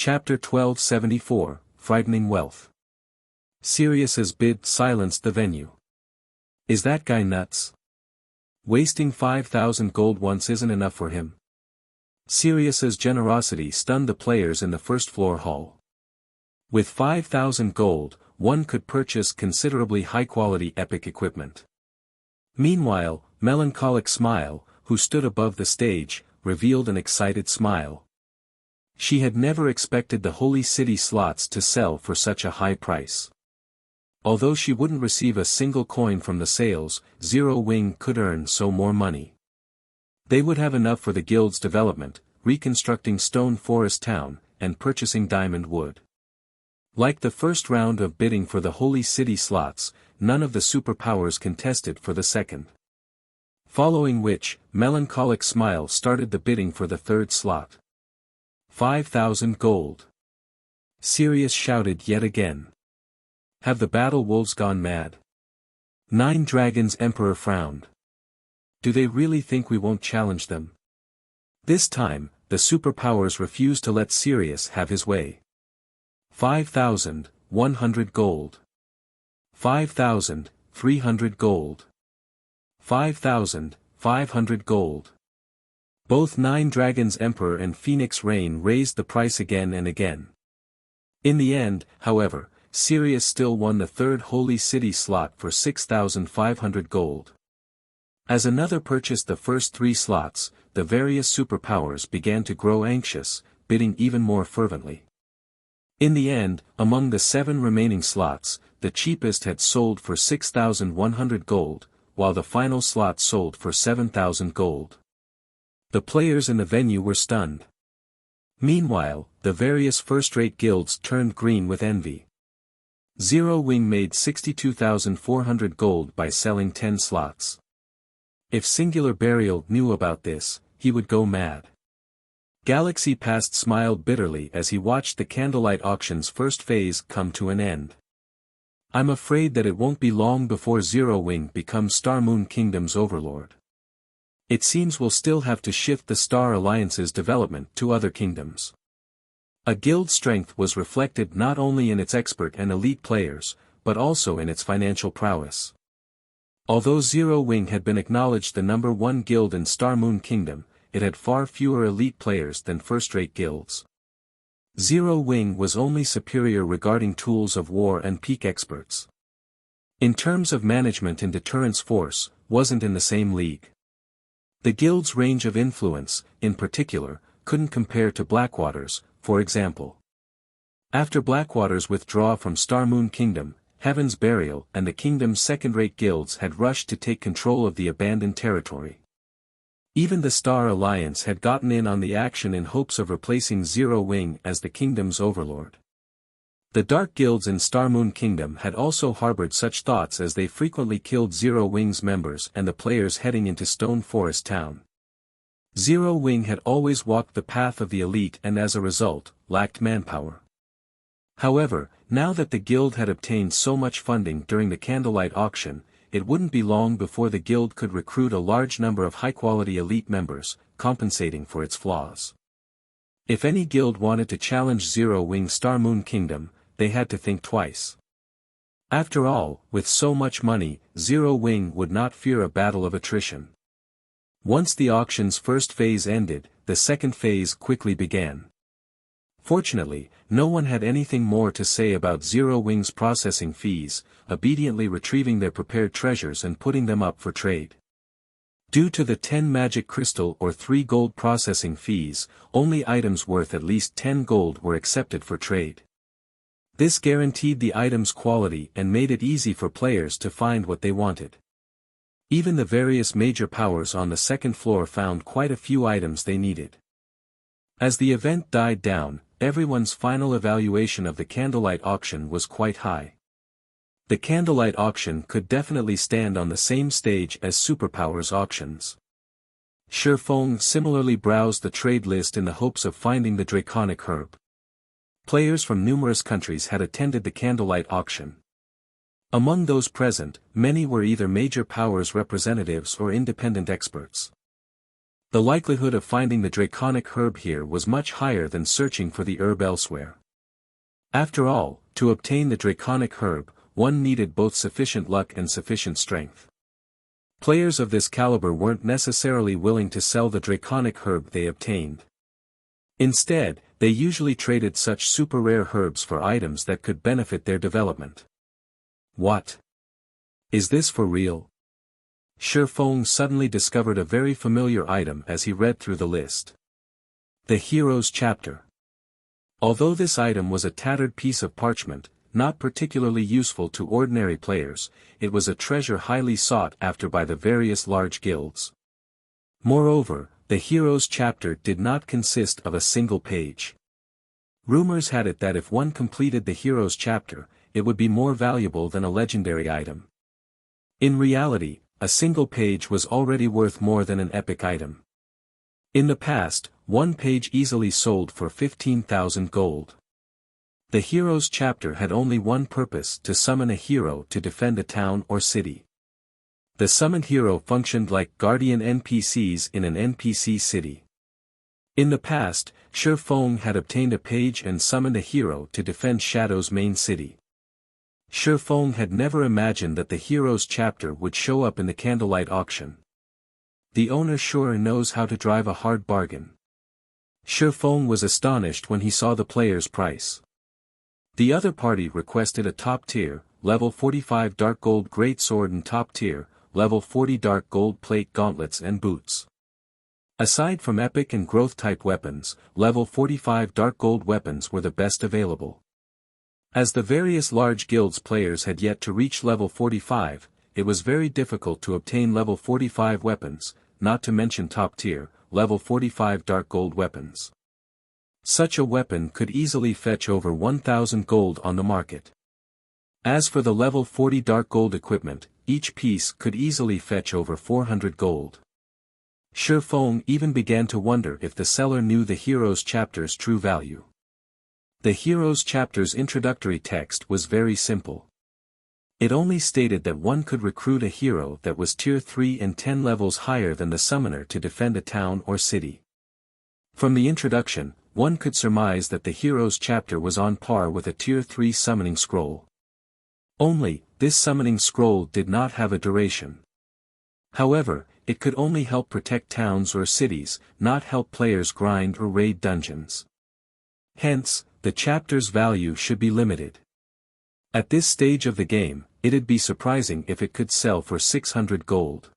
Chapter 1274, Frightening Wealth. Sirius's bid silenced the venue. Is that guy nuts? Wasting 5,000 gold once isn't enough for him. Sirius's generosity stunned the players in the first floor hall. With 5,000 gold, one could purchase considerably high-quality epic equipment. Meanwhile, Melancholic Smile, who stood above the stage, revealed an excited smile. She had never expected the Holy City slots to sell for such a high price. Although she wouldn't receive a single coin from the sales, Zero Wing could earn so more money. They would have enough for the guild's development, reconstructing Stone Forest Town, and purchasing diamond wood. Like the first round of bidding for the Holy City slots, none of the superpowers contested for the second. Following which, Melancholic Smile started the bidding for the third slot. 5,000 gold. Sirius shouted yet again. Have the battle wolves gone mad? 9 Dragons Emperor frowned. Do they really think we won't challenge them? This time, the superpowers refused to let Sirius have his way. 5,100 gold. 5,300 gold. 5,500 gold. Both 9 Dragons Emperor and Phoenix Rain raised the price again and again. In the end, however, Sirius still won the third Holy City slot for 6,500 gold. As another purchased the first 3 slots, the various superpowers began to grow anxious, bidding even more fervently. In the end, among the 7 remaining slots, the cheapest had sold for 6,100 gold, while the final slot sold for 7,000 gold. The players in the venue were stunned. Meanwhile, the various first-rate guilds turned green with envy. Zero Wing made 62,400 gold by selling 10 slots. If Singular Burial knew about this, he would go mad. Galaxy Past smiled bitterly as he watched the Candlelight Auction's first phase come to an end. I'm afraid that it won't be long before Zero Wing becomes Star Moon Kingdom's overlord. It seems we'll still have to shift the Star Alliance's development to other kingdoms. A guild's strength was reflected not only in its expert and elite players, but also in its financial prowess. Although Zero Wing had been acknowledged the number 1 guild in Star Moon Kingdom, it had far fewer elite players than first-rate guilds. Zero Wing was only superior regarding tools of war and peak experts. In terms of management and deterrence force, wasn't in the same league. The guild's range of influence, in particular, couldn't compare to Blackwater's, for example. After Blackwater's withdrawal from Star Moon Kingdom, Heaven's Burial and the kingdom's second-rate guilds had rushed to take control of the abandoned territory. Even the Star Alliance had gotten in on the action in hopes of replacing Zero Wing as the kingdom's overlord. The Dark Guilds in Star Moon Kingdom had also harbored such thoughts as they frequently killed Zero Wing's members and the players heading into Stone Forest Town. Zero Wing had always walked the path of the elite and as a result, lacked manpower. However, now that the guild had obtained so much funding during the Candlelight Auction, it wouldn't be long before the guild could recruit a large number of high-quality elite members, compensating for its flaws. If any guild wanted to challenge Zero Wing Star Moon Kingdom, they had to think twice. After all, with so much money, Zero Wing would not fear a battle of attrition. Once the auction's first phase ended, the second phase quickly began. Fortunately, no one had anything more to say about Zero Wing's processing fees, obediently retrieving their prepared treasures and putting them up for trade. Due to the 10 magic crystal or 3 gold processing fees, only items worth at least 10 gold were accepted for trade. This guaranteed the item's quality and made it easy for players to find what they wanted. Even the various major powers on the second floor found quite a few items they needed. As the event died down, everyone's final evaluation of the Candlelight Auction was quite high. The Candlelight Auction could definitely stand on the same stage as Superpowers auctions. Shifeng similarly browsed the trade list in the hopes of finding the Draconic Herb. Players from numerous countries had attended the Candlelight Auction. Among those present, many were either major powers representatives or independent experts. The likelihood of finding the draconic herb here was much higher than searching for the herb elsewhere. After all, to obtain the draconic herb, one needed both sufficient luck and sufficient strength. Players of this caliber weren't necessarily willing to sell the draconic herb they obtained. Instead, they usually traded such super rare herbs for items that could benefit their development. What? Is this for real? Shi Feng suddenly discovered a very familiar item as he read through the list. The Heroes Chapter. Although this item was a tattered piece of parchment, not particularly useful to ordinary players, it was a treasure highly sought after by the various large guilds. Moreover, the Heroes Chapter did not consist of a single page. Rumors had it that if one completed the Heroes Chapter, it would be more valuable than a legendary item. In reality, a single page was already worth more than an epic item. In the past, one page easily sold for 15,000 gold. The Heroes Chapter had only one purpose: to summon a hero to defend a town or city. The summoned hero functioned like guardian NPCs in an NPC city. In the past, Shi Feng had obtained a page and summoned a hero to defend Shadow's main city. Shi Feng had never imagined that the Heroes Chapter would show up in the candlelight auction. The owner sure knows how to drive a hard bargain. Shi Feng was astonished when he saw the player's price. The other party requested a top-tier, level 45 dark gold greatsword and top-tier, level 40 dark gold plate gauntlets and boots. Aside from epic and growth-type weapons, level 45 dark gold weapons were the best available. As the various large guilds players had yet to reach level 45, it was very difficult to obtain level 45 weapons, not to mention top-tier, level 45 dark gold weapons. Such a weapon could easily fetch over 1,000 gold on the market. As for the level 40 dark gold equipment, each piece could easily fetch over 400 gold. Shi Feng even began to wonder if the seller knew the Heroes Chapter's true value. The Heroes Chapter's introductory text was very simple. It only stated that one could recruit a hero that was tier 3 and 10 levels higher than the summoner to defend a town or city. From the introduction, one could surmise that the Heroes Chapter was on par with a tier 3 summoning scroll. Only, this summoning scroll did not have a duration. However, it could only help protect towns or cities, not help players grind or raid dungeons. Hence, the chapter's value should be limited. At this stage of the game, it'd be surprising if it could sell for 600 gold.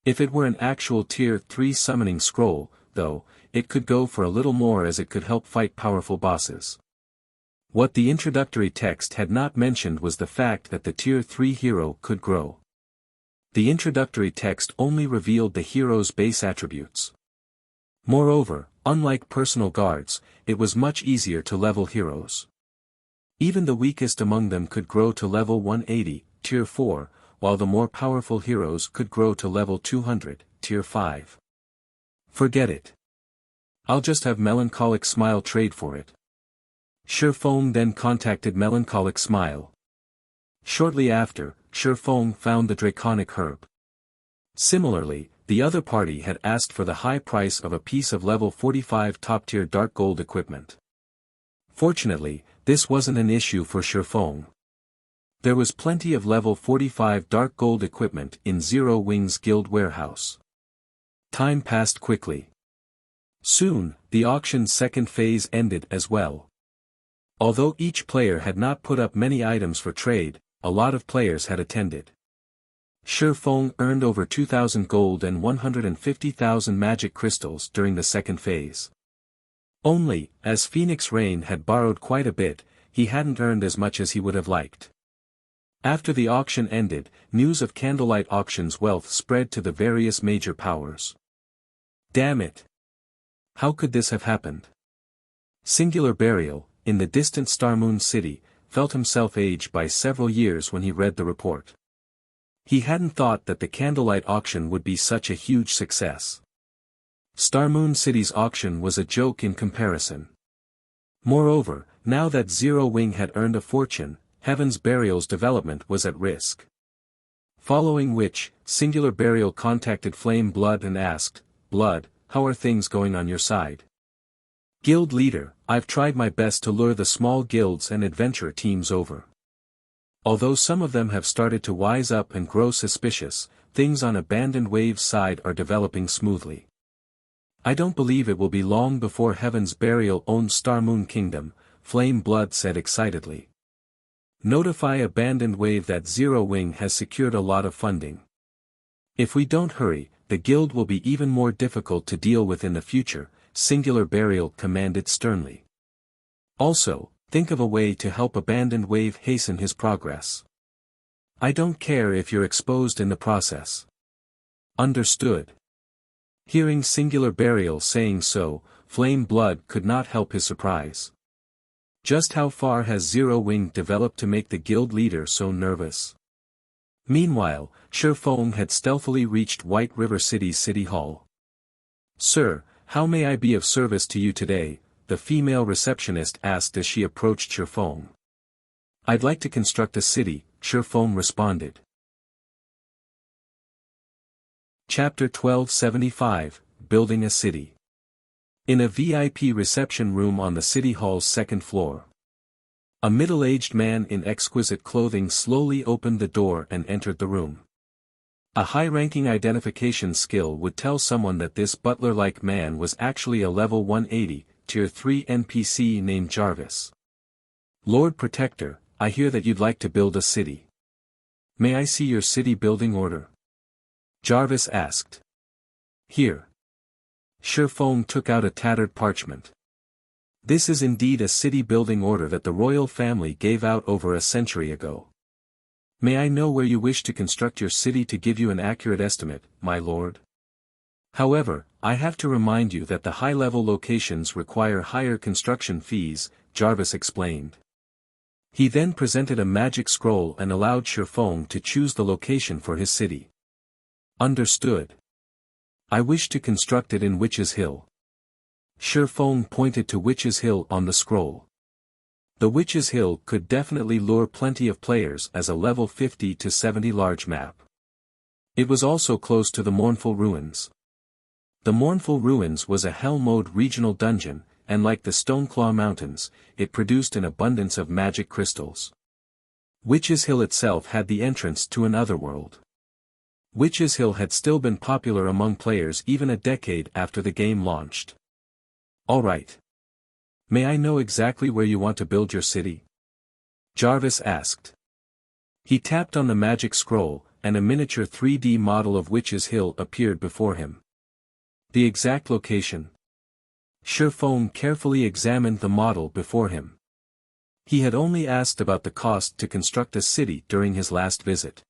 If it were an actual tier 3 summoning scroll, though, it could go for a little more as it could help fight powerful bosses. What the introductory text had not mentioned was the fact that the tier 3 hero could grow. The introductory text only revealed the hero's base attributes. Moreover, unlike personal guards, it was much easier to level heroes. Even the weakest among them could grow to level 180, tier 4, while the more powerful heroes could grow to level 200, tier 5. Forget it. I'll just have Melancholic Smile trade for it. Shi Feng then contacted Melancholic Smile. Shortly after, Shi Feng found the draconic herb. Similarly, the other party had asked for the high price of a piece of level 45 top-tier dark gold equipment. Fortunately, this wasn't an issue for Shi Feng. There was plenty of level 45 dark gold equipment in Zero Wings Guild warehouse. Time passed quickly. Soon, the auction's second phase ended as well. Although each player had not put up many items for trade, a lot of players had attended. Shi Feng earned over 2,000 gold and 150,000 magic crystals during the second phase. Only, as Phoenix Rain had borrowed quite a bit, he hadn't earned as much as he would have liked. After the auction ended, news of Candlelight Auction's wealth spread to the various major powers. Damn it! How could this have happened? Singular Burial, in the distant Starmoon City, felt himself aged by several years when he read the report. He hadn't thought that the Candlelight Auction would be such a huge success. Starmoon City's auction was a joke in comparison. Moreover, now that Zero Wing had earned a fortune, Heaven's Burial's development was at risk. Following which, Singular Burial contacted Flame Blood and asked, Blood, how are things going on your side? Guild leader, I've tried my best to lure the small guilds and adventure teams over. Although some of them have started to wise up and grow suspicious, things on Abandoned Wave's side are developing smoothly. I don't believe it will be long before Heaven's Burial owns Starmoon Kingdom, Flame Blood said excitedly. Notify Abandoned Wave that Zero Wing has secured a lot of funding. If we don't hurry, the guild will be even more difficult to deal with in the future, Singular Burial commanded sternly. Also, think of a way to help Abandoned Wave hasten his progress. I don't care if you're exposed in the process. Understood. Hearing Singular Burial saying so, Flame Blood could not help his surprise. Just how far has Zero Wing developed to make the guild leader so nervous? Meanwhile, Shifeng had stealthily reached White River City's City Hall. Sir, how may I be of service to you today? The female receptionist asked as she approached Shifeng. I'd like to construct a city, Shifeng responded. Chapter 1275, Building a City. In a VIP reception room on the City Hall's second floor. A middle-aged man in exquisite clothing slowly opened the door and entered the room. A high-ranking identification skill would tell someone that this butler-like man was actually a level 180, Tier 3 NPC named Jarvis. Lord Protector, I hear that you'd like to build a city. May I see your city building order? Jarvis asked. Here. Shifeng took out a tattered parchment. This is indeed a city building order that the royal family gave out over a century ago. May I know where you wish to construct your city to give you an accurate estimate, my lord? However, I have to remind you that the high-level locations require higher construction fees, Jarvis explained. He then presented a magic scroll and allowed Shifeng to choose the location for his city. Understood. I wish to construct it in Witch's Hill. Shifeng pointed to Witch's Hill on the scroll. The Witch's Hill could definitely lure plenty of players as a level 50 to 70 large map. It was also close to the Mournful Ruins. The Mournful Ruins was a Hell Mode regional dungeon, and like the Stoneclaw Mountains, it produced an abundance of magic crystals. Witch's Hill itself had the entrance to an otherworld. Witch's Hill had still been popular among players even a decade after the game launched. Alright. May I know exactly where you want to build your city? Jarvis asked. He tapped on the magic scroll, and a miniature 3D model of Witch's Hill appeared before him. The exact location. Shifeng carefully examined the model before him. He had only asked about the cost to construct a city during his last visit.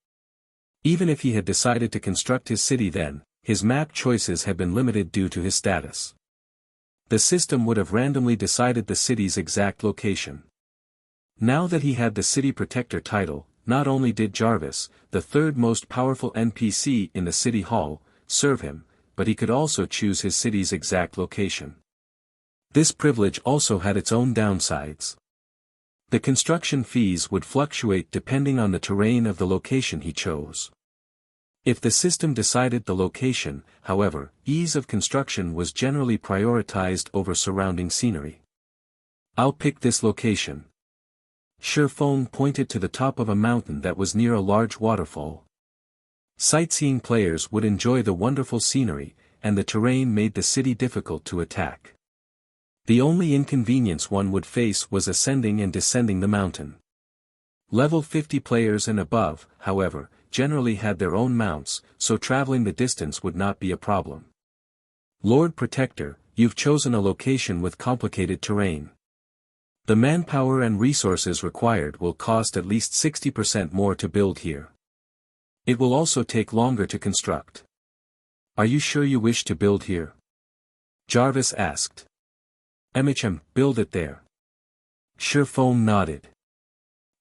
Even if he had decided to construct his city then, his map choices had been limited due to his status. The system would have randomly decided the city's exact location. Now that he had the City Protector title, not only did Jarvis, the third most powerful NPC in the City Hall, serve him, but he could also choose his city's exact location. This privilege also had its own downsides. The construction fees would fluctuate depending on the terrain of the location he chose. If the system decided the location, however, ease of construction was generally prioritized over surrounding scenery. I'll pick this location. Shifeng pointed to the top of a mountain that was near a large waterfall. Sightseeing players would enjoy the wonderful scenery, and the terrain made the city difficult to attack. The only inconvenience one would face was ascending and descending the mountain. Level 50 players and above, however, generally had their own mounts, so traveling the distance would not be a problem. Lord Protector, you've chosen a location with complicated terrain. The manpower and resources required will cost at least 60% more to build here. It will also take longer to construct. Are you sure you wish to build here? Jarvis asked. Build it there. Shifeng nodded.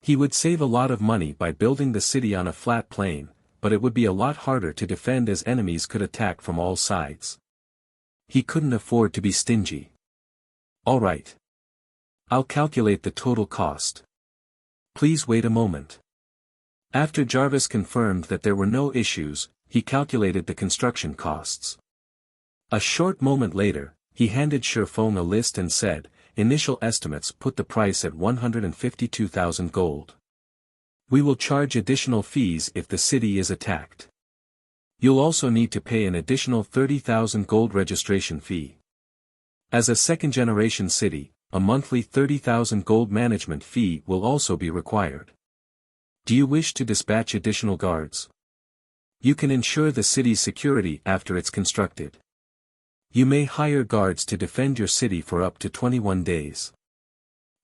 He would save a lot of money by building the city on a flat plain, but it would be a lot harder to defend as enemies could attack from all sides. He couldn't afford to be stingy. Alright. I'll calculate the total cost. Please wait a moment. After Jarvis confirmed that there were no issues, he calculated the construction costs. A short moment later, he handed Shifeng a list and said, "Initial estimates put the price at 152,000 gold. We will charge additional fees if the city is attacked. You'll also need to pay an additional 30,000 gold registration fee. As a second-generation city, a monthly 30,000 gold management fee will also be required. Do you wish to dispatch additional guards? You can ensure the city's security after it's constructed. You may hire guards to defend your city for up to 21 days.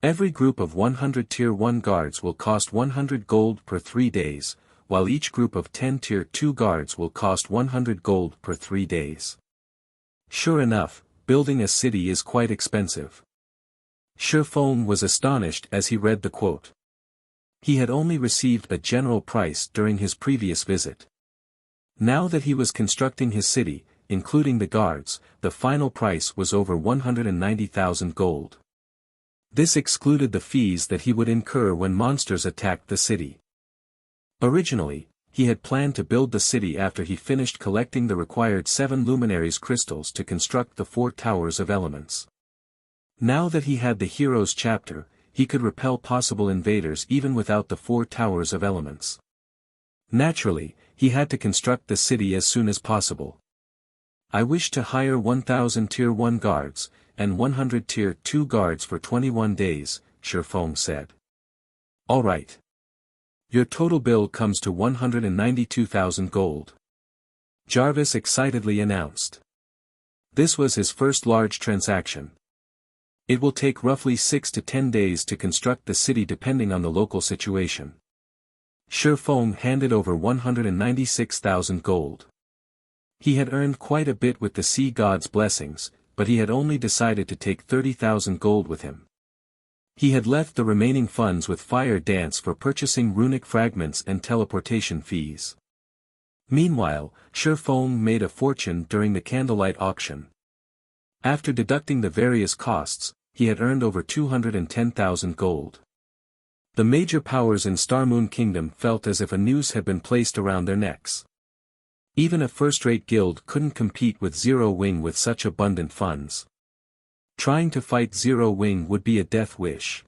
Every group of 100 Tier 1 guards will cost 100 gold per 3 days, while each group of 10 Tier 2 guards will cost 100 gold per 3 days. Sure enough, building a city is quite expensive." Shifeng was astonished as he read the quote. He had only received a general price during his previous visit. Now that he was constructing his city, including the guards, the final price was over 190,000 gold. This excluded the fees that he would incur when monsters attacked the city. Originally, he had planned to build the city after he finished collecting the required 7 luminaries crystals to construct the 4 towers of elements. Now that he had the hero's chapter, he could repel possible invaders even without the 4 towers of elements. Naturally, he had to construct the city as soon as possible. "I wish to hire 1,000 Tier 1 guards, and 100 Tier 2 guards for 21 days, Shifeng said. "All right. Your total bill comes to 192,000 gold. Jarvis excitedly announced. This was his first large transaction. It will take roughly 6 to 10 days to construct the city depending on the local situation. Shifeng handed over 196,000 gold. He had earned quite a bit with the sea god's blessings, but he had only decided to take 30,000 gold with him. He had left the remaining funds with Fire Dance for purchasing runic fragments and teleportation fees. Meanwhile, Shifeng made a fortune during the candlelight auction. After deducting the various costs, he had earned over 210,000 gold. The major powers in Starmoon Kingdom felt as if a noose had been placed around their necks. Even a first-rate guild couldn't compete with Zero Wing with such abundant funds. Trying to fight Zero Wing would be a death wish.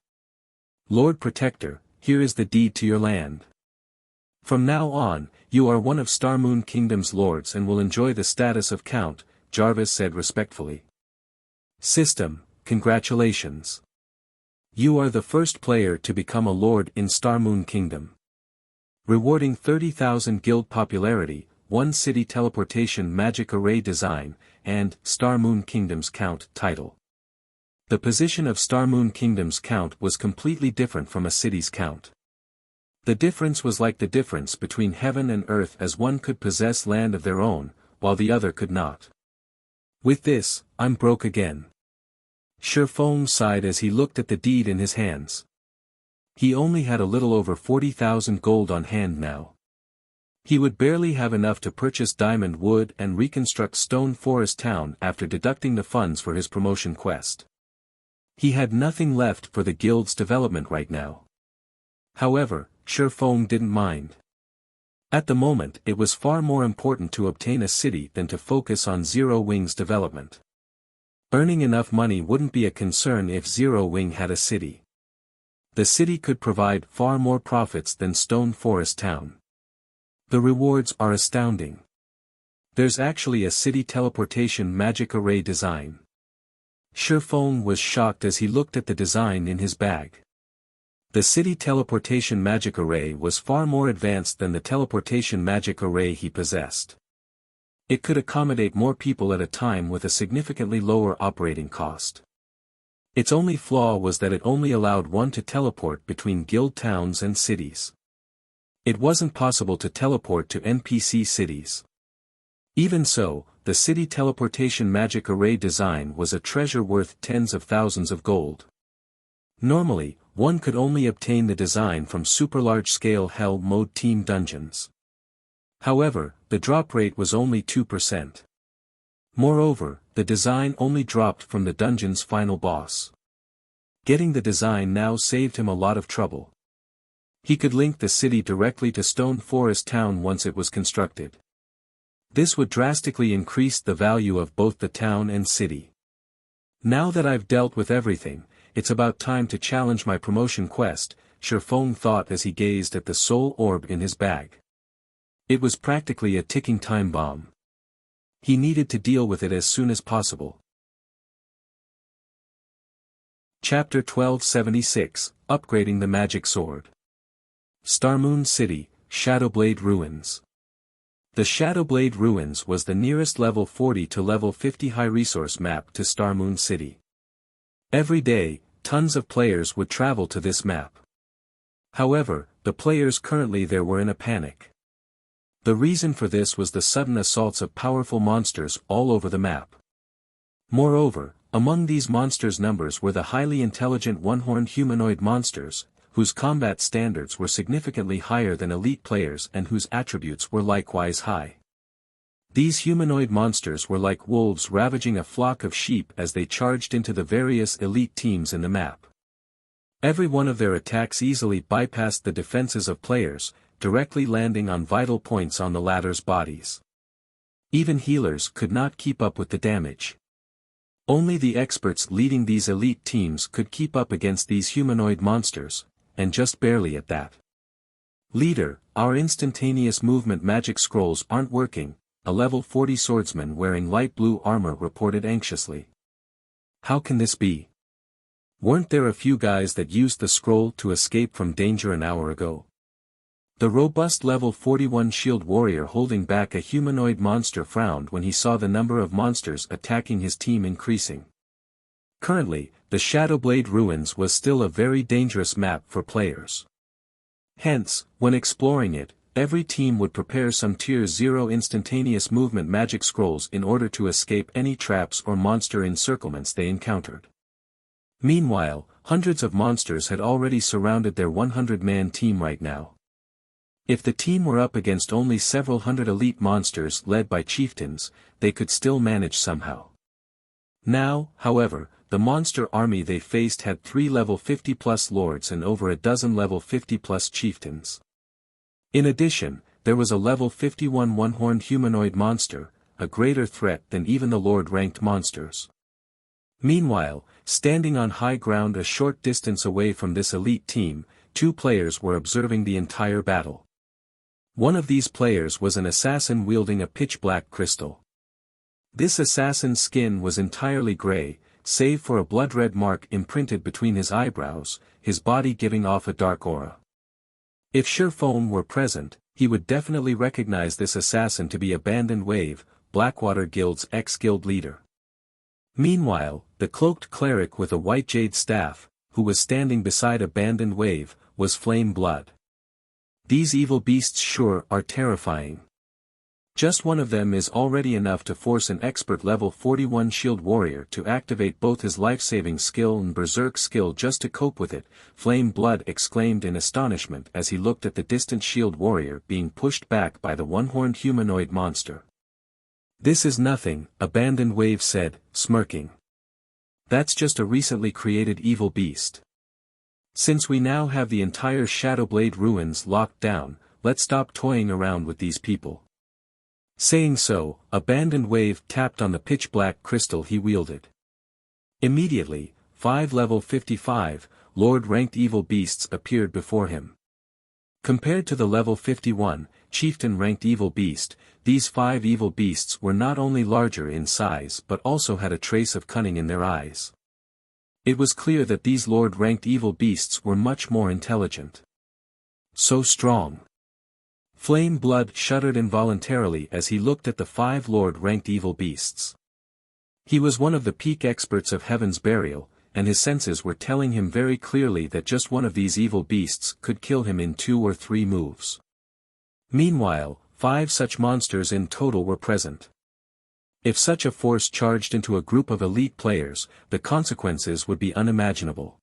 "Lord Protector, here is the deed to your land. From now on, you are one of Starmoon Kingdom's lords and will enjoy the status of Count," Jarvis said respectfully. "System, congratulations. You are the first player to become a lord in Starmoon Kingdom. Rewarding 30,000 guild popularity, 1 city teleportation magic array design, and Starmoon Kingdom's Count title." The position of Starmoon Kingdom's Count was completely different from a city's Count. The difference was like the difference between heaven and earth, as one could possess land of their own, while the other could not. "With this, I'm broke again." Shifeng sighed as he looked at the deed in his hands. He only had a little over 40,000 gold on hand now. He would barely have enough to purchase diamond wood and reconstruct Stone Forest Town after deducting the funds for his promotion quest. He had nothing left for the guild's development right now. However, Shifeng didn't mind. At the moment it was far more important to obtain a city than to focus on Zero Wing's development. Earning enough money wouldn't be a concern if Zero Wing had a city. The city could provide far more profits than Stone Forest Town. The rewards are astounding. There's actually a city teleportation magic array design. Shifeng was shocked as he looked at the design in his bag. The city teleportation magic array was far more advanced than the teleportation magic array he possessed. It could accommodate more people at a time with a significantly lower operating cost. Its only flaw was that it only allowed one to teleport between guild towns and cities. It wasn't possible to teleport to NPC cities. Even so, the city teleportation magic array design was a treasure worth tens of thousands of gold. Normally, one could only obtain the design from super large-scale Hell Mode team dungeons. However, the drop rate was only 2%. Moreover, the design only dropped from the dungeon's final boss. Getting the design now saved him a lot of trouble. He could link the city directly to Stone Forest Town once it was constructed. This would drastically increase the value of both the town and city. Now that I've dealt with everything, it's about time to challenge my promotion quest, Shifeng thought as he gazed at the soul orb in his bag. It was practically a ticking time bomb. He needed to deal with it as soon as possible. Chapter 1276, Upgrading the Magic Sword. Starmoon City, Shadowblade Ruins. The Shadowblade Ruins was the nearest level 40 to level 50 high-resource map to Starmoon City. Every day, tons of players would travel to this map. However, the players currently there were in a panic. The reason for this was the sudden assaults of powerful monsters all over the map. Moreover, among these monsters' numbers were the highly intelligent one-horned humanoid monsters, whose combat standards were significantly higher than elite players and whose attributes were likewise high. These humanoid monsters were like wolves ravaging a flock of sheep as they charged into the various elite teams in the map. Every one of their attacks easily bypassed the defenses of players, directly landing on vital points on the latter's bodies. Even healers could not keep up with the damage. Only the experts leading these elite teams could keep up against these humanoid monsters, and just barely at that. Leader, our instantaneous movement magic scrolls aren't working, a level 40 swordsman wearing light blue armor reported anxiously. How can this be? Weren't there a few guys that used the scroll to escape from danger an hour ago? The robust level 41 shield warrior holding back a humanoid monster frowned when he saw the number of monsters attacking his team increasing. Currently, the Shadowblade Ruins was still a very dangerous map for players. Hence, when exploring it, every team would prepare some Tier 0 instantaneous movement magic scrolls in order to escape any traps or monster encirclements they encountered. Meanwhile, hundreds of monsters had already surrounded their 100-man team right now. If the team were up against only several hundred elite monsters led by chieftains, they could still manage somehow. Now, however, the monster army they faced had 3 level 50+ lords and over a dozen level 50+ chieftains. In addition, there was a level 51 one-horned humanoid monster, a greater threat than even the lord-ranked monsters. Meanwhile, standing on high ground a short distance away from this elite team, 2 players were observing the entire battle. One of these players was an assassin wielding a pitch-black crystal. This assassin's skin was entirely gray, save for a blood-red mark imprinted between his eyebrows, his body giving off a dark aura. If Shifeng were present, he would definitely recognize this assassin to be Abandoned Wave, Blackwater Guild's ex-guild leader. Meanwhile, the cloaked cleric with a white jade staff, who was standing beside Abandoned Wave, was Flame Blood. These evil beasts sure are terrifying. Just one of them is already enough to force an expert level 41 shield warrior to activate both his life-saving skill and berserk skill just to cope with it, Flame Blood exclaimed in astonishment as he looked at the distant shield warrior being pushed back by the one-horned humanoid monster. This is nothing, Abandoned Wave said, smirking. That's just a recently created evil beast. Since we now have the entire Shadowblade Ruins locked down, let's stop toying around with these people. Saying so, Abandoned Wave tapped on the pitch-black crystal he wielded. Immediately, 5 level 55, Lord-ranked evil beasts appeared before him. Compared to the level 51, Chieftain-ranked evil beast, these 5 evil beasts were not only larger in size but also had a trace of cunning in their eyes. It was clear that these Lord-ranked evil beasts were much more intelligent. So strong. Flame Blood shuddered involuntarily as he looked at the 5 Lord-ranked evil beasts. He was one of the peak experts of Heaven's Burial, and his senses were telling him very clearly that just one of these evil beasts could kill him in 2 or 3 moves. Meanwhile, 5 such monsters in total were present. If such a force charged into a group of elite players, the consequences would be unimaginable.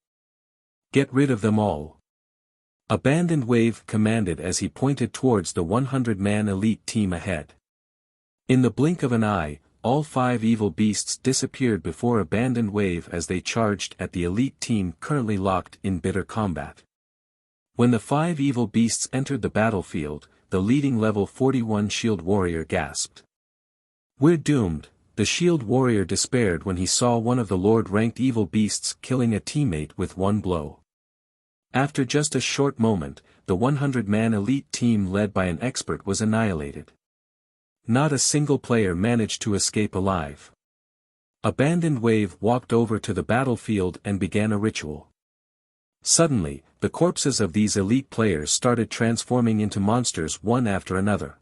Get rid of them all. Abandoned Wave commanded as he pointed towards the 100-man elite team ahead. In the blink of an eye, all 5 evil beasts disappeared before Abandoned Wave as they charged at the elite team currently locked in bitter combat. When the 5 evil beasts entered the battlefield, the leading level 41 shield warrior gasped. We're doomed, the shield warrior despaired when he saw one of the Lord-ranked evil beasts killing a teammate with one blow. After just a short moment, the 100-man elite team led by an expert was annihilated. Not a single player managed to escape alive. Abandoned Wave walked over to the battlefield and began a ritual. Suddenly, the corpses of these elite players started transforming into monsters one after another.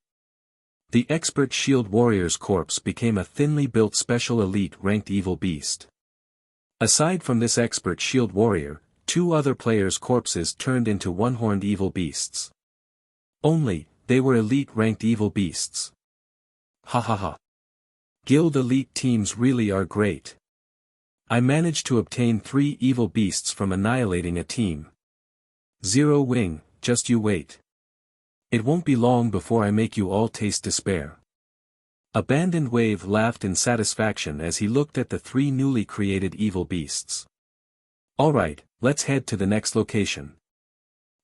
The expert shield warrior's corpse became a thinly built special elite-ranked evil beast. Aside from this expert shield warrior, 2 other players' corpses turned into one-horned evil beasts. Only, they were elite-ranked evil beasts. Ha ha ha. Guild elite teams really are great. I managed to obtain 3 evil beasts from annihilating a team. Zero wing, just you wait. It won't be long before I make you all taste despair. Abandoned Wave laughed in satisfaction as he looked at the 3 newly created evil beasts. Alright, let's head to the next location.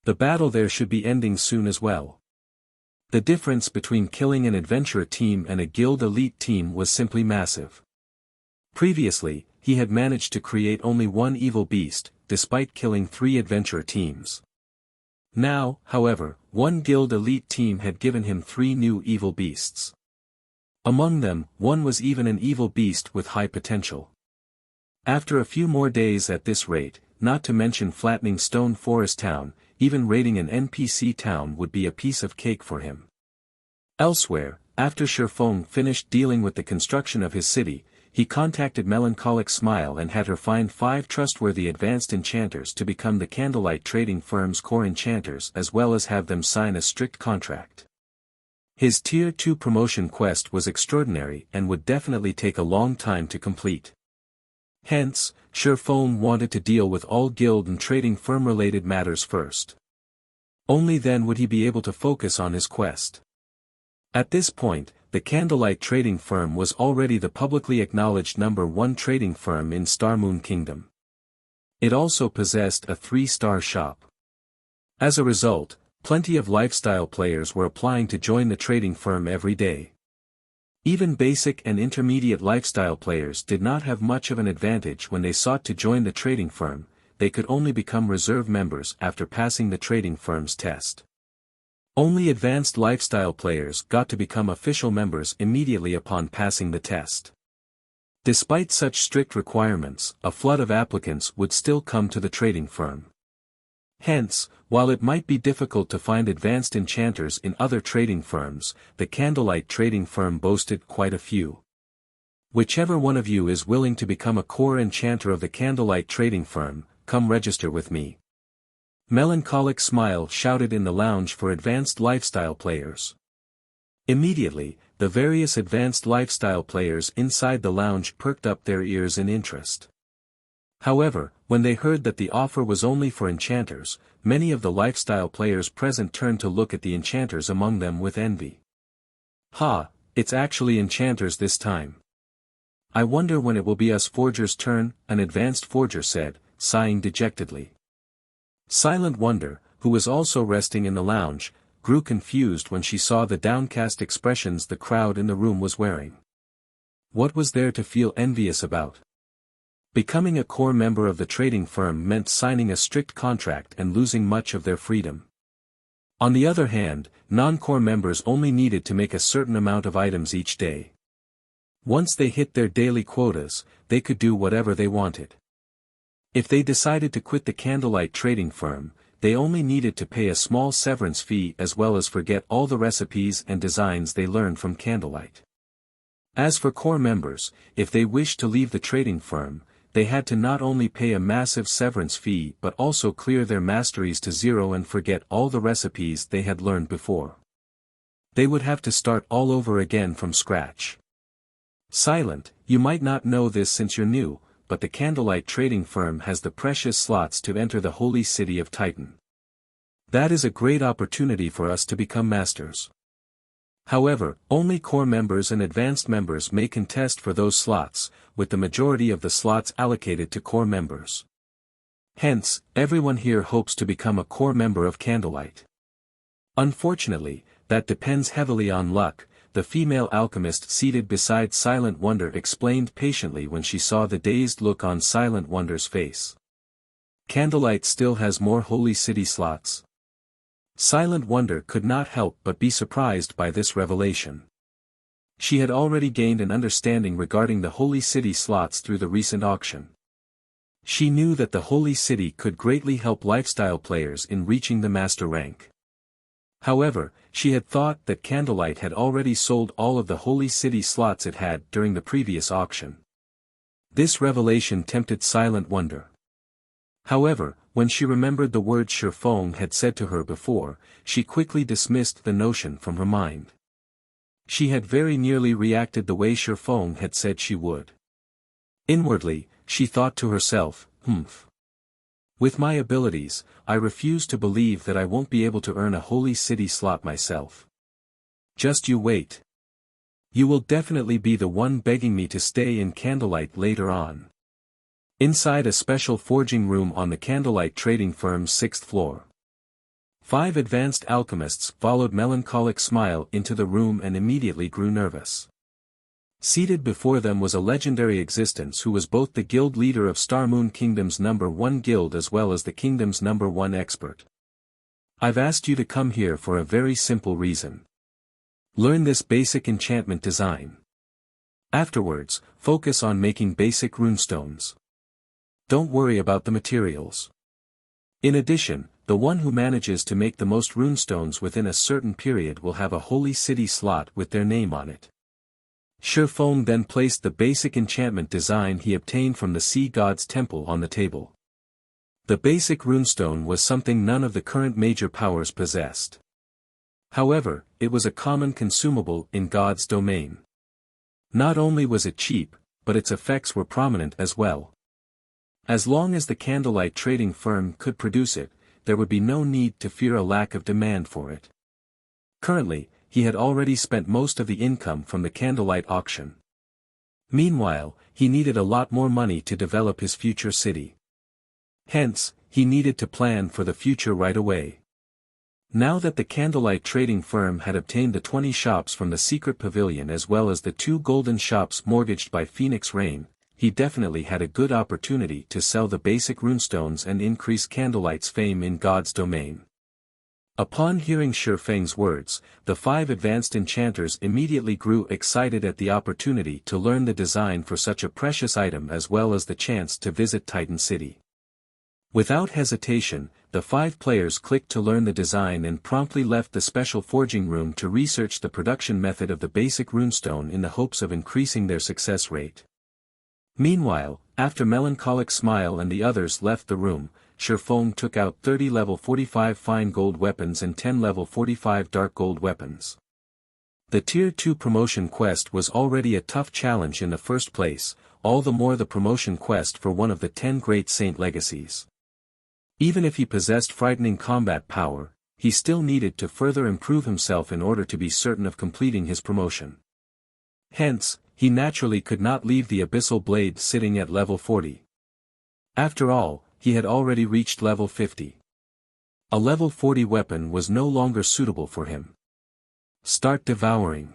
The battle there should be ending soon as well. The difference between killing an adventurer team and a guild elite team was simply massive. Previously, he had managed to create only 1 evil beast, despite killing 3 adventurer teams. Now, however, 1 guild elite team had given him 3 new evil beasts. Among them, one was even an evil beast with high potential. After a few more days at this rate, not to mention flattening Stone Forest Town, even raiding an NPC town would be a piece of cake for him. Elsewhere, after Sherfong finished dealing with the construction of his city, he contacted Melancholic Smile and had her find 5 trustworthy advanced enchanters to become the Candlelight Trading Firm's core enchanters as well as have them sign a strict contract. His Tier 2 promotion quest was extraordinary and would definitely take a long time to complete. Hence, Sherfong wanted to deal with all guild and trading firm-related matters first. Only then would he be able to focus on his quest. At this point, the Candlelight Trading Firm was already the publicly acknowledged #1 trading firm in Starmoon Kingdom. It also possessed a 3-star shop. As a result, plenty of lifestyle players were applying to join the trading firm every day. Even basic and intermediate lifestyle players did not have much of an advantage when they sought to join the trading firm, they could only become reserve members after passing the trading firm's test. Only advanced lifestyle players got to become official members immediately upon passing the test. Despite such strict requirements, a flood of applicants would still come to the trading firm. Hence, while it might be difficult to find advanced enchanters in other trading firms, the Candlelight Trading Firm boasted quite a few. Whichever one of you is willing to become a core enchanter of the Candlelight Trading Firm, come register with me. Melancholic Smile shouted in the lounge for advanced lifestyle players. Immediately, the various advanced lifestyle players inside the lounge perked up their ears in interest. However, when they heard that the offer was only for enchanters, many of the lifestyle players present turned to look at the enchanters among them with envy. Ha, it's actually enchanters this time. I wonder when it will be us forgers' turn, an advanced forger said, sighing dejectedly. Silent Wonder, who was also resting in the lounge, grew confused when she saw the downcast expressions the crowd in the room was wearing. What was there to feel envious about? Becoming a core member of the trading firm meant signing a strict contract and losing much of their freedom. On the other hand, non-core members only needed to make a certain amount of items each day. Once they hit their daily quotas, they could do whatever they wanted. If they decided to quit the Candlelight Trading Firm, they only needed to pay a small severance fee as well as forget all the recipes and designs they learned from Candlelight. As for core members, if they wished to leave the trading firm, they had to not only pay a massive severance fee but also clear their masteries to 0 and forget all the recipes they had learned before. They would have to start all over again from scratch. Silent, you might not know this since you're new, but the Candlelight Trading Firm has the precious slots to enter the holy city of Titan. That is a great opportunity for us to become masters. However, only core members and advanced members may contest for those slots, with the majority of the slots allocated to core members. Hence, everyone here hopes to become a core member of Candlelight. Unfortunately, that depends heavily on luck, the female alchemist seated beside Silent Wonder explained patiently when she saw the dazed look on Silent Wonder's face. Candlelight still has more holy city slots. Silent Wonder could not help but be surprised by this revelation. She had already gained an understanding regarding the holy city slots through the recent auction. She knew that the holy city could greatly help lifestyle players in reaching the master rank. However, she had thought that Candlelight had already sold all of the holy city slots it had during the previous auction. This revelation tempted Silent Wonder. However, when she remembered the words Shifeng had said to her before, she quickly dismissed the notion from her mind. She had very nearly reacted the way Shifeng had said she would. Inwardly, she thought to herself, with my abilities, I refuse to believe that I won't be able to earn a holy city slot myself. Just you wait. You will definitely be the one begging me to stay in Candlelight later on. Inside a special forging room on the Candlelight trading firm's 6th floor. 5 advanced alchemists followed Melancholic Smile into the room and immediately grew nervous. Seated before them was a legendary existence who was both the guild leader of Star Moon Kingdom's #1 guild as well as the kingdom's #1 expert. I've asked you to come here for a very simple reason. Learn this basic enchantment design. Afterwards, focus on making basic runestones. Don't worry about the materials. In addition, the one who manages to make the most runestones within a certain period will have a holy city slot with their name on it. Shifeng then placed the basic enchantment design he obtained from the Sea God's temple on the table. The basic runestone was something none of the current major powers possessed. However, it was a common consumable in God's domain. Not only was it cheap, but its effects were prominent as well. As long as the Candlelight trading firm could produce it, there would be no need to fear a lack of demand for it. Currently, he had already spent most of the income from the Candlelight auction. Meanwhile, he needed a lot more money to develop his future city. Hence, he needed to plan for the future right away. Now that the Candlelight trading firm had obtained the 20 shops from the secret pavilion as well as the 2 golden shops mortgaged by Phoenix Rain, he definitely had a good opportunity to sell the basic runestones and increase Candlelight's fame in God's domain. Upon hearing Shifeng's words, the 5 advanced enchanters immediately grew excited at the opportunity to learn the design for such a precious item as well as the chance to visit Titan City. Without hesitation, the 5 players clicked to learn the design and promptly left the special forging room to research the production method of the basic runestone in the hopes of increasing their success rate. Meanwhile, after Melancholic Smile and the others left the room, Shifeng took out 30 level 45 fine gold weapons and 10 level 45 dark gold weapons. The Tier 2 promotion quest was already a tough challenge in the first place, all the more the promotion quest for one of the 10 great saint legacies. Even if he possessed frightening combat power, he still needed to further improve himself in order to be certain of completing his promotion. Hence, he naturally could not leave the Abyssal Blade sitting at level 40. After all, he had already reached level 50. A level 40 weapon was no longer suitable for him. Start devouring.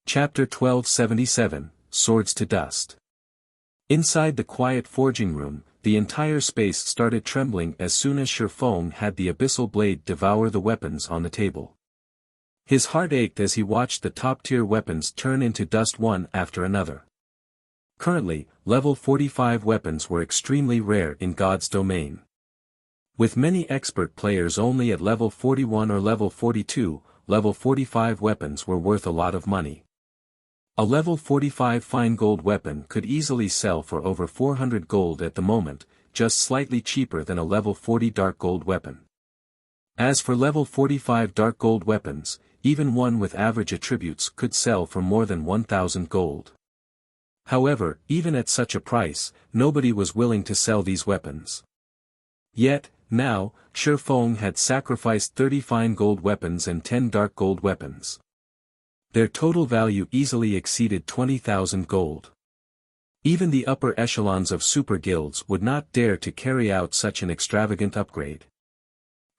Chapter 1277, Swords to Dust. Inside the quiet forging room, the entire space started trembling as soon as Shifeng had the Abyssal Blade devour the weapons on the table. His heart ached as he watched the top-tier weapons turn into dust one after another. Currently, level 45 weapons were extremely rare in God's domain. With many expert players only at level 41 or level 42, level 45 weapons were worth a lot of money. A level 45 fine gold weapon could easily sell for over 400 gold at the moment, just slightly cheaper than a level 40 dark gold weapon. As for level 45 dark gold weapons, even one with average attributes could sell for more than 1,000 gold. However, even at such a price, nobody was willing to sell these weapons. Yet, now, Shifeng had sacrificed 30 fine gold weapons and 10 dark gold weapons. Their total value easily exceeded 20,000 gold. Even the upper echelons of super guilds would not dare to carry out such an extravagant upgrade.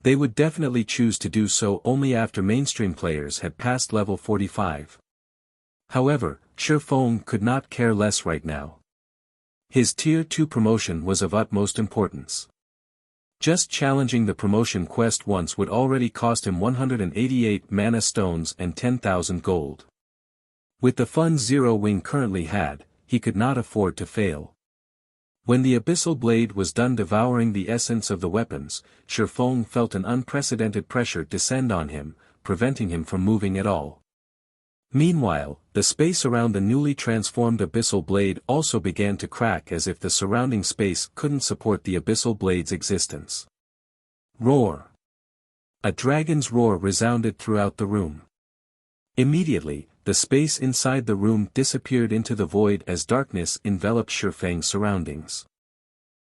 They would definitely choose to do so only after mainstream players had passed level 45. However, Shifeng could not care less right now. His Tier 2 promotion was of utmost importance. Just challenging the promotion quest once would already cost him 188 mana stones and 10,000 gold. With the funds Zero Wing currently had, he could not afford to fail. When the Abyssal Blade was done devouring the essence of the weapons, Shifeng felt an unprecedented pressure descend on him, preventing him from moving at all. Meanwhile, the space around the newly transformed Abyssal Blade also began to crack as if the surrounding space couldn't support the Abyssal Blade's existence. Roar! A dragon's roar resounded throughout the room. Immediately, the space inside the room disappeared into the void as darkness enveloped Shifeng's surroundings.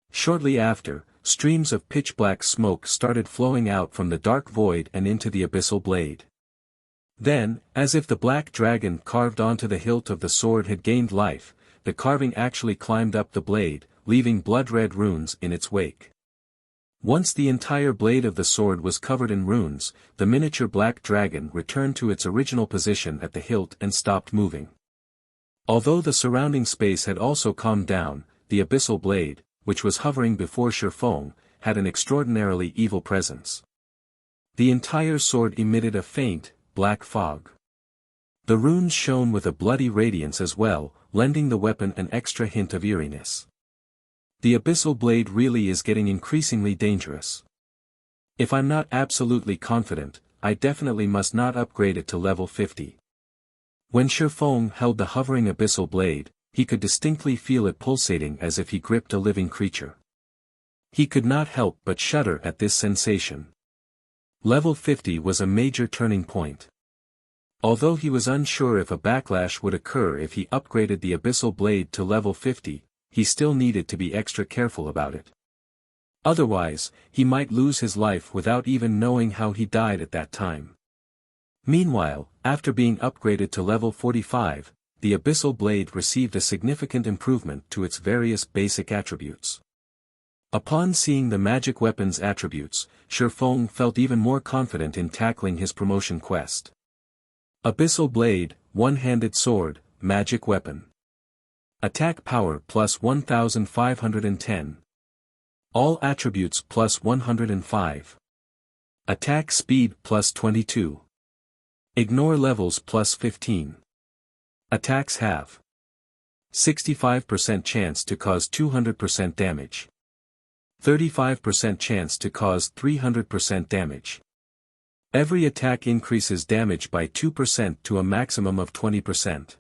Shortly after, streams of pitch-black smoke started flowing out from the dark void and into the Abyssal Blade. Then, as if the black dragon carved onto the hilt of the sword had gained life, the carving actually climbed up the blade, leaving blood-red runes in its wake. Once the entire blade of the sword was covered in runes, the miniature black dragon returned to its original position at the hilt and stopped moving. Although the surrounding space had also calmed down, the Abyssal Blade, which was hovering before Shifeng, had an extraordinarily evil presence. The entire sword emitted a faint, black fog. The runes shone with a bloody radiance as well, lending the weapon an extra hint of eeriness. The Abyssal Blade really is getting increasingly dangerous. If I'm not absolutely confident, I definitely must not upgrade it to level 50. When Shifeng held the hovering Abyssal Blade, he could distinctly feel it pulsating as if he gripped a living creature. He could not help but shudder at this sensation. Level 50 was a major turning point. Although he was unsure if a backlash would occur if he upgraded the Abyssal Blade to level 50, he still needed to be extra careful about it. Otherwise, he might lose his life without even knowing how he died at that time. Meanwhile, after being upgraded to level 45, the Abyssal Blade received a significant improvement to its various basic attributes. Upon seeing the magic weapon's attributes, Shifeng felt even more confident in tackling his promotion quest. Abyssal Blade, one-handed sword, magic weapon. Attack power plus 1510. All attributes plus 105. Attack speed plus 22. Ignore levels plus 15. Attacks have 65% chance to cause 200% damage. 35% chance to cause 300% damage. Every attack increases damage by 2% to a maximum of 20%.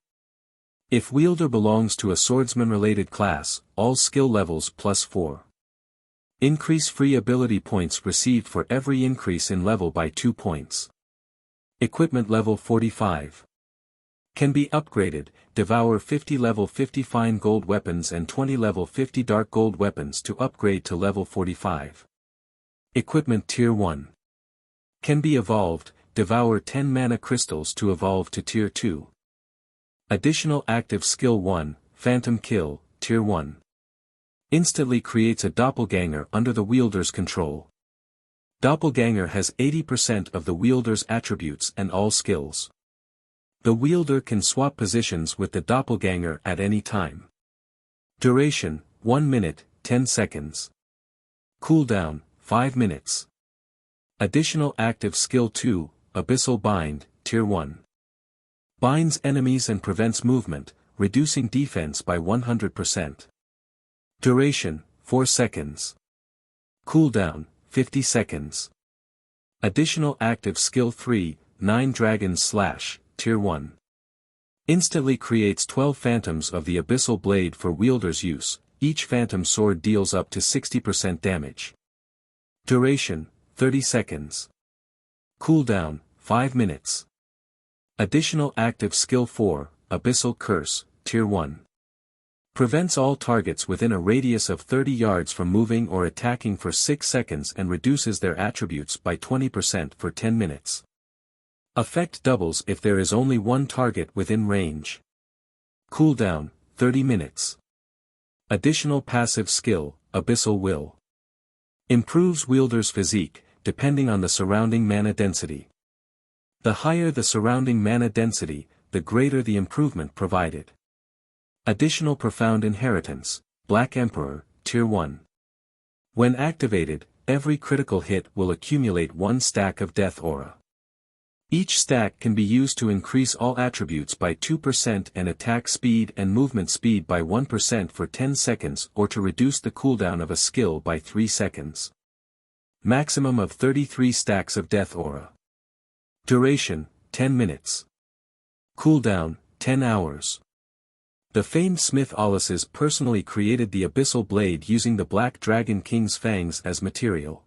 If wielder belongs to a swordsman-related class, all skill levels plus 4. Increase free ability points received for every increase in level by 2 points. Equipment level 45. Can be upgraded, devour 50 level 50 fine gold weapons and 20 level 50 dark gold weapons to upgrade to level 45. Equipment Tier 1. Can be evolved, devour 10 mana crystals to evolve to Tier 2. Additional active skill 1, Phantom Kill, Tier 1. Instantly creates a doppelganger under the wielder's control. Doppelganger has 80% of the wielder's attributes and all skills. The wielder can swap positions with the doppelganger at any time. Duration, 1 minute, 10 seconds. Cooldown, 5 minutes. Additional active skill 2, Abyssal Bind, Tier 1. Binds enemies and prevents movement, reducing defense by 100%. Duration, 4 seconds. Cooldown, 50 seconds. Additional active skill 3, 9 Dragons Slash, Tier 1. Instantly creates 12 phantoms of the Abyssal Blade for wielder's use, each phantom sword deals up to 60% damage. Duration, 30 seconds. Cooldown, 5 minutes. Additional active skill 4, Abyssal Curse, Tier 1. Prevents all targets within a radius of 30 yards from moving or attacking for 6 seconds and reduces their attributes by 20% for 10 minutes. Effect doubles if there is only one target within range. Cooldown, 30 minutes. Additional passive skill, Abyssal Will. Improves wielder's physique, depending on the surrounding mana density. The higher the surrounding mana density, the greater the improvement provided. Additional Profound Inheritance, Black Emperor, Tier 1. When activated, every critical hit will accumulate 1 stack of Death Aura. Each stack can be used to increase all attributes by 2% and attack speed and movement speed by 1% for 10 seconds or to reduce the cooldown of a skill by 3 seconds. Maximum of 33 stacks of Death Aura. Duration, 10 minutes. Cooldown, 10 hours. The famed Smith Olaces personally created the Abyssal Blade using the Black Dragon King's fangs as material.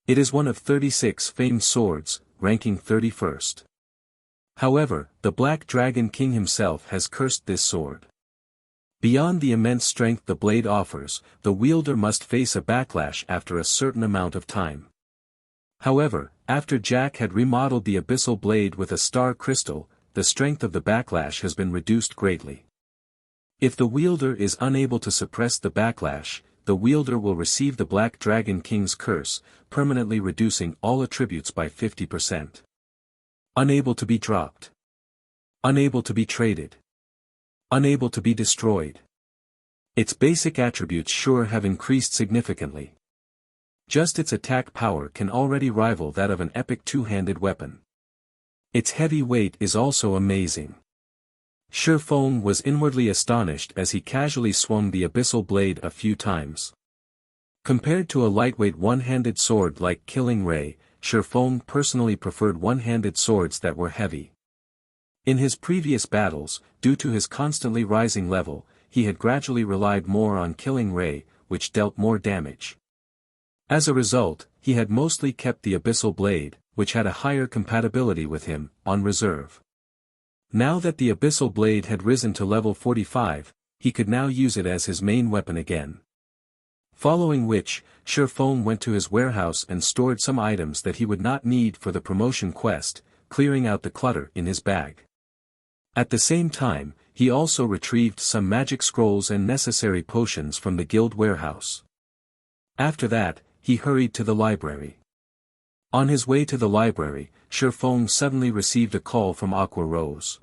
It is one of 36 famed swords, ranking 31st. However, the Black Dragon King himself has cursed this sword. Beyond the immense strength the blade offers, the wielder must face a backlash after a certain amount of time. However, after Jack had remodeled the Abyssal Blade with a star crystal, the strength of the backlash has been reduced greatly. If the wielder is unable to suppress the backlash, the wielder will receive the Black Dragon King's curse, permanently reducing all attributes by 50%. Unable to be dropped. Unable to be traded. Unable to be destroyed. Its basic attributes sure have increased significantly. Just its attack power can already rival that of an epic two-handed weapon. Its heavy weight is also amazing. Shifeng was inwardly astonished as he casually swung the Abyssal Blade a few times. Compared to a lightweight one-handed sword like Killing Ray, Shifeng personally preferred one-handed swords that were heavy. In his previous battles, due to his constantly rising level, he had gradually relied more on Killing Ray, which dealt more damage. As a result, he had mostly kept the Abyssal Blade, which had a higher compatibility with him, on reserve. Now that the Abyssal Blade had risen to level 45, he could now use it as his main weapon again. Following which, Shifeng went to his warehouse and stored some items that he would not need for the promotion quest, clearing out the clutter in his bag. At the same time, he also retrieved some magic scrolls and necessary potions from the guild warehouse. After that, he hurried to the library. On his way to the library, Shifeng suddenly received a call from Aqua Rose.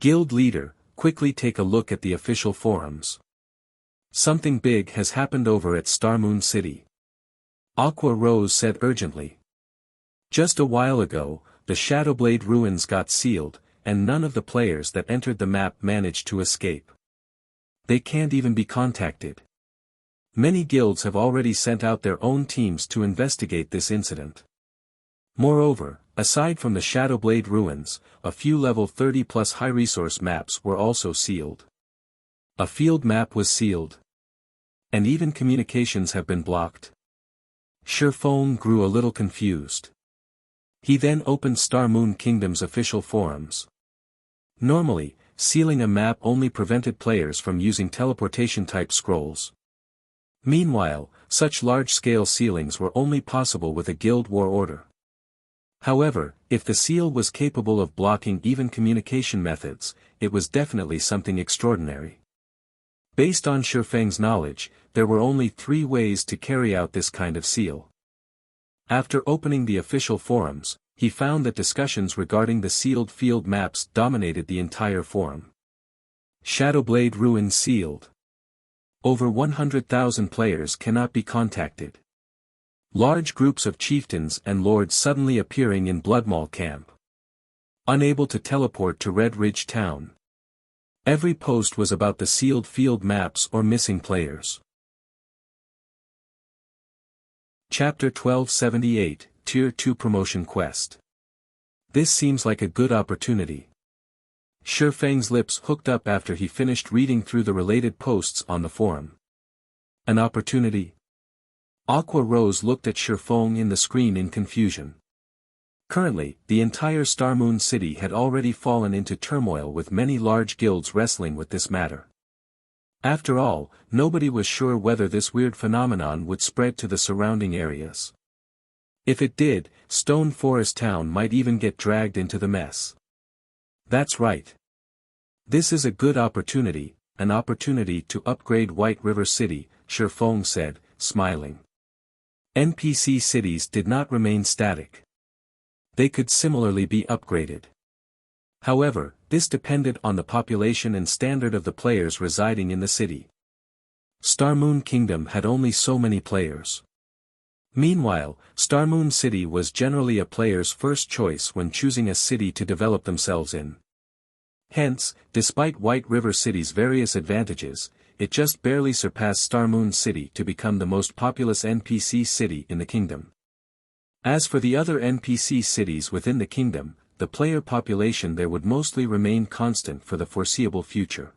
Guild leader, quickly take a look at the official forums. Something big has happened over at Starmoon City. Aqua Rose said urgently. Just a while ago, the Shadowblade ruins got sealed, and none of the players that entered the map managed to escape. They can't even be contacted. Many guilds have already sent out their own teams to investigate this incident. Moreover, aside from the Shadowblade ruins, a few level 30+ high-resource maps were also sealed. A field map was sealed. And even communications have been blocked. Shifeng grew a little confused. He then opened Starmoon Kingdom's official forums. Normally, sealing a map only prevented players from using teleportation-type scrolls. Meanwhile, such large-scale sealings were only possible with a guild war order. However, if the seal was capable of blocking even communication methods, it was definitely something extraordinary. Based on Shifeng's knowledge, there were only 3 ways to carry out this kind of seal. After opening the official forums, he found that discussions regarding the sealed field maps dominated the entire forum. Shadowblade ruins sealed. Over 100,000 players cannot be contacted. Large groups of chieftains and lords suddenly appearing in Bloodmaw camp. Unable to teleport to Red Ridge town. Every post was about the sealed field maps or missing players. Chapter 1278, Tier 2 Promotion Quest. This seems like a good opportunity. Shifeng's lips hooked up after he finished reading through the related posts on the forum. An opportunity? Aqua Rose looked at Shifeng in the screen in confusion. Currently, the entire Starmoon City had already fallen into turmoil with many large guilds wrestling with this matter. After all, nobody was sure whether this weird phenomenon would spread to the surrounding areas. If it did, Stone Forest Town might even get dragged into the mess. That's right. This is a good opportunity, an opportunity to upgrade White River City, Shifeng said, smiling. NPC cities did not remain static. They could similarly be upgraded. However, this depended on the population and standard of the players residing in the city. Starmoon Kingdom had only so many players. Meanwhile, Starmoon City was generally a player's first choice when choosing a city to develop themselves in. Hence, despite White River City's various advantages, it just barely surpassed Starmoon City to become the most populous NPC city in the kingdom. As for the other NPC cities within the kingdom, the player population there would mostly remain constant for the foreseeable future.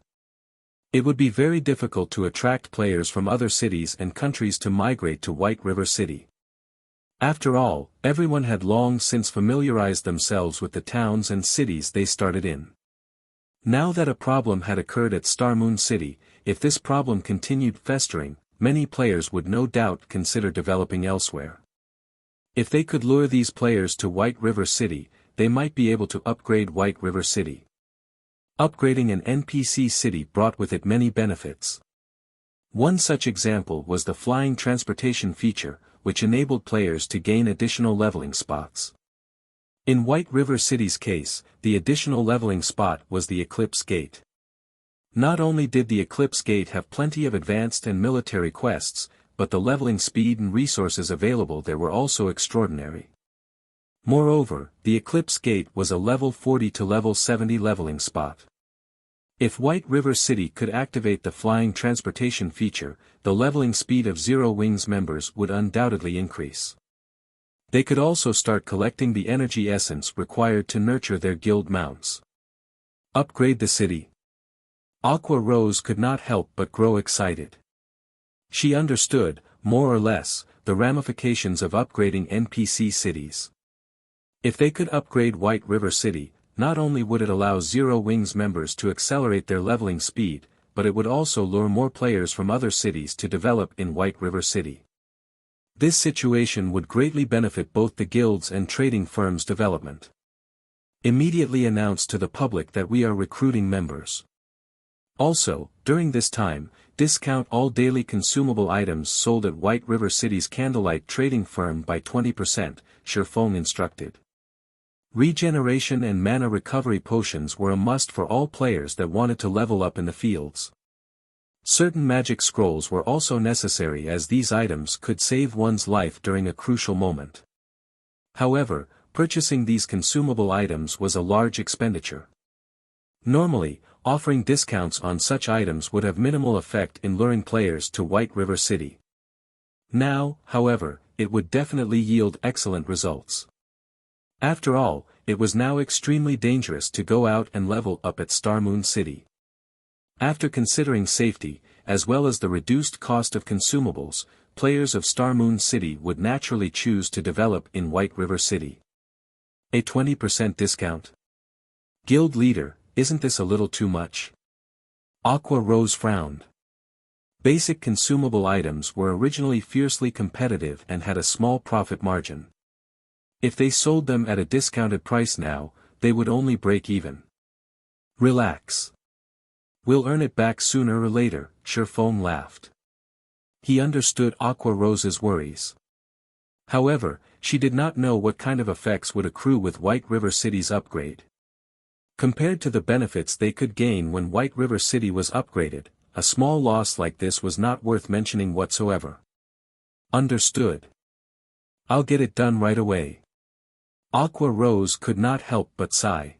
It would be very difficult to attract players from other cities and countries to migrate to White River City. After all, everyone had long since familiarized themselves with the towns and cities they started in. Now that a problem had occurred at Starmoon City, if this problem continued festering, many players would no doubt consider developing elsewhere. If they could lure these players to White River City, they might be able to upgrade White River City. Upgrading an NPC city brought with it many benefits. One such example was the flying transportation feature, which enabled players to gain additional leveling spots. In White River City's case, the additional leveling spot was the Eclipse Gate. Not only did the Eclipse Gate have plenty of advanced and military quests, but the leveling speed and resources available there were also extraordinary. Moreover, the Eclipse Gate was a level 40 to level 70 leveling spot. If White River City could activate the flying transportation feature, the leveling speed of Zero Wings members would undoubtedly increase. They could also start collecting the energy essence required to nurture their guild mounts. Upgrade the city. Aqua Rose could not help but grow excited. She understood, more or less, the ramifications of upgrading NPC cities. If they could upgrade White River City, not only would it allow Zero Wings members to accelerate their leveling speed, but it would also lure more players from other cities to develop in White River City. This situation would greatly benefit both the guilds and trading firms' development. Immediately announce to the public that we are recruiting members. Also, during this time, discount all daily consumable items sold at White River City's Candlelight trading firm by 20%, Shifeng instructed. Regeneration and mana recovery potions were a must for all players that wanted to level up in the fields. Certain magic scrolls were also necessary as these items could save one's life during a crucial moment. However, purchasing these consumable items was a large expenditure. Normally, offering discounts on such items would have minimal effect in luring players to White River City. Now, however, it would definitely yield excellent results. After all, it was now extremely dangerous to go out and level up at Starmoon City. After considering safety, as well as the reduced cost of consumables, players of Starmoon City would naturally choose to develop in White River City. A 20% discount? Guild leader, isn't this a little too much? Aqua Rose frowned. Basic consumable items were originally fiercely competitive and had a small profit margin. If they sold them at a discounted price now, they would only break even. Relax. We'll earn it back sooner or later, Shifeng laughed. He understood Aqua Rose's worries. However, she did not know what kind of effects would accrue with White River City's upgrade. Compared to the benefits they could gain when White River City was upgraded, a small loss like this was not worth mentioning whatsoever. Understood. I'll get it done right away. Aqua Rose could not help but sigh.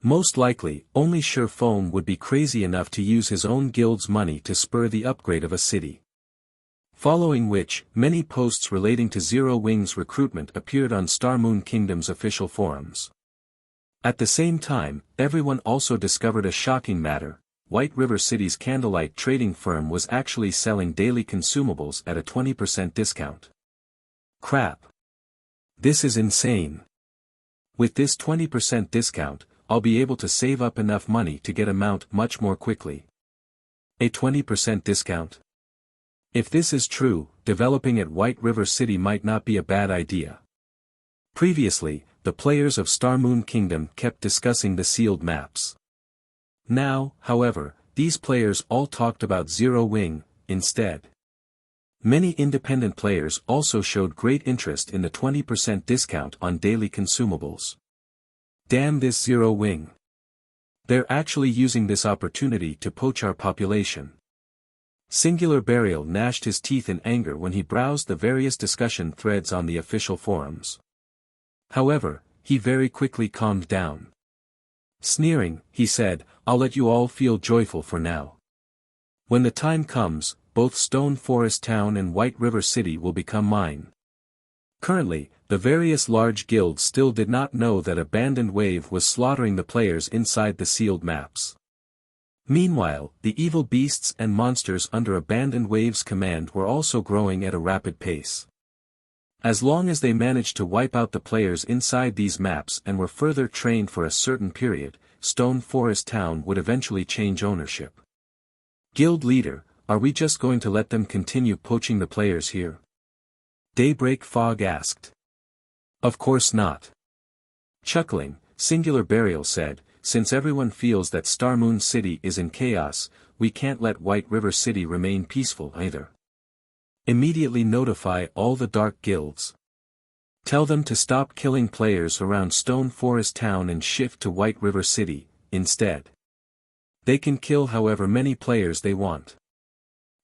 Most likely, only Shifeng would be crazy enough to use his own guild's money to spur the upgrade of a city. Following which, many posts relating to Zero Wings recruitment appeared on Starmoon Kingdom's official forums. At the same time, everyone also discovered a shocking matter: White River City's Candlelight trading firm was actually selling daily consumables at a 20% discount. Crap. This is insane. With this 20% discount, I'll be able to save up enough money to get a mount much more quickly. A 20% discount? If this is true, developing at White River City might not be a bad idea. Previously, the players of Starmoon Kingdom kept discussing the sealed maps. Now, however, these players all talked about Zero Wing, instead. Many independent players also showed great interest in the 20% discount on daily consumables. Damn this Zero Wing. They're actually using this opportunity to poach our population. Singular Burial gnashed his teeth in anger when he browsed the various discussion threads on the official forums. However, he very quickly calmed down. Sneering, he said, "I'll let you all feel joyful for now. When the time comes, both Stone Forest Town and White River City will become mine." Currently, the various large guilds still did not know that Abandoned Wave was slaughtering the players inside the sealed maps. Meanwhile, the evil beasts and monsters under Abandoned Wave's command were also growing at a rapid pace. As long as they managed to wipe out the players inside these maps and were further trained for a certain period, Stone Forest Town would eventually change ownership. Guild leader, are we just going to let them continue poaching the players here? Daybreak Fog asked. Of course not. Chuckling, Singular Burial said, since everyone feels that Star Moon City is in chaos, we can't let White River City remain peaceful either. Immediately notify all the dark guilds. Tell them to stop killing players around Stone Forest Town and shift to White River City, instead. They can kill however many players they want.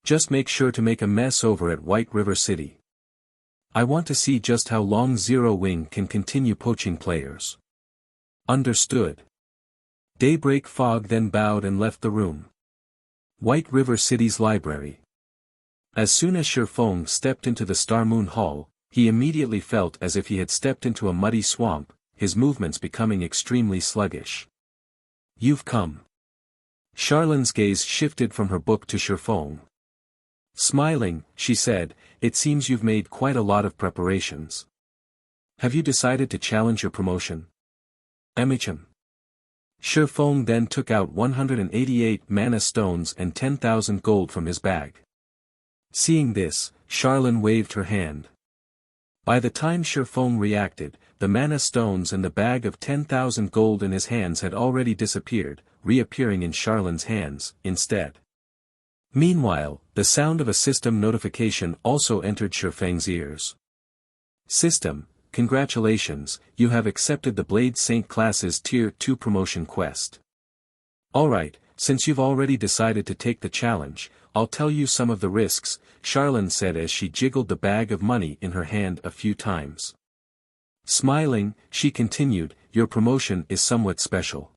Just make sure to make a mess over at White River City. I want to see just how long Zero Wing can continue poaching players. Understood. Daybreak Fog then bowed and left the room. White River City's library. As soon as Shifeng stepped into the Star Moon Hall, he immediately felt as if he had stepped into a muddy swamp, his movements becoming extremely sluggish. You've come. Charlone's gaze shifted from her book to Shifeng. Smiling, she said, it seems you've made quite a lot of preparations. Have you decided to challenge your promotion? Emicham. Shifeng then took out 188 mana stones and 10,000 gold from his bag. Seeing this, Charlene waved her hand. By the time Shifeng reacted, the mana stones and the bag of 10,000 gold in his hands had already disappeared, reappearing in Charlene's hands, instead. Meanwhile, the sound of a system notification also entered Shifeng's ears. System, congratulations, you have accepted the Blade Saint class's Tier 2 promotion quest. Alright, since you've already decided to take the challenge, I'll tell you some of the risks, Charlene said as she jiggled the bag of money in her hand a few times. Smiling, she continued, your promotion is somewhat special.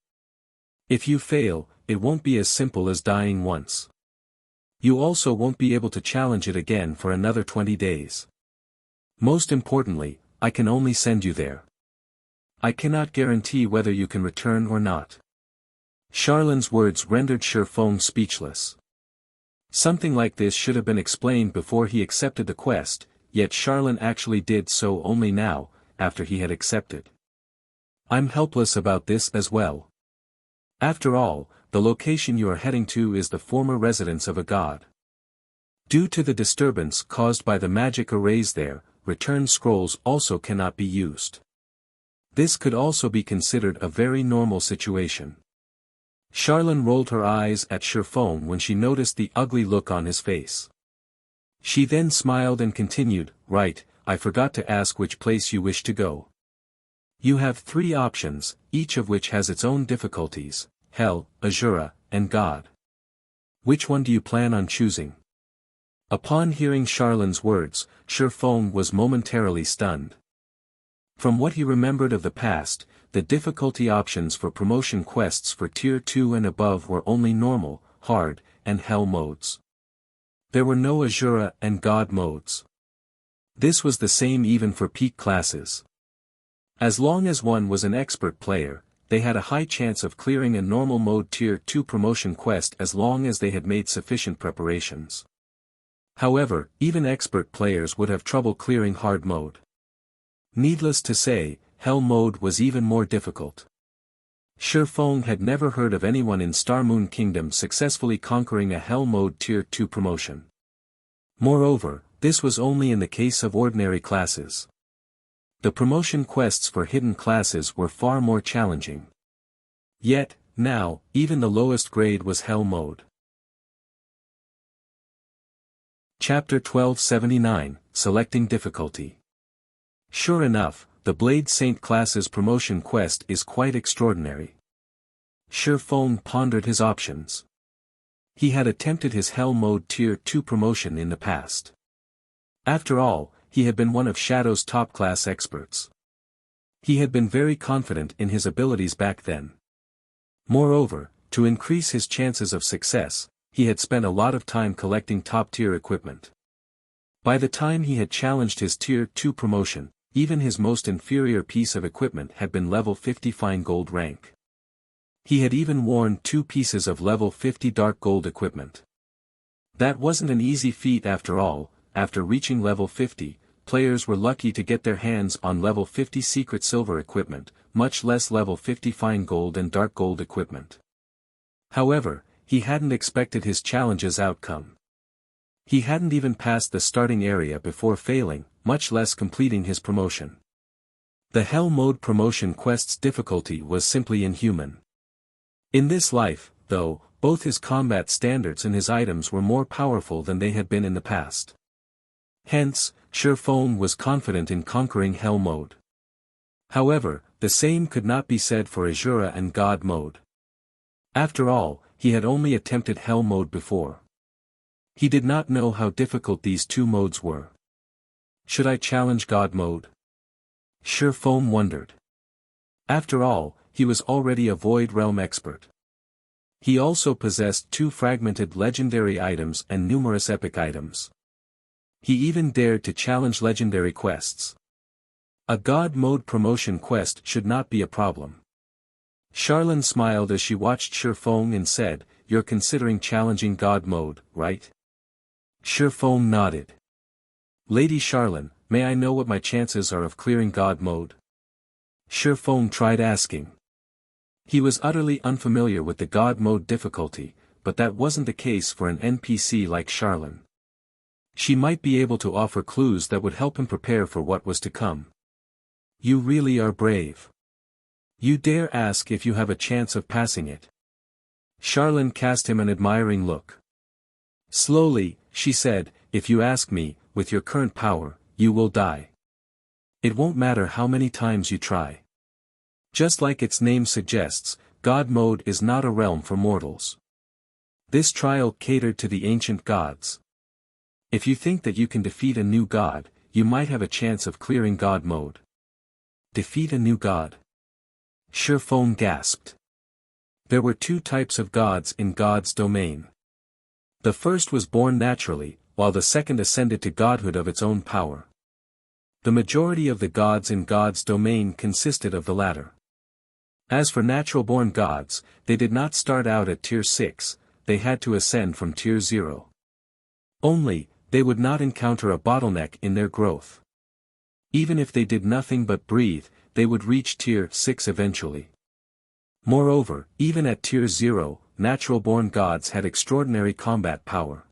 If you fail, it won't be as simple as dying once. You also won't be able to challenge it again for another 20 days. Most importantly, I can only send you there. I cannot guarantee whether you can return or not. Charlene's words rendered Shifeng speechless. Something like this should have been explained before he accepted the quest, yet Charlene actually did so only now, after he had accepted. I'm helpless about this as well. After all, the location you are heading to is the former residence of a god. Due to the disturbance caused by the magic arrays there, return scrolls also cannot be used. This could also be considered a very normal situation. Charlene rolled her eyes at Shifeng when she noticed the ugly look on his face. She then smiled and continued, right, I forgot to ask which place you wish to go. You have 3 options, each of which has its own difficulties, Hell, Azura, and God. Which one do you plan on choosing? Upon hearing Charlene's words, Shifeng was momentarily stunned. From what he remembered of the past, the difficulty options for promotion quests for Tier 2 and above were only normal, hard, and Hell modes. There were no Azura and God modes. This was the same even for peak classes. As long as one was an expert player, they had a high chance of clearing a normal mode Tier 2 promotion quest as long as they had made sufficient preparations. However, even expert players would have trouble clearing hard mode. Needless to say, Hell mode was even more difficult. Shifeng had never heard of anyone in Star Moon Kingdom successfully conquering a Hell mode Tier 2 promotion. Moreover, this was only in the case of ordinary classes. The promotion quests for hidden classes were far more challenging. Yet, now, even the lowest grade was Hell mode. Chapter 1279, Selecting Difficulty. Sure enough, the Blade Saint class's promotion quest is quite extraordinary. Shifeng pondered his options. He had attempted his Hell Mode Tier 2 promotion in the past. After all, he had been one of Shadow's top-class experts. He had been very confident in his abilities back then. Moreover, to increase his chances of success, he had spent a lot of time collecting top-tier equipment. By the time he had challenged his Tier 2 promotion, even his most inferior piece of equipment had been level 50 fine gold rank. He had even worn 2 pieces of level 50 dark gold equipment. That wasn't an easy feat after all. After reaching level 50, players were lucky to get their hands on level 50 secret silver equipment, much less level 50 fine gold and dark gold equipment. However, he hadn't expected his challenge's outcome. He hadn't even passed the starting area before failing, much less completing his promotion. The Hell Mode promotion quest's difficulty was simply inhuman. In this life, though, both his combat standards and his items were more powerful than they had been in the past. Hence, Shifeng was confident in conquering Hell Mode. However, the same could not be said for Azura and God Mode. After all, he had only attempted Hell Mode before. He did not know how difficult these two modes were. Should I challenge God Mode? Shifeng wondered. After all, he was already a Void Realm expert. He also possessed 2 fragmented legendary items and numerous epic items. He even dared to challenge legendary quests. A God Mode promotion quest should not be a problem. Charlene smiled as she watched Shifeng and said, "You're considering challenging God Mode, right?" Shifeng nodded. "Lady Charlene, may I know what my chances are of clearing God Mode?" Shifeng tried asking. He was utterly unfamiliar with the God Mode difficulty, but that wasn't the case for an NPC like Charlene. She might be able to offer clues that would help him prepare for what was to come. "You really are brave. You dare ask if you have a chance of passing it." Charlene cast him an admiring look. Slowly, she said, "If you ask me, with your current power, you will die. It won't matter how many times you try. Just like its name suggests, God Mode is not a realm for mortals. This trial catered to the ancient gods. If you think that you can defeat a new god, you might have a chance of clearing God Mode." Defeat a new god? Shifeng gasped. There were 2 types of gods in God's domain. The first was born naturally, while the second ascended to godhood of its own power. The majority of the gods in God's domain consisted of the latter. As for natural-born gods, they did not start out at Tier 6, they had to ascend from Tier 0. Only, they would not encounter a bottleneck in their growth. Even if they did nothing but breathe, they would reach Tier 6 eventually. Moreover, even at Tier 0, natural-born gods had extraordinary combat power.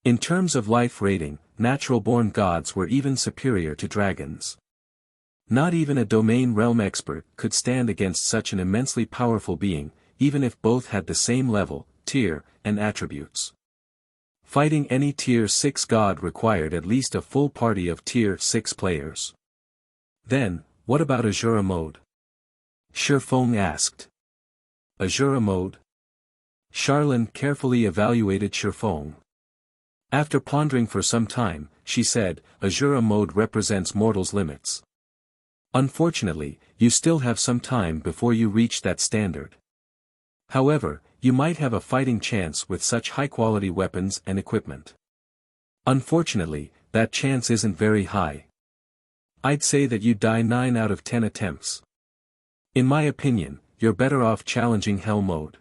In terms of life rating, natural-born gods were even superior to dragons. Not even a domain realm expert could stand against such an immensely powerful being, even if both had the same level, tier, and attributes. Fighting any Tier 6 god required at least a full party of Tier 6 players. Then, what about Azura Mode? Shifeng asked. Azura Mode? Charlene carefully evaluated Shifeng. After pondering for some time, she said, "Azura Mode represents mortals' limits. Unfortunately, you still have some time before you reach that standard. However, you might have a fighting chance with such high-quality weapons and equipment. Unfortunately, that chance isn't very high. I'd say that you die 9 out of 10 attempts. In my opinion, you're better off challenging Hell Mode.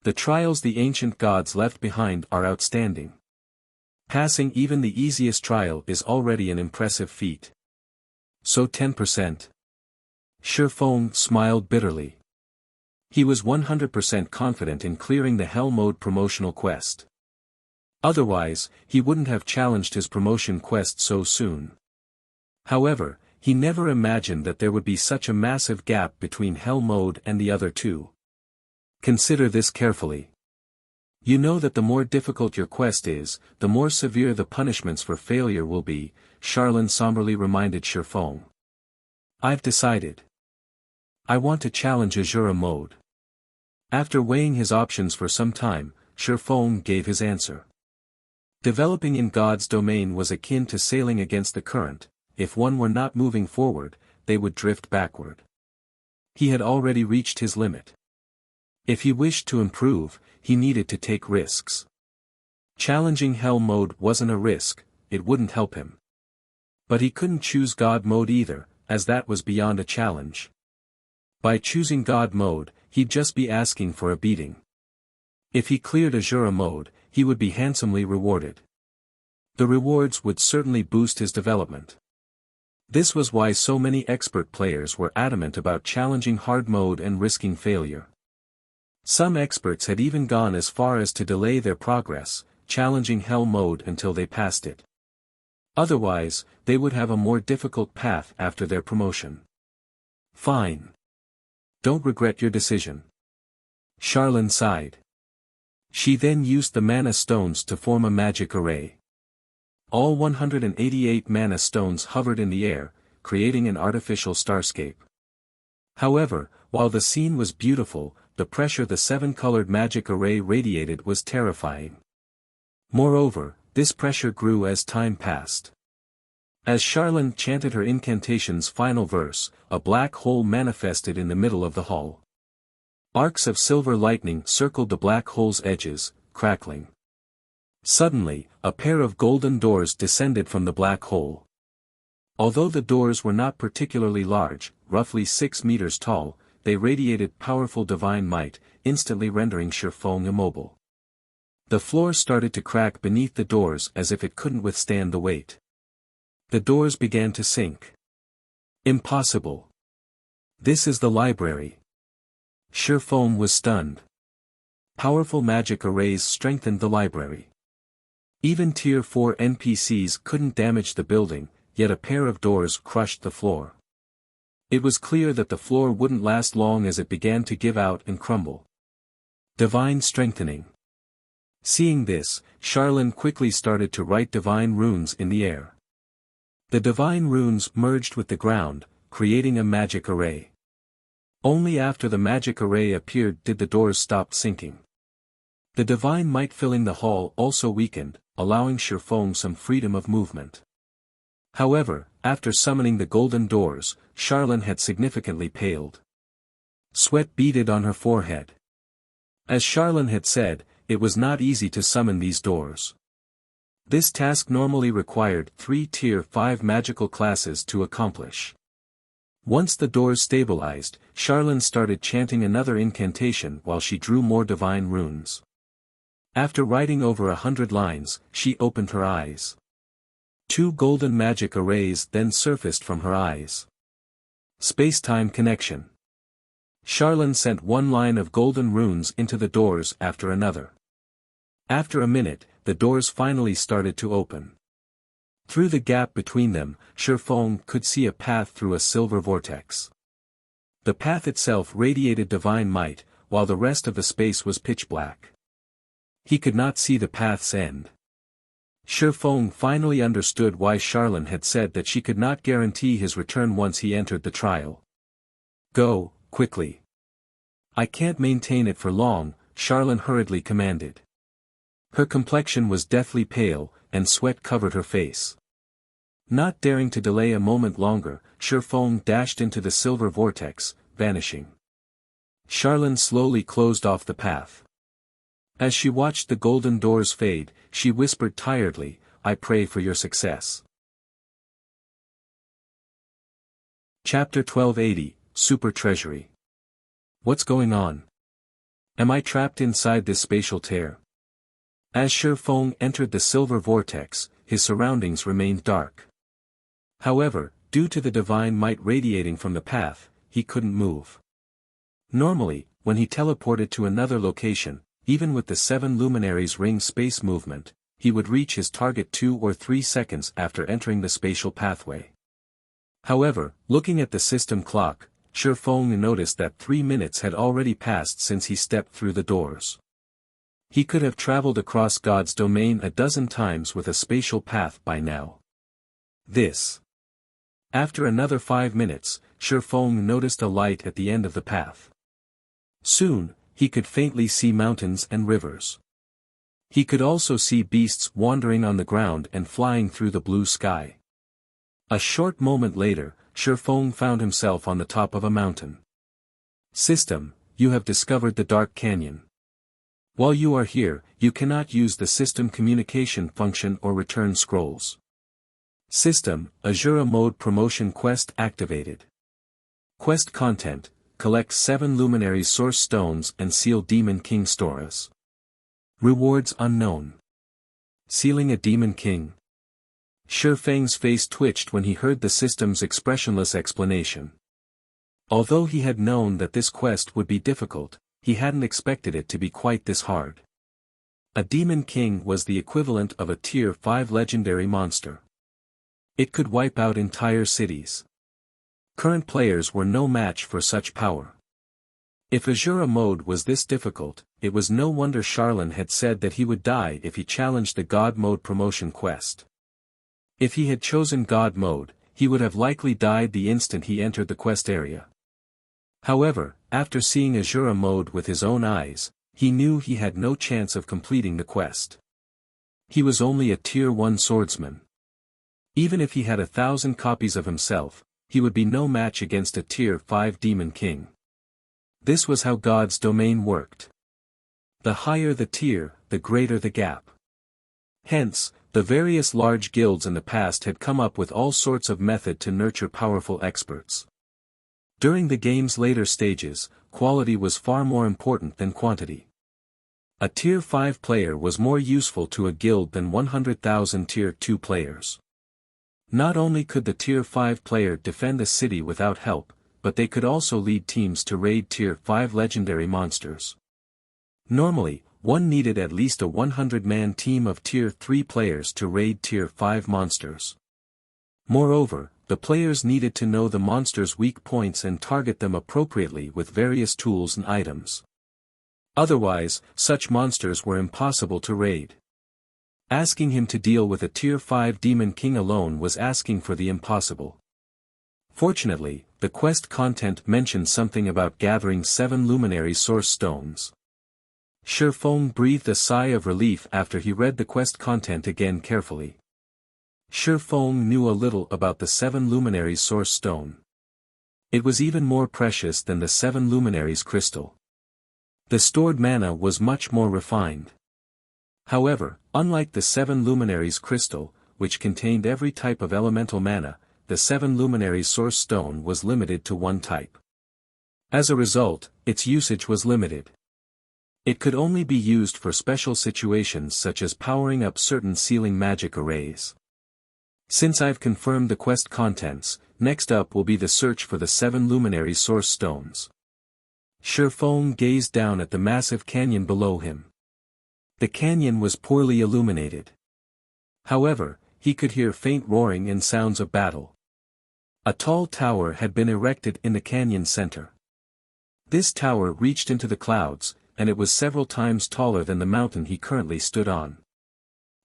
The trials the ancient gods left behind are outstanding. Passing even the easiest trial is already an impressive feat. So 10%. Shifeng smiled bitterly. He was 100% confident in clearing the Hell Mode promotional quest. Otherwise, he wouldn't have challenged his promotion quest so soon. However, he never imagined that there would be such a massive gap between Hell Mode and the other 2. Consider this carefully. You know that the more difficult your quest is, the more severe the punishments for failure will be, Charlene somberly reminded Shifeng. I've decided. I want to challenge Azura mode. After weighing his options for some time, Shifeng gave his answer. Developing in God's domain was akin to sailing against the current. If one were not moving forward, they would drift backward. He had already reached his limit. If he wished to improve, he needed to take risks. Challenging Hell mode wasn't a risk, it wouldn't help him. But he couldn't choose God mode either, as that was beyond a challenge. By choosing God mode, he'd just be asking for a beating. If he cleared Azura mode, he would be handsomely rewarded. The rewards would certainly boost his development. This was why so many expert players were adamant about challenging hard mode and risking failure. Some experts had even gone as far as to delay their progress, challenging Hell mode until they passed it. Otherwise, they would have a more difficult path after their promotion. Fine. Don't regret your decision. Charlene sighed. She then used the mana stones to form a magic array. All 188 mana stones hovered in the air, creating an artificial starscape. However, while the scene was beautiful, the pressure the seven-colored magic array radiated was terrifying. Moreover, this pressure grew as time passed. As Charlene chanted her incantation's final verse, a black hole manifested in the middle of the hall. Arcs of silver lightning circled the black hole's edges, crackling. Suddenly, a pair of golden doors descended from the black hole. Although the doors were not particularly large, roughly 6 meters tall, they radiated powerful divine might, instantly rendering Shifeng immobile. The floor started to crack beneath the doors as if it couldn't withstand the weight. The doors began to sink. Impossible. This is the library. Shifeng was stunned. Powerful magic arrays strengthened the library. Even Tier 4 NPCs couldn't damage the building, yet a pair of doors crushed the floor. It was clear that the floor wouldn't last long as it began to give out and crumble. Divine strengthening. Seeing this, Charlene quickly started to write divine runes in the air. The divine runes merged with the ground, creating a magic array. Only after the magic array appeared did the doors stop sinking. The divine might filling the hall also weakened, allowing Shifeng some freedom of movement. However, after summoning the golden doors, Charlene had significantly paled. Sweat beaded on her forehead. As Charlene had said, it was not easy to summon these doors. This task normally required 3 Tier 5 magical classes to accomplish. Once the doors stabilized, Charlene started chanting another incantation while she drew more divine runes. After writing over 100 lines, she opened her eyes. 2 golden magic arrays then surfaced from her eyes. Space-time connection. Charlene sent one line of golden runes into the doors after another. After a minute, the doors finally started to open. Through the gap between them, Shifeng could see a path through a silver vortex. The path itself radiated divine might, while the rest of the space was pitch black. He could not see the path's end. Shifeng finally understood why Charlene had said that she could not guarantee his return once he entered the trial. Go, quickly. I can't maintain it for long, Charlene hurriedly commanded. Her complexion was deathly pale, and sweat covered her face. Not daring to delay a moment longer, Shifeng dashed into the silver vortex, vanishing. Charlene slowly closed off the path. As she watched the golden doors fade, she whispered tiredly, I pray for your success. Chapter 1280, Super Treasury. What's going on? Am I trapped inside this spatial tear? As Shifeng entered the silver vortex, his surroundings remained dark. However, due to the divine might radiating from the path, he couldn't move. Normally, when he teleported to another location, even with the 7 luminaries ring space movement, he would reach his target 2 or 3 seconds after entering the spatial pathway. However, looking at the system clock, Shifeng noticed that 3 minutes had already passed since he stepped through the doors. He could have traveled across God's domain a dozen times with a spatial path by now. After another 5 minutes, Shifeng noticed a light at the end of the path. Soon, he could faintly see mountains and rivers. He could also see beasts wandering on the ground and flying through the blue sky. A short moment later, Shifeng found himself on the top of a mountain. System, you have discovered the Dark Canyon. While you are here, you cannot use the system communication function or return scrolls. System, Azura Mode Promotion Quest activated. Quest content, collect 7 Luminary Source Stones and seal Demon King Storas. Rewards unknown. Sealing a Demon King. Shifeng's face twitched when he heard the system's expressionless explanation. Although he had known that this quest would be difficult, he hadn't expected it to be quite this hard. A Demon King was the equivalent of a Tier 5 legendary monster. It could wipe out entire cities. Current players were no match for such power. If Azura mode was this difficult, it was no wonder Charlene had said that he would die if he challenged the God mode promotion quest. If he had chosen God mode, he would have likely died the instant he entered the quest area. However, after seeing Azura mode with his own eyes, he knew he had no chance of completing the quest. He was only a Tier 1 swordsman. Even if he had 1,000 copies of himself, he would be no match against a Tier 5 Demon King. This was how God's domain worked. The higher the tier, the greater the gap. Hence, the various large guilds in the past had come up with all sorts of method to nurture powerful experts. During the game's later stages, quality was far more important than quantity. A Tier 5 player was more useful to a guild than 100,000 Tier 2 players. Not only could the Tier 5 player defend a city without help, but they could also lead teams to raid Tier 5 legendary monsters. Normally, one needed at least a 100-man team of Tier 3 players to raid Tier 5 monsters. Moreover, the players needed to know the monsters' weak points and target them appropriately with various tools and items. Otherwise, such monsters were impossible to raid. Asking him to deal with a Tier 5 Demon King alone was asking for the impossible. Fortunately, the quest content mentioned something about gathering 7 Luminary Source Stones. Shifeng breathed a sigh of relief after he read the quest content again carefully. Shifeng knew a little about the 7 Luminary Source Stone. It was even more precious than the 7 Luminaries crystal. The stored mana was much more refined. However, unlike the 7 Luminaries crystal, which contained every type of elemental mana, the 7 Luminary Source Stone was limited to one type. As a result, its usage was limited. It could only be used for special situations such as powering up certain sealing magic arrays. Since I've confirmed the quest contents, next up will be the search for the 7 Luminary Source Stones. Shifeng gazed down at the massive canyon below him. The canyon was poorly illuminated. However, he could hear faint roaring and sounds of battle. A tall tower had been erected in the canyon center. This tower reached into the clouds, and it was several times taller than the mountain he currently stood on.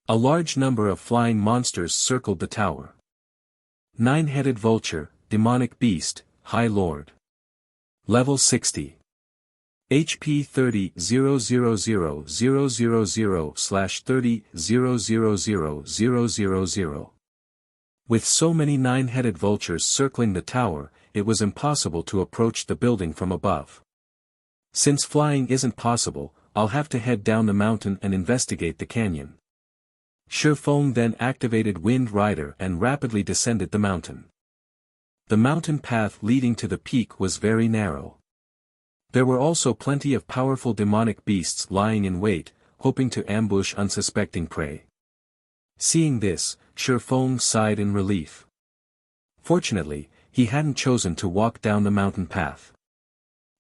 A large number of flying monsters circled the tower. 9-headed vulture, demonic beast, high lord. Level 60. HP 30,000,000/30,000,000. With so many 9-headed vultures circling the tower, it was impossible to approach the building from above. Since flying isn't possible, I'll have to head down the mountain and investigate the canyon. Shifeng then activated Wind Rider and rapidly descended the mountain. The mountain path leading to the peak was very narrow. There were also plenty of powerful demonic beasts lying in wait, hoping to ambush unsuspecting prey. Seeing this, Shifeng sighed in relief. Fortunately, he hadn't chosen to walk down the mountain path.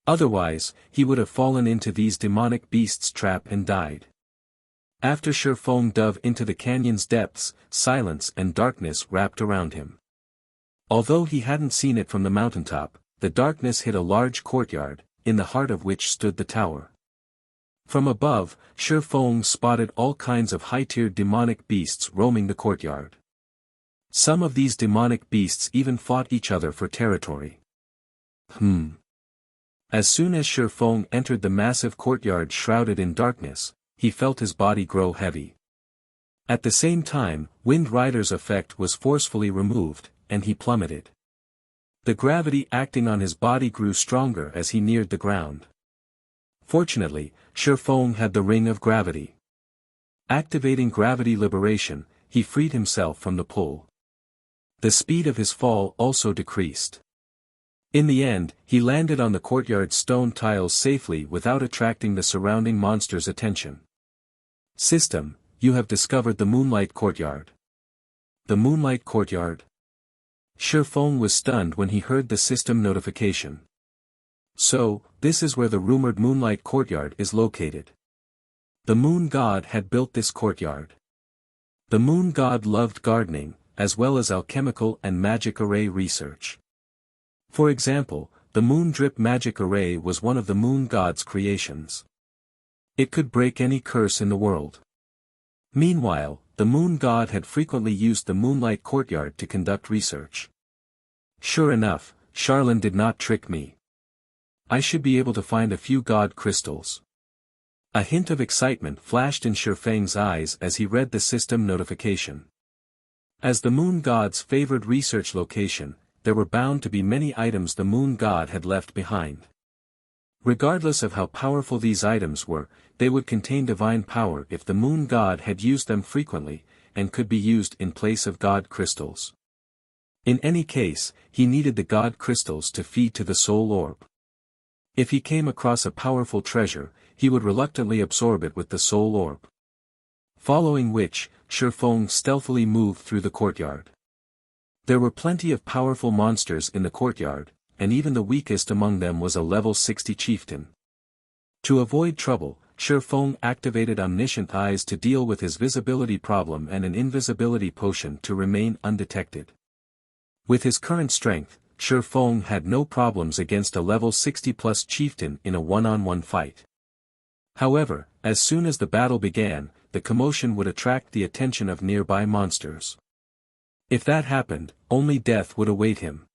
Otherwise, he would have fallen into these demonic beasts' trap and died. After Shifeng dove into the canyon's depths, silence and darkness wrapped around him. Although he hadn't seen it from the mountaintop, the darkness hid a large courtyard, in the heart of which stood the tower. From above, Shi Feng spotted all kinds of high-tiered demonic beasts roaming the courtyard. Some of these demonic beasts even fought each other for territory. As soon as Shi Feng entered the massive courtyard shrouded in darkness, he felt his body grow heavy. At the same time, Wind Rider's effect was forcefully removed, and he plummeted. The gravity acting on his body grew stronger as he neared the ground. Fortunately, Shi Feng had the ring of gravity. Activating gravity liberation, he freed himself from the pull. The speed of his fall also decreased. In the end, he landed on the courtyard's stone tiles safely without attracting the surrounding monsters' attention. System, you have discovered the Moonlight Courtyard. The Moonlight Courtyard? Shi Feng was stunned when he heard the system notification. So, this is where the rumored Moonlight Courtyard is located. The Moon God had built this courtyard. The Moon God loved gardening, as well as alchemical and magic array research. For example, the Moon Drip magic array was one of the Moon God's creations. It could break any curse in the world. Meanwhile, the Moon God had frequently used the Moonlight Courtyard to conduct research. Sure enough, Charlene did not trick me. I should be able to find a few God crystals. A hint of excitement flashed in Shi Feng's eyes as he read the system notification. As the Moon God's favored research location, there were bound to be many items the Moon God had left behind. Regardless of how powerful these items were, they would contain divine power if the Moon God had used them frequently, and could be used in place of God crystals. In any case, he needed the God crystals to feed to the soul orb. If he came across a powerful treasure, he would reluctantly absorb it with the soul orb. Following which, Shi Feng stealthily moved through the courtyard. There were plenty of powerful monsters in the courtyard, and even the weakest among them was a level 60 chieftain. To avoid trouble, Shi Feng activated omniscient eyes to deal with his visibility problem and an invisibility potion to remain undetected. With his current strength, Shi Feng had no problems against a level 60+ chieftain in a one-on-one fight. However, as soon as the battle began, the commotion would attract the attention of nearby monsters. If that happened, only death would await him.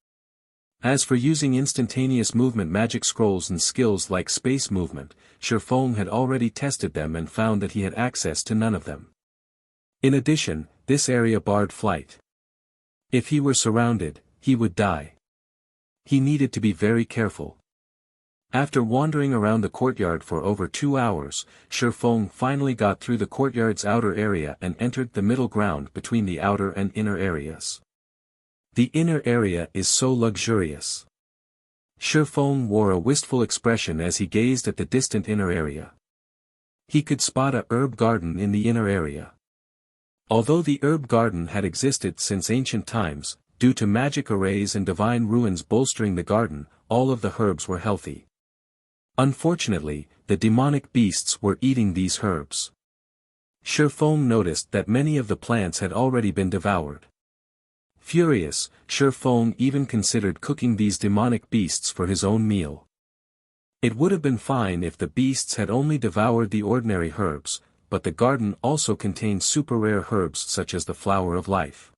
As for using instantaneous movement magic scrolls and skills like space movement, Shi Feng had already tested them and found that he had access to none of them. In addition, this area barred flight. If he were surrounded, he would die. He needed to be very careful. After wandering around the courtyard for over 2 hours, Shi Feng finally got through the courtyard's outer area and entered the middle ground between the outer and inner areas. The inner area is so luxurious. Shi Feng wore a wistful expression as he gazed at the distant inner area. He could spot a herb garden in the inner area. Although the herb garden had existed since ancient times, due to magic arrays and divine ruins bolstering the garden, all of the herbs were healthy. Unfortunately, the demonic beasts were eating these herbs. Shi Feng noticed that many of the plants had already been devoured. Furious, Shi Feng even considered cooking these demonic beasts for his own meal. It would have been fine if the beasts had only devoured the ordinary herbs, but the garden also contained super rare herbs such as the Flower of Life.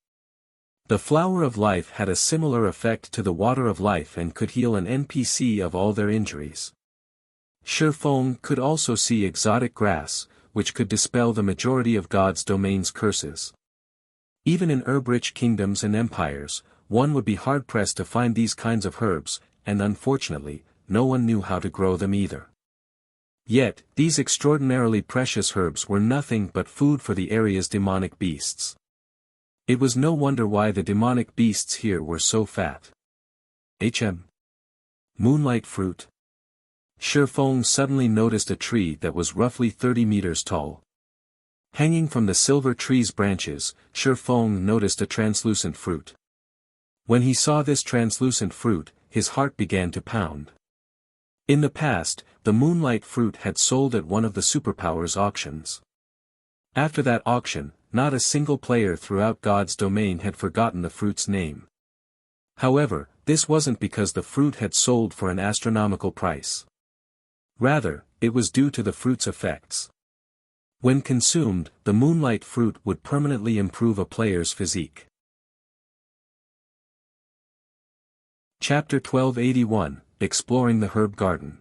The Flower of Life had a similar effect to the Water of Life and could heal an NPC of all their injuries. Shi Feng could also see exotic grass, which could dispel the majority of God's domain's curses. Even in herb-rich kingdoms and empires, one would be hard-pressed to find these kinds of herbs, and unfortunately, no one knew how to grow them either. Yet, these extraordinarily precious herbs were nothing but food for the area's demonic beasts. It was no wonder why the demonic beasts here were so fat. Moonlight fruit. Shi Feng suddenly noticed a tree that was roughly 30 meters tall. Hanging from the silver tree's branches, Shi Feng noticed a translucent fruit. When he saw this translucent fruit, his heart began to pound. In the past, the moonlight fruit had sold at one of the superpowers auctions. After that auction, not a single player throughout God's domain had forgotten the fruit's name. However, this wasn't because the fruit had sold for an astronomical price. Rather, it was due to the fruit's effects. When consumed, the moonlight fruit would permanently improve a player's physique. Chapter 1281, Exploring the Herb Garden.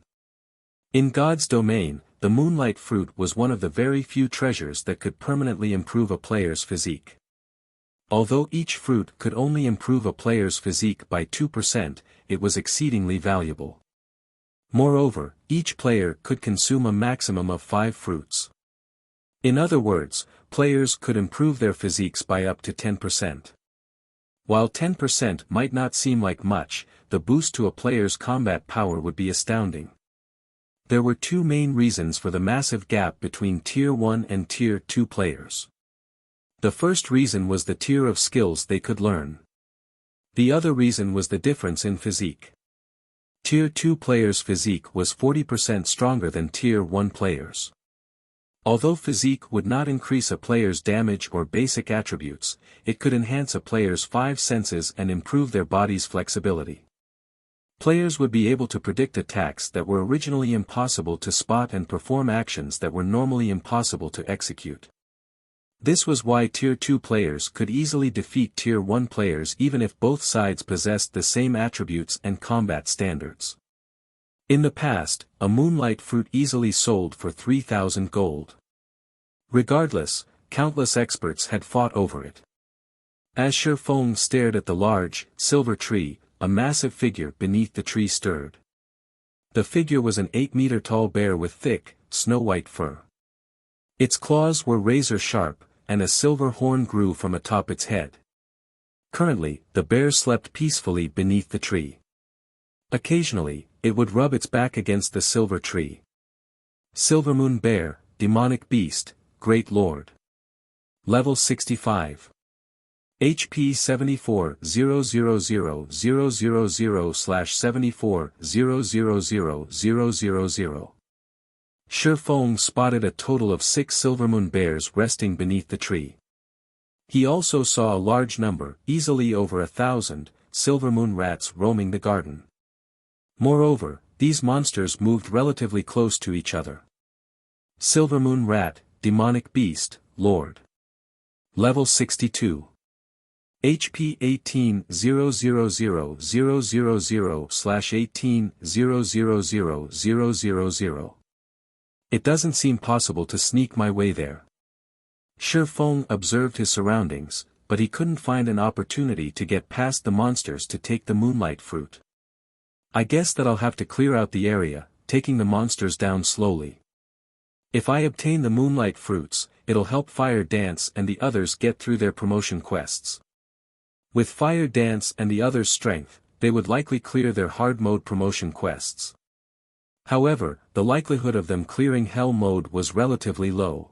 In God's domain, the moonlight fruit was one of the very few treasures that could permanently improve a player's physique. Although each fruit could only improve a player's physique by 2%, it was exceedingly valuable. Moreover, each player could consume a maximum of 5 fruits. In other words, players could improve their physiques by up to 10%. While 10% might not seem like much, the boost to a player's combat power would be astounding. There were 2 main reasons for the massive gap between Tier 1 and Tier 2 players. The first reason was the tier of skills they could learn. The other reason was the difference in physique. Tier 2 players' physique was 40% stronger than Tier 1 players. Although physique would not increase a player's damage or basic attributes, it could enhance a player's 5 senses and improve their body's flexibility. Players would be able to predict attacks that were originally impossible to spot and perform actions that were normally impossible to execute. This was why Tier 2 players could easily defeat Tier 1 players even if both sides possessed the same attributes and combat standards. In the past, a moonlight fruit easily sold for 3,000 gold. Regardless, countless experts had fought over it. As Shifeng stared at the large, silver tree, a massive figure beneath the tree stirred. The figure was an 8-meter-tall bear with thick, snow-white fur. Its claws were razor-sharp, and a silver horn grew from atop its head. Currently, the bear slept peacefully beneath the tree. Occasionally, it would rub its back against the silver tree. Silvermoon Bear, Demonic Beast, Great Lord. Level 65. HP 74,000/7400000. Shifeng spotted a total of 6 Silvermoon bears resting beneath the tree. He also saw a large number, easily over 1,000, Silvermoon rats roaming the garden. Moreover, these monsters moved relatively close to each other. Silvermoon Rat, Demonic Beast, Lord. Level 62. HP 18,000/18,000,000. It doesn't seem possible to sneak my way there. Shifeng observed his surroundings, but he couldn't find an opportunity to get past the monsters to take the moonlight fruit. I guess that I'll have to clear out the area, taking the monsters down slowly. If I obtain the moonlight fruits, it'll help Fire Dance and the others get through their promotion quests. With Fire Dance and the others' strength, they would likely clear their hard mode promotion quests. However, the likelihood of them clearing hell mode was relatively low.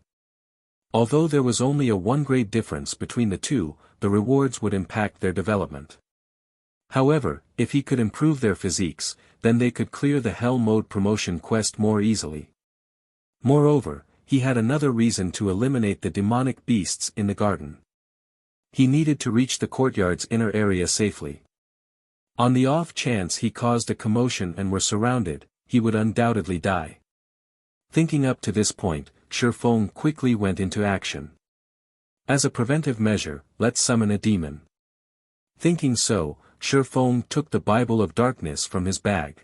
Although there was only a 1-grade difference between the two, the rewards would impact their development. However, if he could improve their physiques, then they could clear the hell mode promotion quest more easily. Moreover, he had another reason to eliminate the demonic beasts in the garden. He needed to reach the courtyard's inner area safely. On the off chance he caused a commotion and were surrounded, he would undoubtedly die. Thinking up to this point, Shifeng quickly went into action. As a preventive measure, let's summon a demon. Thinking so, Shifeng took the Bible of Darkness from his bag.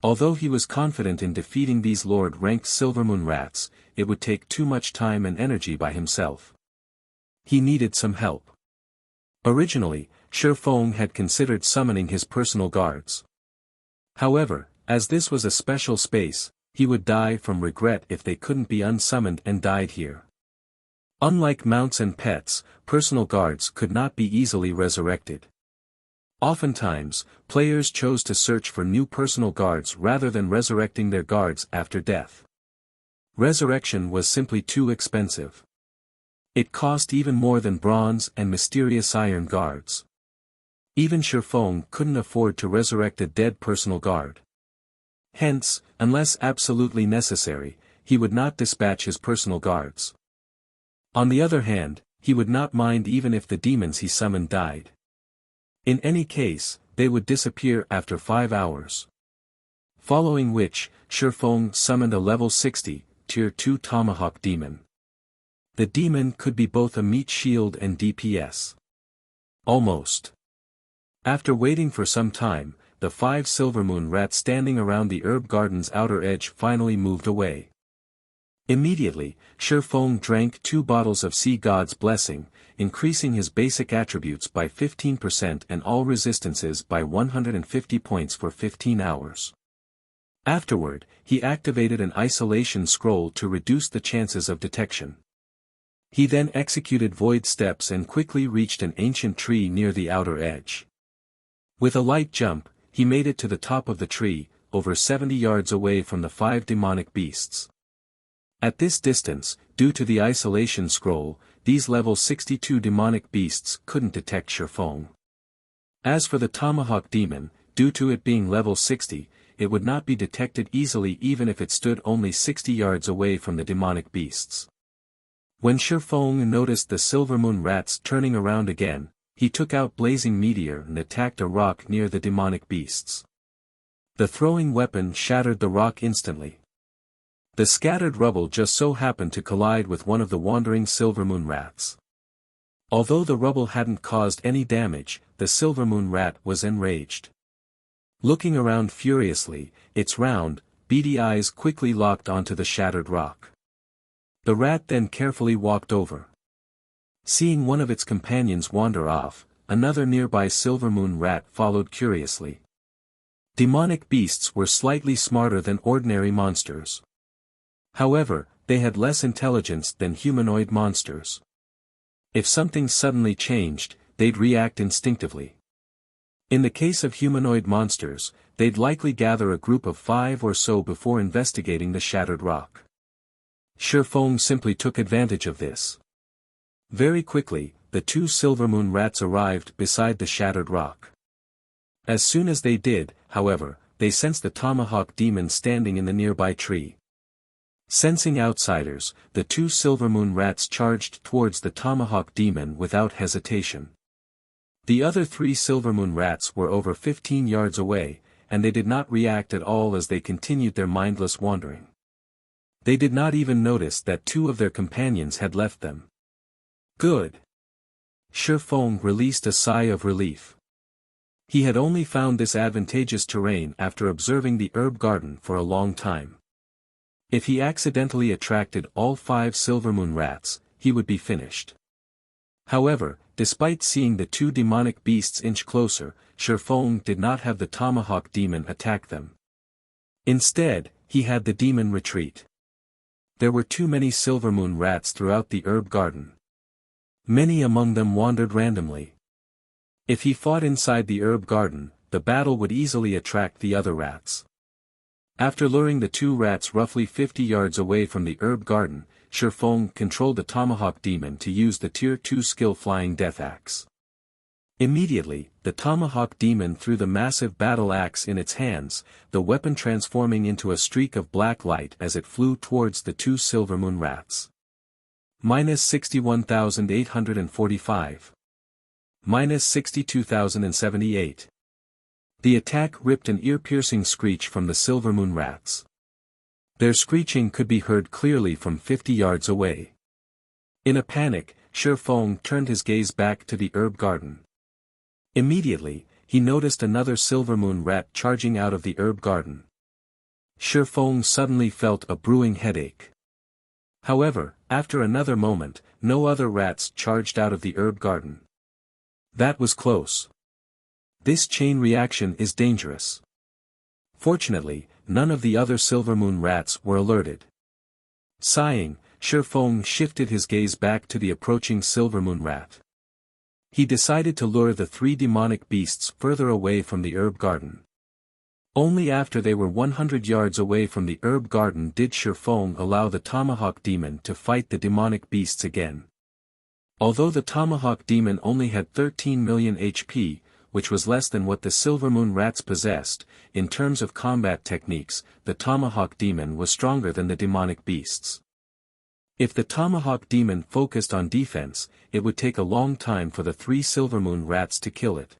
Although he was confident in defeating these Lord-ranked Silvermoon rats, it would take too much time and energy by himself. He needed some help. Originally, Shifeng had considered summoning his personal guards. However, as this was a special space, he would die from regret if they couldn't be unsummoned and died here. Unlike mounts and pets, personal guards could not be easily resurrected. Oftentimes, players chose to search for new personal guards rather than resurrecting their guards after death. Resurrection was simply too expensive. It cost even more than bronze and mysterious iron guards. Even Shifeng couldn't afford to resurrect a dead personal guard. Hence, unless absolutely necessary, he would not dispatch his personal guards. On the other hand, he would not mind even if the demons he summoned died. In any case, they would disappear after 5 hours. Following which, Shifeng summoned a level 60, Tier 2 Tomahawk Demon. The demon could be both a meat shield and DPS. Almost. After waiting for some time, the 5 Silvermoon rats standing around the herb garden's outer edge finally moved away. Immediately, Shifeng drank 2 bottles of Sea God's Blessing, increasing his basic attributes by 15% and all resistances by 150 points for 15 hours. Afterward, he activated an isolation scroll to reduce the chances of detection. He then executed void steps and quickly reached an ancient tree near the outer edge. With a light jump, he made it to the top of the tree, over 70 yards away from the 5 demonic beasts. At this distance, due to the isolation scroll, these level 62 demonic beasts couldn't detect Shifeng. As for the Tomahawk Demon, due to it being level 60, it would not be detected easily even if it stood only 60 yards away from the demonic beasts. When Shifeng noticed the Silvermoon rats turning around again, he took out Blazing Meteor and attacked a rock near the demonic beasts. The throwing weapon shattered the rock instantly. The scattered rubble just so happened to collide with one of the wandering Silvermoon rats. Although the rubble hadn't caused any damage, the Silvermoon rat was enraged. Looking around furiously, its round, beady eyes quickly locked onto the shattered rock. The rat then carefully walked over. Seeing one of its companions wander off, another nearby Silvermoon rat followed curiously. Demonic beasts were slightly smarter than ordinary monsters. However, they had less intelligence than humanoid monsters. If something suddenly changed, they'd react instinctively. In the case of humanoid monsters, they'd likely gather a group of 5 or so before investigating the shattered rock. Shifeng simply took advantage of this. Very quickly, the 2 Silvermoon rats arrived beside the shattered rock. As soon as they did, however, they sensed the Tomahawk Demon standing in the nearby tree. Sensing outsiders, the 2 Silvermoon rats charged towards the Tomahawk Demon without hesitation. The other 3 Silvermoon rats were over 15 yards away, and they did not react at all as they continued their mindless wandering. They did not even notice that 2 of their companions had left them. Good. Shifeng released a sigh of relief. He had only found this advantageous terrain after observing the herb garden for a long time. If he accidentally attracted all 5 Silvermoon rats, he would be finished. However, despite seeing the 2 demonic beasts inch closer, Shifeng did not have the Tomahawk Demon attack them. Instead, he had the demon retreat. There were too many Silvermoon rats throughout the herb garden. Many among them wandered randomly. If he fought inside the herb garden, the battle would easily attract the other rats. After luring the 2 rats roughly 50 yards away from the herb garden, Shifeng controlled the Tomahawk Demon to use the Tier 2 skill Flying Death Axe. Immediately, the Tomahawk Demon threw the massive battle axe in its hands, the weapon transforming into a streak of black light as it flew towards the 2 Silvermoon rats. -61,845. -62,078. The attack ripped an ear-piercing screech from the Silvermoon rats. Their screeching could be heard clearly from 50 yards away. In a panic, Shifeng turned his gaze back to the herb garden. Immediately, he noticed another Silvermoon rat charging out of the herb garden. Shifeng suddenly felt a brewing headache. However, after another moment, no other rats charged out of the herb garden. That was close. This chain reaction is dangerous. Fortunately, none of the other Silvermoon rats were alerted. Sighing, Shifeng shifted his gaze back to the approaching Silvermoon rat. He decided to lure the 3 demonic beasts further away from the herb garden. Only after they were 100 yards away from the herb garden did Shifeng allow the Tomahawk Demon to fight the demonic beasts again. Although the Tomahawk Demon only had 13 million HP, which was less than what the Silvermoon rats possessed, in terms of combat techniques, the Tomahawk Demon was stronger than the demonic beasts. If the Tomahawk Demon focused on defense, it would take a long time for the 3 Silvermoon rats to kill it.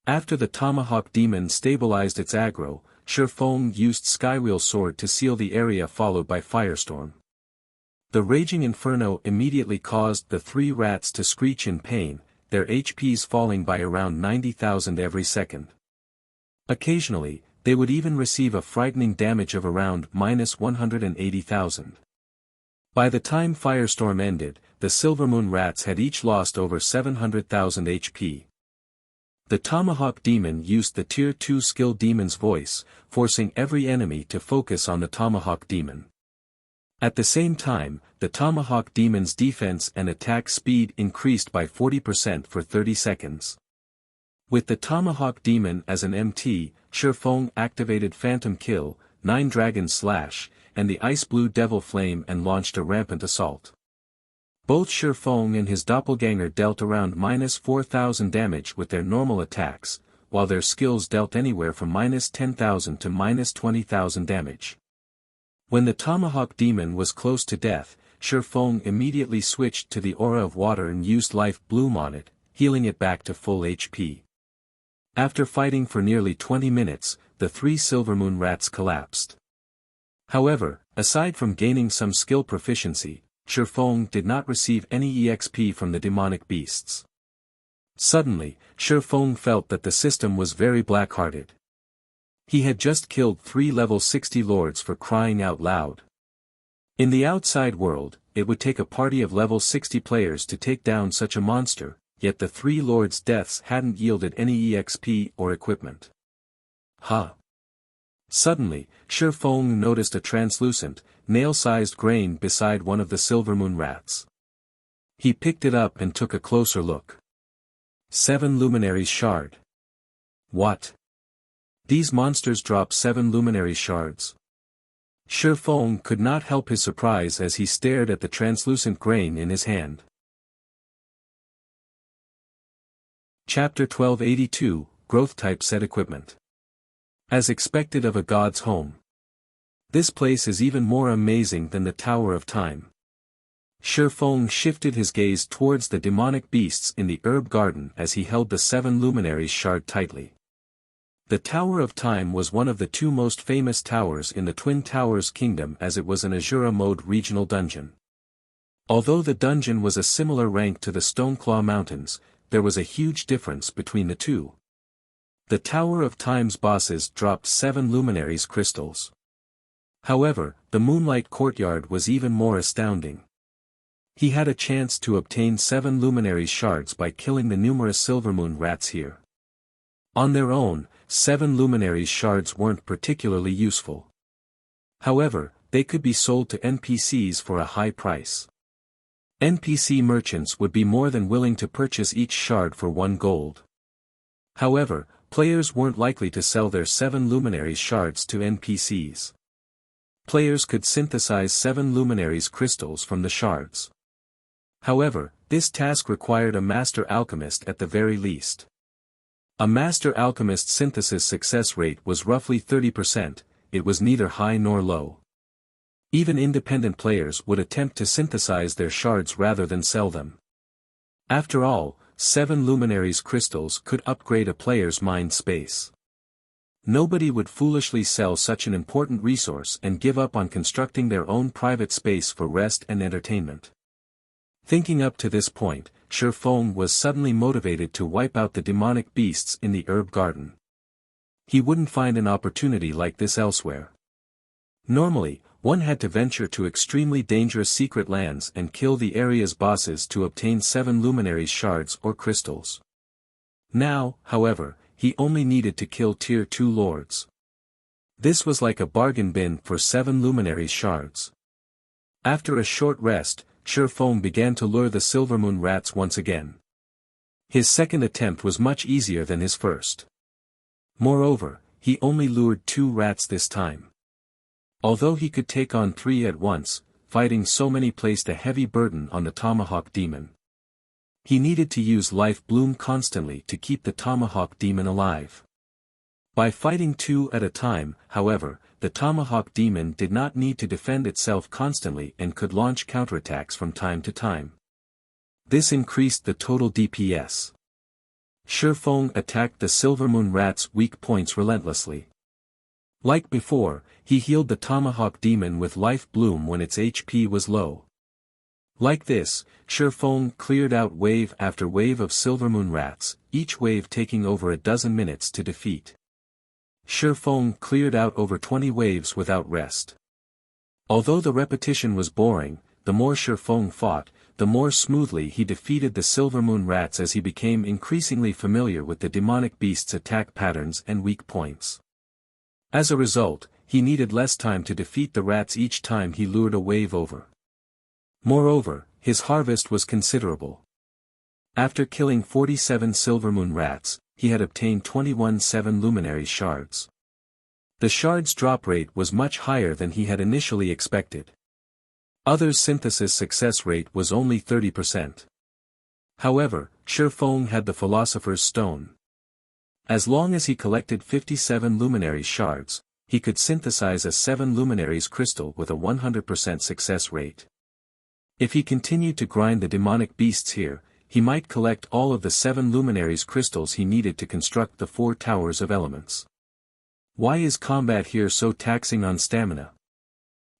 After the Tomahawk Demon stabilized its aggro, Feng used Skywheel Sword to seal the area followed by Firestorm. The raging inferno immediately caused the three rats to screech in pain, their HPs falling by around 90,000 every second. Occasionally, they would even receive a frightening damage of around -180,000. By the time Firestorm ended, the Silvermoon rats had each lost over 700,000 HP. The Tomahawk Demon used the Tier 2 skill Demon's Voice, forcing every enemy to focus on the Tomahawk Demon. At the same time, the Tomahawk Demon's defense and attack speed increased by 40% for 30 seconds. With the Tomahawk Demon as an MT, Feng activated Phantom Kill, 9 Dragon Slash, and the Ice Blue Devil Flame and launched a rampant assault. Both Feng and his doppelganger dealt around -4,000 damage with their normal attacks, while their skills dealt anywhere from -10,000 to -20,000 damage. When the Tomahawk Demon was close to death, Feng immediately switched to the Aura of Water and used Life Bloom on it, healing it back to full HP. After fighting for nearly 20 minutes, the three Silvermoon rats collapsed. However, aside from gaining some skill proficiency, Feng did not receive any EXP from the demonic beasts. Suddenly, Feng felt that the system was very black-hearted. He had just killed 3 level 60 lords for crying out loud. In the outside world, it would take a party of level 60 players to take down such a monster, yet the 3 lords' deaths hadn't yielded any EXP or equipment. Suddenly, Feng noticed a translucent, nail-sized grain beside one of the Silvermoon rats. He picked it up and took a closer look. 7 Luminaries Shard. What? These monsters drop 7 Luminary Shards. Feng could not help his surprise as he stared at the translucent grain in his hand. Chapter 1282, Growth Type Set Equipment. As expected of a god's home. This place is even more amazing than the Tower of Time. Feng shifted his gaze towards the demonic beasts in the herb garden as he held the 7 Luminaries Shard tightly. The Tower of Time was one of the 2 most famous towers in the Twin Towers Kingdom as it was an Azura mode regional dungeon. Although the dungeon was a similar rank to the Stoneclaw Mountains, there was a huge difference between the two. The Tower of Time's bosses dropped 7 Luminaries crystals. However, the Moonlight Courtyard was even more astounding. He had a chance to obtain 7 Luminaries Shards by killing the numerous Silvermoon rats here. On their own, 7 Luminaries Shards weren't particularly useful. However, they could be sold to NPCs for a high price. NPC merchants would be more than willing to purchase each shard for 1 gold. However, players weren't likely to sell their 7 Luminaries Shards to NPCs. Players could synthesize 7 Luminaries crystals from the shards. However, this task required a master alchemist at the very least. A master alchemist's synthesis success rate was roughly 30%, it was neither high nor low. Even independent players would attempt to synthesize their shards rather than sell them. After all, 7 Luminaries crystals could upgrade a player's mind space. Nobody would foolishly sell such an important resource and give up on constructing their own private space for rest and entertainment. Thinking up to this point, Feng was suddenly motivated to wipe out the demonic beasts in the herb garden. He wouldn't find an opportunity like this elsewhere. Normally, one had to venture to extremely dangerous secret lands and kill the area's bosses to obtain 7 Luminaries Shards or crystals. Now, however, he only needed to kill Tier 2 lords. This was like a bargain bin for 7 Luminaries Shards. After a short rest, Feng began to lure the Silvermoon rats once again. His second attempt was much easier than his first. Moreover, he only lured 2 rats this time. Although he could take on 3 at once, fighting so many placed a heavy burden on the Tomahawk Demon. He needed to use Life Bloom constantly to keep the Tomahawk Demon alive. By fighting 2 at a time, however, the Tomahawk Demon did not need to defend itself constantly and could launch counterattacks from time to time. This increased the total DPS. Feng attacked the Silvermoon rats' weak points relentlessly. Like before, he healed the Tomahawk demon with Life Bloom when its HP was low. Like this, Shifeng cleared out wave after wave of Silvermoon rats, each wave taking over a dozen minutes to defeat. Shifeng cleared out over 20 waves without rest. Although the repetition was boring, the more Shifeng fought, the more smoothly he defeated the Silvermoon rats as he became increasingly familiar with the demonic beast's attack patterns and weak points. As a result, he needed less time to defeat the rats each time he lured a wave over. Moreover, his harvest was considerable. After killing 47 Silvermoon rats, he had obtained 21 7 luminary shards. The shards' drop rate was much higher than he had initially expected. Others' synthesis success rate was only 30%. However, Shifeng had the Philosopher's Stone. As long as he collected 57 luminary shards, he could synthesize a 7 luminaries crystal with a 100% success rate. If he continued to grind the demonic beasts here, he might collect all of the 7 luminaries crystals he needed to construct the 4 towers of elements. Why is combat here so taxing on stamina?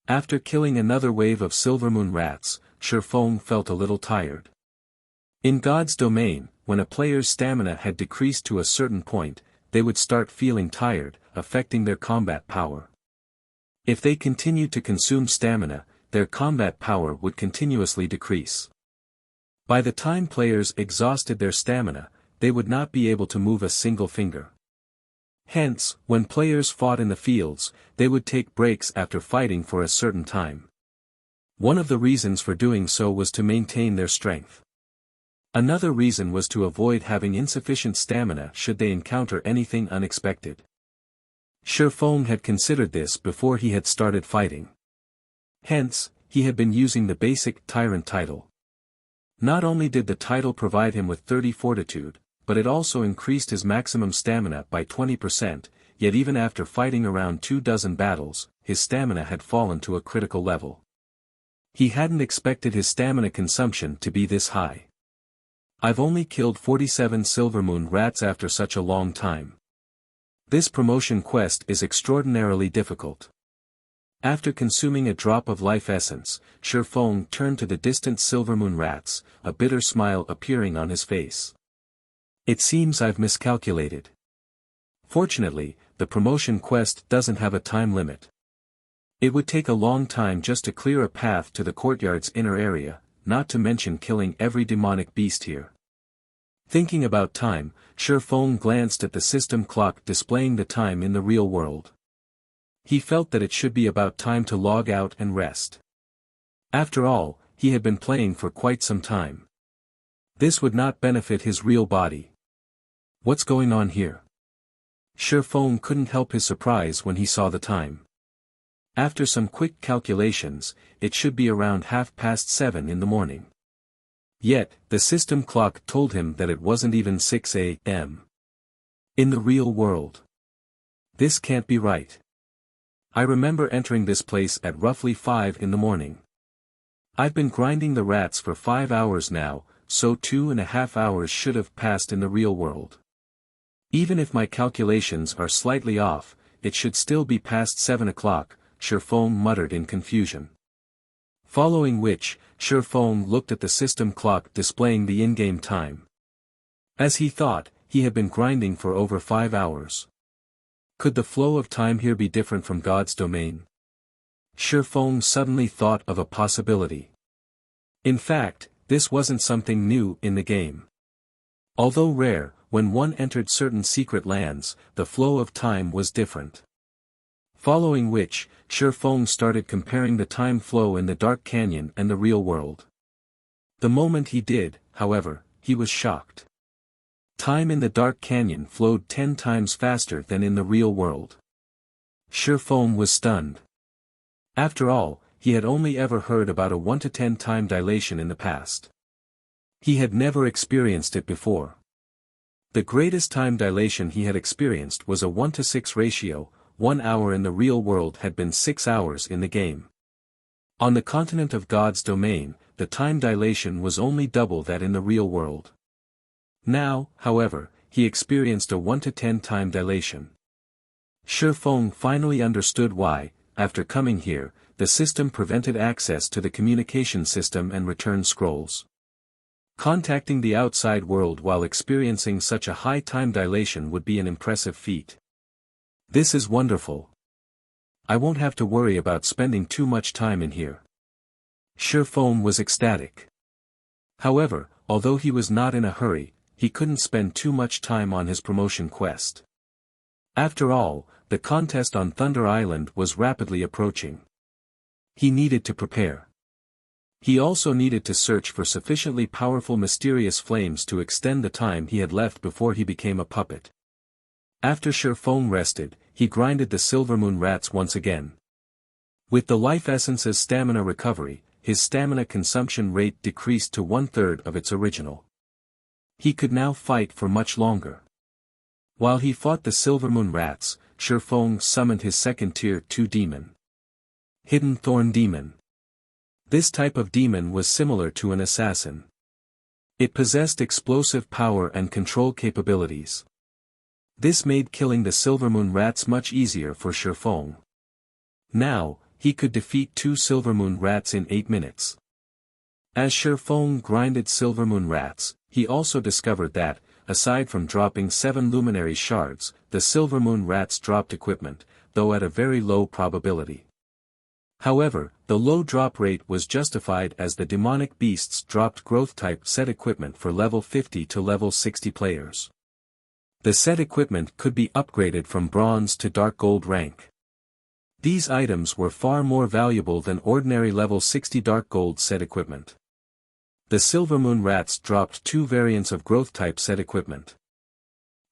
After killing another wave of Silvermoon rats, Shifeng felt a little tired. In God's domain, when a player's stamina had decreased to a certain point, they would start feeling tired, affecting their combat power. If they continued to consume stamina, their combat power would continuously decrease. By the time players exhausted their stamina, they would not be able to move a single finger. Hence, when players fought in the fields, they would take breaks after fighting for a certain time. One of the reasons for doing so was to maintain their strength. Another reason was to avoid having insufficient stamina should they encounter anything unexpected. Shifeng had considered this before he had started fighting. Hence, he had been using the basic Tyrant title. Not only did the title provide him with 30 fortitude, but it also increased his maximum stamina by 20%, yet even after fighting around 24 battles, his stamina had fallen to a critical level. He hadn't expected his stamina consumption to be this high. I've only killed 47 Silvermoon rats after such a long time. This promotion quest is extraordinarily difficult. After consuming a drop of life essence, Shifeng turned to the distant Silvermoon rats, a bitter smile appearing on his face. It seems I've miscalculated. Fortunately, the promotion quest doesn't have a time limit. It would take a long time just to clear a path to the courtyard's inner area, not to mention killing every demonic beast here. Thinking about time, Shifeng glanced at the system clock displaying the time in the real world. He felt that it should be about time to log out and rest. After all, he had been playing for quite some time. This would not benefit his real body. What's going on here? Shifeng couldn't help his surprise when he saw the time. After some quick calculations, it should be around 7:30 in the morning. Yet, the system clock told him that it wasn't even 6 a.m. In the real world. This can't be right. I remember entering this place at roughly 5 in the morning. I've been grinding the rats for 5 hours now, so 2.5 hours should have passed in the real world. Even if my calculations are slightly off, it should still be past 7 o'clock, Shifeng muttered in confusion. Following which, Shifeng looked at the system clock displaying the in-game time. As he thought, he had been grinding for over 5 hours. Could the flow of time here be different from God's domain? Shifeng suddenly thought of a possibility. In fact, this wasn't something new in the game. Although rare, when one entered certain secret lands, the flow of time was different. Following which, Shifeng started comparing the time flow in the Dark Canyon and the real world. The moment he did, however, he was shocked. Time in the Dark Canyon flowed 10 times faster than in the real world. Shifeng was stunned. After all, he had only ever heard about a 1 to 10 time dilation in the past. He had never experienced it before. The greatest time dilation he had experienced was a 1 to 6 ratio. 1 hour in the real world had been 6 hours in the game. On the continent of God's domain, the time dilation was only double that in the real world. Now, however, he experienced a 1 to 10 time dilation. Shi Feng finally understood why, after coming here, the system prevented access to the communication system and return scrolls. Contacting the outside world while experiencing such a high time dilation would be an impressive feat. This is wonderful. I won't have to worry about spending too much time in here. Shi Feng was ecstatic. However, although he was not in a hurry, he couldn't spend too much time on his promotion quest. After all, the contest on Thunder Island was rapidly approaching. He needed to prepare. He also needed to search for sufficiently powerful mysterious flames to extend the time he had left before he became a puppet. After Shi Feng rested, he grinded the Silver Moon rats once again. With the life essence's stamina recovery, his stamina consumption rate decreased to 1/3 of its original. He could now fight for much longer. While he fought the Silver Moon rats, Shi Feng summoned his second tier 2 demon. Hidden Thorn Demon. This type of demon was similar to an assassin. It possessed explosive power and control capabilities. This made killing the Silver Moon rats much easier for Shi Feng. Now, he could defeat 2 Silver Moon rats in 8 minutes. As Shi Feng grinded Silver Moon rats, he also discovered that, aside from dropping 7 luminary shards, the Silver Moon rats dropped equipment, though at a very low probability. However, the low drop rate was justified as the demonic beasts dropped growth-type set equipment for level 50 to level 60 players. The set equipment could be upgraded from bronze to dark gold rank. These items were far more valuable than ordinary level 60 dark gold set equipment. The Silver Moon rats dropped 2 variants of growth-type set equipment.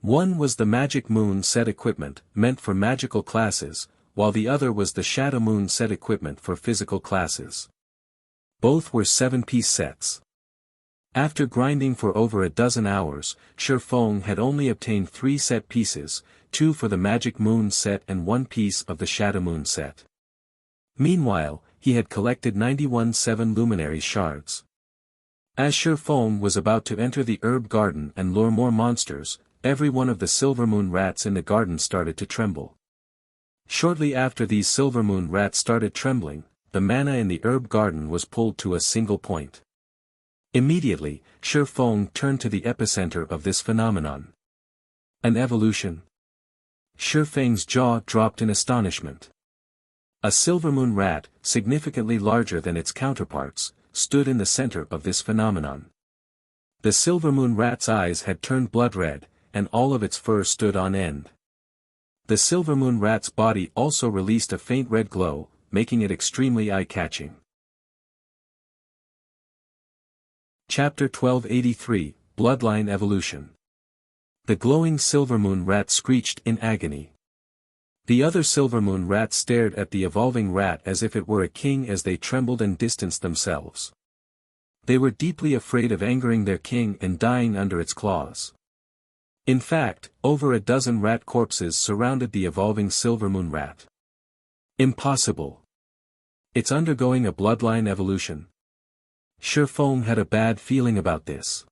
One was the Magic Moon set equipment, meant for magical classes, while the other was the Shadow Moon set equipment for physical classes. Both were 7-piece sets. After grinding for over a dozen hours, Shi Feng had only obtained 3 set pieces, 2 for the Magic Moon set and 1 piece of the Shadow Moon set. Meanwhile, he had collected 91 7 luminary shards. As Shi Feng was about to enter the herb garden and lure more monsters, every one of the Silver Moon rats in the garden started to tremble. Shortly after these Silver Moon rats started trembling, the mana in the herb garden was pulled to a single point. Immediately, Shi Feng turned to the epicenter of this phenomenon. An evolution? Shi Feng's jaw dropped in astonishment. A Silver Moon rat, significantly larger than its counterparts, stood in the center of this phenomenon. The Silver Moon rat's eyes had turned blood red, and all of its fur stood on end. The Silver Moon rat's body also released a faint red glow, making it extremely eye-catching. Chapter 1283, Bloodline Evolution. The glowing Silver Moon rat screeched in agony. The other Silver Moon rats stared at the evolving rat as if it were a king as they trembled and distanced themselves. They were deeply afraid of angering their king and dying under its claws. In fact, over a dozen rat corpses surrounded the evolving Silver Moon rat. Impossible. It's undergoing a bloodline evolution. Shi Feng had a bad feeling about this.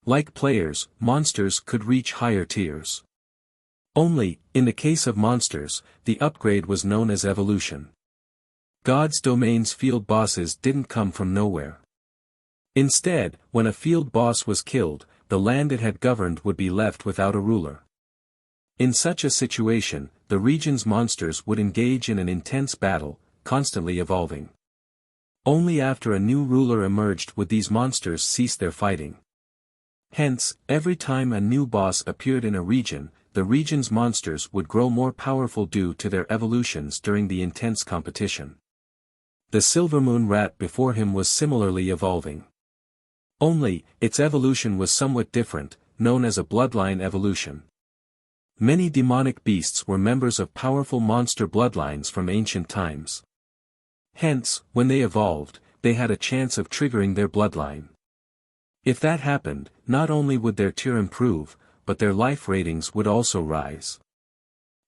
Like players, monsters could reach higher tiers. Only, in the case of monsters, the upgrade was known as evolution. God's domain's field bosses didn't come from nowhere. Instead, when a field boss was killed, the land it had governed would be left without a ruler. In such a situation, the region's monsters would engage in an intense battle, constantly evolving. Only after a new ruler emerged would these monsters cease their fighting. Hence, every time a new boss appeared in a region, the region's monsters would grow more powerful due to their evolutions during the intense competition. The Silver Moon rat before him was similarly evolving. Only, its evolution was somewhat different, known as a bloodline evolution. Many demonic beasts were members of powerful monster bloodlines from ancient times. Hence, when they evolved, they had a chance of triggering their bloodline. If that happened, not only would their tier improve, but their life ratings would also rise.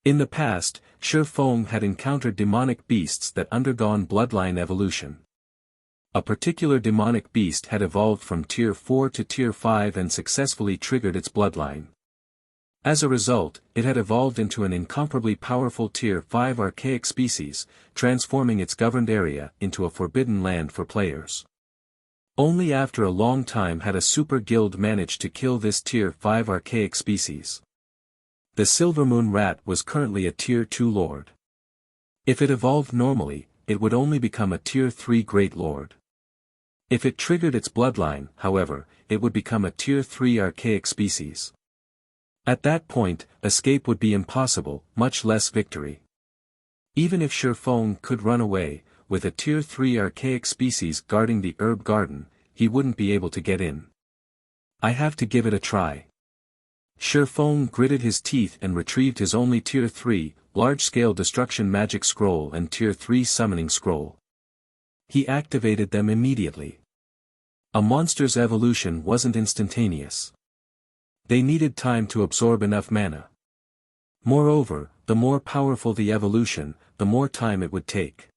In the past, Shi Feng had encountered demonic beasts that undergone bloodline evolution. A particular demonic beast had evolved from Tier 4 to Tier 5 and successfully triggered its bloodline. As a result, it had evolved into an incomparably powerful Tier 5 archaic species, transforming its governed area into a forbidden land for players. Only after a long time had a super guild managed to kill this Tier 5 archaic species. The Silvermoon Rat was currently a Tier 2 Lord. If it evolved normally, it would only become a Tier 3 Great Lord. If it triggered its bloodline, however, it would become a Tier 3 archaic species. At that point, escape would be impossible, much less victory. Even if Shifeng could run away, with a Tier 3 archaic species guarding the herb garden, he wouldn't be able to get in. I have to give it a try. Shifeng gritted his teeth and retrieved his only Tier 3, large-scale destruction magic scroll and Tier 3 summoning scroll. He activated them immediately. A monster's evolution wasn't instantaneous. They needed time to absorb enough mana. Moreover, the more powerful the evolution, the more time it would take.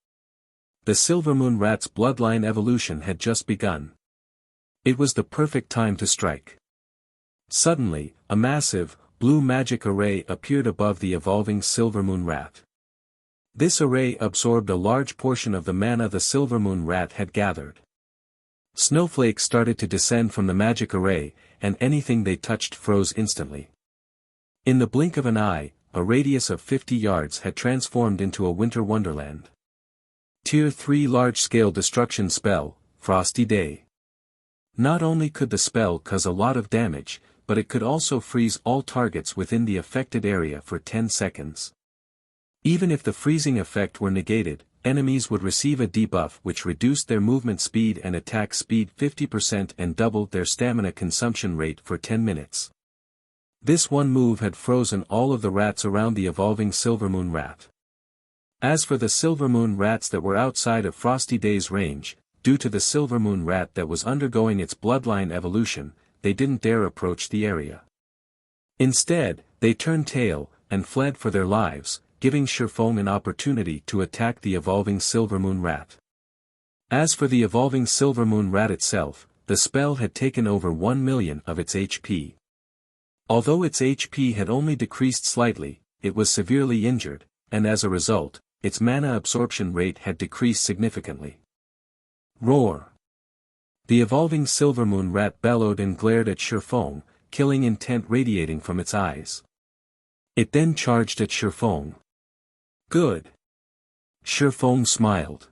The Silvermoon Rat's bloodline evolution had just begun. It was the perfect time to strike. Suddenly, a massive, blue magic array appeared above the evolving Silvermoon Rat. This array absorbed a large portion of the mana the Silvermoon Rat had gathered. Snowflakes started to descend from the magic array, and anything they touched froze instantly. In the blink of an eye, a radius of 50 yards had transformed into a winter wonderland. Tier 3 large-scale destruction spell, Frosty Day. Not only could the spell cause a lot of damage, but it could also freeze all targets within the affected area for 10 seconds. Even if the freezing effect were negated, enemies would receive a debuff which reduced their movement speed and attack speed 50% and doubled their stamina consumption rate for 10 minutes. This one move had frozen all of the rats around the evolving Silvermoon Rat. As for the Silvermoon Rats that were outside of Frosty Day's range, due to the Silvermoon Rat that was undergoing its bloodline evolution, they didn't dare approach the area. Instead, they turned tail, and fled for their lives, giving Shifeng an opportunity to attack the evolving Silvermoon Rat. As for the evolving Silvermoon Rat itself, the spell had taken over 1 million of its HP. Although its HP had only decreased slightly, it was severely injured, and as a result, its mana absorption rate had decreased significantly. Roar! The evolving Silvermoon Rat bellowed and glared at Shifeng, killing intent radiating from its eyes. It then charged at Shifeng. Good. Shifeng smiled.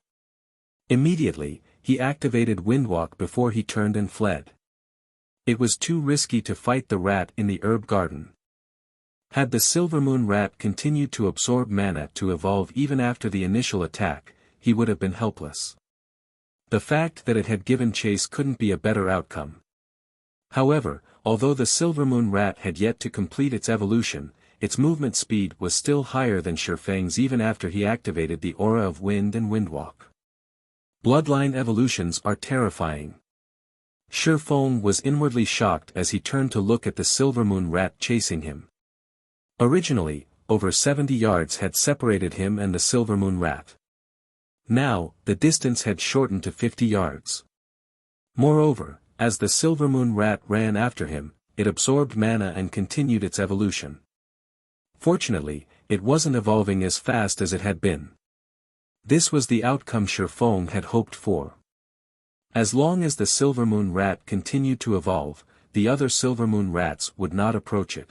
Immediately, he activated Windwalk before he turned and fled. It was too risky to fight the rat in the herb garden. Had the Silvermoon Rat continued to absorb mana to evolve even after the initial attack, he would have been helpless. The fact that it had given chase couldn't be a better outcome. However, although the Silvermoon Rat had yet to complete its evolution, its movement speed was still higher than Shifeng's even after he activated the aura of wind and Windwalk. Bloodline evolutions are terrifying. Shifeng was inwardly shocked as he turned to look at the Silvermoon Rat chasing him. Originally, over 70 yards had separated him and the Silvermoon Rat. Now, the distance had shortened to 50 yards. Moreover, as the Silvermoon Rat ran after him, it absorbed mana and continued its evolution. Fortunately, it wasn't evolving as fast as it had been. This was the outcome Shifeng had hoped for. As long as the Silvermoon Rat continued to evolve, the other Silvermoon Rats would not approach it.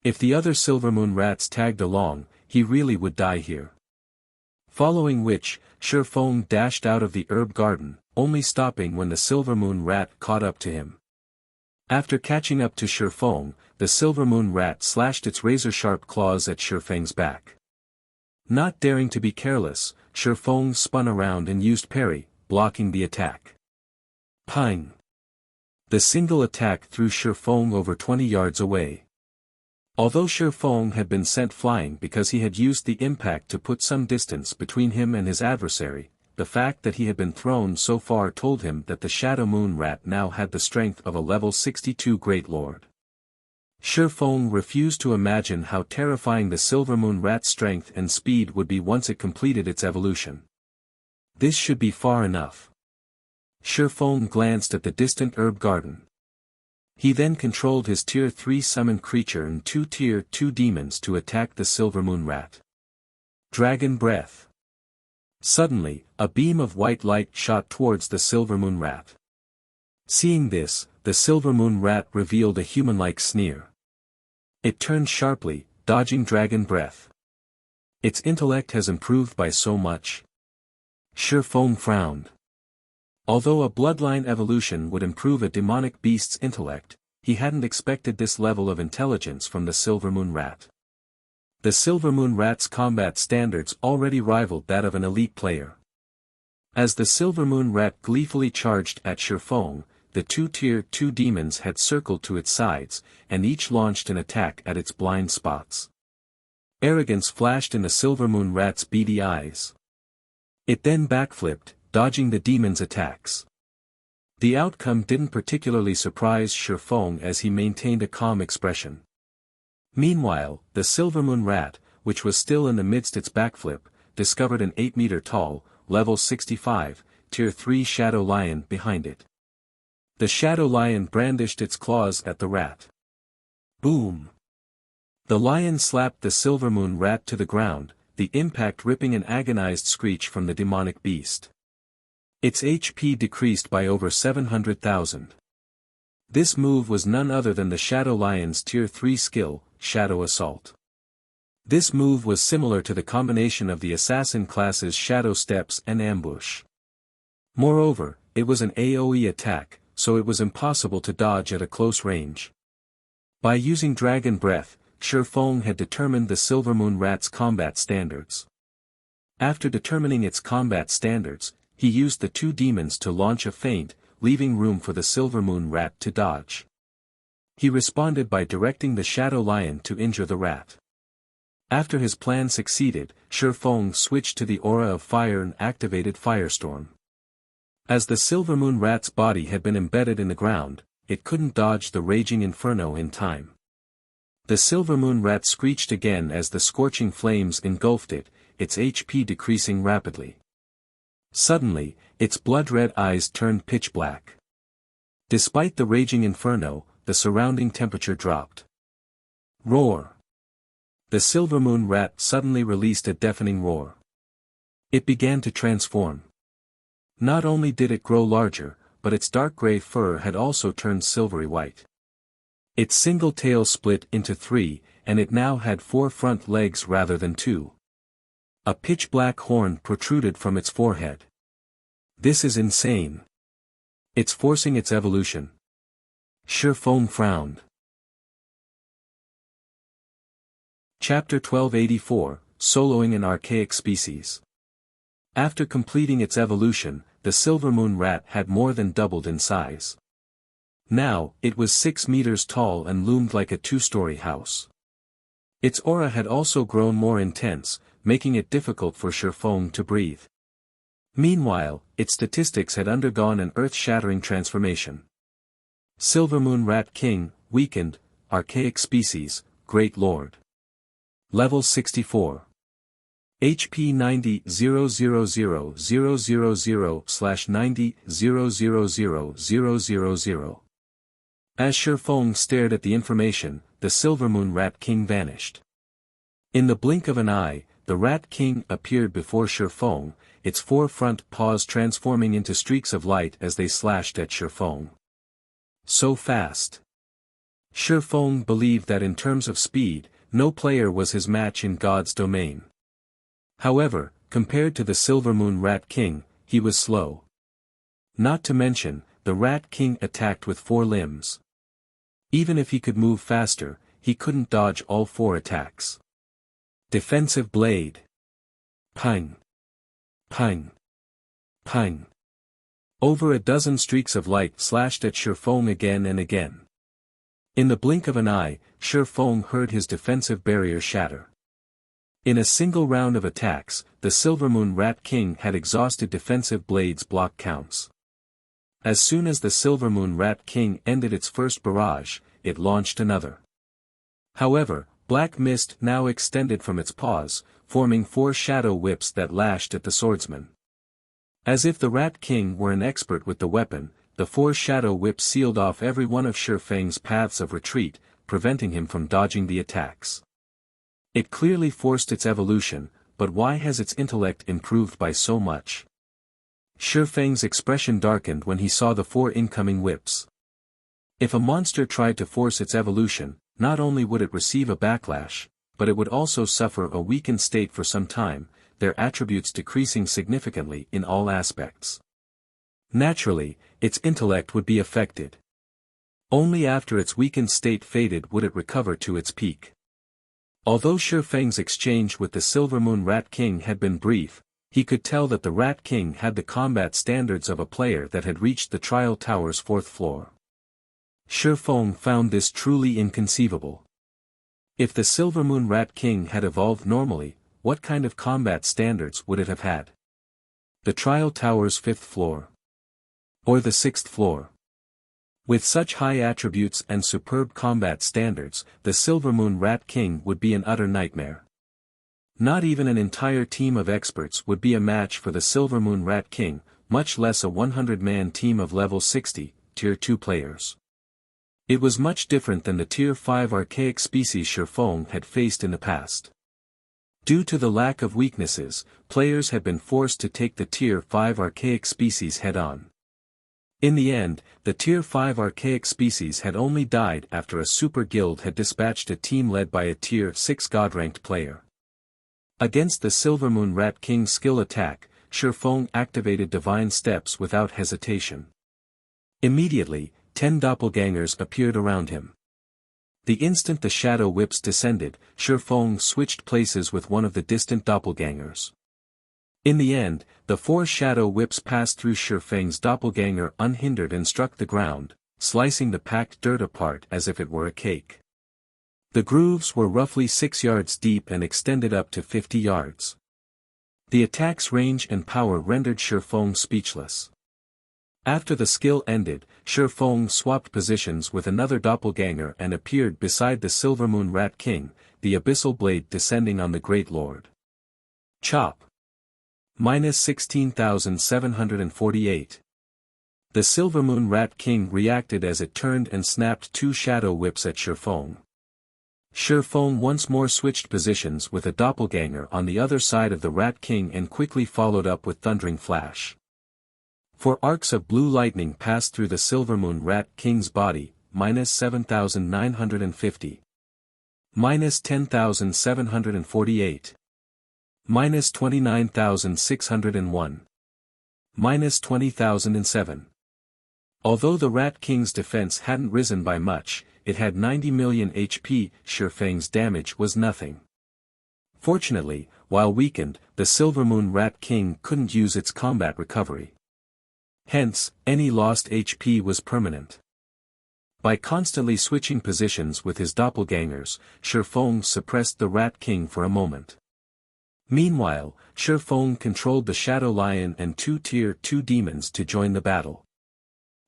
If the other Silvermoon Rats tagged along, he really would die here. Following which, Shifeng dashed out of the herb garden, only stopping when the Silvermoon Rat caught up to him. After catching up to Shifeng, the Silvermoon Rat slashed its razor-sharp claws at Shifeng's back. Not daring to be careless, Shifeng spun around and used parry, blocking the attack. Ping! The single attack threw Shifeng over 20 yards away. Although Shifeng had been sent flying because he had used the impact to put some distance between him and his adversary, the fact that he had been thrown so far told him that the Shadow Moon Rat now had the strength of a level 62 Great Lord. Shifeng refused to imagine how terrifying the Silvermoon Rat's strength and speed would be once it completed its evolution. This should be far enough. Shifeng glanced at the distant herb garden. He then controlled his Tier 3 summoned creature and 2 Tier 2 demons to attack the Silver Moon Rat. Dragon Breath. Suddenly, a beam of white light shot towards the Silver Moon Rat. Seeing this, the Silver Moon Rat revealed a human-like sneer. It turned sharply, dodging Dragon Breath. Its intellect has improved by so much. Shifeng frowned. Although a bloodline evolution would improve a demonic beast's intellect, he hadn't expected this level of intelligence from the Silver Moon Rat. The Silver Moon Rat's combat standards already rivaled that of an elite player. As the Silver Moon Rat gleefully charged at Shifeng, the 2 Tier 2 demons had circled to its sides, and each launched an attack at its blind spots. Arrogance flashed in the Silver Moon Rat's beady eyes. It then backflipped, dodging the demon's attacks. The outcome didn't particularly surprise Shifeng as he maintained a calm expression. Meanwhile, the Silver Moon Rat, which was still in the midst its backflip, discovered an 8-meter-tall, level 65, Tier 3 Shadow Lion behind it. The Shadow Lion brandished its claws at the rat. Boom! The lion slapped the Silver Moon Rat to the ground, the impact ripping an agonized screech from the demonic beast. Its HP decreased by over 700,000. This move was none other than the Shadow Lion's Tier 3 skill, Shadow Assault. This move was similar to the combination of the Assassin class's Shadow Steps and Ambush. Moreover, it was an AoE attack, so it was impossible to dodge at a close range. By using Dragon Breath, Shifeng had determined the Silver Moon Rat's combat standards. After determining its combat standards, he used the 2 demons to launch a feint, leaving room for the Silver Moon Rat to dodge. He responded by directing the Shadow Lion to injure the rat. After his plan succeeded, Shifeng switched to the aura of fire and activated Firestorm. As the Silver Moon Rat's body had been embedded in the ground, it couldn't dodge the raging inferno in time. The Silver Moon Rat screeched again as the scorching flames engulfed it, its HP decreasing rapidly. Suddenly, its blood-red eyes turned pitch black. Despite the raging inferno, the surrounding temperature dropped. Roar! The Silver Moon Rat suddenly released a deafening roar. It began to transform. Not only did it grow larger, but its dark gray fur had also turned silvery white. Its single tail split into 3, and it now had 4 front legs rather than 2. A pitch-black horn protruded from its forehead. This is insane. It's forcing its evolution. Shifeng frowned. Chapter 1284, Soloing an Archaic Species. After completing its evolution, the Silver Moon Rat had more than doubled in size. Now, it was 6 meters tall and loomed like a 2-story house. Its aura had also grown more intense, making it difficult for Shifeng to breathe. Meanwhile, its statistics had undergone an earth-shattering transformation. Silver Moon Rat King, weakened, Archaic Species, Great Lord. Level 64. HP 90,000,000/90,000,000. As Shifeng stared at the information, the Silver Moon Rat King vanished. In the blink of an eye, the Rat King appeared before Shifeng, its 4 front paws transforming into streaks of light as they slashed at Shifeng. So fast. Shifeng believed that in terms of speed, no player was his match in God's domain. However, compared to the Silver Moon Rat King, he was slow. Not to mention, the Rat King attacked with 4 limbs. Even if he could move faster, he couldn't dodge all 4 attacks. Defensive Blade. Ping. Ping. Ping. Over a dozen streaks of light slashed at Shifeng again and again. In the blink of an eye, Shifeng heard his defensive barrier shatter. In a single round of attacks, the Silver Moon Rat King had exhausted defensive blade's block counts. As soon as the Silver Moon Rat King ended its first barrage, it launched another. However, black mist now extended from its paws, forming 4 shadow whips that lashed at the swordsman. As if the Rat King were an expert with the weapon, the four shadow whips sealed off every one of Shi Feng's paths of retreat, preventing him from dodging the attacks. It clearly forced its evolution, but why has its intellect improved by so much? Shi Feng's expression darkened when he saw the four incoming whips. If a monster tried to force its evolution, not only would it receive a backlash, but it would also suffer a weakened state for some time, their attributes decreasing significantly in all aspects. Naturally, its intellect would be affected. Only after its weakened state faded would it recover to its peak. Although Shi Feng's exchange with the Silver Moon Rat King had been brief, he could tell that the Rat King had the combat standards of a player that had reached the Trial Tower's fourth floor. Shi Feng found this truly inconceivable. If the Silver Moon Rat King had evolved normally, what kind of combat standards would it have had? The Trial Tower's fifth floor? Or the sixth floor? With such high attributes and superb combat standards, the Silver Moon Rat King would be an utter nightmare. Not even an entire team of experts would be a match for the Silver Moon Rat King, much less a 100-man team of level 60, Tier 2 players. It was much different than the Tier 5 archaic species Shi Feng had faced in the past. Due to the lack of weaknesses, players had been forced to take the Tier 5 archaic species head-on. In the end, the Tier 5 archaic species had only died after a super guild had dispatched a team led by a Tier 6 god-ranked player. Against the Silver Moon Rat King's skill attack, Shi Feng activated Divine Steps without hesitation. Immediately, 10 doppelgangers appeared around him. The instant the shadow whips descended, Shi Feng switched places with one of the distant doppelgangers. In the end, the four shadow whips passed through Shi Feng's doppelganger unhindered and struck the ground, slicing the packed dirt apart as if it were a cake. The grooves were roughly 6 yards deep and extended up to 50 yards. The attack's range and power rendered Shi Feng speechless. After the skill ended, Shi Feng swapped positions with another doppelganger and appeared beside the Silver Moon Rat King, the abyssal blade descending on the Great Lord. Chop. -16,748. The Silver Moon Rat King reacted as it turned and snapped 2 shadow whips at Shi Feng. Shi Feng once more switched positions with a doppelganger on the other side of the Rat King and quickly followed up with Thundering Flash. 4 arcs of blue lightning passed through the Silver Moon Rat King's body, -7,950. -10,748. -29,601. -20,007. Although the Rat King's defense hadn't risen by much, it had 90 million HP, Shi Feng's damage was nothing. Fortunately, while weakened, the Silver Moon Rat King couldn't use its combat recovery. Hence, any lost HP was permanent. By constantly switching positions with his doppelgangers, Shi Feng suppressed the Rat King for a moment. Meanwhile, Shi Feng controlled the Shadow Lion and 2 Tier 2 demons to join the battle.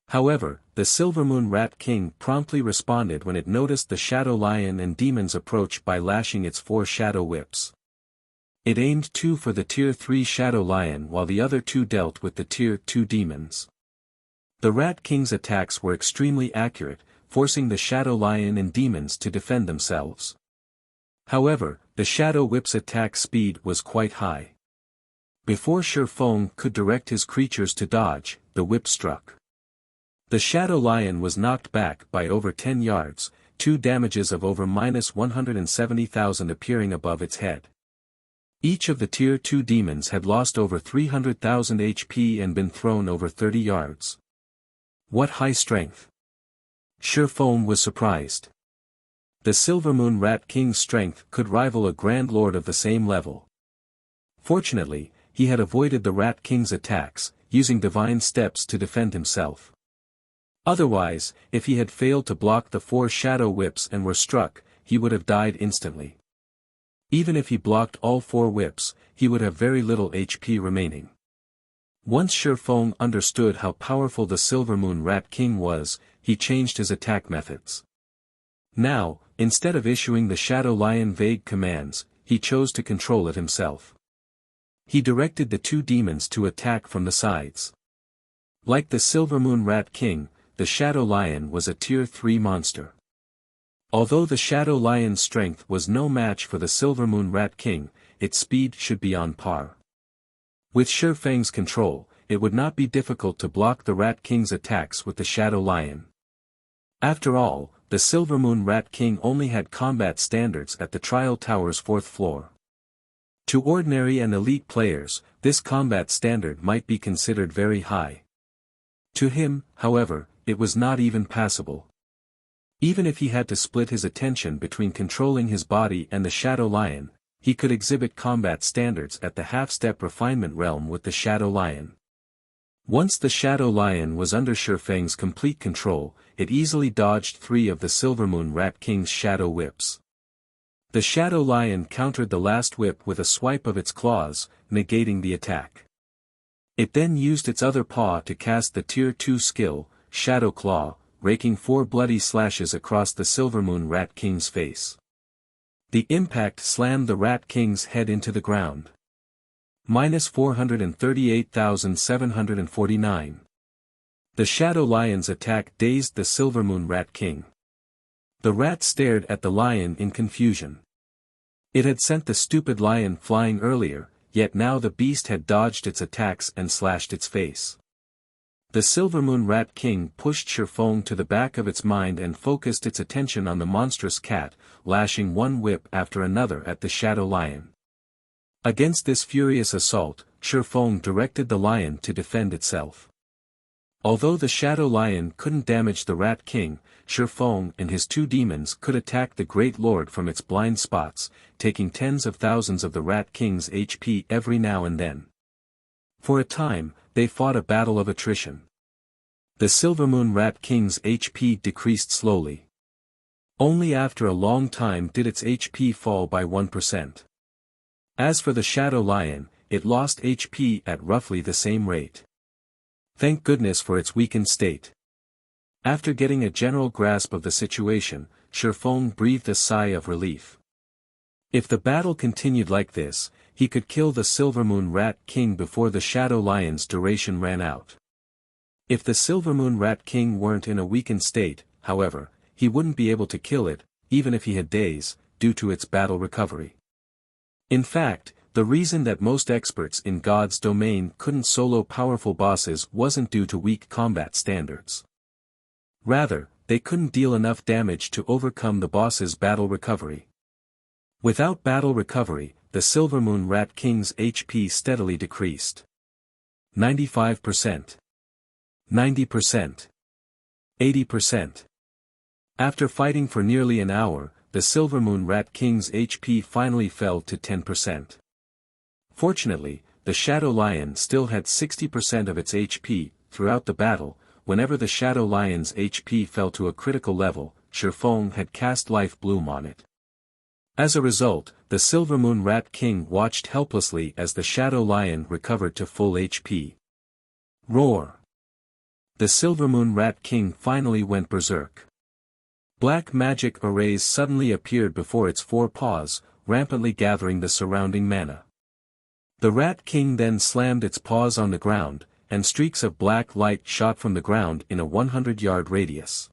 However, the Silver Moon Rat King promptly responded when it noticed the Shadow Lion and demons approach by lashing its 4 shadow whips. It aimed 2 for the Tier 3 Shadow Lion while the other 2 dealt with the Tier 2 demons. The Rat King's attacks were extremely accurate, forcing the Shadow Lion and demons to defend themselves. However, the Shadow Whip's attack speed was quite high. Before Shi Feng could direct his creatures to dodge, the whip struck. The Shadow Lion was knocked back by over 10 yards, 2 damages of over -170,000 appearing above its head. Each of the Tier 2 demons had lost over 300,000 HP and been thrown over 30 yards. What high strength! Shi Feng was surprised. The Silver Moon Rat King's strength could rival a Grand Lord of the same level. Fortunately, he had avoided the Rat King's attacks, using Divine Steps to defend himself. Otherwise, if he had failed to block the 4 shadow whips and were struck, he would have died instantly. Even if he blocked all 4 whips, he would have very little HP remaining. Once Shi Feng understood how powerful the Silver Moon Rat King was, he changed his attack methods. Now, instead of issuing the Shadow Lion vague commands, he chose to control it himself. He directed the 2 demons to attack from the sides. Like the Silvermoon Rat King, the Shadow Lion was a Tier 3 monster. Although the Shadow Lion's strength was no match for the Silvermoon Rat King, its speed should be on par. With Shifeng's control, it would not be difficult to block the Rat King's attacks with the Shadow Lion. After all, the Silvermoon Rat King only had combat standards at the Trial Tower's 4th floor. To ordinary and elite players, this combat standard might be considered very high. To him, however, it was not even passable. Even if he had to split his attention between controlling his body and the Shadow Lion, he could exhibit combat standards at the half-step refinement realm with the Shadow Lion. Once the Shadow Lion was under Shifeng's complete control, it easily dodged 3 of the Silvermoon Rat King's shadow whips. The Shadow Lion countered the last whip with a swipe of its claws, negating the attack. It then used its other paw to cast the Tier 2 skill, Shadow Claw, raking 4 bloody slashes across the Silvermoon Rat King's face. The impact slammed the Rat King's head into the ground. -438,749. The Shadow Lion's attack dazed the Silvermoon Rat King. The rat stared at the lion in confusion. It had sent the stupid lion flying earlier, yet now the beast had dodged its attacks and slashed its face. The Silvermoon Rat King pushed Shifeng to the back of its mind and focused its attention on the monstrous cat, lashing one whip after another at the Shadow Lion. Against this furious assault, Shifeng directed the lion to defend itself. Although the Shadow Lion couldn't damage the Rat King, Shifeng and his 2 demons could attack the Great Lord from its blind spots, taking tens of thousands of the Rat King's HP every now and then. For a time, they fought a battle of attrition. The Silvermoon Rat King's HP decreased slowly. Only after a long time did its HP fall by 1%. As for the Shadow Lion, it lost HP at roughly the same rate. Thank goodness for its weakened state. After getting a general grasp of the situation, Shifeng breathed a sigh of relief. If the battle continued like this, he could kill the Silvermoon Rat King before the Shadow Lion's duration ran out. If the Silvermoon Rat King weren't in a weakened state, however, he wouldn't be able to kill it, even if he had days, due to its battle recovery. In fact, the reason that most experts in God's domain couldn't solo powerful bosses wasn't due to weak combat standards. Rather, they couldn't deal enough damage to overcome the boss's battle recovery. Without battle recovery, the Silvermoon Rat King's HP steadily decreased. 95%. 90%. 80%. After fighting for nearly an hour, the Silvermoon Rat King's HP finally fell to 10%. Fortunately, the Shadow Lion still had 60% of its HP. Throughout the battle, whenever the Shadow Lion's HP fell to a critical level, Shifeng had cast Life Bloom on it. As a result, the Silvermoon Rat King watched helplessly as the Shadow Lion recovered to full HP. Roar! The Silvermoon Rat King finally went berserk. Black magic arrays suddenly appeared before its 4 paws, rampantly gathering the surrounding mana. The Rat King then slammed its paws on the ground, and streaks of black light shot from the ground in a 100-yard radius.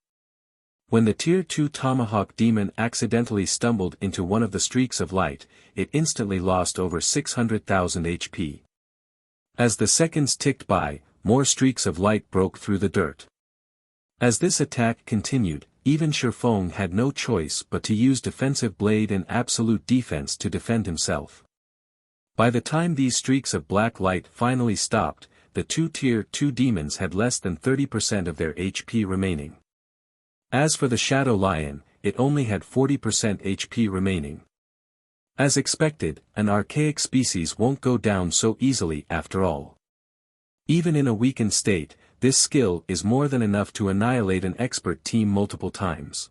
When the Tier 2 Tomahawk Demon accidentally stumbled into one of the streaks of light, it instantly lost over 600,000 HP. As the seconds ticked by, more streaks of light broke through the dirt. As this attack continued, even Shifeng had no choice but to use Defensive Blade and Absolute Defense to defend himself. By the time these streaks of black light finally stopped, the 2 Tier 2 demons had less than 30% of their HP remaining. As for the Shadow Lion, it only had 40% HP remaining. As expected, an archaic species won't go down so easily after all. Even in a weakened state, this skill is more than enough to annihilate an expert team multiple times.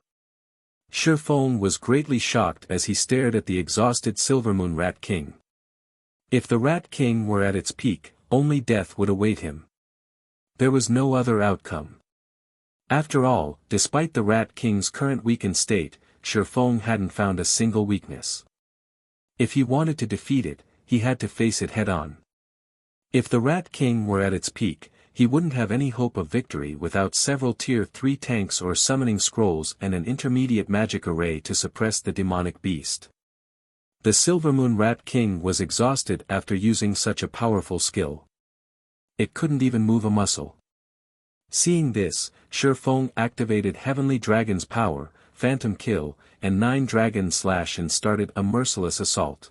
Shifeng was greatly shocked as he stared at the exhausted Silvermoon Rat King. If the Rat King were at its peak, only death would await him. There was no other outcome. After all, despite the Rat King's current weakened state, Shifeng hadn't found a single weakness. If he wanted to defeat it, he had to face it head-on. If the Rat King were at its peak, he wouldn't have any hope of victory without several Tier 3 tanks or summoning scrolls and an intermediate magic array to suppress the demonic beast. The Silvermoon Rat King was exhausted after using such a powerful skill. It couldn't even move a muscle. Seeing this, Shifeng activated Heavenly Dragon's power, Phantom Kill, and 9 Dragon Slash and started a merciless assault.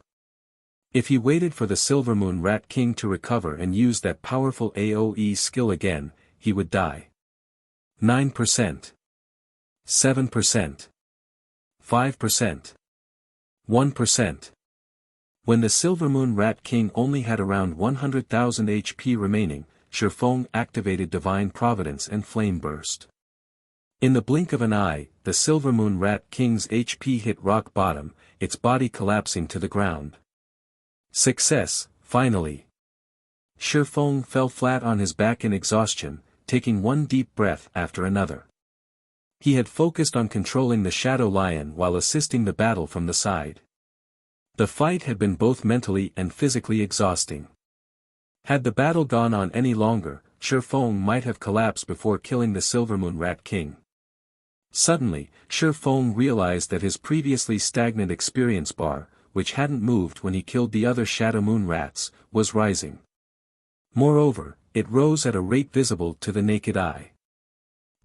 If he waited for the Silvermoon Rat King to recover and use that powerful AoE skill again, he would die. 9%. 7%. 5%. 1%. When the Silvermoon Rat King only had around 100,000 HP remaining, Shifeng activated Divine Providence and Flame Burst. In the blink of an eye, the Silvermoon Rat King's HP hit rock bottom, its body collapsing to the ground. Success, finally. Shifeng fell flat on his back in exhaustion, taking one deep breath after another. He had focused on controlling the Shadow Lion while assisting the battle from the side. The fight had been both mentally and physically exhausting. Had the battle gone on any longer, Shifeng might have collapsed before killing the Silvermoon Rat King. Suddenly, Shifeng realized that his previously stagnant experience bar, which hadn't moved when he killed the other Shadow Moon Rats, was rising. Moreover, it rose at a rate visible to the naked eye.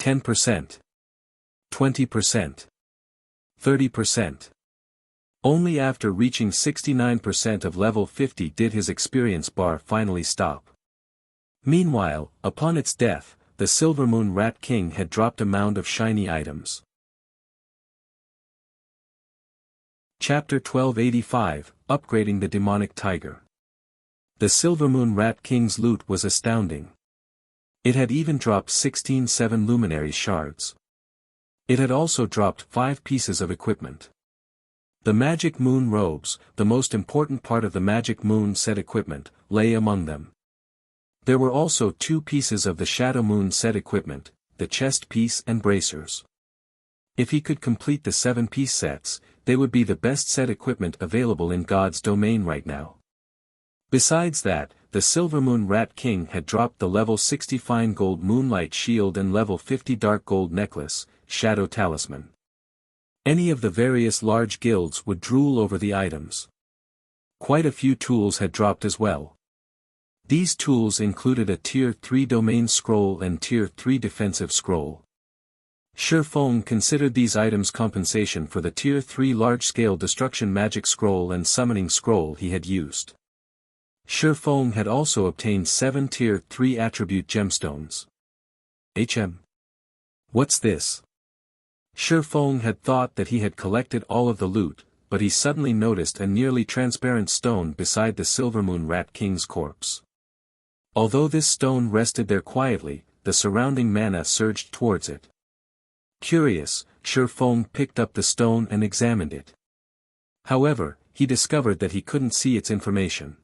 10%. 20%. 30%. Only after reaching 69% of level 50 did his experience bar finally stop. Meanwhile, upon its death, the Silvermoon Rat King had dropped a mound of shiny items. Chapter 1285, Upgrading the Demonic Tiger. The Silvermoon Rat King's loot was astounding. It had even dropped 16 7 luminary shards. It had also dropped 5 pieces of equipment. The Magic Moon robes, the most important part of the Magic Moon set equipment, lay among them. There were also 2 pieces of the Shadow Moon set equipment, the chest piece and bracers. If he could complete the 7-piece sets, they would be the best set equipment available in God's domain right now. Besides that, the Silvermoon Rat King had dropped the level 60 Fine Gold Moonlight Shield and level 50 Dark Gold Necklace, Shadow Talisman. Any of the various large guilds would drool over the items. Quite a few tools had dropped as well. These tools included a Tier 3 Domain Scroll and Tier 3 Defensive Scroll. Shifeng considered these items compensation for the Tier 3 Large-Scale Destruction Magic Scroll and Summoning Scroll he had used. Shifeng had also obtained 7 Tier 3 Attribute Gemstones. What's this? Shifeng had thought that he had collected all of the loot, but he suddenly noticed a nearly transparent stone beside the Silvermoon Rat King's corpse. Although this stone rested there quietly, the surrounding mana surged towards it. Curious, Shifeng picked up the stone and examined it. However, he discovered that he couldn't see its information.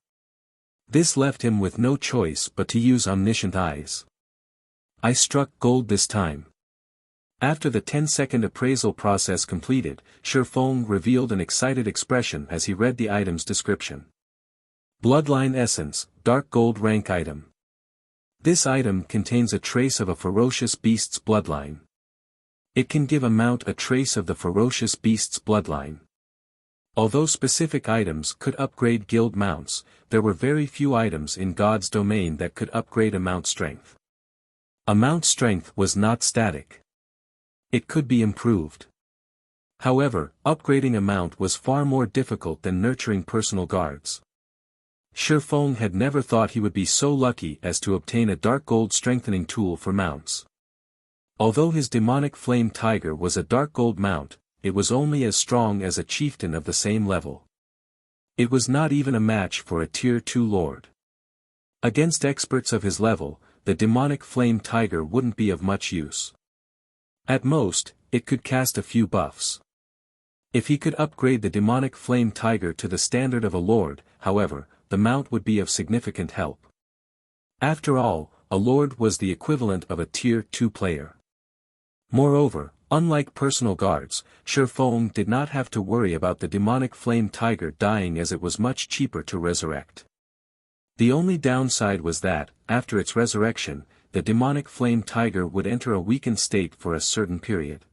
This left him with no choice but to use omniscient eyes. I struck gold this time. After the 10-second appraisal process completed, Shifeng revealed an excited expression as he read the item's description. Bloodline Essence, Dark Gold Rank Item. This item contains a trace of a ferocious beast's bloodline. It can give a mount a trace of the ferocious beast's bloodline. Although specific items could upgrade guild mounts, there were very few items in God's domain that could upgrade a mount strength. A mount strength was not static. It could be improved. However, upgrading a mount was far more difficult than nurturing personal guards. Shifeng had never thought he would be so lucky as to obtain a dark gold strengthening tool for mounts. Although his demonic flame tiger was a dark gold mount, it was only as strong as a chieftain of the same level. It was not even a match for a Tier 2 lord. Against experts of his level, the demonic flame tiger wouldn't be of much use. At most, it could cast a few buffs. If he could upgrade the demonic flame tiger to the standard of a lord, however, the mount would be of significant help. After all, a lord was the equivalent of a Tier 2 player. Moreover, unlike personal guards, Shifeng did not have to worry about the demonic flame tiger dying as it was much cheaper to resurrect. The only downside was that, after its resurrection, the demonic flame tiger would enter a weakened state for a certain period.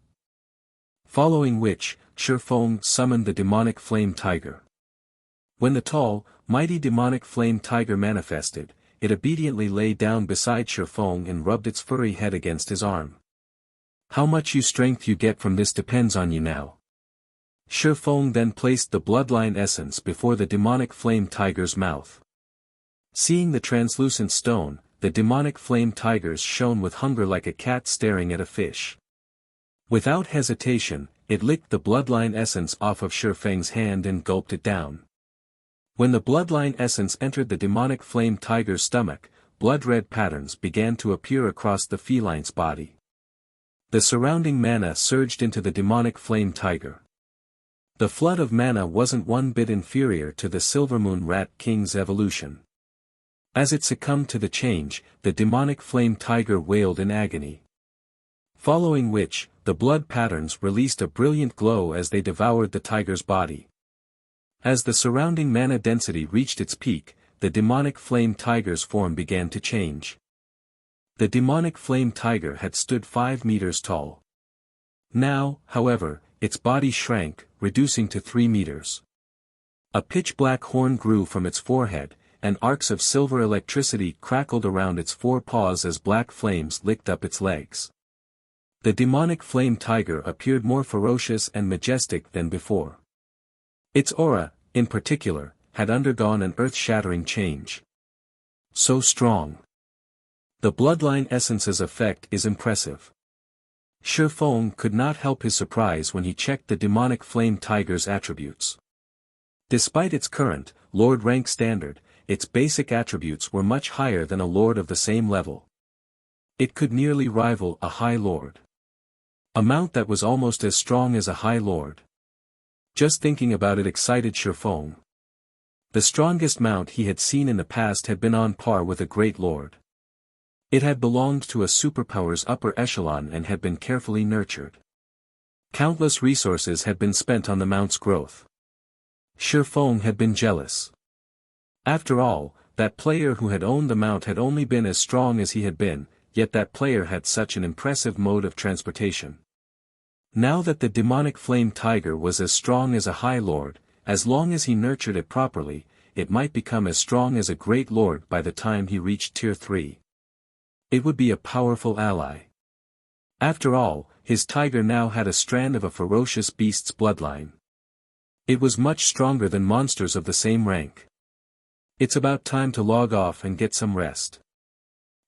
Following which, Shifeng summoned the demonic flame tiger. When the tall, mighty demonic flame tiger manifested, it obediently lay down beside Shifeng and rubbed its furry head against his arm. How much strength you get from this depends on you now. Shifeng then placed the bloodline essence before the demonic flame tiger's mouth. Seeing the translucent stone, the demonic flame tigers shone with hunger like a cat staring at a fish. Without hesitation, it licked the bloodline essence off of Shifeng's hand and gulped it down. When the bloodline essence entered the demonic flame tiger's stomach, blood-red patterns began to appear across the feline's body. The surrounding mana surged into the demonic flame tiger. The flood of mana wasn't one bit inferior to the Silvermoon Rat King's evolution. As it succumbed to the change, the demonic flame tiger wailed in agony. Following which, the blood patterns released a brilliant glow as they devoured the tiger's body. As the surrounding mana density reached its peak, the demonic flame tiger's form began to change. The demonic flame tiger had stood 5 meters tall. Now, however, its body shrank, reducing to 3 meters. A pitch-black horn grew from its forehead, and arcs of silver electricity crackled around its 4 paws as black flames licked up its legs. The demonic flame tiger appeared more ferocious and majestic than before. Its aura, in particular, had undergone an earth-shattering change. So strong. The bloodline essence's effect is impressive. Shifeng could not help his surprise when he checked the demonic flame tiger's attributes. Despite its current, Lord rank standard, its basic attributes were much higher than a Lord of the same level. It could nearly rival a High Lord. A mount that was almost as strong as a High Lord. Just thinking about it excited Shifeng. The strongest mount he had seen in the past had been on par with a great lord. It had belonged to a superpower's upper echelon and had been carefully nurtured. Countless resources had been spent on the mount's growth. Shifeng had been jealous. After all, that player who had owned the mount had only been as strong as he had been, yet that player had such an impressive mode of transportation. Now that the demonic flame tiger was as strong as a High Lord, as long as he nurtured it properly, it might become as strong as a great lord by the time he reached Tier 3. It would be a powerful ally. After all, his tiger now had a strand of a ferocious beast's bloodline. It was much stronger than monsters of the same rank. It's about time to log off and get some rest.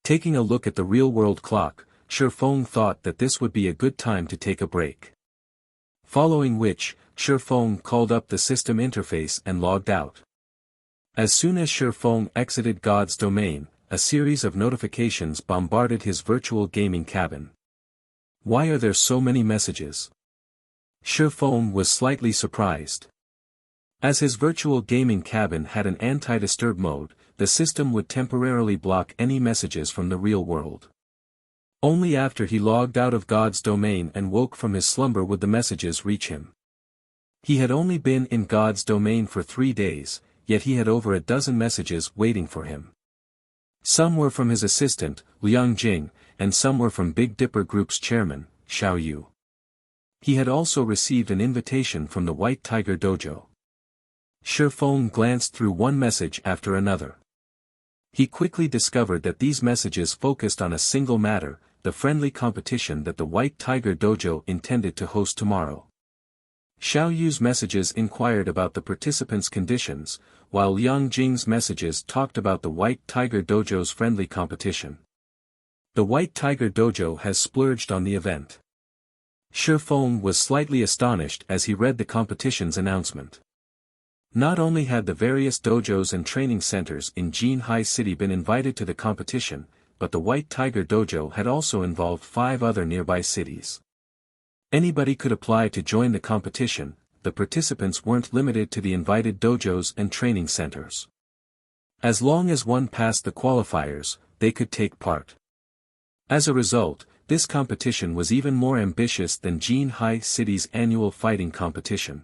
Taking a look at the real-world clock, Shifeng thought that this would be a good time to take a break. Following which, Shifeng called up the system interface and logged out. As soon as Shifeng exited God's domain, a series of notifications bombarded his virtual gaming cabin. Why are there so many messages? Shifeng was slightly surprised. As his virtual gaming cabin had an anti-disturb mode, the system would temporarily block any messages from the real world. Only after he logged out of God's domain and woke from his slumber would the messages reach him. He had only been in God's domain for 3 days, yet he had over a dozen messages waiting for him. Some were from his assistant, Liang Jing, and some were from Big Dipper Group's chairman, Xiao Yu. He had also received an invitation from the White Tiger Dojo. Shifeng glanced through one message after another. He quickly discovered that these messages focused on a single matter, the friendly competition that the White Tiger Dojo intended to host tomorrow. Xiao Yu's messages inquired about the participants' conditions, while Liang Jing's messages talked about the White Tiger Dojo's friendly competition. The White Tiger Dojo has splurged on the event. Shifeng was slightly astonished as he read the competition's announcement. Not only had the various dojos and training centers in Jinhai City been invited to the competition, but the White Tiger Dojo had also involved 5 other nearby cities. Anybody could apply to join the competition, the participants weren't limited to the invited dojos and training centers. As long as one passed the qualifiers, they could take part. As a result, this competition was even more ambitious than Jinhai City's annual fighting competition.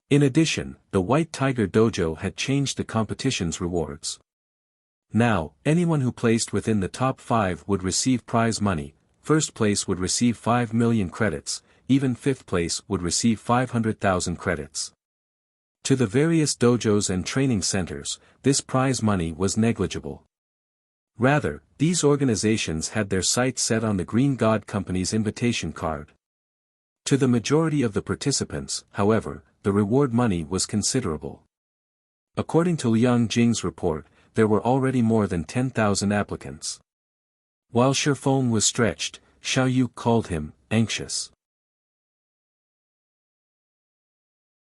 In addition, the White Tiger Dojo had changed the competition's rewards. Now, anyone who placed within the top 5 would receive prize money, first place would receive 5 million credits, even fifth place would receive 500,000 credits. To the various dojos and training centers, this prize money was negligible. Rather, these organizations had their sights set on the Green God Company's invitation card. To the majority of the participants, however, the reward money was considerable. According to Liang Jing's report, there were already more than 10,000 applicants. While Shifeng was stretched, Xiao Yu called him anxious.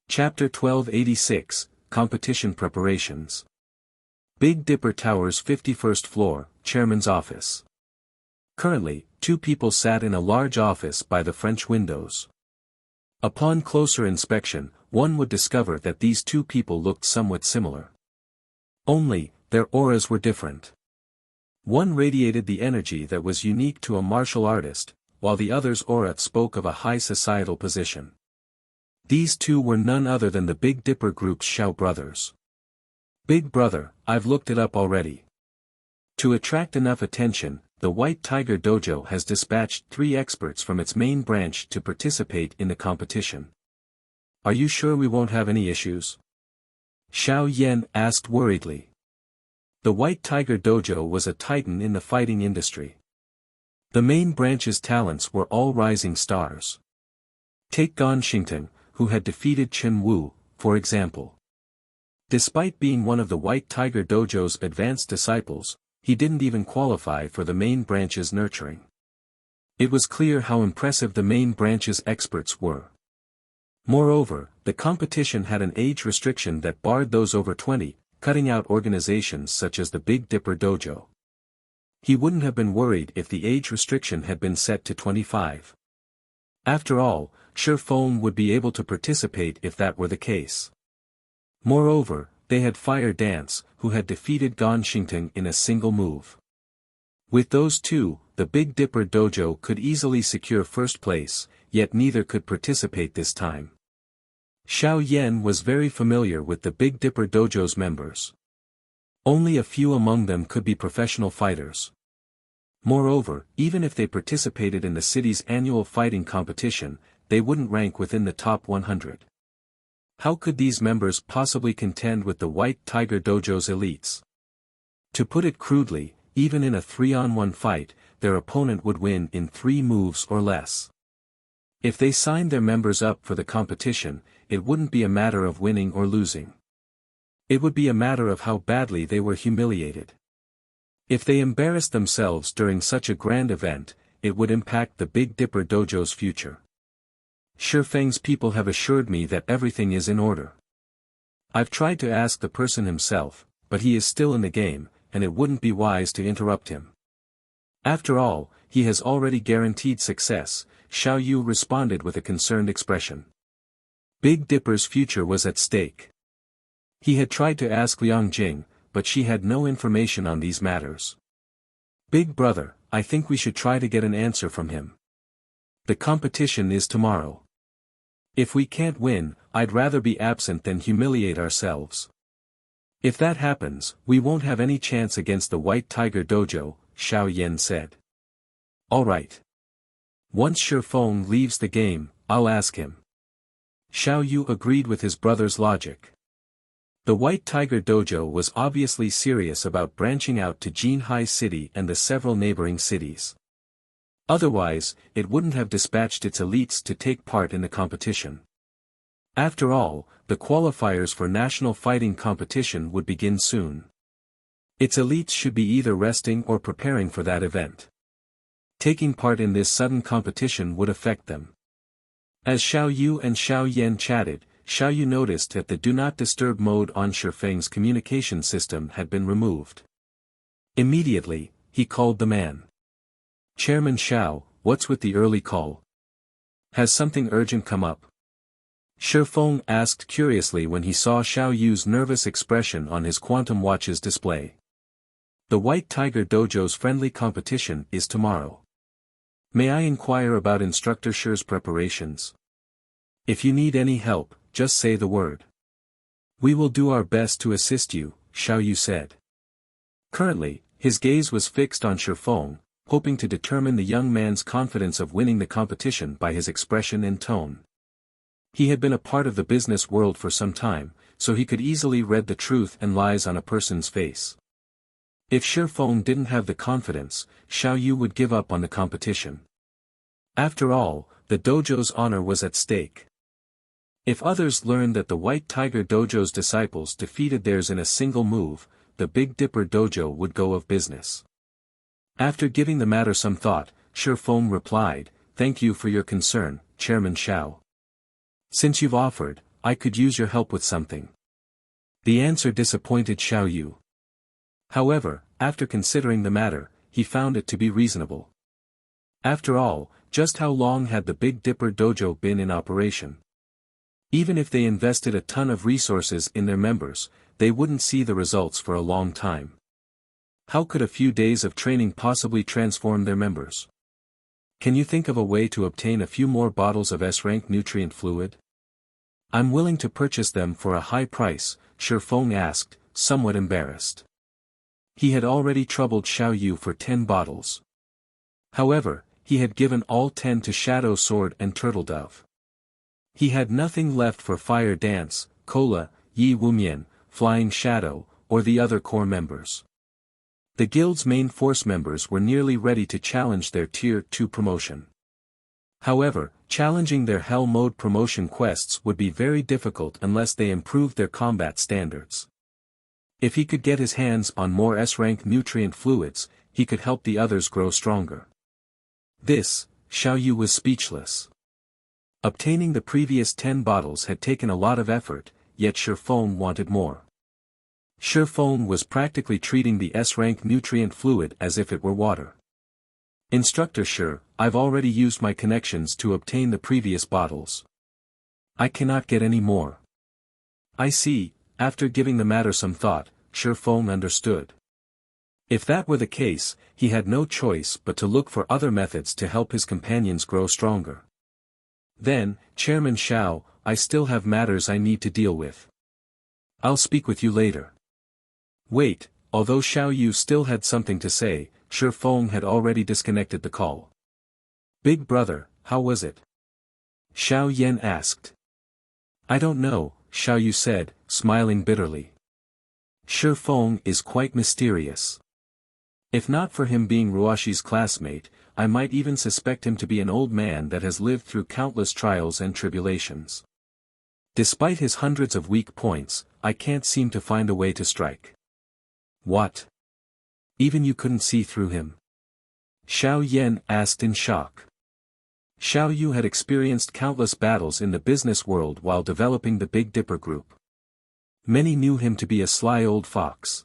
Chapter 1286, Competition Preparations. Big Dipper Tower's 51st floor, Chairman's office. Currently, 2 people sat in a large office by the French windows. Upon closer inspection, one would discover that these 2 people looked somewhat similar. Only, their auras were different. One radiated the energy that was unique to a martial artist, while the other's aura spoke of a high societal position. These 2 were none other than the Big Dipper Group's Xiao brothers. Big brother, I've looked it up already. To attract enough attention, the White Tiger Dojo has dispatched 3 experts from its main branch to participate in the competition. Are you sure we won't have any issues? Xiao Yan asked worriedly. The White Tiger Dojo was a titan in the fighting industry. The main branch's talents were all rising stars. Take Gan Xingtang, who had defeated Chen Wu, for example. Despite being one of the White Tiger Dojo's advanced disciples, he didn't even qualify for the main branch's nurturing. It was clear how impressive the main branch's experts were. Moreover, the competition had an age restriction that barred those over 20, cutting out organizations such as the Big Dipper Dojo. He wouldn't have been worried if the age restriction had been set to 25. After all, Shifeng would be able to participate if that were the case. Moreover, they had Fire Dance, who had defeated Gan Xingtang in a single move. With those 2, the Big Dipper Dojo could easily secure first place, yet neither could participate this time. Xiao Yan was very familiar with the Big Dipper Dojo's members. Only a few among them could be professional fighters. Moreover, even if they participated in the city's annual fighting competition, they wouldn't rank within the top 100. How could these members possibly contend with the White Tiger Dojo's elites? To put it crudely, even in a 3-on-1 fight, their opponent would win in 3 moves or less. If they signed their members up for the competition, it wouldn't be a matter of winning or losing. It would be a matter of how badly they were humiliated. If they embarrassed themselves during such a grand event, it would impact the Big Dipper Dojo's future. Shifeng's people have assured me that everything is in order. I've tried to ask the person himself, but he is still in the game, and it wouldn't be wise to interrupt him. After all, he has already guaranteed success, Xiao Yu responded with a concerned expression. Big Dipper's future was at stake. He had tried to ask Liang Jing, but she had no information on these matters. Big brother, I think we should try to get an answer from him. The competition is tomorrow. If we can't win, I'd rather be absent than humiliate ourselves. If that happens, we won't have any chance against the White Tiger Dojo, Xiao Yan said. All right. Once Shifeng leaves the game, I'll ask him. Xiao Yu agreed with his brother's logic. The White Tiger Dojo was obviously serious about branching out to Jinhai City and the several neighboring cities. Otherwise, it wouldn't have dispatched its elites to take part in the competition. After all, the qualifiers for national fighting competition would begin soon. Its elites should be either resting or preparing for that event. Taking part in this sudden competition would affect them. As Xiao Yu and Xiao Yan chatted, Xiao Yu noticed that the Do Not Disturb mode on Shifeng's communication system had been removed. Immediately, he called the man. Chairman Xiao, what's with the early call? Has something urgent come up? Shifeng asked curiously when he saw Xiao Yu's nervous expression on his quantum watch's display. The White Tiger Dojo's friendly competition is tomorrow. May I inquire about Instructor Shi's preparations? If you need any help, just say the word. We will do our best to assist you, Xiao Yu said. Currently, his gaze was fixed on Shifeng, hoping to determine the young man's confidence of winning the competition by his expression and tone. He had been a part of the business world for some time, so he could easily read the truth and lies on a person's face. If Shifeng didn't have the confidence, Xiao Yu would give up on the competition. After all, the dojo's honor was at stake. If others learned that the White Tiger Dojo's disciples defeated theirs in a single move, the Big Dipper Dojo would go of business. After giving the matter some thought, Shifeng replied, "Thank you for your concern, Chairman Xiao. Since you've offered, I could use your help with something." The answer disappointed Xiao Yu. However, after considering the matter, he found it to be reasonable. After all, just how long had the Big Dipper Dojo been in operation? Even if they invested a ton of resources in their members, they wouldn't see the results for a long time. How could a few days of training possibly transform their members? Can you think of a way to obtain a few more bottles of S-rank nutrient fluid? I'm willing to purchase them for a high price, Shifeng asked, somewhat embarrassed. He had already troubled Xiao Yu for 10 bottles. However, he had given all 10 to Shadow Sword and Turtle Dove. He had nothing left for Fire Dance, Cola, Yi Wumian, Flying Shadow, or the other core members. The guild's main force members were nearly ready to challenge their Tier 2 promotion. However, challenging their Hell Mode promotion quests would be very difficult unless they improved their combat standards. If he could get his hands on more S-rank nutrient fluids, he could help the others grow stronger. Xiao Yu was speechless. Obtaining the previous 10 bottles had taken a lot of effort, yet Shifeng wanted more. Shifeng was practically treating the S-rank nutrient fluid as if it were water. "Instructor Shi, I've already used my connections to obtain the previous bottles. I cannot get any more." "I see." After giving the matter some thought, Shifeng understood. If that were the case, he had no choice but to look for other methods to help his companions grow stronger. "Then, Chairman Xiao, I still have matters I need to deal with. I'll speak with you later." Wait, although Xiao Yu still had something to say, Shifeng had already disconnected the call. "Big brother, how was it?" Xiao Yan asked. "I don't know," Xiao Yu said, smiling bitterly. "Shifeng is quite mysterious. If not for him being Ruashi's classmate, I might even suspect him to be an old man that has lived through countless trials and tribulations. Despite his hundreds of weak points, I can't seem to find a way to strike." "What? Even you couldn't see through him?" Xiao Yan asked in shock. Xiao Yu had experienced countless battles in the business world while developing the Big Dipper Group. Many knew him to be a sly old fox.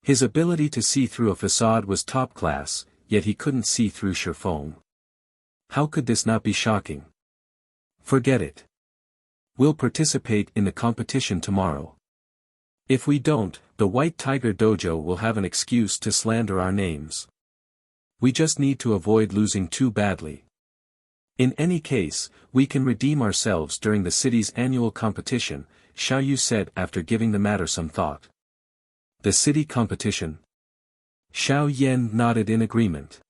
His ability to see through a facade was top class, yet he couldn't see through Shifeng. How could this not be shocking? "Forget it. We'll participate in the competition tomorrow. If we don't, the White Tiger Dojo will have an excuse to slander our names. We just need to avoid losing too badly. In any case, we can redeem ourselves during the city's annual competition," Xiao Yu said after giving the matter some thought. "The city competition?" Xiao Yan nodded in agreement.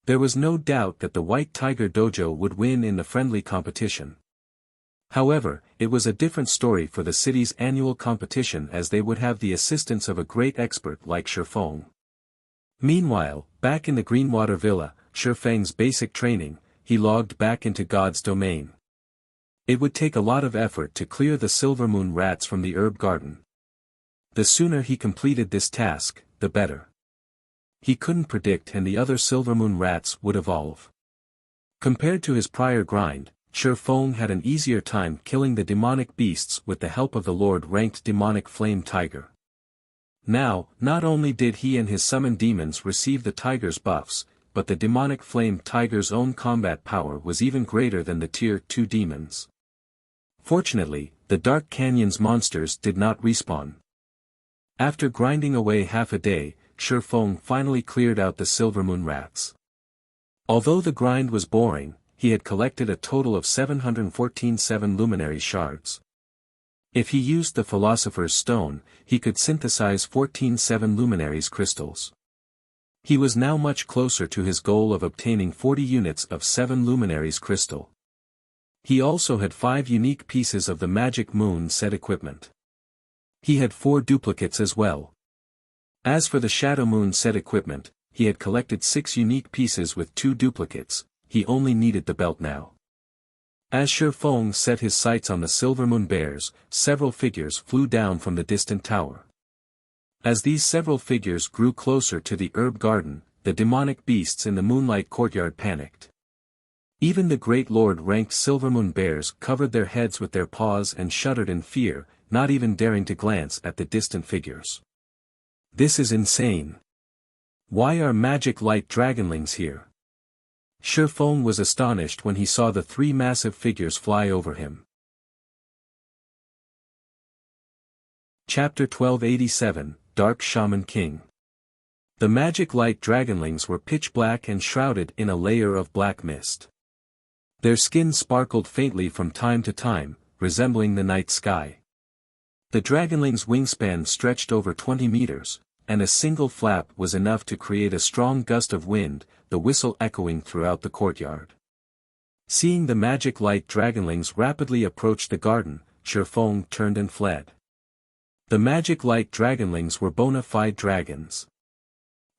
There was no doubt that the White Tiger Dojo would win in the friendly competition. However, it was a different story for the city's annual competition, as they would have the assistance of a great expert like Shifeng. Meanwhile, back in the Greenwater Villa, Shifeng's basic training, he logged back into God's domain. It would take a lot of effort to clear the Silvermoon rats from the herb garden. The sooner he completed this task, the better. He couldn't predict when the other Silvermoon rats would evolve. Compared to his prior grind, Shifeng had an easier time killing the demonic beasts with the help of the Lord-ranked demonic flame tiger. Now, not only did he and his summoned demons receive the tiger's buffs, but the demonic flame tiger's own combat power was even greater than the Tier 2 demons. Fortunately, the Dark Canyon's monsters did not respawn. After grinding away half a day, Shifeng finally cleared out the Silvermoon rats. Although the grind was boring, he had collected a total of 714 luminary shards. If he used the Philosopher's Stone, he could synthesize 14 7 luminaries crystals. He was now much closer to his goal of obtaining 40 units of 7 luminaries crystal. He also had 5 unique pieces of the Magic Moon set equipment. He had 4 duplicates as well. As for the Shadow Moon set equipment, he had collected 6 unique pieces with 2 duplicates, he only needed the belt now. As Shi Feng set his sights on the Silver Moon bears, several figures flew down from the distant tower. As these several figures grew closer to the herb garden, the demonic beasts in the moonlight courtyard panicked. Even the great lord-ranked Silver Moon bears covered their heads with their paws and shuddered in fear, not even daring to glance at the distant figures. This is insane. Why are magic light dragonlings here? Shi Feng was astonished when he saw the 3 massive figures fly over him. Chapter 1287, Dark Shaman King. The magic light dragonlings were pitch black and shrouded in a layer of black mist. Their skin sparkled faintly from time to time, resembling the night sky. The dragonling's wingspan stretched over 20 meters, and a single flap was enough to create a strong gust of wind, the whistle echoing throughout the courtyard. Seeing the magic light dragonlings rapidly approach the garden, Shi Feng turned and fled. The magic light dragonlings were bona fide dragons.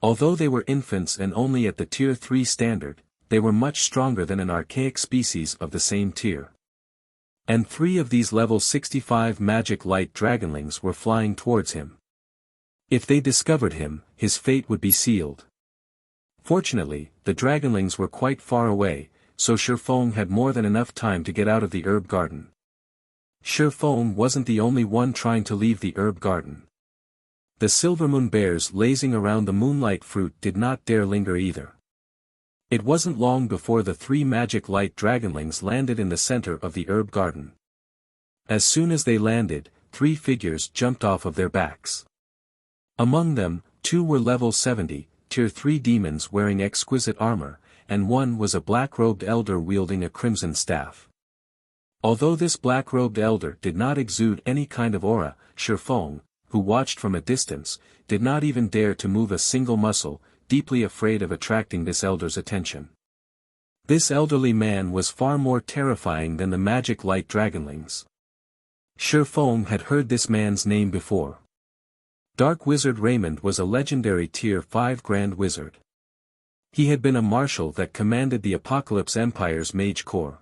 Although they were infants and only at the Tier 3 standard, they were much stronger than an archaic species of the same tier. And 3 of these level 65 magic light dragonlings were flying towards him. If they discovered him, his fate would be sealed. Fortunately, the dragonlings were quite far away, so Shi Feng had more than enough time to get out of the herb garden. Shi Feng wasn't the only one trying to leave the herb garden. The Silver Moon bears lazing around the moonlight fruit did not dare linger either. It wasn't long before the 3 magic light dragonlings landed in the center of the herb garden. As soon as they landed, 3 figures jumped off of their backs. Among them, 2 were level 70, Tier 3 demons wearing exquisite armor, and 1 was a black-robed elder wielding a crimson staff. Although this black-robed elder did not exude any kind of aura, Shi Feng, who watched from a distance, did not even dare to move a single muscle, deeply afraid of attracting this elder's attention. This elderly man was far more terrifying than the magic light dragonlings. Shi Feng had heard this man's name before. Dark Wizard Raymond was a legendary Tier 5 Grand Wizard. He had been a marshal that commanded the Apocalypse Empire's Mage Corps.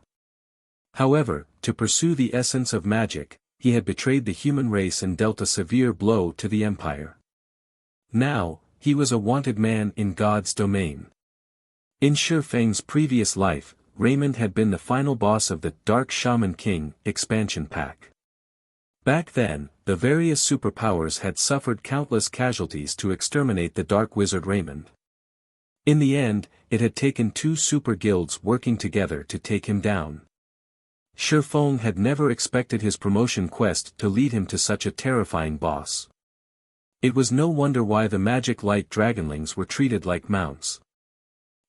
However, to pursue the essence of magic, he had betrayed the human race and dealt a severe blow to the Empire. Now, he was a wanted man in God's domain. In Shi Feng's previous life, Raymond had been the final boss of the Dark Shaman King expansion pack. Back then, the various superpowers had suffered countless casualties to exterminate the Dark Wizard Raymond. In the end, it had taken 2 super guilds working together to take him down. Shi Feng had never expected his promotion quest to lead him to such a terrifying boss. It was no wonder why the magic light dragonlings were treated like mounts.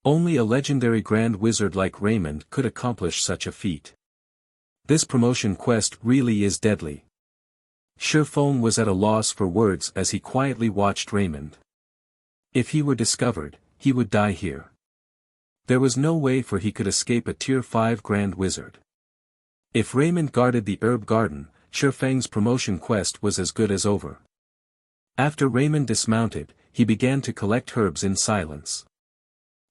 Only a legendary grand wizard like Raymond could accomplish such a feat. This promotion quest really is deadly. Shi Feng was at a loss for words as he quietly watched Raymond. If he were discovered, he would die here. There was no way for he could escape a Tier 5 Grand Wizard. If Raymond guarded the herb garden, Shi Feng's promotion quest was as good as over. After Raymond dismounted, he began to collect herbs in silence.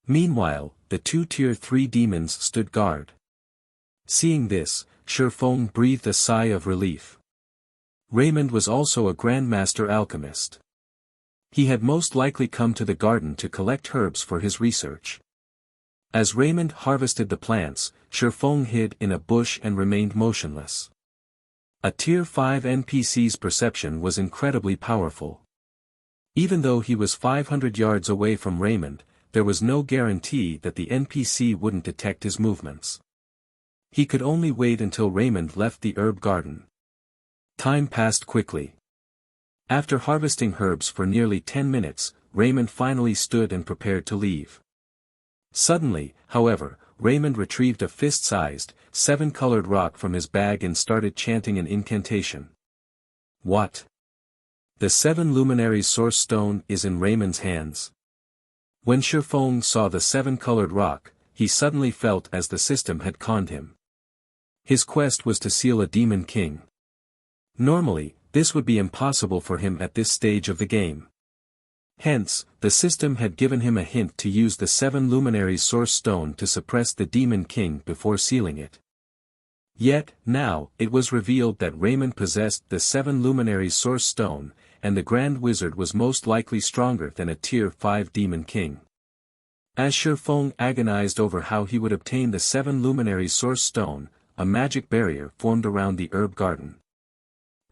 Meanwhile, the 2 Tier 3 demons stood guard. Seeing this, Shi Feng breathed a sigh of relief. Raymond was also a Grandmaster alchemist. He had most likely come to the garden to collect herbs for his research. As Raymond harvested the plants, Shi Feng hid in a bush and remained motionless. A Tier 5 NPC's perception was incredibly powerful. Even though he was 500 yards away from Raymond, there was no guarantee that the NPC wouldn't detect his movements. He could only wait until Raymond left the herb garden. Time passed quickly. After harvesting herbs for nearly 10 minutes, Raymond finally stood and prepared to leave. Suddenly, however, Raymond retrieved a fist-sized, 7-colored rock from his bag and started chanting an incantation. What? The 7 luminaries source stone is in Raymond's hands. When Shifeng saw the 7-colored rock, he suddenly felt as the system had conned him. His quest was to seal a demon king. Normally, this would be impossible for him at this stage of the game. Hence, the system had given him a hint to use the 7 luminaries source stone to suppress the demon king before sealing it. Yet, now, it was revealed that Raymond possessed the 7 luminaries source stone, and the Grand Wizard was most likely stronger than a Tier 5 demon king. As Shifeng agonized over how he would obtain the 7 luminaries source stone, a magic barrier formed around the herb garden.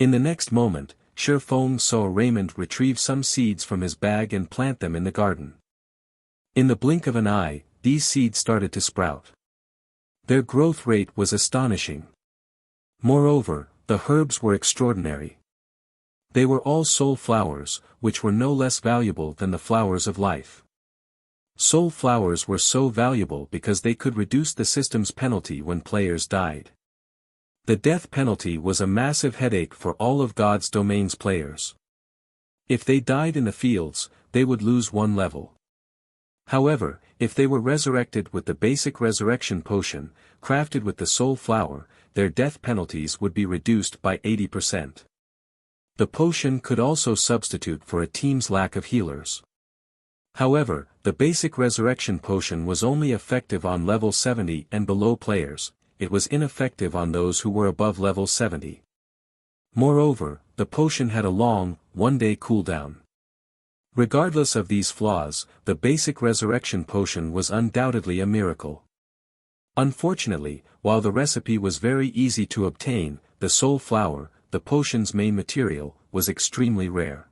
In the next moment, Shifeng saw Raymond retrieve some seeds from his bag and plant them in the garden. In the blink of an eye, these seeds started to sprout. Their growth rate was astonishing. Moreover, the herbs were extraordinary. They were all soul flowers, which were no less valuable than the flowers of life. Soul flowers were so valuable because they could reduce the system's penalty when players died. The death penalty was a massive headache for all of God's Domain's players. If they died in the fields, they would lose 1 level. However, if they were resurrected with the basic resurrection potion, crafted with the soul flower, their death penalties would be reduced by 80%. The potion could also substitute for a team's lack of healers. However, the basic resurrection potion was only effective on level 70 and below players. It was ineffective on those who were above level 70. Moreover, the potion had a long, 1-day cooldown. Regardless of these flaws, the basic resurrection potion was undoubtedly a miracle. Unfortunately, while the recipe was very easy to obtain, the soul flower, the potion's main material, was extremely rare.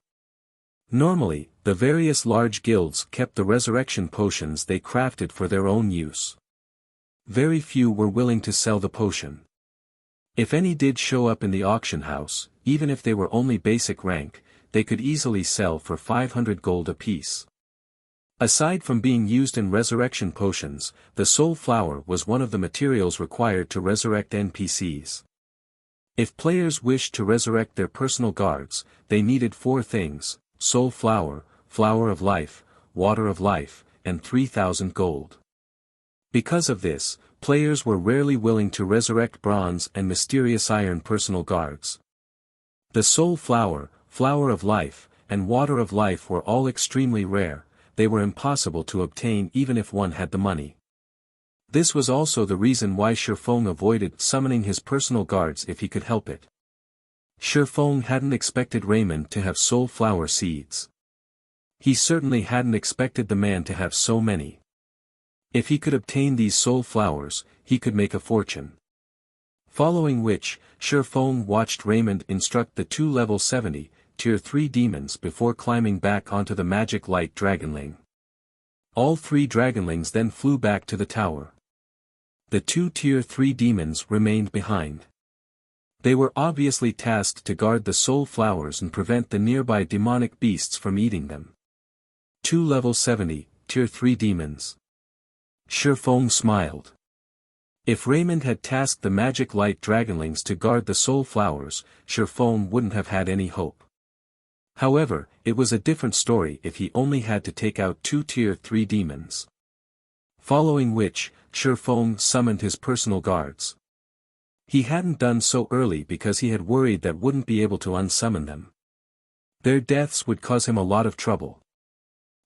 Normally, the various large guilds kept the resurrection potions they crafted for their own use. Very few were willing to sell the potion. If any did show up in the auction house, even if they were only basic rank, they could easily sell for 500 gold apiece. Aside from being used in resurrection potions, the soul flower was one of the materials required to resurrect NPCs. If players wished to resurrect their personal guards, they needed 4 things: soul flower, flower of life, water of life, and 3,000 gold. Because of this, players were rarely willing to resurrect bronze and mysterious iron personal guards. The soul flower, flower of life, and water of life were all extremely rare. They were impossible to obtain even if one had the money. This was also the reason why Shifeng avoided summoning his personal guards if he could help it. Shifeng hadn't expected Raymond to have soul flower seeds. He certainly hadn't expected the man to have so many. If he could obtain these soul flowers, he could make a fortune. Following which, Shifeng watched Raymond instruct the 2 level 70, Tier 3 demons before climbing back onto the magic light dragonling. All 3 dragonlings then flew back to the tower. The 2 Tier 3 demons remained behind. They were obviously tasked to guard the soul flowers and prevent the nearby demonic beasts from eating them. 2 level 70, Tier 3 demons. Shifeng smiled. If Raymond had tasked the magic light dragonlings to guard the soul flowers, Shifeng wouldn't have had any hope. However, it was a different story if he only had to take out 2 Tier 3 demons. Following which, Shifeng summoned his personal guards. He hadn't done so early because he had worried that wouldn't be able to unsummon them. Their deaths would cause him a lot of trouble.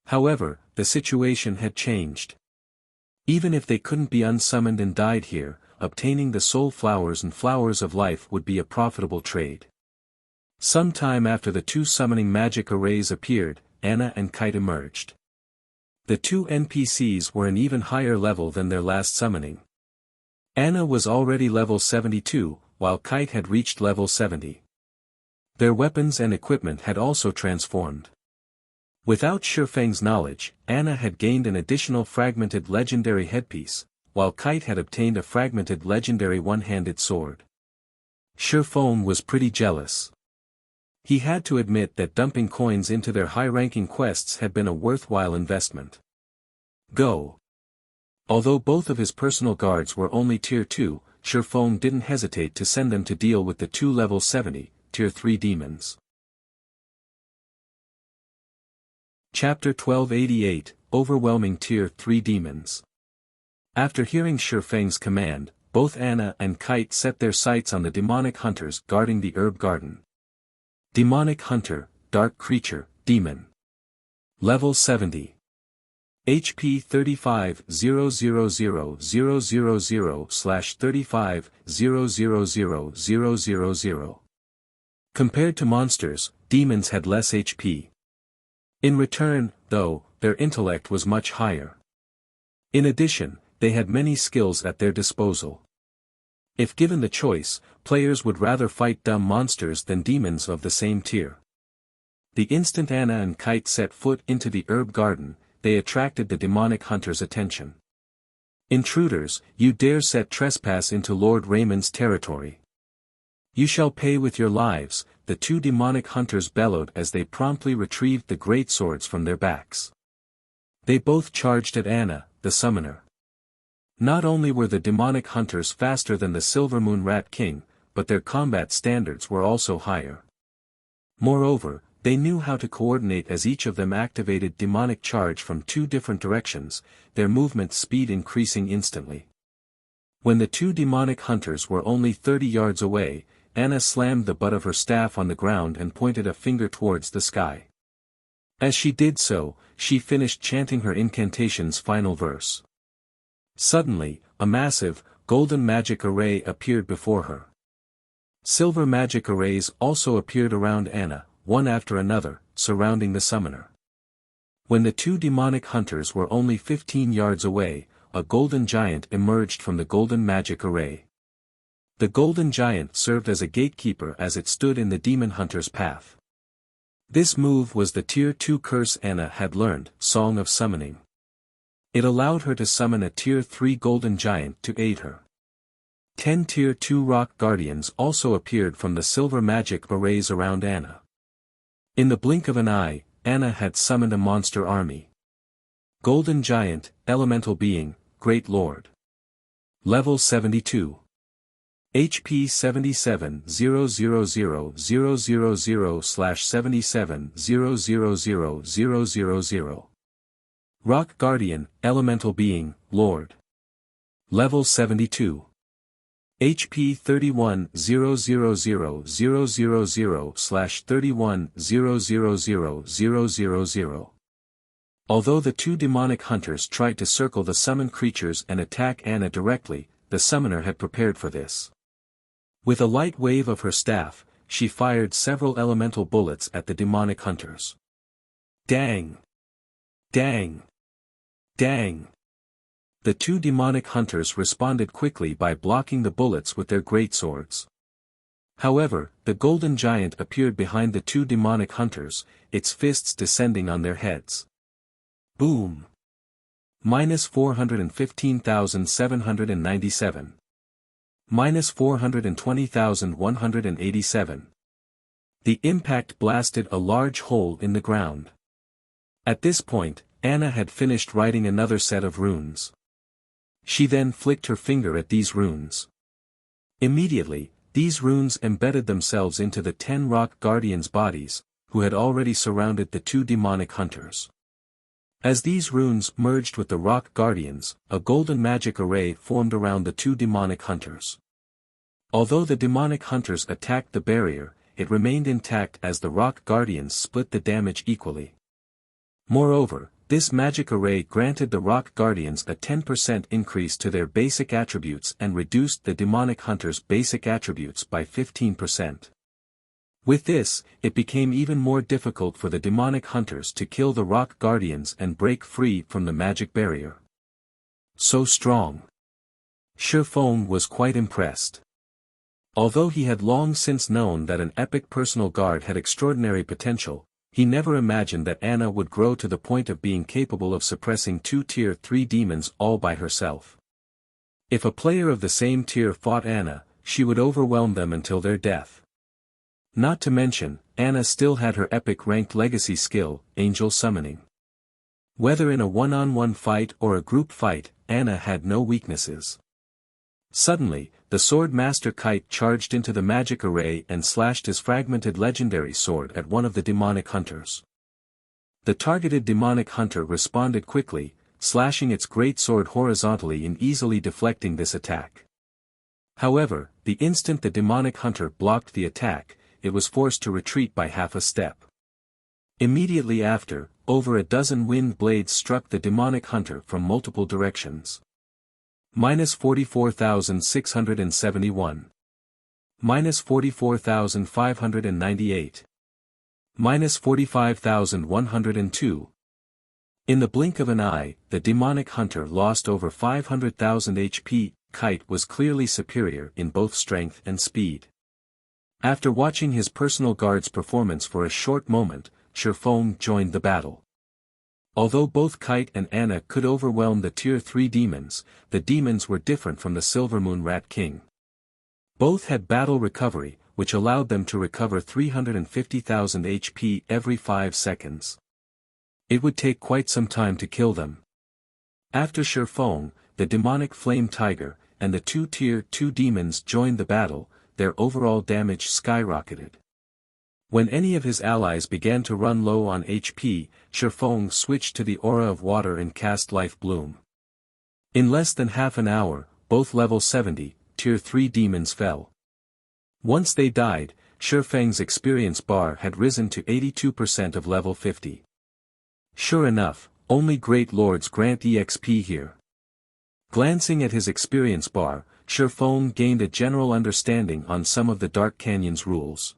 However, the situation had changed. Even if they couldn't be unsummoned and died here, obtaining the soul flowers and flowers of life would be a profitable trade. Some time after the 2 summoning magic arrays appeared, Anna and Kite emerged. The 2 NPCs were an even higher level than their last summoning. Anna was already level 72, while Kite had reached level 70. Their weapons and equipment had also transformed. Without Shifeng's knowledge, Anna had gained an additional fragmented legendary headpiece, while Kite had obtained a fragmented legendary one-handed sword. Shifeng was pretty jealous. He had to admit that dumping coins into their high-ranking quests had been a worthwhile investment. Go. Although both of his personal guards were only Tier 2, Shifeng didn't hesitate to send them to deal with the 2 level 70, Tier 3 demons. Chapter 1288, Overwhelming Tier 3 Demons. After hearing Shifeng's command, both Anna and Kite set their sights on the demonic hunters guarding the herb garden. Demonic Hunter, Dark Creature, Demon. Level 70. HP 35,000/35,000,000. Compared to monsters, demons had less HP. In return, though, their intellect was much higher. In addition, they had many skills at their disposal. If given the choice, players would rather fight dumb monsters than demons of the same tier. The instant Anna and Kite set foot into the herb garden, they attracted the demonic hunter's attention. Intruders, you dare set trespass into Lord Raymond's territory. You shall pay with your lives, the two demonic hunters bellowed as they promptly retrieved the great swords from their backs. They both charged at Anna, the summoner. Not only were the demonic hunters faster than the Silver Moon Rat King, but their combat standards were also higher. Moreover, they knew how to coordinate as each of them activated demonic charge from two different directions, their movement speed increasing instantly. When the two demonic hunters were only 30 yards away, Anna slammed the butt of her staff on the ground and pointed a finger towards the sky. As she did so, she finished chanting her incantation's final verse. Suddenly, a massive, golden magic array appeared before her. Silver magic arrays also appeared around Anna, one after another, surrounding the summoner. When the two demonic hunters were only 15 yards away, a golden giant emerged from the golden magic array. The golden giant served as a gatekeeper as it stood in the demon hunter's path. This move was the Tier 2 curse Anna had learned, Song of Summoning. It allowed her to summon a Tier 3 golden giant to aid her. 10 Tier 2 rock guardians also appeared from the silver magic arrays around Anna. In the blink of an eye, Anna had summoned a monster army. Golden Giant, Elemental Being, Great Lord. Level 72. HP 77,000,000/77,000,000. Rock Guardian, Elemental Being, Lord. Level 72. HP 31,000,000/31,000,000. Although the two demonic hunters tried to circle the summoned creatures and attack Anna directly, the summoner had prepared for this. With a light wave of her staff, she fired several elemental bullets at the demonic hunters. Dang! Dang! Dang! The two demonic hunters responded quickly by blocking the bullets with their greatswords. However, the golden giant appeared behind the two demonic hunters, its fists descending on their heads. Boom! -415,797. -420,187. The impact blasted a large hole in the ground. At this point, Anna had finished writing another set of runes. She then flicked her finger at these runes. Immediately, these runes embedded themselves into the 10 rock guardians' bodies, who had already surrounded the two demonic hunters. As these runes merged with the rock guardians, a golden magic array formed around the two demonic hunters. Although the demonic hunters attacked the barrier, it remained intact as the rock guardians split the damage equally. Moreover, this magic array granted the rock guardians a 10% increase to their basic attributes and reduced the demonic hunters' basic attributes by 15%. With this, it became even more difficult for the demonic hunters to kill the rock guardians and break free from the magic barrier. So strong. Shifeng was quite impressed. Although he had long since known that an epic personal guard had extraordinary potential, he never imagined that Anna would grow to the point of being capable of suppressing two Tier 3 demons all by herself. If a player of the same tier fought Anna, she would overwhelm them until their death. Not to mention, Anna still had her epic ranked legacy skill, Angel Summoning. Whether in a one-on-one fight or a group fight, Anna had no weaknesses. Suddenly, the sword master Kite charged into the magic array and slashed his fragmented legendary sword at one of the demonic hunters. The targeted demonic hunter responded quickly, slashing its great sword horizontally and easily deflecting this attack. However, the instant the demonic hunter blocked the attack, it was forced to retreat by half a step. Immediately after, over a dozen wind blades struck the demonic hunter from multiple directions. -44,671. -44,598. -45,102. In the blink of an eye, the demonic hunter lost over 500,000 HP. Kite was clearly superior in both strength and speed. After watching his personal guard's performance for a short moment, Shifeng joined the battle. Although both Kite and Anna could overwhelm the Tier 3 demons, the demons were different from the Silvermoon Rat King. Both had battle recovery, which allowed them to recover 350,000 HP every 5 seconds. It would take quite some time to kill them. After Shifeng, the demonic flame tiger, and the two Tier 2 demons joined the battle, their overall damage skyrocketed. When any of his allies began to run low on HP, Shifeng switched to the aura of water and cast Life Bloom. In less than half an hour, both level 70, Tier 3 demons fell. Once they died, Shifeng's experience bar had risen to 82% of level 50. Sure enough, only great lords grant EXP here. Glancing at his experience bar, Shifeng gained a general understanding on some of the Dark Canyon's rules.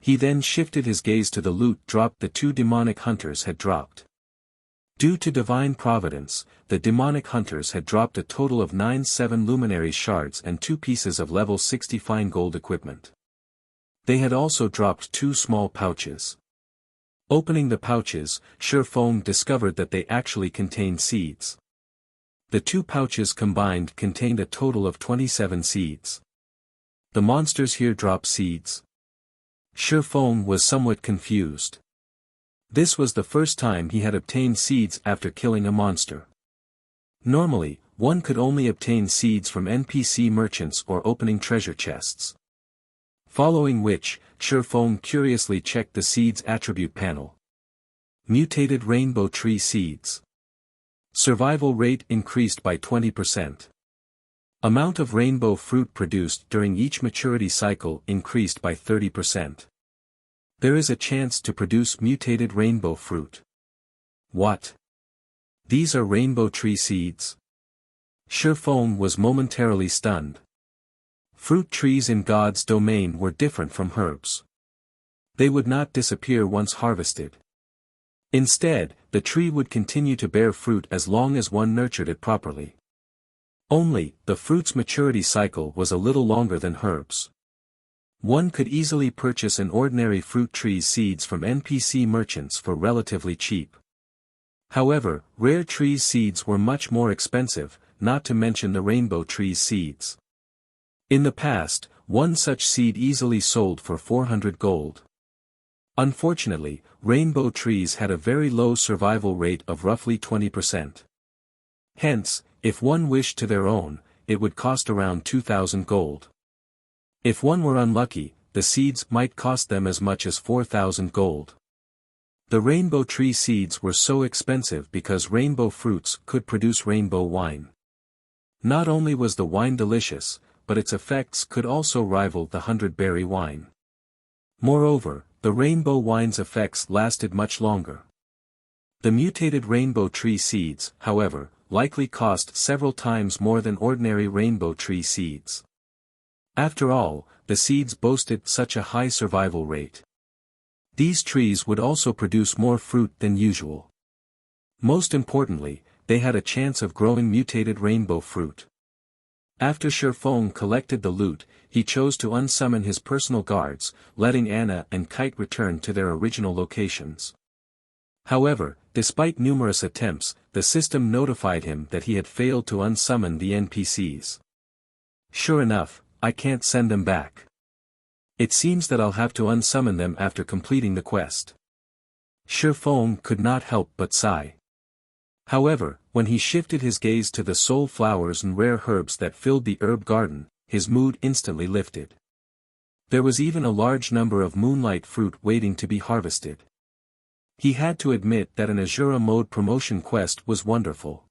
He then shifted his gaze to the loot drop the two demonic hunters had dropped. Due to divine providence, the demonic hunters had dropped a total of 9 7 luminary shards and 2 pieces of level 60 fine gold equipment. They had also dropped 2 small pouches. Opening the pouches, Shifeng discovered that they actually contained seeds. The 2 pouches combined contained a total of 27 seeds. The monsters here drop seeds? Shifeng was somewhat confused. This was the first time he had obtained seeds after killing a monster. Normally, one could only obtain seeds from NPC merchants or opening treasure chests. Following which, Shifeng curiously checked the seeds attribute panel. Mutated rainbow tree seeds. Survival rate increased by 20%. Amount of rainbow fruit produced during each maturity cycle increased by 30%. There is a chance to produce mutated rainbow fruit. What? These are rainbow tree seeds? Shifeng was momentarily stunned. Fruit trees in God's domain were different from herbs. They would not disappear once harvested. Instead, the tree would continue to bear fruit as long as one nurtured it properly. Only, the fruit's maturity cycle was a little longer than herbs. One could easily purchase an ordinary fruit tree's seeds from NPC merchants for relatively cheap. However, rare trees' seeds were much more expensive, not to mention the rainbow tree's seeds. In the past, one such seed easily sold for 400 gold. Unfortunately, rainbow trees had a very low survival rate of roughly 20%. Hence, if one wished to their own, it would cost around 2,000 gold. If one were unlucky, the seeds might cost them as much as 4,000 gold. The rainbow tree seeds were so expensive because rainbow fruits could produce rainbow wine. Not only was the wine delicious, but its effects could also rival the 100-berry wine. Moreover, the rainbow wine's effects lasted much longer. The mutated rainbow tree seeds, however, likely cost several times more than ordinary rainbow tree seeds. After all, the seeds boasted such a high survival rate. These trees would also produce more fruit than usual. Most importantly, they had a chance of growing mutated rainbow fruit. After Shifeng collected the loot, he chose to unsummon his personal guards, letting Anna and Kite return to their original locations. However, despite numerous attempts, the system notified him that he had failed to unsummon the NPCs. Sure enough, I can't send them back. It seems that I'll have to unsummon them after completing the quest. Shifeng could not help but sigh. However, when he shifted his gaze to the soul flowers and rare herbs that filled the herb garden, his mood instantly lifted. There was even a large number of moonlight fruit waiting to be harvested. He had to admit that an Azura mode promotion quest was wonderful.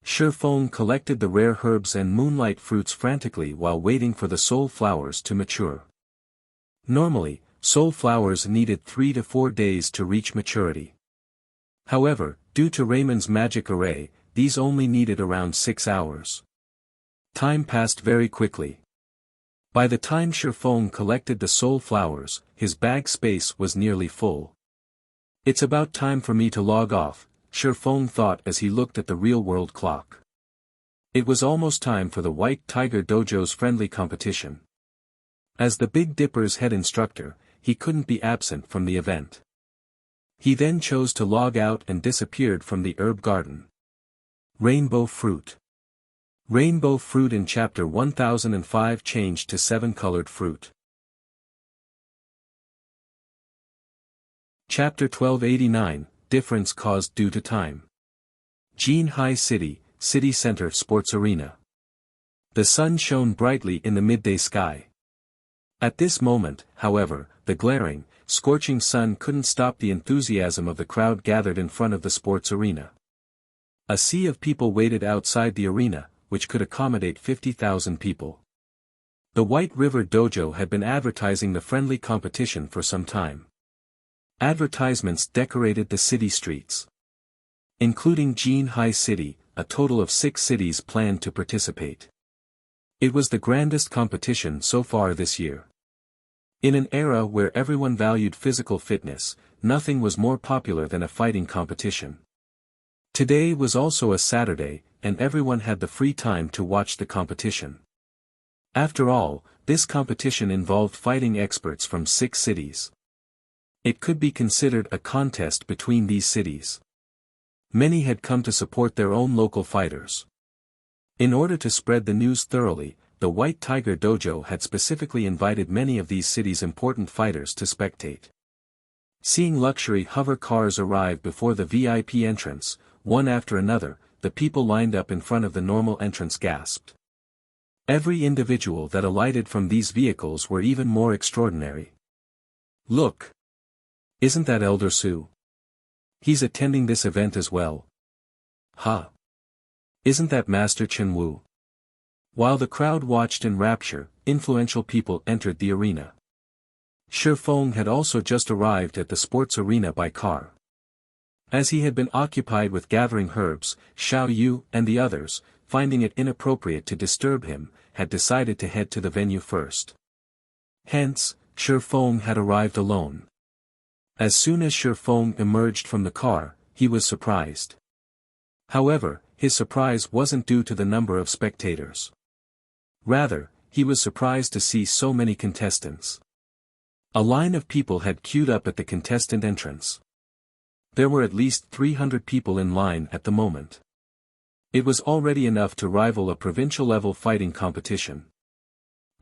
Shifeng collected the rare herbs and moonlight fruits frantically while waiting for the soul flowers to mature. Normally, soul flowers needed 3 to 4 days to reach maturity. However, due to Raymond's magic array, these only needed around 6 hours. Time passed very quickly. By the time Shifeng collected the soul flowers, his bag space was nearly full. It's about time for me to log off, Shifeng thought as he looked at the real-world clock. It was almost time for the White Tiger Dojo's friendly competition. As the Big Dipper's head instructor, he couldn't be absent from the event. He then chose to log out and disappeared from the herb garden. Rainbow fruit. Rainbow fruit in Chapter 1005 changed to 7-colored fruit. Chapter 1289, Difference caused due to time. Jinhai City, City Center Sports Arena. The sun shone brightly in the midday sky. At this moment, however, the glaring, scorching sun couldn't stop the enthusiasm of the crowd gathered in front of the sports arena. A sea of people waited outside the arena, which could accommodate 50,000 people. The White River Dojo had been advertising the friendly competition for some time. Advertisements decorated the city streets. Including Jinhai City, a total of 6 cities planned to participate. It was the grandest competition so far this year. In an era where everyone valued physical fitness, nothing was more popular than a fighting competition. Today was also a Saturday, and everyone had the free time to watch the competition. After all, this competition involved fighting experts from 6 cities. It could be considered a contest between these cities. Many had come to support their own local fighters. In order to spread the news thoroughly, the White Tiger Dojo had specifically invited many of these cities' important fighters to spectate. Seeing luxury hover cars arrive before the VIP entrance, one after another, the people lined up in front of the normal entrance gasped. Every individual that alighted from these vehicles were even more extraordinary. Look! Isn't that Elder Su? He's attending this event as well. Ha! Isn't that Master Chen Wu? While the crowd watched in rapture, influential people entered the arena. Shifeng had also just arrived at the sports arena by car. As he had been occupied with gathering herbs, Xiao Yu and the others, finding it inappropriate to disturb him, had decided to head to the venue first. Hence, Shifeng had arrived alone. As soon as Shifeng emerged from the car, he was surprised. However, his surprise wasn't due to the number of spectators. Rather, he was surprised to see so many contestants. A line of people had queued up at the contestant entrance. There were at least 300 people in line at the moment. It was already enough to rival a provincial-level fighting competition.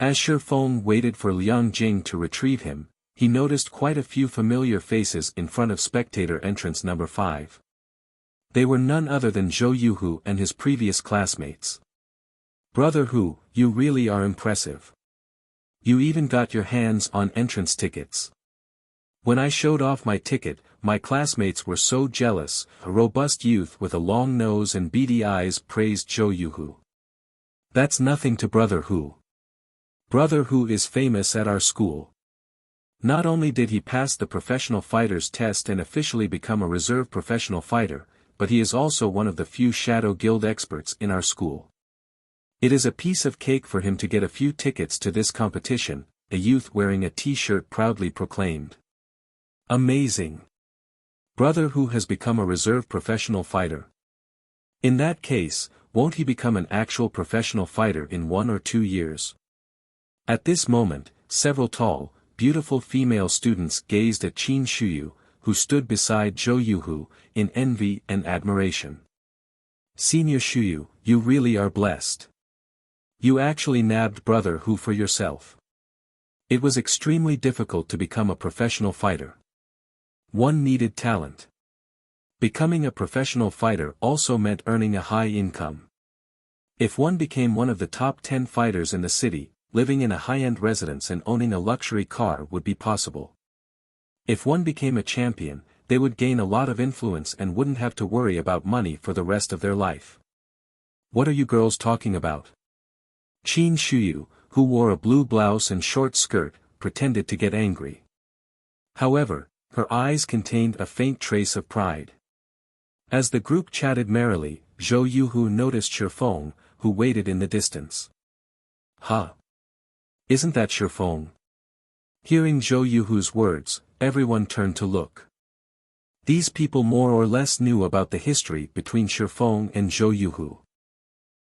As Shifeng waited for Liang Jing to retrieve him, he noticed quite a few familiar faces in front of spectator entrance number 5. They were none other than Zhou Yuhu and his previous classmates. Brother Hu, you really are impressive. You even got your hands on entrance tickets. When I showed off my ticket, my classmates were so jealous. A robust youth with a long nose and beady eyes praised Zhou Yuhu. That's nothing to Brother Hu. Brother Hu is famous at our school. Not only did he pass the professional fighter's test and officially become a reserve professional fighter, but he is also one of the few Shadow Guild experts in our school. It is a piece of cake for him to get a few tickets to this competition, a youth wearing a t-shirt proudly proclaimed. Amazing! Brother Hu has become a reserve professional fighter. In that case, won't he become an actual professional fighter in 1 or 2 years? At this moment, several tall, beautiful female students gazed at Qin Shuyu, who stood beside Zhou Yuhu, in envy and admiration. Senior Shuyu, you really are blessed. You actually nabbed Brother Hu for yourself. It was extremely difficult to become a professional fighter. One needed talent. Becoming a professional fighter also meant earning a high income. If one became one of the top 10 fighters in the city, living in a high-end residence and owning a luxury car would be possible. If one became a champion, they would gain a lot of influence and wouldn't have to worry about money for the rest of their life. What are you girls talking about? Qin Shuyu, who wore a blue blouse and short skirt, pretended to get angry. However, her eyes contained a faint trace of pride. As the group chatted merrily, Zhou Yuhu noticed Shifeng, who waited in the distance. "Huh? Isn't that Shifeng?" Hearing Zhou Yuhu's words, everyone turned to look. These people more or less knew about the history between Shifeng and Zhou Yuhu.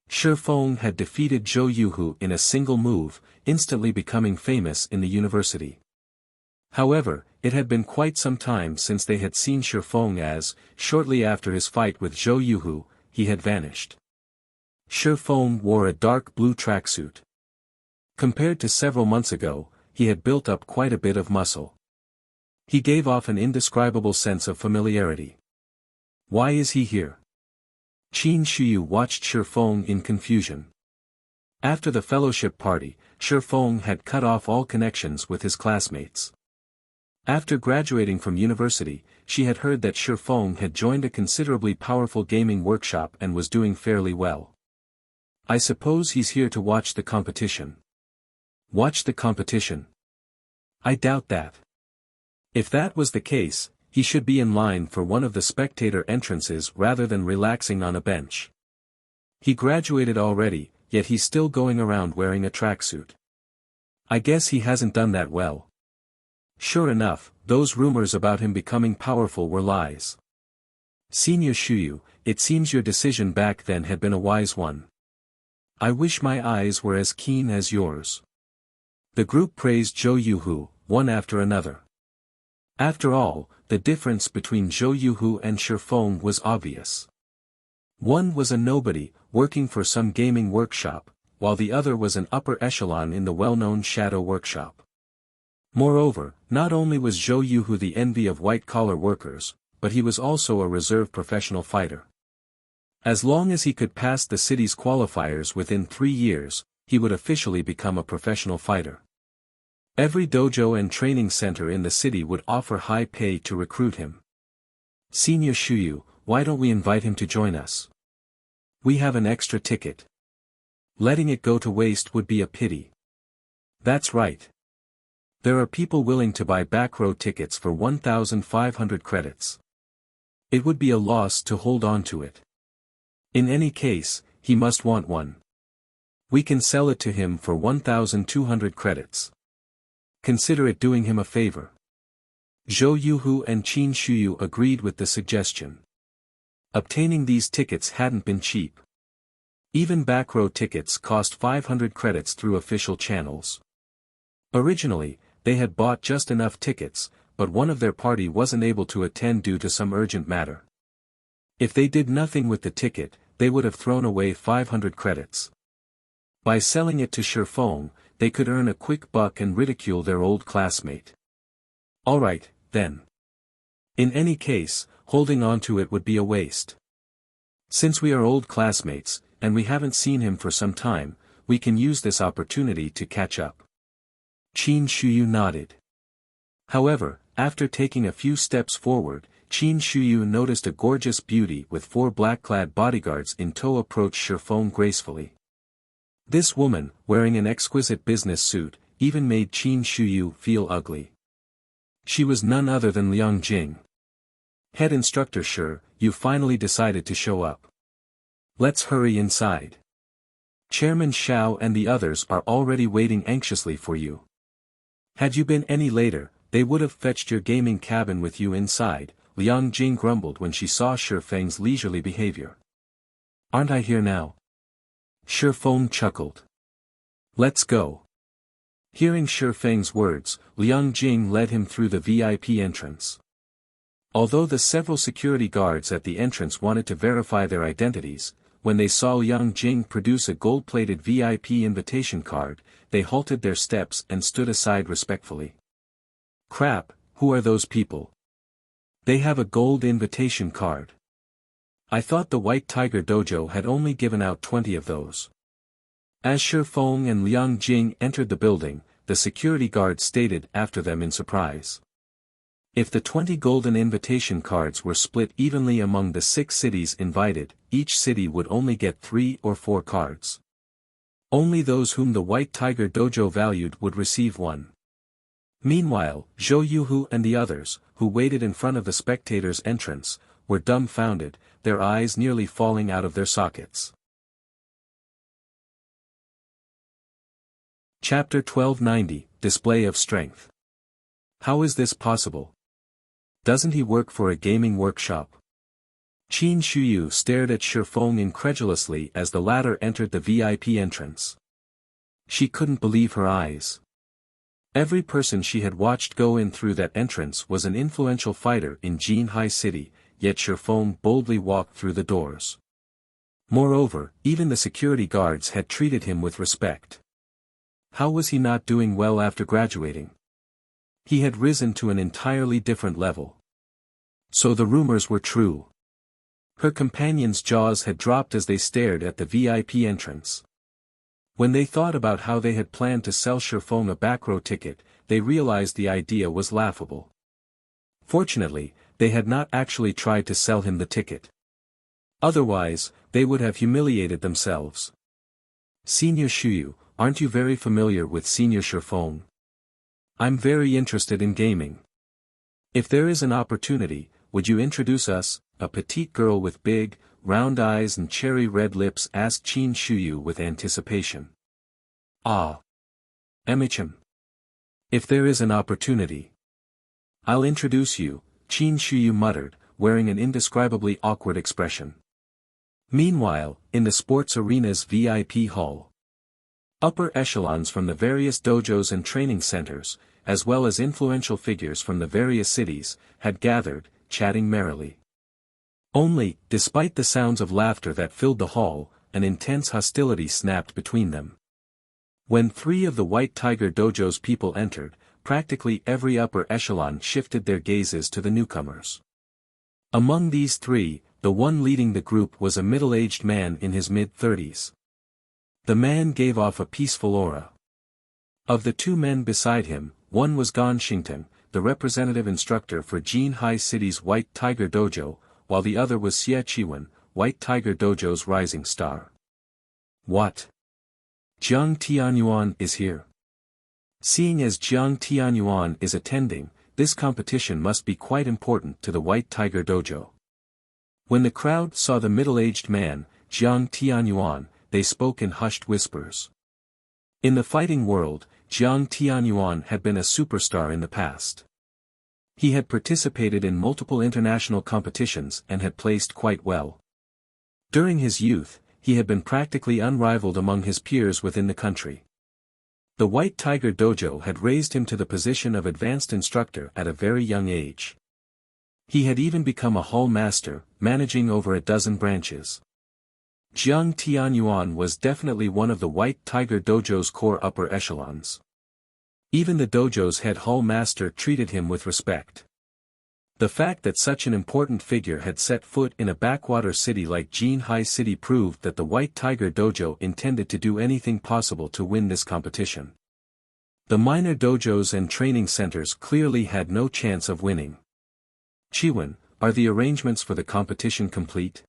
Shifeng had defeated Zhou Yuhu in a single move, instantly becoming famous in the university. However, it had been quite some time since they had seen Shifeng as, shortly after his fight with Zhou Yuhu, he had vanished. Shifeng wore a dark blue tracksuit. Compared to several months ago, he had built up quite a bit of muscle. He gave off an indescribable sense of familiarity. Why is he here? Qin Shuyu watched Shifeng in confusion. After the fellowship party, Shifeng had cut off all connections with his classmates. After graduating from university, she had heard that Shifeng had joined a considerably powerful gaming workshop and was doing fairly well. I suppose he's here to watch the competition. Watch the competition? I doubt that. If that was the case, he should be in line for one of the spectator entrances rather than relaxing on a bench. He graduated already, yet he's still going around wearing a tracksuit. I guess he hasn't done that well. Sure enough, those rumors about him becoming powerful were lies. Senior Shuyu, it seems your decision back then had been a wise one. I wish my eyes were as keen as yours. The group praised Zhou Yuhu, one after another. After all, the difference between Zhou Yuhu and Shifeng was obvious. One was a nobody, working for some gaming workshop, while the other was an upper echelon in the well-known Shadow Workshop. Moreover, not only was Zhou Yuhu the envy of white-collar workers, but he was also a reserve professional fighter. As long as he could pass the city's qualifiers within 3 years, he would officially become a professional fighter. Every dojo and training center in the city would offer high pay to recruit him. Senior Shuyu, why don't we invite him to join us? We have an extra ticket. Letting it go to waste would be a pity. That's right. There are people willing to buy back row tickets for 1,500 credits. It would be a loss to hold on to it. In any case, he must want one. We can sell it to him for 1,200 credits. Consider it doing him a favor. Zhou Yuhu and Qin Shuyu agreed with the suggestion. Obtaining these tickets hadn't been cheap. Even back row tickets cost 500 credits through official channels. Originally, they had bought just enough tickets, but one of their party wasn't able to attend due to some urgent matter. If they did nothing with the ticket, they would have thrown away 500 credits. By selling it to Shifeng, they could earn a quick buck and ridicule their old classmate. Alright, then. In any case, holding on to it would be a waste. Since we are old classmates, and we haven't seen him for some time, we can use this opportunity to catch up. Qin Shuyu nodded. However, after taking a few steps forward, Qin Shuyu noticed a gorgeous beauty with 4 black-clad bodyguards in tow approach Shifeng gracefully. This woman, wearing an exquisite business suit, even made Qin Shuyu feel ugly. She was none other than Liang Jing. Head instructor, sure, you finally decided to show up. Let's hurry inside. Chairman Xiao and the others are already waiting anxiously for you. Had you been any later, they would have fetched your gaming cabin with you inside, Liang Jing grumbled when she saw Shifeng's leisurely behavior. Aren't I here now? Shifeng chuckled. Let's go. Hearing Shifeng's words, Liang Jing led him through the VIP entrance. Although the several security guards at the entrance wanted to verify their identities, when they saw Liang Jing produce a gold-plated VIP invitation card, they halted their steps and stood aside respectfully. Crap, who are those people? They have a gold invitation card. I thought the White Tiger Dojo had only given out 20 of those. As Shi Feng and Liang Jing entered the building, the security guard stated after them in surprise. If the 20 golden invitation cards were split evenly among the 6 cities invited, each city would only get 3 or 4 cards. Only those whom the White Tiger Dojo valued would receive one. Meanwhile, Zhou Yuhu and the others, who waited in front of the spectators' entrance, were dumbfounded, their eyes nearly falling out of their sockets. Chapter 1290, Display of Strength. How is this possible? Doesn't he work for a gaming workshop? Qin Shuyu stared at Shi Feng incredulously as the latter entered the VIP entrance. She couldn't believe her eyes. Every person she had watched go in through that entrance was an influential fighter in Jinhai City, yet Shi Feng boldly walked through the doors. Moreover, even the security guards had treated him with respect. How was he not doing well after graduating? He had risen to an entirely different level. So the rumors were true. Her companions' jaws had dropped as they stared at the VIP entrance. When they thought about how they had planned to sell Shi Feng a backrow ticket, they realized the idea was laughable. Fortunately, they had not actually tried to sell him the ticket. Otherwise, they would have humiliated themselves. Senior Shuyu, aren't you very familiar with Senior Shi Feng? I'm very interested in gaming. If there is an opportunity, would you introduce us? A petite girl with big, round eyes and cherry-red lips asked Qin Shuyu with anticipation. Ah. Emichim. If there is an opportunity. I'll introduce you, Qin Shuyu muttered, wearing an indescribably awkward expression. Meanwhile, in the sports arena's VIP hall, upper echelons from the various dojos and training centers, as well as influential figures from the various cities, had gathered, chatting merrily. Only, despite the sounds of laughter that filled the hall, an intense hostility snapped between them. When 3 of the White Tiger Dojo's people entered, practically every upper echelon shifted their gazes to the newcomers. Among these 3, the one leading the group was a middle-aged man in his mid-30s. The man gave off a peaceful aura. Of the 2 men beside him, one was Gan Xingteng, the representative instructor for Jinhai City's White Tiger Dojo, while the other was Xie Qiwen, White Tiger Dojo's rising star. What? Jiang Tianyuan is here. Seeing as Jiang Tianyuan is attending, this competition must be quite important to the White Tiger Dojo. When the crowd saw the middle-aged man, Jiang Tianyuan, they spoke in hushed whispers. In the fighting world, Jiang Tianyuan had been a superstar in the past. He had participated in multiple international competitions and had placed quite well. During his youth, he had been practically unrivaled among his peers within the country. The White Tiger Dojo had raised him to the position of advanced instructor at a very young age. He had even become a hall master, managing over a dozen branches. Jiang Tianyuan was definitely one of the White Tiger Dojo's core upper echelons. Even the dojo's head hall master treated him with respect. The fact that such an important figure had set foot in a backwater city like Jinhai City proved that the White Tiger Dojo intended to do anything possible to win this competition. The minor dojos and training centers clearly had no chance of winning. Qiwen, are the arrangements for the competition complete?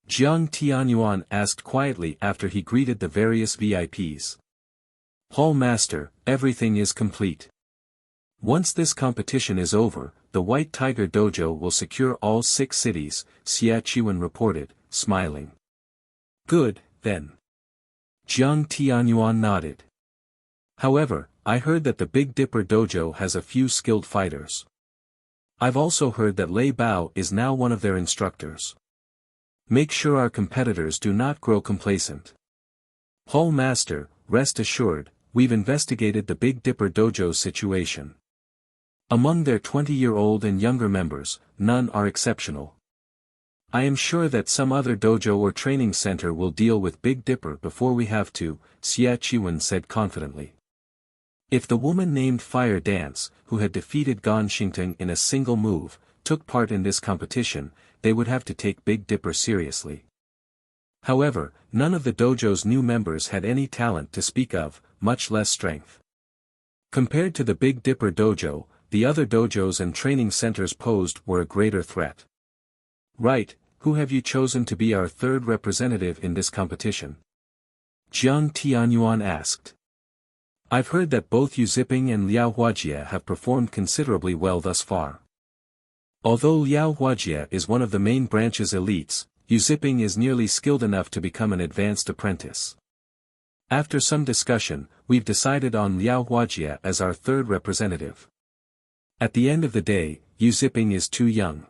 Jiang Tianyuan asked quietly after he greeted the various VIPs. Hall Master, everything is complete. Once this competition is over, the White Tiger Dojo will secure all 6 cities, Xie Qiwen reported, smiling. Good, then. Jiang Tianyuan nodded. However, I heard that the Big Dipper Dojo has a few skilled fighters. I've also heard that Lei Bao is now one of their instructors. Make sure our competitors do not grow complacent. Hall Master, rest assured, we've investigated the Big Dipper Dojo's situation. Among their 20-year-old and younger members, none are exceptional. I am sure that some other dojo or training center will deal with Big Dipper before we have to, Xie Qiwen said confidently. If the woman named Fire Dance, who had defeated Gan Xingteng in a single move, took part in this competition, they would have to take Big Dipper seriously. However, none of the dojo's new members had any talent to speak of, much less strength. Compared to the Big Dipper dojo, the other dojos and training centers posed were a greater threat. Right, who have you chosen to be our third representative in this competition? Jiang Tianyuan asked. I've heard that both Yu Ziping and Liao Huajie have performed considerably well thus far. Although Liao Huajie is one of the main branch's elites, Yu Ziping is nearly skilled enough to become an advanced apprentice. After some discussion, we've decided on Liao Huajie as our third representative. At the end of the day, Yu Ziping is too young.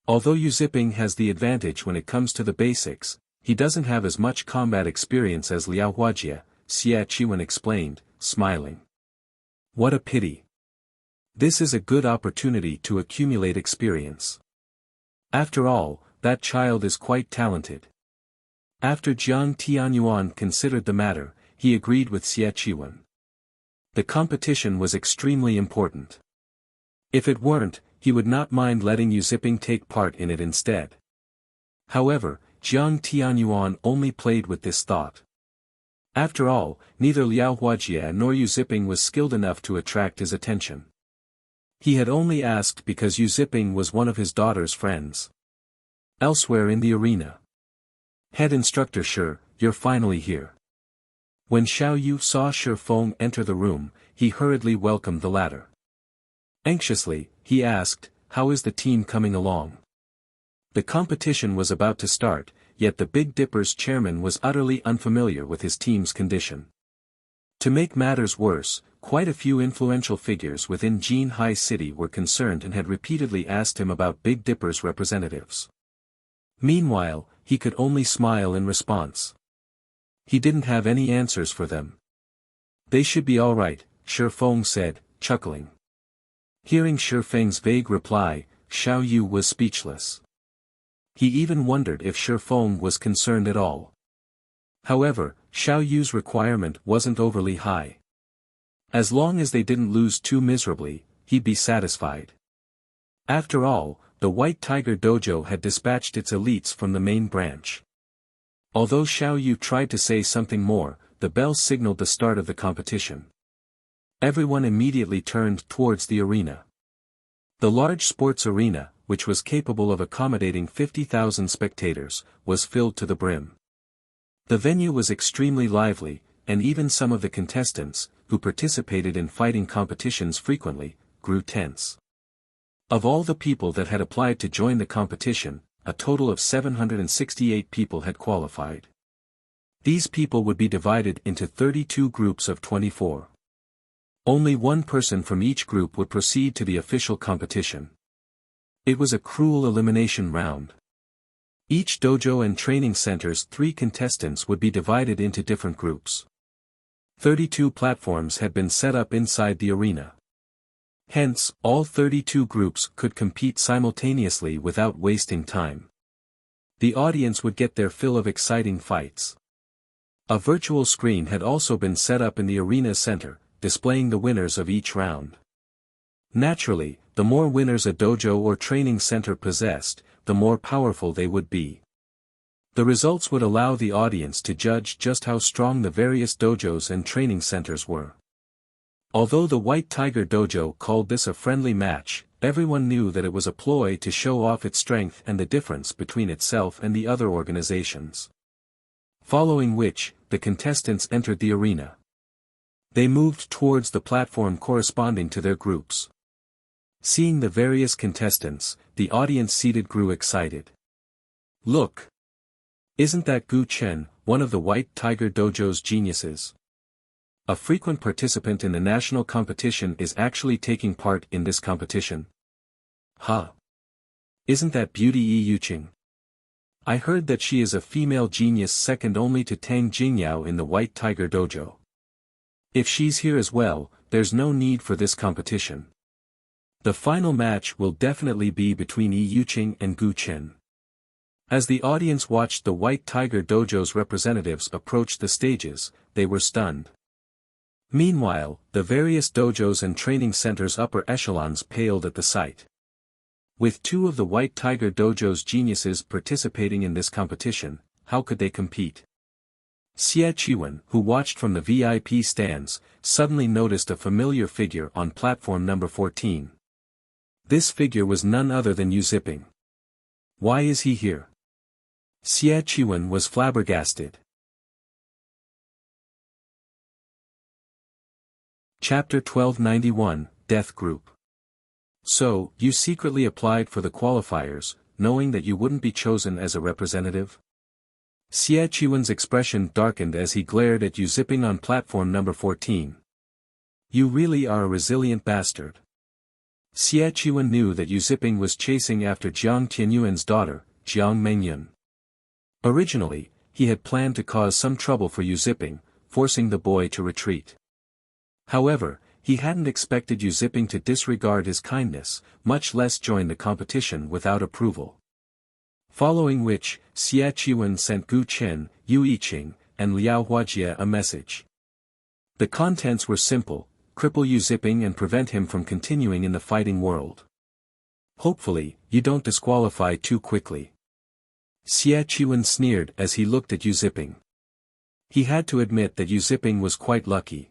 Although Yu Ziping has the advantage when it comes to the basics, he doesn't have as much combat experience as Liao Huajie, Xia Qiwen explained, smiling. What a pity. This is a good opportunity to accumulate experience. After all, that child is quite talented. After Jiang Tianyuan considered the matter, he agreed with Xia Qiwen. The competition was extremely important. If it weren't, he would not mind letting Yu Ziping take part in it instead. However, Jiang Tianyuan only played with this thought. After all, neither Liao Huajie nor Yu Ziping was skilled enough to attract his attention. He had only asked because Yu Ziping was one of his daughter's friends. Elsewhere in the arena. Head Instructor Shi, you're finally here. When Xiao Yu saw Shi Feng enter the room, he hurriedly welcomed the latter. Anxiously, he asked, how is the team coming along? The competition was about to start, yet the Big Dipper's chairman was utterly unfamiliar with his team's condition. To make matters worse, quite a few influential figures within Jinhai City were concerned and had repeatedly asked him about Big Dipper's representatives. Meanwhile, he could only smile in response. He didn't have any answers for them. They should be all right, Shi Feng said, chuckling. Hearing Shi Feng's vague reply, Xiao Yu was speechless. He even wondered if Shi Feng was concerned at all. However, Xiao Yu's requirement wasn't overly high. As long as they didn't lose too miserably, he'd be satisfied. After all, the White Tiger Dojo had dispatched its elites from the main branch. Although Xiao Yu tried to say something more, the bell signaled the start of the competition. Everyone immediately turned towards the arena. The large sports arena, which was capable of accommodating 50,000 spectators, was filled to the brim. The venue was extremely lively, and even some of the contestants, who participated in fighting competitions frequently, grew tense. Of all the people that had applied to join the competition, a total of 768 people had qualified. These people would be divided into 32 groups of 24. Only one person from each group would proceed to the official competition. It was a cruel elimination round. Each dojo and training center's 3 contestants would be divided into different groups. 32 platforms had been set up inside the arena. Hence, all 32 groups could compete simultaneously without wasting time. The audience would get their fill of exciting fights. A virtual screen had also been set up in the arena center, displaying the winners of each round. Naturally, the more winners a dojo or training center possessed, the more powerful they would be. The results would allow the audience to judge just how strong the various dojos and training centers were. Although the White Tiger Dojo called this a friendly match, everyone knew that it was a ploy to show off its strength and the difference between itself and the other organizations. Following which, the contestants entered the arena. They moved towards the platform corresponding to their groups. Seeing the various contestants, the audience seated grew excited. Look! Isn't that Gu Chen, one of the White Tiger Dojo's geniuses? A frequent participant in the national competition is actually taking part in this competition. Huh! Isn't that Beauty Yi Yuqing? I heard that she is a female genius second only to Tang Jingyao in the White Tiger Dojo. If she's here as well, there's no need for this competition. The final match will definitely be between Yi Yuqing and Gu Chen. As the audience watched the White Tiger Dojo's representatives approach the stages, they were stunned. Meanwhile, the various dojos and training centers' upper echelons paled at the sight. With two of the White Tiger Dojo's geniuses participating in this competition, how could they compete? Xie Qiwen, who watched from the VIP stands, suddenly noticed a familiar figure on platform number 14. This figure was none other than Yu Ziping. Why is he here? Xie Qiwen was flabbergasted. Chapter 1291, Death Group. So, you secretly applied for the qualifiers, knowing that you wouldn't be chosen as a representative? Xie Qiwen's expression darkened as he glared at Yu Ziping on platform number 14. You really are a resilient bastard. Xie Qiwen knew that Yu Ziping was chasing after Jiang Tianyuan's daughter, Jiang Mengyun. Originally, he had planned to cause some trouble for Yu Ziping, forcing the boy to retreat. However, he hadn't expected Yu Ziping to disregard his kindness, much less join the competition without approval. Following which, Xie Qiwen sent Gu Chen, Yu Yiqing, and Liao Huajie a message. The contents were simple: cripple Yu Ziping and prevent him from continuing in the fighting world. Hopefully, you don't disqualify too quickly. Xie Qiwen sneered as he looked at Yu Ziping. He had to admit that Yu Ziping was quite lucky.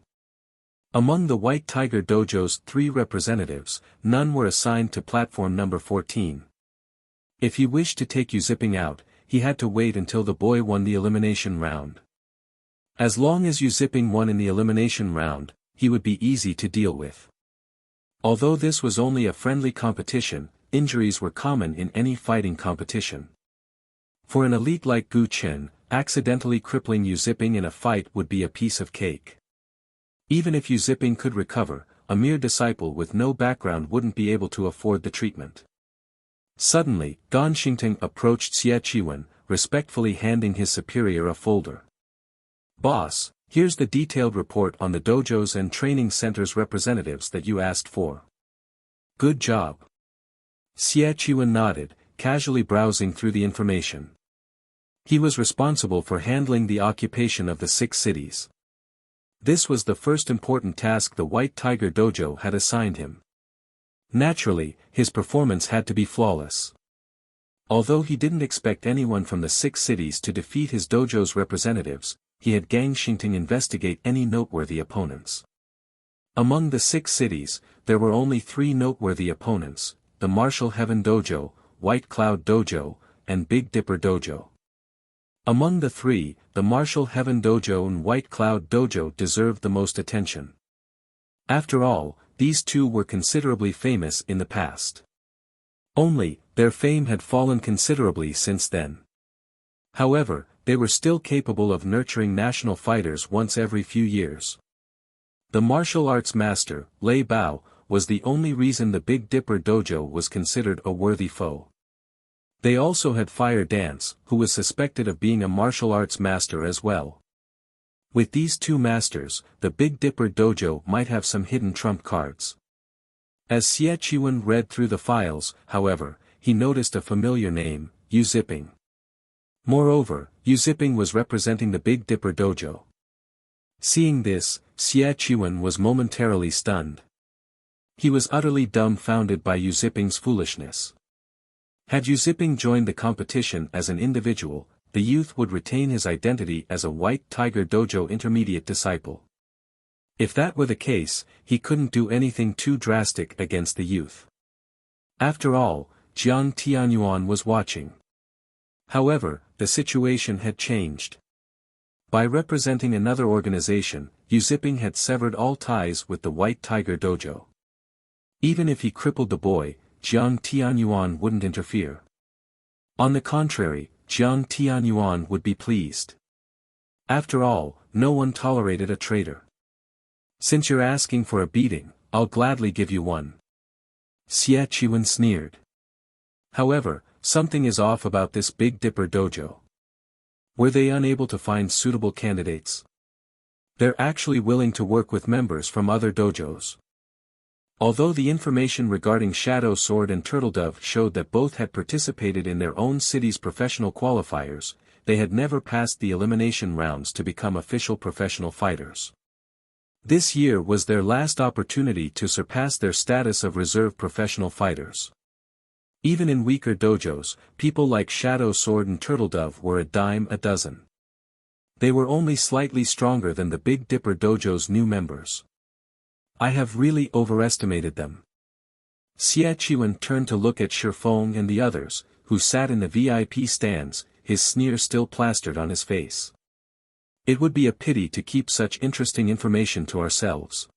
Among the White Tiger Dojo's 3 representatives, none were assigned to platform number 14. If he wished to take Yu Ziping out, he had to wait until the boy won the elimination round. As long as Yu Ziping won in the elimination round, he would be easy to deal with. Although this was only a friendly competition, injuries were common in any fighting competition. For an elite like Gu Chen, accidentally crippling Yu Ziping in a fight would be a piece of cake. Even if Yu Ziping could recover, a mere disciple with no background wouldn't be able to afford the treatment. Suddenly, Gan Xingting approached Xie Qiwen, respectfully handing his superior a folder. Boss, here's the detailed report on the dojos and training centers representatives that you asked for. Good job. Xie Qiwen nodded, casually browsing through the information. He was responsible for handling the occupation of the 6 cities. This was the first important task the White Tiger Dojo had assigned him. Naturally, his performance had to be flawless. Although he didn't expect anyone from the 6 cities to defeat his dojo's representatives, he had Gang Xingting investigate any noteworthy opponents. Among the 6 cities, there were only 3 noteworthy opponents: the Martial Heaven Dojo, White Cloud Dojo, and Big Dipper Dojo. Among the 3, the Martial Heaven Dojo and White Cloud Dojo deserved the most attention. After all, these 2 were considerably famous in the past. Only, their fame had fallen considerably since then. However, they were still capable of nurturing national fighters once every few years. The martial arts master, Lei Bao, was the only reason the Big Dipper Dojo was considered a worthy foe. They also had Fire Dance, who was suspected of being a martial arts master as well. With these 2 masters, the Big Dipper Dojo might have some hidden trump cards. As Xie Qiwen read through the files, however, he noticed a familiar name: Yu Ziping. Moreover, Yu Ziping was representing the Big Dipper Dojo. Seeing this, Xie Qiwen was momentarily stunned. He was utterly dumbfounded by Yu Ziping's foolishness. Had Yu Ziping joined the competition as an individual, the youth would retain his identity as a White Tiger Dojo intermediate disciple. If that were the case, he couldn't do anything too drastic against the youth. After all, Jiang Tianyuan was watching. However, the situation had changed. By representing another organization, Yu Ziping had severed all ties with the White Tiger Dojo. Even if he crippled the boy, Jiang Tianyuan wouldn't interfere. On the contrary, Jiang Tianyuan would be pleased. After all, no one tolerated a traitor. Since you're asking for a beating, I'll gladly give you one. Xie Qiwen sneered. However, something is off about this Big Dipper Dojo. Were they unable to find suitable candidates? They're actually willing to work with members from other dojos. Although the information regarding Shadow Sword and Turtledove showed that both had participated in their own city's professional qualifiers, they had never passed the elimination rounds to become official professional fighters. This year was their last opportunity to surpass their status of reserve professional fighters. Even in weaker dojos, people like Shadow Sword and Turtledove were a dime a dozen. They were only slightly stronger than the Big Dipper dojo's new members. I have really overestimated them. Xie Qiwen turned to look at Shifeng and the others, who sat in the VIP stands, his sneer still plastered on his face. It would be a pity to keep such interesting information to ourselves.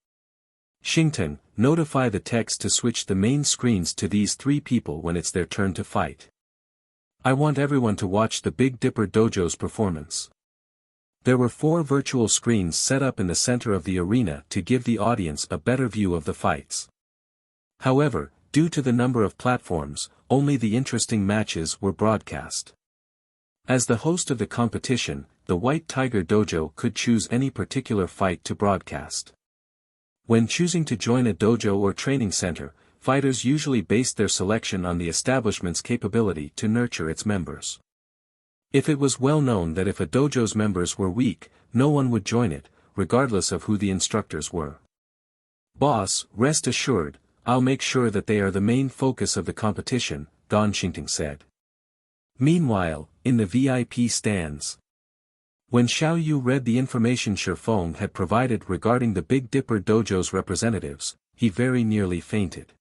Xingteng, notify the text to switch the main screens to these three people when it's their turn to fight. I want everyone to watch the Big Dipper dojo's performance. There were 4 virtual screens set up in the center of the arena to give the audience a better view of the fights. However, due to the number of platforms, only the interesting matches were broadcast. As the host of the competition, the White Tiger Dojo could choose any particular fight to broadcast. When choosing to join a dojo or training center, fighters usually based their selection on the establishment's capability to nurture its members. If it was well known that if a dojo's members were weak, no one would join it, regardless of who the instructors were. Boss, rest assured, I'll make sure that they are the main focus of the competition, Don Xingteng said. Meanwhile, in the VIP stands. When Xiao Yu read the information Shifeng had provided regarding the Big Dipper dojo's representatives, he very nearly fainted.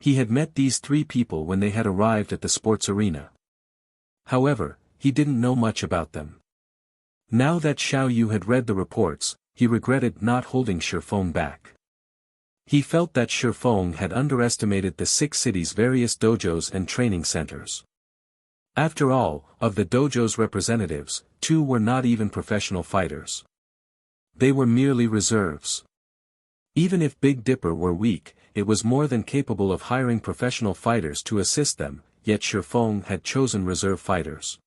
He had met these 3 people when they had arrived at the sports arena. However, he didn't know much about them. Now that Xiao Yu had read the reports, he regretted not holding Shifeng back. He felt that Shifeng had underestimated the 6 cities' various dojos and training centers. After all, of the dojo's representatives, 2 were not even professional fighters. They were merely reserves. Even if Big Dipper were weak, it was more than capable of hiring professional fighters to assist them, yet Shifeng had chosen reserve fighters.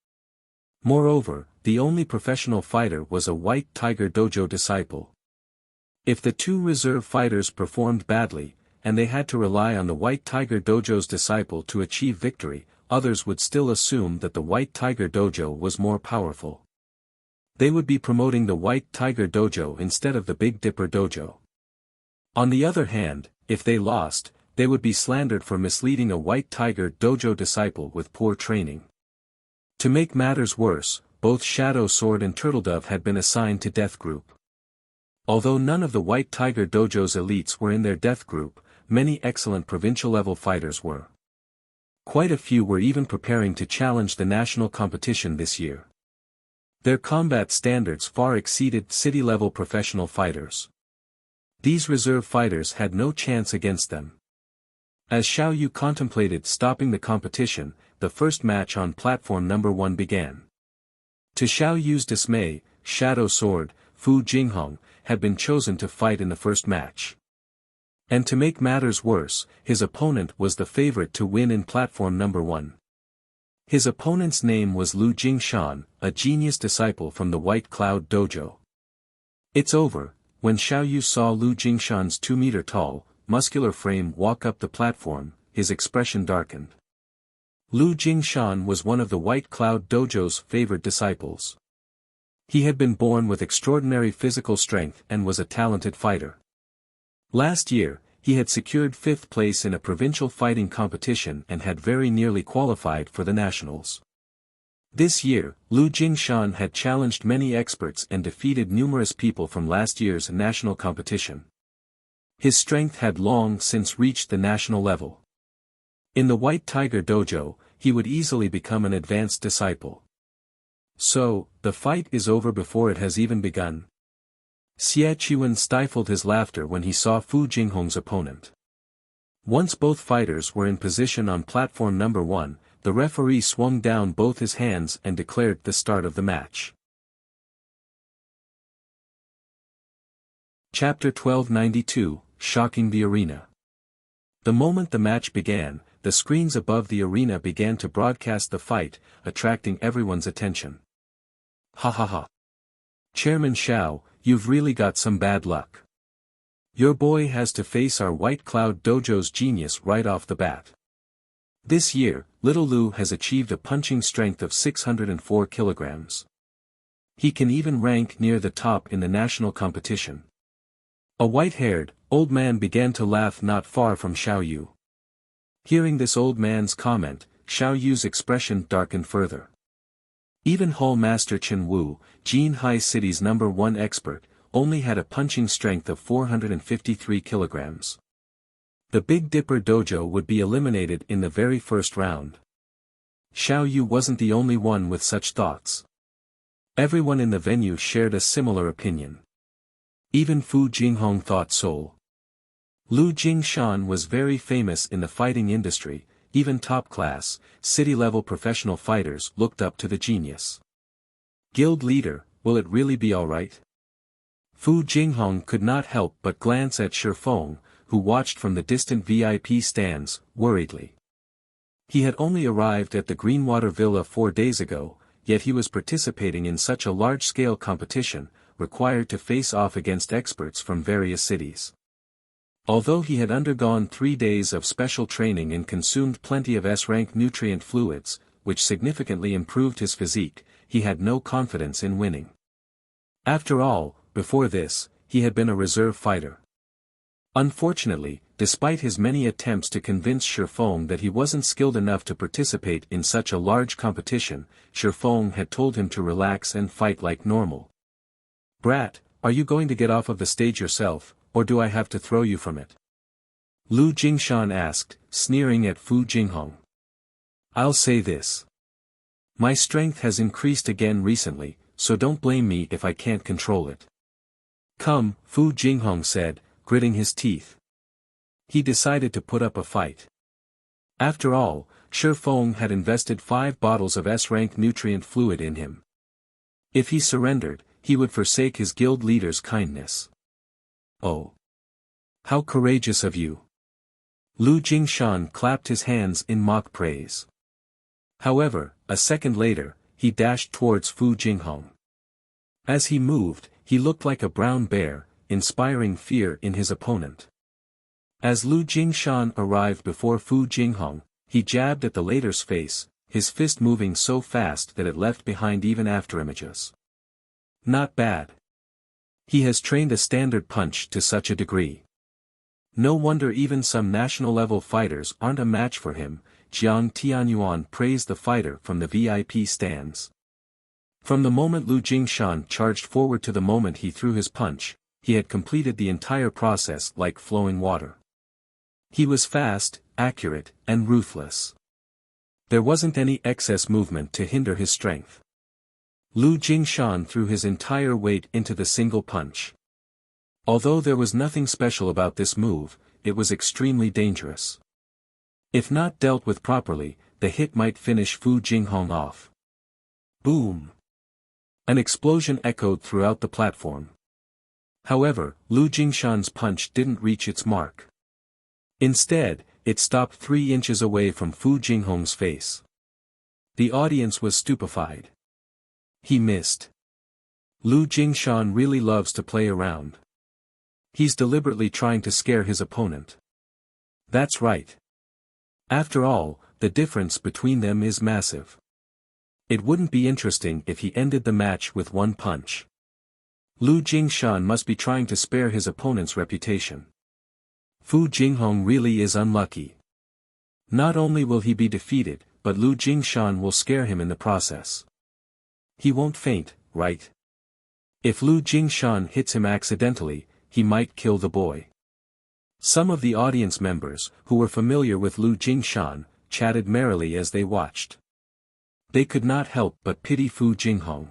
Moreover, the only professional fighter was a White Tiger Dojo disciple. If the 2 reserve fighters performed badly, and they had to rely on the White Tiger Dojo's disciple to achieve victory, others would still assume that the White Tiger Dojo was more powerful. They would be promoting the White Tiger Dojo instead of the Big Dipper Dojo. On the other hand, if they lost, they would be slandered for misleading a White Tiger Dojo disciple with poor training. To make matters worse, both Shadow Sword and Turtledove had been assigned to Death Group. Although none of the White Tiger Dojo's elites were in their Death Group, many excellent provincial-level fighters were. Quite a few were even preparing to challenge the national competition this year. Their combat standards far exceeded city-level professional fighters. These reserve fighters had no chance against them. As Xiao Yu contemplated stopping the competition, the first match on platform number 1 began. To Xiao Yu's dismay, Shadow Sword, Fu Jinghong, had been chosen to fight in the first match. And to make matters worse, his opponent was the favorite to win in platform number 1. His opponent's name was Lu Jingshan, a genius disciple from the White Cloud Dojo. It's over. When Xiao Yu saw Lu Jingshan's 2-meter-tall, muscular frame walk up the platform, his expression darkened. Lu Jingshan was one of the White Cloud Dojo's favored disciples. He had been born with extraordinary physical strength and was a talented fighter. Last year, he had secured 5th place in a provincial fighting competition and had very nearly qualified for the nationals. This year, Lu Jingshan had challenged many experts and defeated numerous people from last year's national competition. His strength had long since reached the national level. In the White Tiger Dojo, he would easily become an advanced disciple. So, the fight is over before it has even begun. Xie Qiwen stifled his laughter when he saw Fu Jinghong's opponent. Once both fighters were in position on platform number 1, the referee swung down both his hands and declared the start of the match. Chapter 1292, Shocking the Arena. The moment the match began, the screens above the arena began to broadcast the fight, attracting everyone's attention. Ha ha ha. Chairman Xiao, you've really got some bad luck. Your boy has to face our White Cloud Dojo's genius right off the bat. This year, little Lu has achieved a punching strength of 604 kilograms. He can even rank near the top in the national competition. A white-haired, old man began to laugh not far from Xiao Yu. Hearing this old man's comment, Xiao Yu's expression darkened further. Even Hall Master Chen Wu, Jinhai City's #1 expert, only had a punching strength of 453 kilograms. The Big Dipper dojo would be eliminated in the very first round. Xiao Yu wasn't the only one with such thoughts. Everyone in the venue shared a similar opinion. Even Fu Jinghong thought so. Lu Jingshan was very famous in the fighting industry, even top-class, city-level professional fighters looked up to the genius. Guild leader, will it really be alright? Fu Jinghong could not help but glance at Shifeng, who watched from the distant VIP stands, worriedly. He had only arrived at the Greenwater Villa 4 days ago, yet he was participating in such a large-scale competition, required to face off against experts from various cities. Although he had undergone 3 days of special training and consumed plenty of S-rank nutrient fluids, which significantly improved his physique, he had no confidence in winning. After all, before this, he had been a reserve fighter. Unfortunately, despite his many attempts to convince Shifeng that he wasn't skilled enough to participate in such a large competition, Shifeng had told him to relax and fight like normal. "Brat, are you going to get off of the stage yourself, or do I have to throw you from it?" Lu Jingshan asked, sneering at Fu Jinghong. "I'll say this. My strength has increased again recently, so don't blame me if I can't control it." "Come," Fu Jinghong said, gritting his teeth. He decided to put up a fight. After all, Shifeng had invested 5 bottles of S-rank nutrient fluid in him. If he surrendered, he would forsake his guild leader's kindness. "Oh! How courageous of you!" Lu Jingshan clapped his hands in mock praise. However, a second later, he dashed towards Fu Jinghong. As he moved, he looked like a brown bear, inspiring fear in his opponent. As Lu Jingshan arrived before Fu Jinghong, he jabbed at the latter's face, his fist moving so fast that it left behind even afterimages. Not bad. He has trained a standard punch to such a degree. No wonder even some national-level fighters aren't a match for him. Jiang Tianyuan praised the fighter from the VIP stands. From the moment Lu Jingshan charged forward to the moment he threw his punch, he had completed the entire process like flowing water. He was fast, accurate, and ruthless. There wasn't any excess movement to hinder his strength. Lu Jingshan threw his entire weight into the single punch. Although there was nothing special about this move, it was extremely dangerous. If not dealt with properly, the hit might finish Fu Jinghong off. Boom! An explosion echoed throughout the platform. However, Lu Jingshan's punch didn't reach its mark. Instead, it stopped 3 inches away from Fu Jinghong's face. The audience was stupefied. He missed. Lu Jingshan really loves to play around. He's deliberately trying to scare his opponent. That's right. After all, the difference between them is massive. It wouldn't be interesting if he ended the match with 1 punch. Lu Jingshan must be trying to spare his opponent's reputation. Fu Jinghong really is unlucky. Not only will he be defeated, but Lu Jingshan will scare him in the process. He won't faint, right? If Lu Jingshan hits him accidentally, he might kill the boy. Some of the audience members, who were familiar with Lu Jingshan, chatted merrily as they watched. They could not help but pity Fu Jinghong.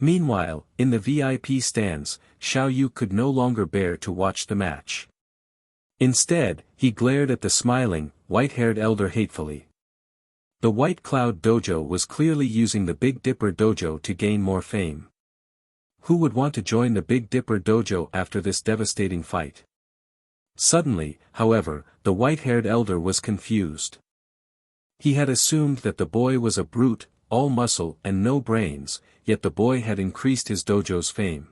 Meanwhile, in the VIP stands, Xiao Yu could no longer bear to watch the match. Instead, he glared at the smiling, white-haired elder hatefully. The White Cloud Dojo was clearly using the Big Dipper Dojo to gain more fame. Who would want to join the Big Dipper Dojo after this devastating fight? Suddenly, however, the white-haired elder was confused. He had assumed that the boy was a brute, all muscle and no brains, yet the boy had increased his dojo's fame.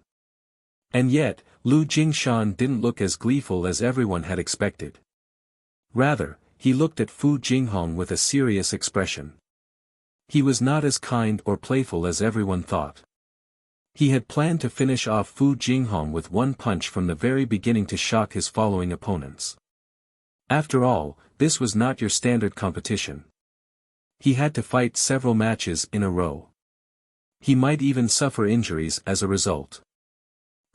And yet, Lu Jingshan didn't look as gleeful as everyone had expected. Rather, he looked at Fu Jinghong with a serious expression. He was not as kind or playful as everyone thought. He had planned to finish off Fu Jinghong with 1 punch from the very beginning to shock his following opponents. After all, this was not your standard competition. He had to fight several matches in a row. He might even suffer injuries as a result.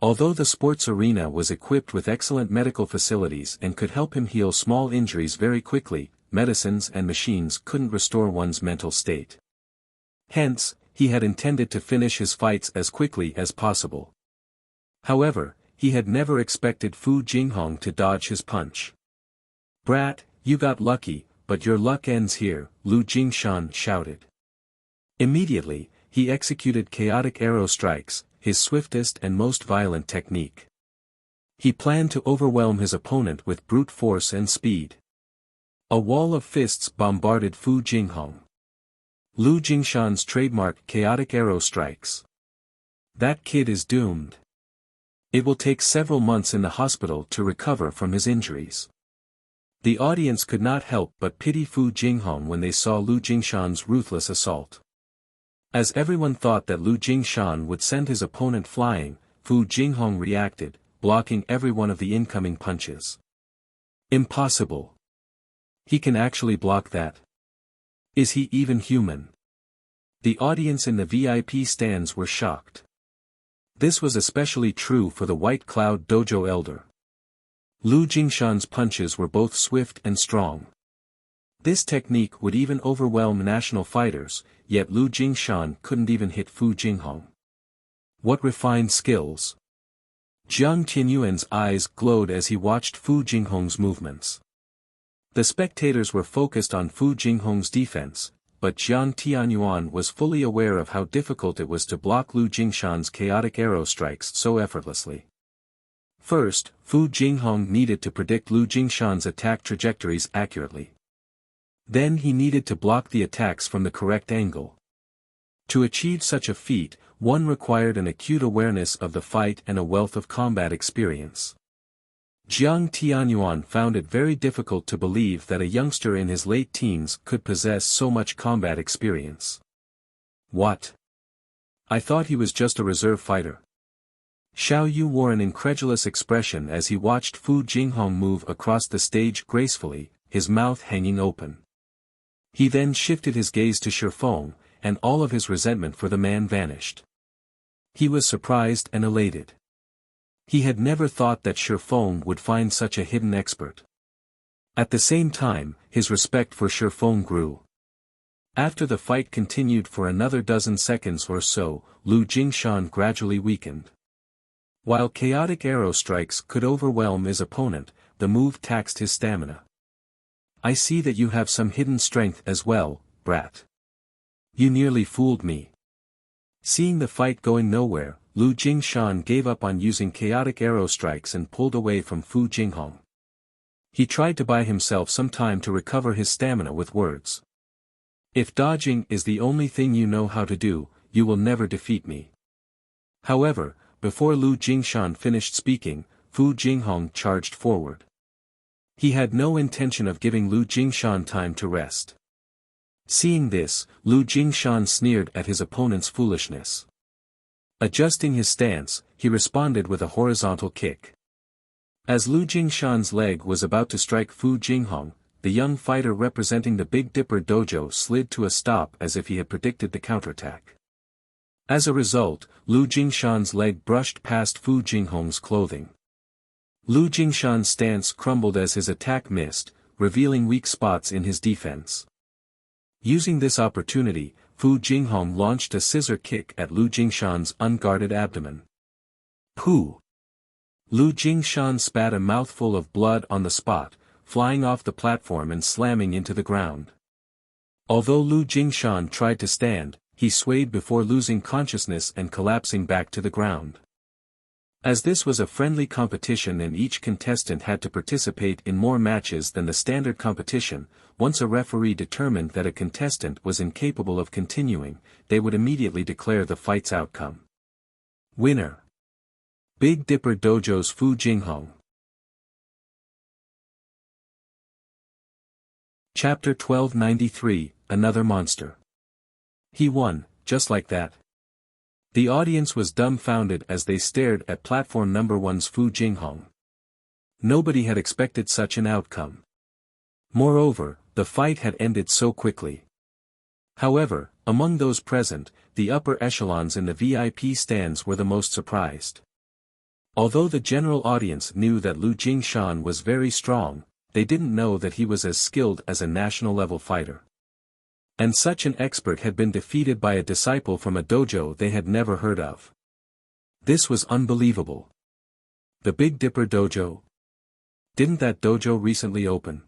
Although the sports arena was equipped with excellent medical facilities and could help him heal small injuries very quickly, medicines and machines couldn't restore one's mental state. Hence, he had intended to finish his fights as quickly as possible. However, he had never expected Fu Jinghong to dodge his punch. "Brat, you got lucky, but your luck ends here," Lu Jingshan shouted. Immediately, he executed chaotic arrow strikes, his swiftest and most violent technique. He planned to overwhelm his opponent with brute force and speed. A wall of fists bombarded Fu Jinghong. Lu Jingshan's trademark chaotic arrow strikes. "That kid is doomed. It will take several months in the hospital to recover from his injuries." The audience could not help but pity Fu Jinghong when they saw Lu Jingshan's ruthless assault. As everyone thought that Lu Jingshan would send his opponent flying, Fu Jinghong reacted, blocking every one of the incoming punches. "Impossible. He can actually block that. Is he even human?" The audience in the VIP stands were shocked. This was especially true for the White Cloud Dojo elder. Lu Jingshan's punches were both swift and strong. This technique would even overwhelm national fighters, yet Lu Jingshan couldn't even hit Fu Jinghong. What refined skills! Jiang Tianyuan's eyes glowed as he watched Fu Jinghong's movements. The spectators were focused on Fu Jinghong's defense, but Jiang Tianyuan was fully aware of how difficult it was to block Lu Jingshan's chaotic arrow strikes so effortlessly. First, Fu Jinghong needed to predict Lu Jingshan's attack trajectories accurately. Then he needed to block the attacks from the correct angle. To achieve such a feat, one required an acute awareness of the fight and a wealth of combat experience. Jiang Tianyuan found it very difficult to believe that a youngster in his late teens could possess so much combat experience. "What? I thought he was just a reserve fighter." Xiao Yu wore an incredulous expression as he watched Fu Jinghong move across the stage gracefully, his mouth hanging open. He then shifted his gaze to Shifeng, and all of his resentment for the man vanished. He was surprised and elated. He had never thought that Shifeng would find such a hidden expert. At the same time, his respect for Shifeng grew. After the fight continued for another dozen seconds or so, Lu Jingshan gradually weakened. While chaotic arrow strikes could overwhelm his opponent, the move taxed his stamina. "I see that you have some hidden strength as well, brat. You nearly fooled me." Seeing the fight going nowhere, Lu Jingshan gave up on using chaotic arrow strikes and pulled away from Fu Jinghong. He tried to buy himself some time to recover his stamina with words. "If dodging is the only thing you know how to do, you will never defeat me." However, before Lu Jingshan finished speaking, Fu Jinghong charged forward. He had no intention of giving Lu Jingshan time to rest. Seeing this, Lu Jingshan sneered at his opponent's foolishness. Adjusting his stance, he responded with a horizontal kick. As Lu Jingshan's leg was about to strike Fu Jinghong, the young fighter representing the Big Dipper Dojo slid to a stop as if he had predicted the counterattack. As a result, Lu Jingshan's leg brushed past Fu Jinghong's clothing. Lu Jingshan's stance crumbled as his attack missed, revealing weak spots in his defense. Using this opportunity, Fu Jinghong launched a scissor kick at Lu Jingshan's unguarded abdomen. "Pooh!" Lu Jingshan spat a mouthful of blood on the spot, flying off the platform and slamming into the ground. Although Lu Jingshan tried to stand, he swayed before losing consciousness and collapsing back to the ground. As this was a friendly competition and each contestant had to participate in more matches than the standard competition, once a referee determined that a contestant was incapable of continuing, they would immediately declare the fight's outcome. Winner: Big Dipper Dojo's Fu Jinghong. Chapter 1293, Another Monster. He won, just like that. The audience was dumbfounded as they stared at platform number 1's Fu Jinghong. Nobody had expected such an outcome. Moreover, the fight had ended so quickly. However, among those present, the upper echelons in the VIP stands were the most surprised. Although the general audience knew that Lu Jingshan was very strong, they didn't know that he was as skilled as a national-level fighter. And such an expert had been defeated by a disciple from a dojo they had never heard of. This was unbelievable. The Big Dipper Dojo? Didn't that dojo recently open?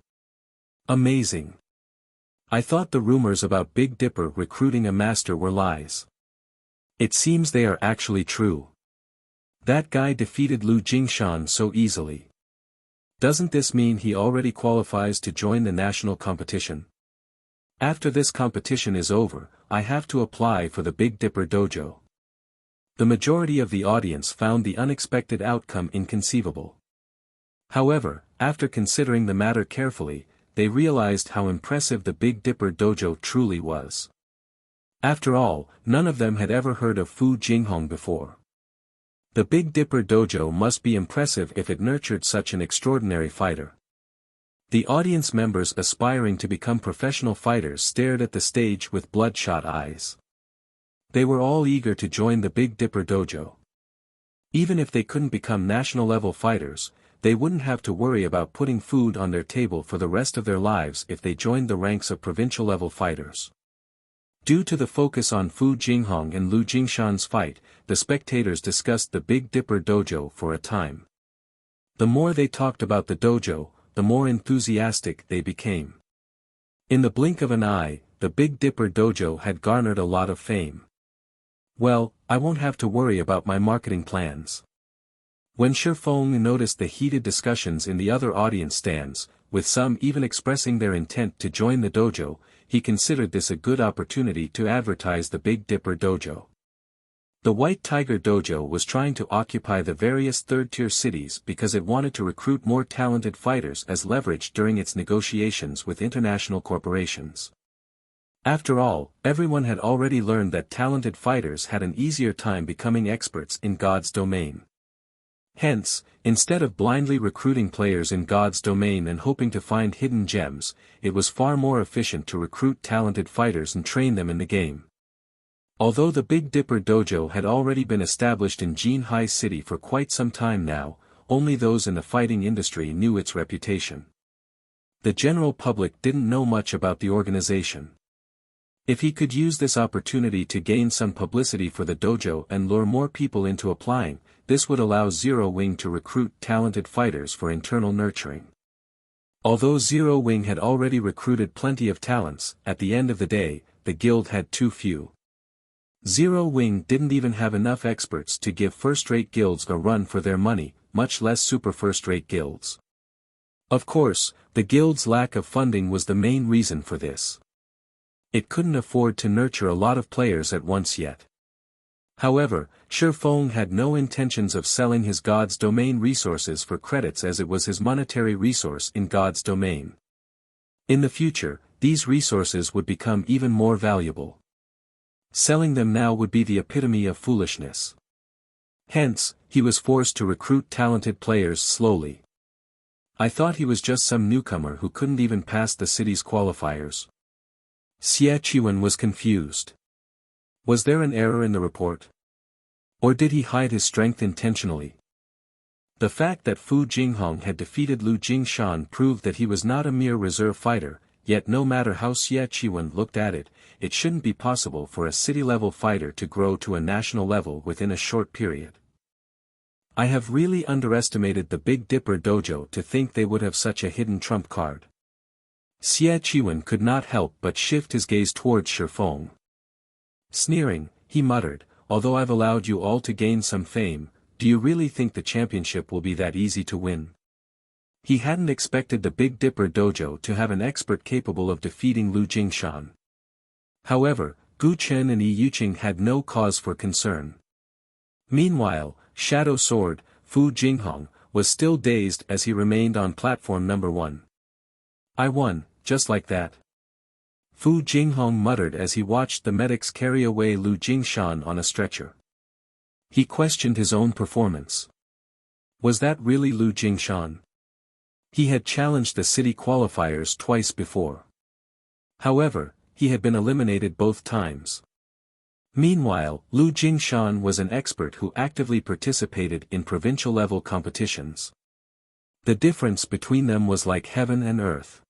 Amazing. I thought the rumors about Big Dipper recruiting a master were lies. It seems they are actually true. That guy defeated Lu Jingshan so easily. Doesn't this mean he already qualifies to join the national competition? After this competition is over, I have to apply for the Big Dipper Dojo. The majority of the audience found the unexpected outcome inconceivable. However, after considering the matter carefully, they realized how impressive the Big Dipper Dojo truly was. After all, none of them had ever heard of Fu Jinghong before. The Big Dipper Dojo must be impressive if it nurtured such an extraordinary fighter. The audience members aspiring to become professional fighters stared at the stage with bloodshot eyes. They were all eager to join the Big Dipper Dojo. Even if they couldn't become national-level fighters, they wouldn't have to worry about putting food on their table for the rest of their lives if they joined the ranks of provincial-level fighters. Due to the focus on Fu Jinghong and Lu Jingshan's fight, the spectators discussed the Big Dipper Dojo for a time. The more they talked about the dojo, the more enthusiastic they became. In the blink of an eye, the Big Dipper Dojo had garnered a lot of fame. Well, I won't have to worry about my marketing plans. When Shifeng noticed the heated discussions in the other audience stands, with some even expressing their intent to join the dojo, he considered this a good opportunity to advertise the Big Dipper Dojo. The White Tiger Dojo was trying to occupy the various third-tier cities because it wanted to recruit more talented fighters as leverage during its negotiations with international corporations. After all, everyone had already learned that talented fighters had an easier time becoming experts in God's domain. Hence, instead of blindly recruiting players in God's domain and hoping to find hidden gems, it was far more efficient to recruit talented fighters and train them in the game. Although the Big Dipper Dojo had already been established in Jinhai City for quite some time now, only those in the fighting industry knew its reputation. The general public didn't know much about the organization. If he could use this opportunity to gain some publicity for the dojo and lure more people into applying, this would allow Zero Wing to recruit talented fighters for internal nurturing. Although Zero Wing had already recruited plenty of talents, at the end of the day, the guild had too few. Zero Wing didn't even have enough experts to give first-rate guilds a run for their money, much less super first-rate guilds. Of course, the guild's lack of funding was the main reason for this. It couldn't afford to nurture a lot of players at once yet. However, Shifeng had no intentions of selling his God's domain resources for credits as it was his monetary resource in God's domain. In the future, these resources would become even more valuable. Selling them now would be the epitome of foolishness. Hence, he was forced to recruit talented players slowly. I thought he was just some newcomer who couldn't even pass the city's qualifiers. Xie Qiwen was confused. Was there an error in the report? Or did he hide his strength intentionally? The fact that Fu Jinghong had defeated Lu Jingshan proved that he was not a mere reserve fighter, yet no matter how Xie Qiwen looked at it, it shouldn't be possible for a city-level fighter to grow to a national level within a short period. I have really underestimated the Big Dipper Dojo to think they would have such a hidden trump card. Xie Qiwen could not help but shift his gaze towards Shifeng. Sneering, he muttered, although I've allowed you all to gain some fame, do you really think the championship will be that easy to win? He hadn't expected the Big Dipper Dojo to have an expert capable of defeating Lu Jingshan. However, Gu Chen and Yi Yuqing had no cause for concern. Meanwhile, Shadow Sword, Fu Jinghong, was still dazed as he remained on platform number 1. I won, just like that. Fu Jinghong muttered as he watched the medics carry away Lu Jingshan on a stretcher. He questioned his own performance. Was that really Lu Jingshan? He had challenged the city qualifiers twice before. However, he had been eliminated both times. Meanwhile, Lu Jingshan was an expert who actively participated in provincial-level competitions. The difference between them was like heaven and earth.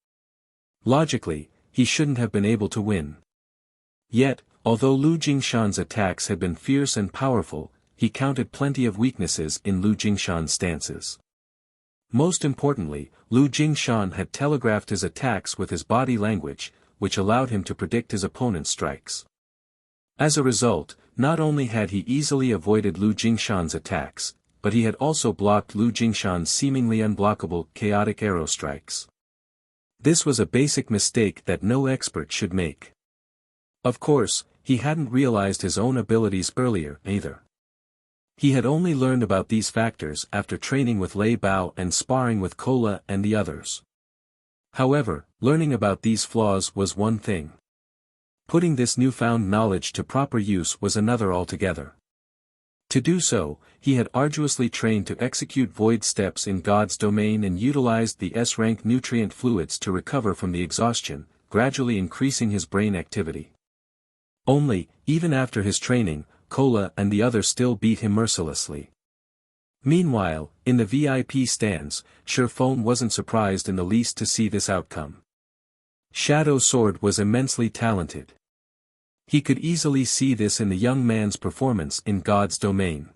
Logically, he shouldn't have been able to win. Yet, although Lu Jingshan's attacks had been fierce and powerful, he counted plenty of weaknesses in Lu Jingshan's stances. Most importantly, Lu Jingshan had telegraphed his attacks with his body language, which allowed him to predict his opponent's strikes. As a result, not only had he easily avoided Lu Jingshan's attacks, but he had also blocked Lu Jingshan's seemingly unblockable chaotic arrow strikes. This was a basic mistake that no expert should make. Of course, he hadn't realized his own abilities earlier either. He had only learned about these factors after training with Lei Bao and sparring with Kola and the others. However, learning about these flaws was one thing. Putting this newfound knowledge to proper use was another altogether. To do so, he had arduously trained to execute void steps in God's domain and utilized the S-rank nutrient fluids to recover from the exhaustion, gradually increasing his brain activity. Only, even after his training, Kola and the others still beat him mercilessly. Meanwhile, in the VIP stands, Shifeng wasn't surprised in the least to see this outcome. Shadow Sword was immensely talented. He could easily see this in the young man's performance in God's domain.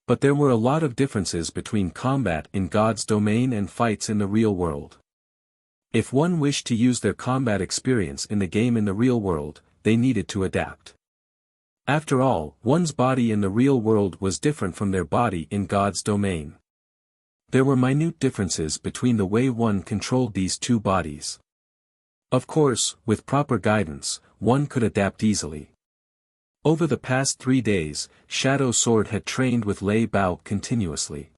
But there were a lot of differences between combat in God's domain and fights in the real world. If one wished to use their combat experience in the game in the real world, they needed to adapt. After all, one's body in the real world was different from their body in God's domain. There were minute differences between the way one controlled these two bodies. Of course, with proper guidance, one could adapt easily. Over the past 3 days, Shadow Sword had trained with Lei Bao continuously.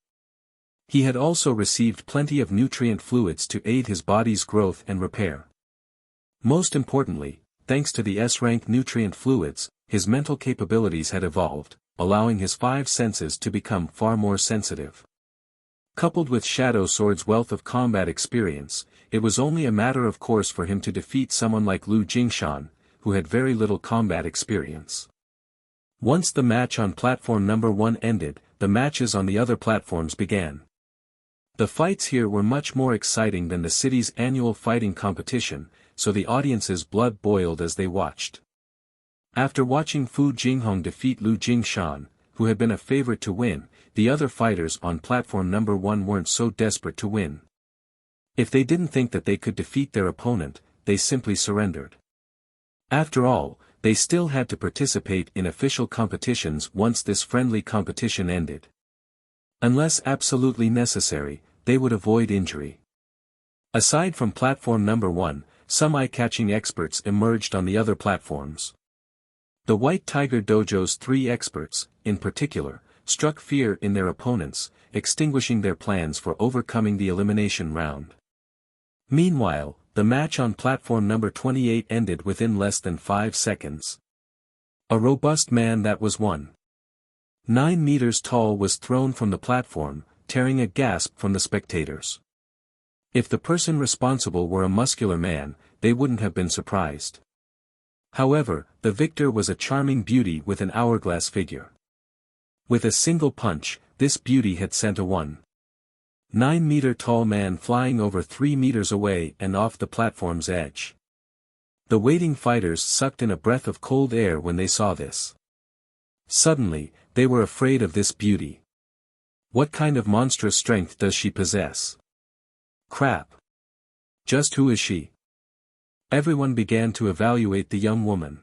He had also received plenty of nutrient fluids to aid his body's growth and repair. Most importantly, thanks to the S-rank nutrient fluids, his mental capabilities had evolved, allowing his 5 senses to become far more sensitive. Coupled with Shadow Sword's wealth of combat experience, it was only a matter of course for him to defeat someone like Lu Jingshan, who had very little combat experience. Once the match on platform number 1 ended, the matches on the other platforms began. The fights here were much more exciting than the city's annual fighting competition, so the audience's blood boiled as they watched. After watching Fu Jinghong defeat Lu Jingshan, who had been a favorite to win, the other fighters on platform number 1 weren't so desperate to win. If they didn't think that they could defeat their opponent, they simply surrendered. After all, they still had to participate in official competitions once this friendly competition ended. Unless absolutely necessary, they would avoid injury. Aside from platform number 1, some eye-catching experts emerged on the other platforms. The White Tiger Dojo's 3 experts, in particular, struck fear in their opponents, extinguishing their plans for overcoming the elimination round. Meanwhile, the match on platform number 28 ended within less than 5 seconds. A robust man that was 9 meters tall was thrown from the platform, tearing a gasp from the spectators. If the person responsible were a muscular man, they wouldn't have been surprised. However, the victor was a charming beauty with an hourglass figure. With a single punch, this beauty had sent a 9-meter-tall man flying over 3 meters away and off the platform's edge. The waiting fighters sucked in a breath of cold air when they saw this. Suddenly, they were afraid of this beauty. What kind of monstrous strength does she possess? Crap. Just who is she? Everyone began to evaluate the young woman.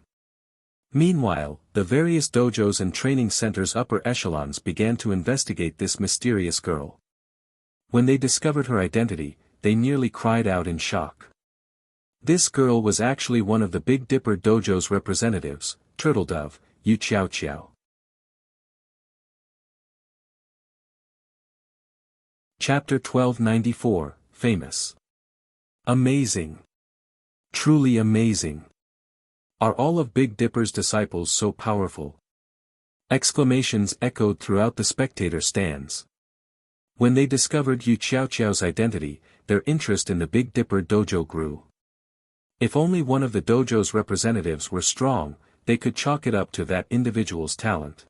Meanwhile, the various dojos and training centers' upper echelons began to investigate this mysterious girl. When they discovered her identity, they nearly cried out in shock. This girl was actually one of the Big Dipper Dojo's representatives, Turtledove, Yu Qiao Qiao. Chapter 1294, Famous. Amazing. Truly amazing. Are all of Big Dipper's disciples so powerful? Exclamations echoed throughout the spectator stands. When they discovered Yu Xiaoqiao's identity, their interest in the Big Dipper dojo grew. If only one of the dojo's representatives were strong, they could chalk it up to that individual's talent.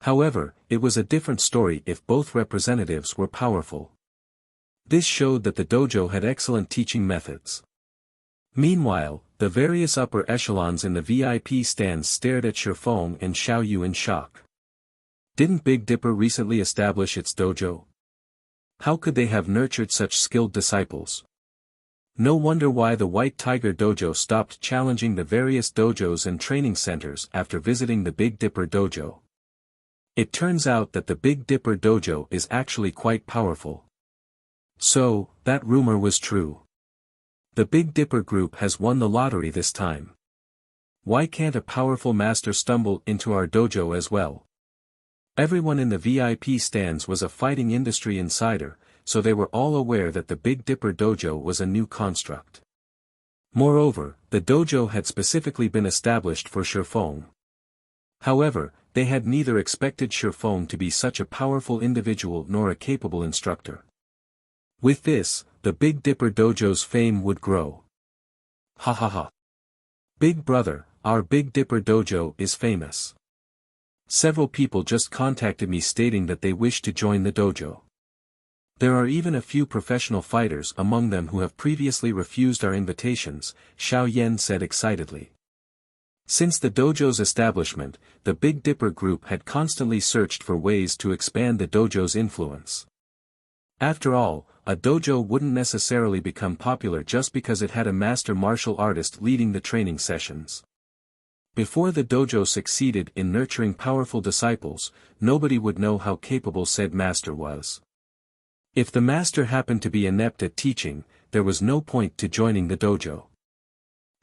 However, it was a different story if both representatives were powerful. This showed that the dojo had excellent teaching methods. Meanwhile, the various upper echelons in the VIP stands stared at Shifeng and Xiao Yu in shock. Didn't Big Dipper recently establish its dojo? How could they have nurtured such skilled disciples? No wonder why the White Tiger Dojo stopped challenging the various dojos and training centers after visiting the Big Dipper Dojo. It turns out that the Big Dipper Dojo is actually quite powerful. So, that rumor was true. The Big Dipper group has won the lottery this time. Why can't a powerful master stumble into our dojo as well? Everyone in the VIP stands was a fighting industry insider, so they were all aware that the Big Dipper Dojo was a new construct. Moreover, the dojo had specifically been established for Shifeng. However, they had neither expected Shifeng to be such a powerful individual nor a capable instructor. With this, the Big Dipper Dojo's fame would grow. Ha ha ha. Big brother, our Big Dipper Dojo is famous. Several people just contacted me stating that they wish to join the dojo. There are even a few professional fighters among them who have previously refused our invitations, Xiao Yan said excitedly. Since the dojo's establishment, the Big Dipper group had constantly searched for ways to expand the dojo's influence. After all, a dojo wouldn't necessarily become popular just because it had a master martial artist leading the training sessions. Before the dojo succeeded in nurturing powerful disciples, nobody would know how capable said master was. If the master happened to be inept at teaching, there was no point to joining the dojo.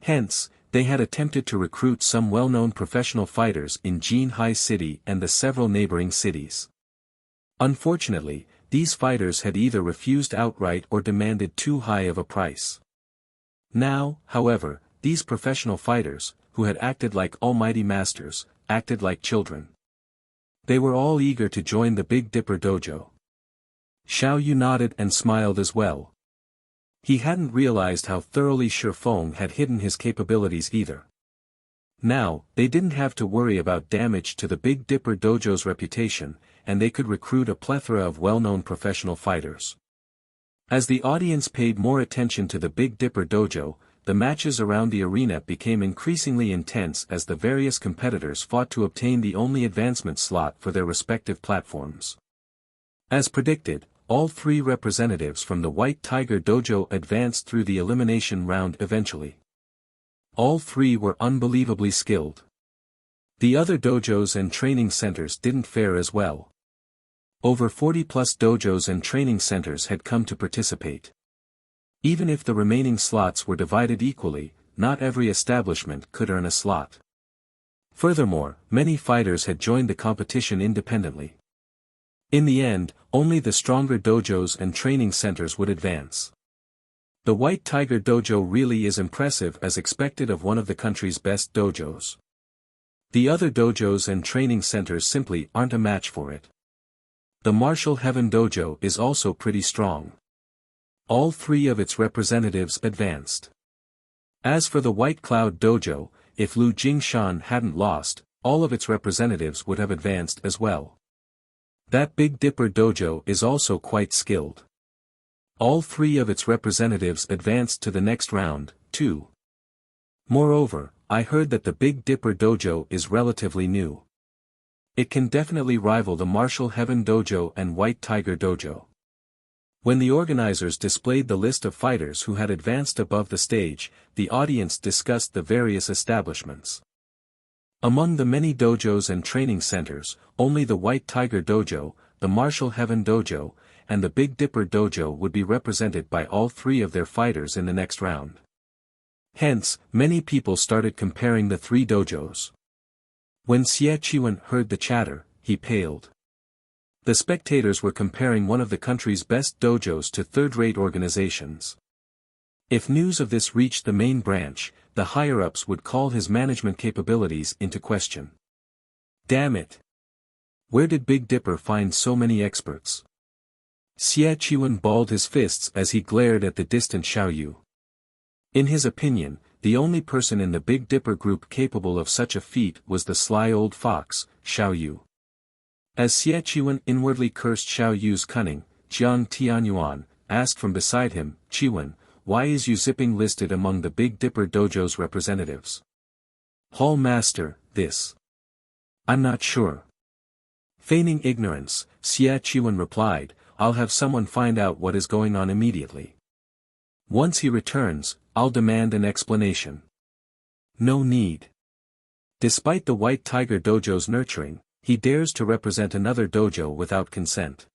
Hence, they had attempted to recruit some well-known professional fighters in Jinhai City and the several neighboring cities. Unfortunately, these fighters had either refused outright or demanded too high of a price. Now, however, these professional fighters, who had acted like almighty masters, acted like children. They were all eager to join the Big Dipper Dojo. Xiao Yu nodded and smiled as well. He hadn't realized how thoroughly Shifeng had hidden his capabilities either. Now, they didn't have to worry about damage to the Big Dipper Dojo's reputation, and they could recruit a plethora of well-known professional fighters. As the audience paid more attention to the Big Dipper Dojo, the matches around the arena became increasingly intense as the various competitors fought to obtain the only advancement slot for their respective platforms. As predicted, all three representatives from the White Tiger Dojo advanced through the elimination round eventually. All three were unbelievably skilled. The other dojos and training centers didn't fare as well. Over 40+ dojos and training centers had come to participate. Even if the remaining slots were divided equally, not every establishment could earn a slot. Furthermore, many fighters had joined the competition independently. In the end, only the stronger dojos and training centers would advance. The White Tiger Dojo really is impressive as expected of one of the country's best dojos. The other dojos and training centers simply aren't a match for it. The Martial Heaven Dojo is also pretty strong. All three of its representatives advanced. As for the White Cloud Dojo, if Lu Jingshan hadn't lost, all of its representatives would have advanced as well. That Big Dipper Dojo is also quite skilled. All three of its representatives advanced to the next round, too. Moreover, I heard that the Big Dipper Dojo is relatively new. It can definitely rival the Martial Heaven Dojo and White Tiger Dojo. When the organizers displayed the list of fighters who had advanced above the stage, the audience discussed the various establishments. Among the many dojos and training centers, only the White Tiger Dojo, the Martial Heaven Dojo, and the Big Dipper Dojo would be represented by all three of their fighters in the next round. Hence, many people started comparing the three dojos. When Xie Qiwen heard the chatter, he paled. The spectators were comparing one of the country's best dojos to third-rate organizations. If news of this reached the main branch, the higher-ups would call his management capabilities into question. Damn it! Where did Big Dipper find so many experts? Xie Qiwen balled his fists as he glared at the distant Xiao Yu. In his opinion, the only person in the Big Dipper group capable of such a feat was the sly old fox, Xiao Yu. As Xie Qiwen inwardly cursed Xiao Yu's cunning, Jiang Tianyuan asked from beside him, "Qiwen, why is Yu Zipping listed among the Big Dipper dojo's representatives?" "Hall Master, this. I'm not sure." Feigning ignorance, Xie Qiwen replied, "I'll have someone find out what is going on immediately. Once he returns, I'll demand an explanation." "No need." Despite the White Tiger Dojo's nurturing, he dares to represent another dojo without consent.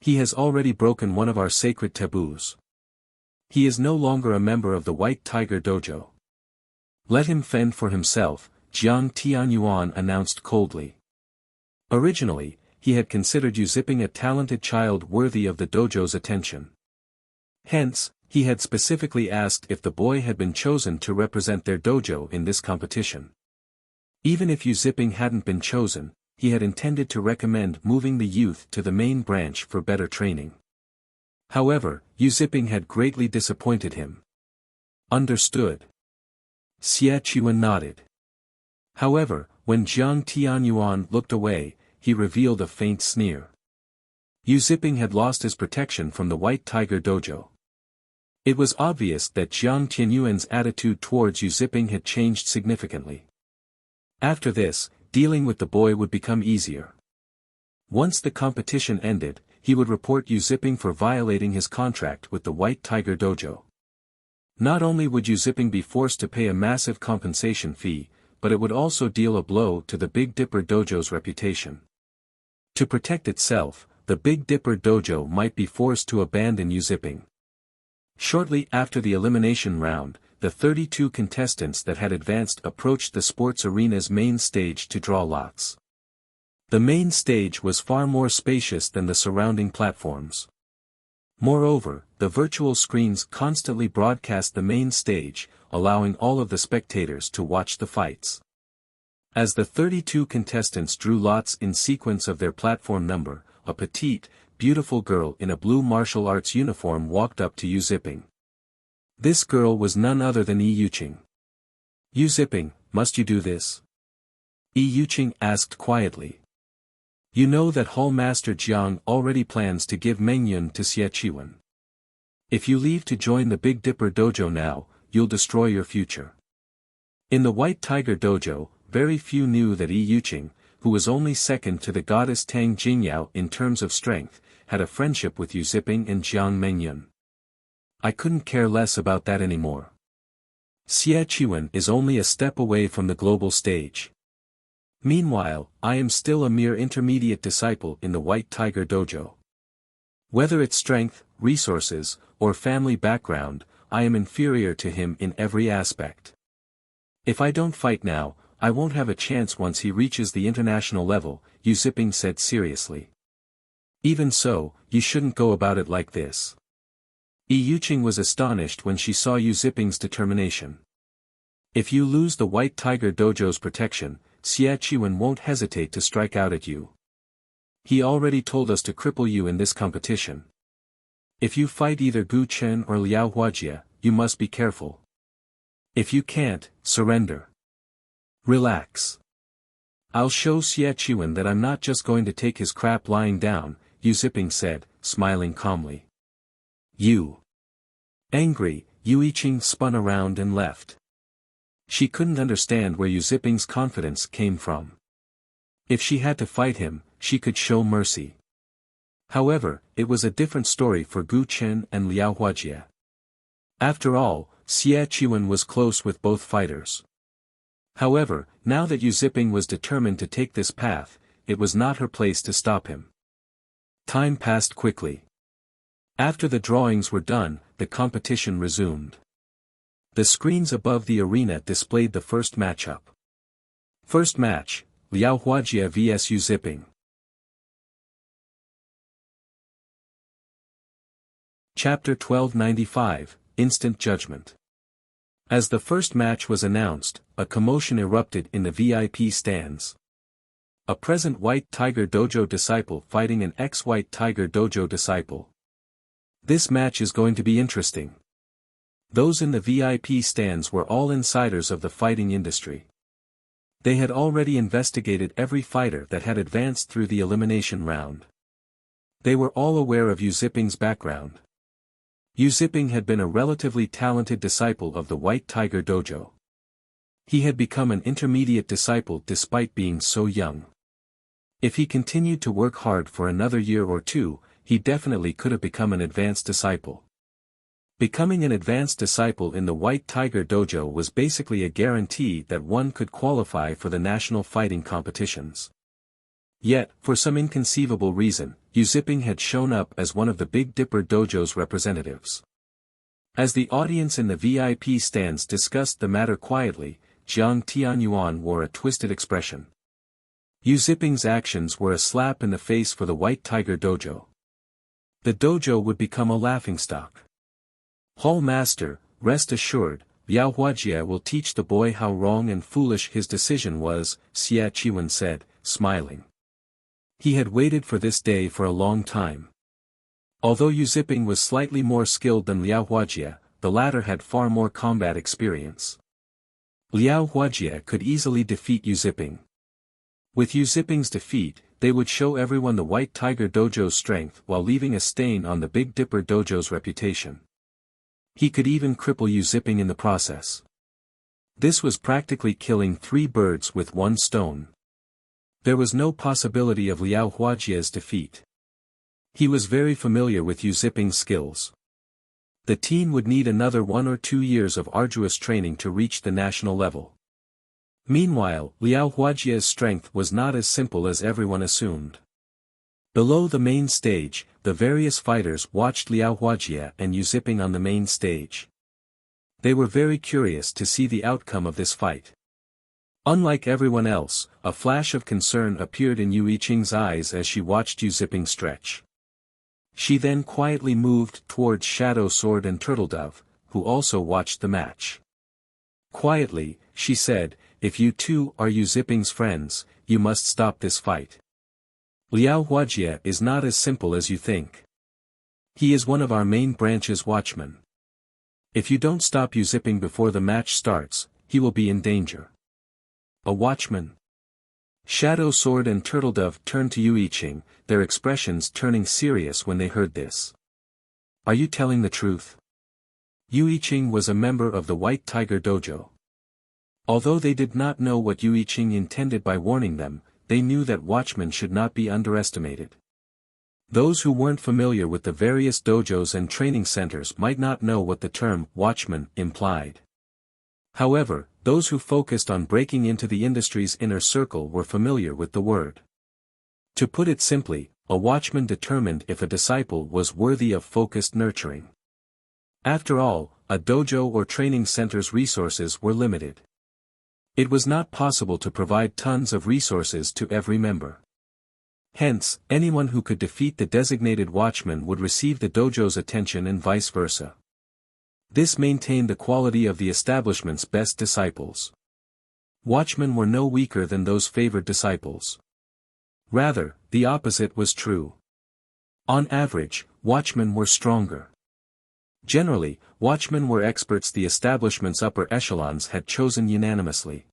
He has already broken one of our sacred taboos. He is no longer a member of the White Tiger Dojo. "Let him fend for himself," Jiang Tianyuan announced coldly. Originally, he had considered Yu Zipping a talented child worthy of the dojo's attention. Hence, he had specifically asked if the boy had been chosen to represent their dojo in this competition. Even if Yu Zipping hadn't been chosen, he had intended to recommend moving the youth to the main branch for better training. However, Yu Zipping had greatly disappointed him. "Understood." Xie Qiwen nodded. However, when Jiang Tianyuan looked away, he revealed a faint sneer. Yu Zipping had lost his protection from the White Tiger Dojo. It was obvious that Jiang Tianyuan's attitude towards Yu Zipping had changed significantly. After this, dealing with the boy would become easier. Once the competition ended, he would report Yu Zipping for violating his contract with the White Tiger Dojo. Not only would Yu Zipping be forced to pay a massive compensation fee, but it would also deal a blow to the Big Dipper Dojo's reputation. To protect itself, the Big Dipper Dojo might be forced to abandon Yu Zipping. Shortly after the elimination round, the 32 contestants that had advanced approached the sports arena's main stage to draw lots. The main stage was far more spacious than the surrounding platforms. Moreover, the virtual screens constantly broadcast the main stage, allowing all of the spectators to watch the fights. As the 32 contestants drew lots in sequence of their platform number, a petite, beautiful girl in a blue martial arts uniform walked up to Yu Zipping. This girl was none other than Yi Yuqing. "Yu Zipping, must you do this?" Yi Yuqing asked quietly. "You know that Hall Master Jiang already plans to give Mengyun to Xie Qiwen. If you leave to join the Big Dipper Dojo now, you'll destroy your future." In the White Tiger Dojo, very few knew that Yi Yuqing, who was only second to the goddess Tang Jingyao in terms of strength, had a friendship with Yu Zipping and Jiang Mengyun. "I couldn't care less about that anymore. Xie Qiwen is only a step away from the global stage. Meanwhile, I am still a mere intermediate disciple in the White Tiger Dojo. Whether it's strength, resources, or family background, I am inferior to him in every aspect. If I don't fight now, I won't have a chance once he reaches the international level," Yu Zipping said seriously. "Even so, you shouldn't go about it like this." Yi Yuqing was astonished when she saw Yu Zipping's determination. "If you lose the White Tiger Dojo's protection, Xie Qiwen won't hesitate to strike out at you. He already told us to cripple you in this competition. If you fight either Gu Chen or Liao Huajie, you must be careful. If you can't, surrender. Relax. I'll show Xie Qiwen that I'm not just going to take his crap lying down," Yu Zipping said, smiling calmly. "You." Angry, Yu Yuqing spun around and left. She couldn't understand where Yu Zipping's confidence came from. If she had to fight him, she could show mercy. However, it was a different story for Gu Chen and Liao Huajie. After all, Xie Qiwen was close with both fighters. However, now that Yu Zipping was determined to take this path, it was not her place to stop him. Time passed quickly. After the drawings were done, the competition resumed. The screens above the arena displayed the first matchup. First match, Liao Huajie vs Yu Zipping. Chapter 1295, Instant Judgment. As the first match was announced, a commotion erupted in the VIP stands. A present White Tiger Dojo disciple fighting an ex-White Tiger Dojo disciple. This match is going to be interesting. Those in the VIP stands were all insiders of the fighting industry. They had already investigated every fighter that had advanced through the elimination round. They were all aware of Yu Ziping's background. Yu Ziping had been a relatively talented disciple of the White Tiger Dojo. He had become an intermediate disciple despite being so young. If he continued to work hard for another year or two, he definitely could have become an advanced disciple. Becoming an advanced disciple in the White Tiger Dojo was basically a guarantee that one could qualify for the national fighting competitions. Yet, for some inconceivable reason, Yu Ziping had shown up as one of the Big Dipper Dojo's representatives. As the audience in the VIP stands discussed the matter quietly, Jiang Tianyuan wore a twisted expression. Yu Ziping's actions were a slap in the face for the White Tiger Dojo. The dojo would become a laughingstock. Hall Master, rest assured, Liao Huajie will teach the boy how wrong and foolish his decision was, Xia Qiwen said, smiling. He had waited for this day for a long time. Although Yu Ziping was slightly more skilled than Liao Huajie, the latter had far more combat experience. Liao Huajie could easily defeat Yu Ziping. With Yu Ziping's defeat, they would show everyone the White Tiger Dojo's strength while leaving a stain on the Big Dipper Dojo's reputation. He could even cripple Yu Ziping in the process. This was practically killing 3 birds with 1 stone. There was no possibility of Liao Huajie's defeat. He was very familiar with Yu Ziping's skills. The team would need another 1 or 2 years of arduous training to reach the national level. Meanwhile, Liao Huajie's strength was not as simple as everyone assumed. Below the main stage, the various fighters watched Liao Huajie and Yu Ziping on the main stage. They were very curious to see the outcome of this fight. Unlike everyone else, a flash of concern appeared in Yu Yiqing's eyes as she watched Yu Ziping stretch. She then quietly moved towards Shadow Sword and Turtledove, who also watched the match. Quietly, she said, "If you two are Yu Ziping's friends, you must stop this fight. Liao Huajie is not as simple as you think. He is one of our main branch's watchmen. If you don't stop Yu Ziping before the match starts, he will be in danger." A watchman? Shadow Sword and Turtledove turned to Yu Yiqing, their expressions turning serious when they heard this. "Are you telling the truth?" Yu Yiqing was a member of the White Tiger Dojo. Although they did not know what Yu Yiqing intended by warning them, they knew that watchmen should not be underestimated. Those who weren't familiar with the various dojos and training centers might not know what the term watchman implied. However, those who focused on breaking into the industry's inner circle were familiar with the word. To put it simply, a watchman determined if a disciple was worthy of focused nurturing. After all, a dojo or training center's resources were limited. It was not possible to provide tons of resources to every member. Hence, anyone who could defeat the designated watchman would receive the dojo's attention and vice versa. This maintained the quality of the establishment's best disciples. Watchmen were no weaker than those favored disciples. Rather, the opposite was true. On average, watchmen were stronger. Generally, watchmen were experts the establishment's upper echelons had chosen unanimously.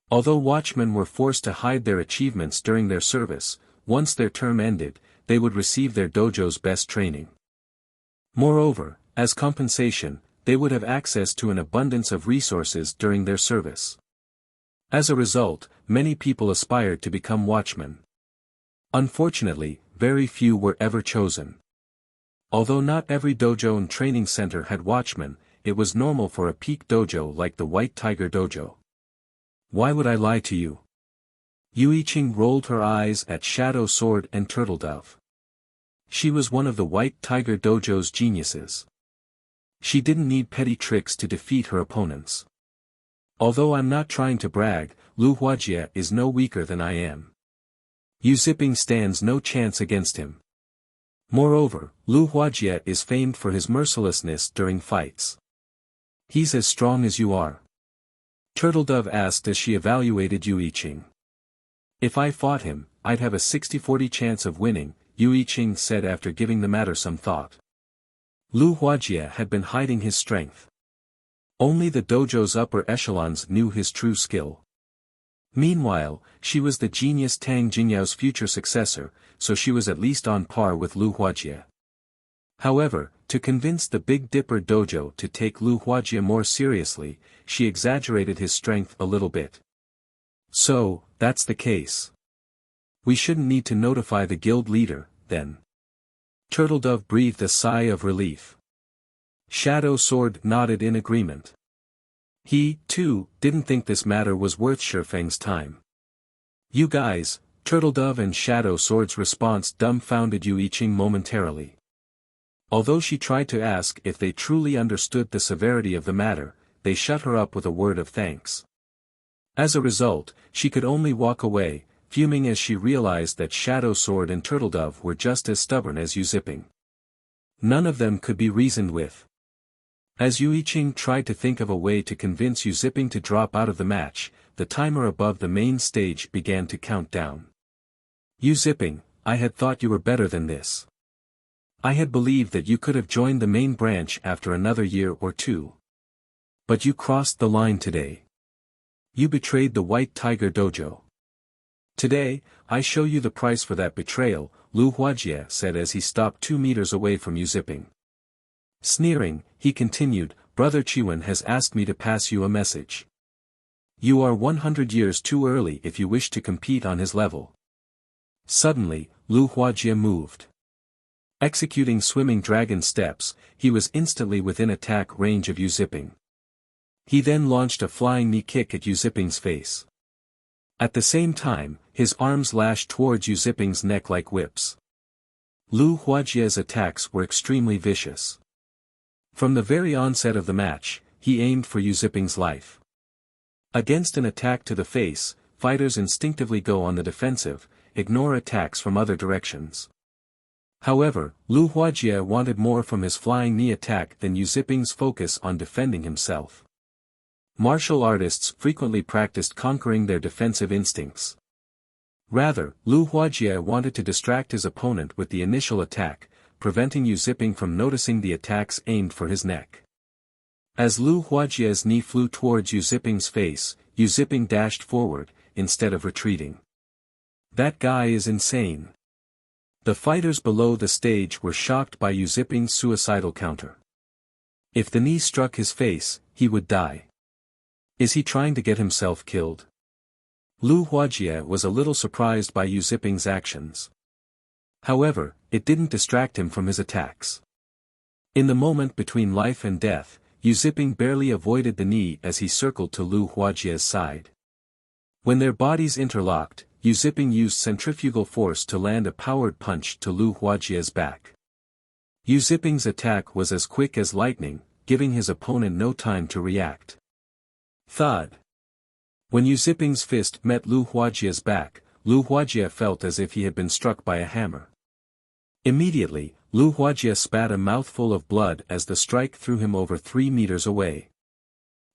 Although watchmen were forced to hide their achievements during their service, once their term ended, they would receive their dojo's best training. Moreover, as compensation, they would have access to an abundance of resources during their service. As a result, many people aspired to become watchmen. Unfortunately, very few were ever chosen. Although not every dojo and training center had watchmen, it was normal for a peak dojo like the White Tiger Dojo. "Why would I lie to you?" Yu Yiqing rolled her eyes at Shadow Sword and Turtledove. She was one of the White Tiger Dojo's geniuses. She didn't need petty tricks to defeat her opponents. "Although I'm not trying to brag, Liao Huajie is no weaker than I am. Yu Ziping stands no chance against him. Moreover, Liao Huajie is famed for his mercilessness during fights. He's as strong as you are." Turtledove asked as she evaluated Yu Yiqing. If I fought him, I'd have a 60-40 chance of winning, Yu Yiqing said after giving the matter some thought. Lu Huajie had been hiding his strength. Only the dojo's upper echelons knew his true skill. Meanwhile, she was the genius Tang Jingyao's future successor, so she was at least on par with Lu Huajie. However, to convince the Big Dipper dojo to take Lu Huajie more seriously, she exaggerated his strength a little bit. So, that's the case. We shouldn't need to notify the guild leader, then. Turtledove breathed a sigh of relief. Shadow Sword nodded in agreement. He, too, didn't think this matter was worth Shifeng's time. You guys, Turtledove and Shadow Sword's response dumbfounded Yu Yiqing momentarily. Although she tried to ask if they truly understood the severity of the matter, they shut her up with a word of thanks. As a result, she could only walk away, fuming as she realized that Shadow Sword and Turtledove were just as stubborn as Yu Zipping. None of them could be reasoned with. As Yu Yiqing tried to think of a way to convince Yu Zipping to drop out of the match, the timer above the main stage began to count down. Yu Zipping, I had thought you were better than this. I had believed that you could have joined the main branch after another year or two. But you crossed the line today. You betrayed the White Tiger Dojo. Today, I show you the price for that betrayal, Lu Huajie said as he stopped 2 meters away from Yu Zipping. Sneering, he continued, Brother Chiwen has asked me to pass you a message. You are 100 years too early if you wish to compete on his level. Suddenly, Lu Huajie moved. Executing swimming dragon steps, he was instantly within attack range of Yu Zipping. He then launched a flying knee kick at Yu Zipping's face. At the same time, his arms lashed towards Yu Zipping's neck like whips. Lu Huajie's attacks were extremely vicious. From the very onset of the match, he aimed for Yu Zipping's life. Against an attack to the face, fighters instinctively go on the defensive, ignore attacks from other directions. However, Lu Huajie wanted more from his flying knee attack than Yu Zipping's focus on defending himself. Martial artists frequently practiced conquering their defensive instincts. Rather, Lu Huajie wanted to distract his opponent with the initial attack, preventing Yu Zipping from noticing the attacks aimed for his neck. As Lu Huajie's knee flew towards Yu Zipping's face, Yu Zipping dashed forward, instead of retreating. That guy is insane. The fighters below the stage were shocked by Yu Zipping's suicidal counter. If the knee struck his face, he would die. Is he trying to get himself killed? Lu Huajie was a little surprised by Yu Zipping's actions. However, it didn't distract him from his attacks. In the moment between life and death, Yu Zipping barely avoided the knee as he circled to Lu Huajie's side. When their bodies interlocked, Yu Zipping used centrifugal force to land a powered punch to Lu Huajie's back. Yu Zipping's attack was as quick as lightning, giving his opponent no time to react. Thud. When Yu Zipping's fist met Lu Huajie's back, Lu Huajie felt as if he had been struck by a hammer. Immediately, Lu Huajie spat a mouthful of blood as the strike threw him over 3 meters away.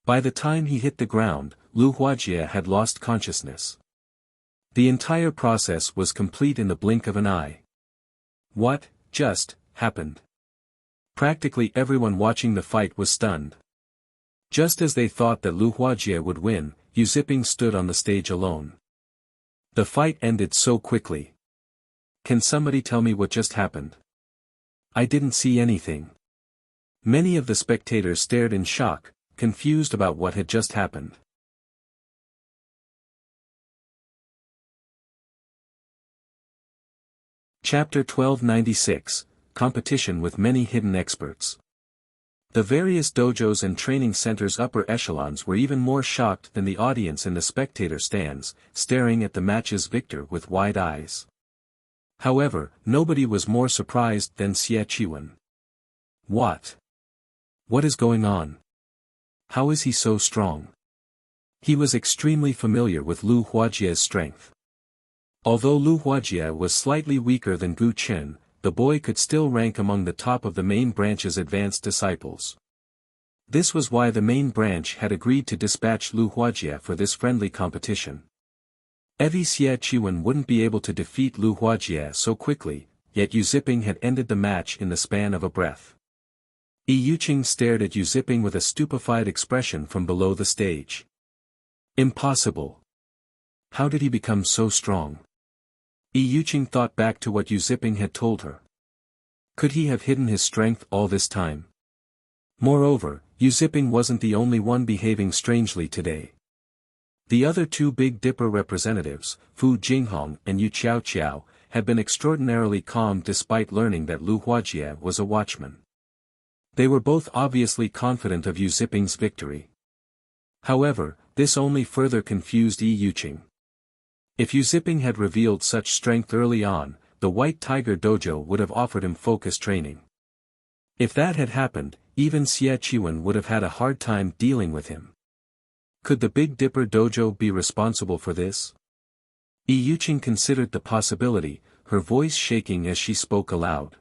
By the time he hit the ground, Lu Huajie had lost consciousness. The entire process was complete in the blink of an eye. What just happened? Practically everyone watching the fight was stunned. Just as they thought that Lu Huajie would win, Yu Zipping stood on the stage alone. The fight ended so quickly. Can somebody tell me what just happened? I didn't see anything. Many of the spectators stared in shock, confused about what had just happened. Chapter 1296, Competition with Many Hidden Experts. The various dojos and training centers' upper echelons were even more shocked than the audience in the spectator stands, staring at the match's victor with wide eyes. However, nobody was more surprised than Xie Chiwen. What? What is going on? How is he so strong? He was extremely familiar with Lu Huajie's strength. Although Lu Huajie was slightly weaker than Gu Chen, the boy could still rank among the top of the main branch's advanced disciples. This was why the main branch had agreed to dispatch Lu Huajie for this friendly competition. Evie Xie Chiwen wouldn't be able to defeat Lu Huajie so quickly, yet Yu Ziping had ended the match in the span of a breath. Yu Qing stared at Yu Ziping with a stupefied expression from below the stage. Impossible. How did he become so strong? Yu Qing thought back to what Yu Ziping had told her. Could he have hidden his strength all this time? Moreover, Yu Ziping wasn't the only one behaving strangely today. The other two Big Dipper representatives, Fu Jinghong and Yu Qiao, had been extraordinarily calm despite learning that Lu Huajie was a watchman. They were both obviously confident of Yu Ziping's victory. However, this only further confused Yu Qing. If Yu Ziping had revealed such strength early on, the White Tiger Dojo would have offered him focus training. If that had happened, even Xie Chiwen would have had a hard time dealing with him. Could the Big Dipper Dojo be responsible for this? Yu Qing considered the possibility, her voice shaking as she spoke aloud.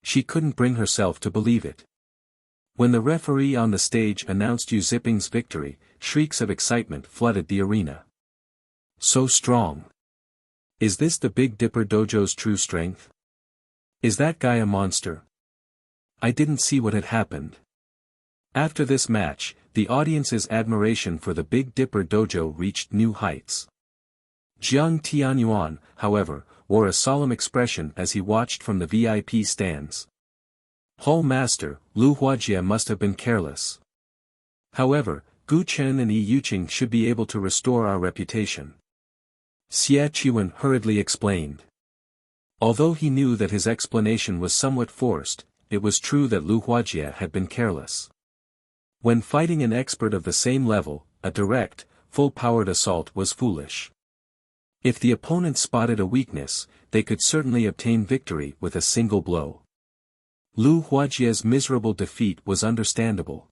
She couldn't bring herself to believe it. When the referee on the stage announced Yu Ziping's victory, shrieks of excitement flooded the arena. So strong. Is this the Big Dipper Dojo's true strength? Is that guy a monster? I didn't see what had happened. After this match, the audience's admiration for the Big Dipper Dojo reached new heights. Jiang Tianyuan, however, wore a solemn expression as he watched from the VIP stands. Hall Master, Lu Huajie must have been careless. However, Gu Chen and Yu Qing should be able to restore our reputation. Xie Chiwen hurriedly explained. Although he knew that his explanation was somewhat forced, it was true that Lu Huajie had been careless. When fighting an expert of the same level, a direct, full-powered assault was foolish. If the opponent spotted a weakness, they could certainly obtain victory with a single blow. Lu Huajie's miserable defeat was understandable.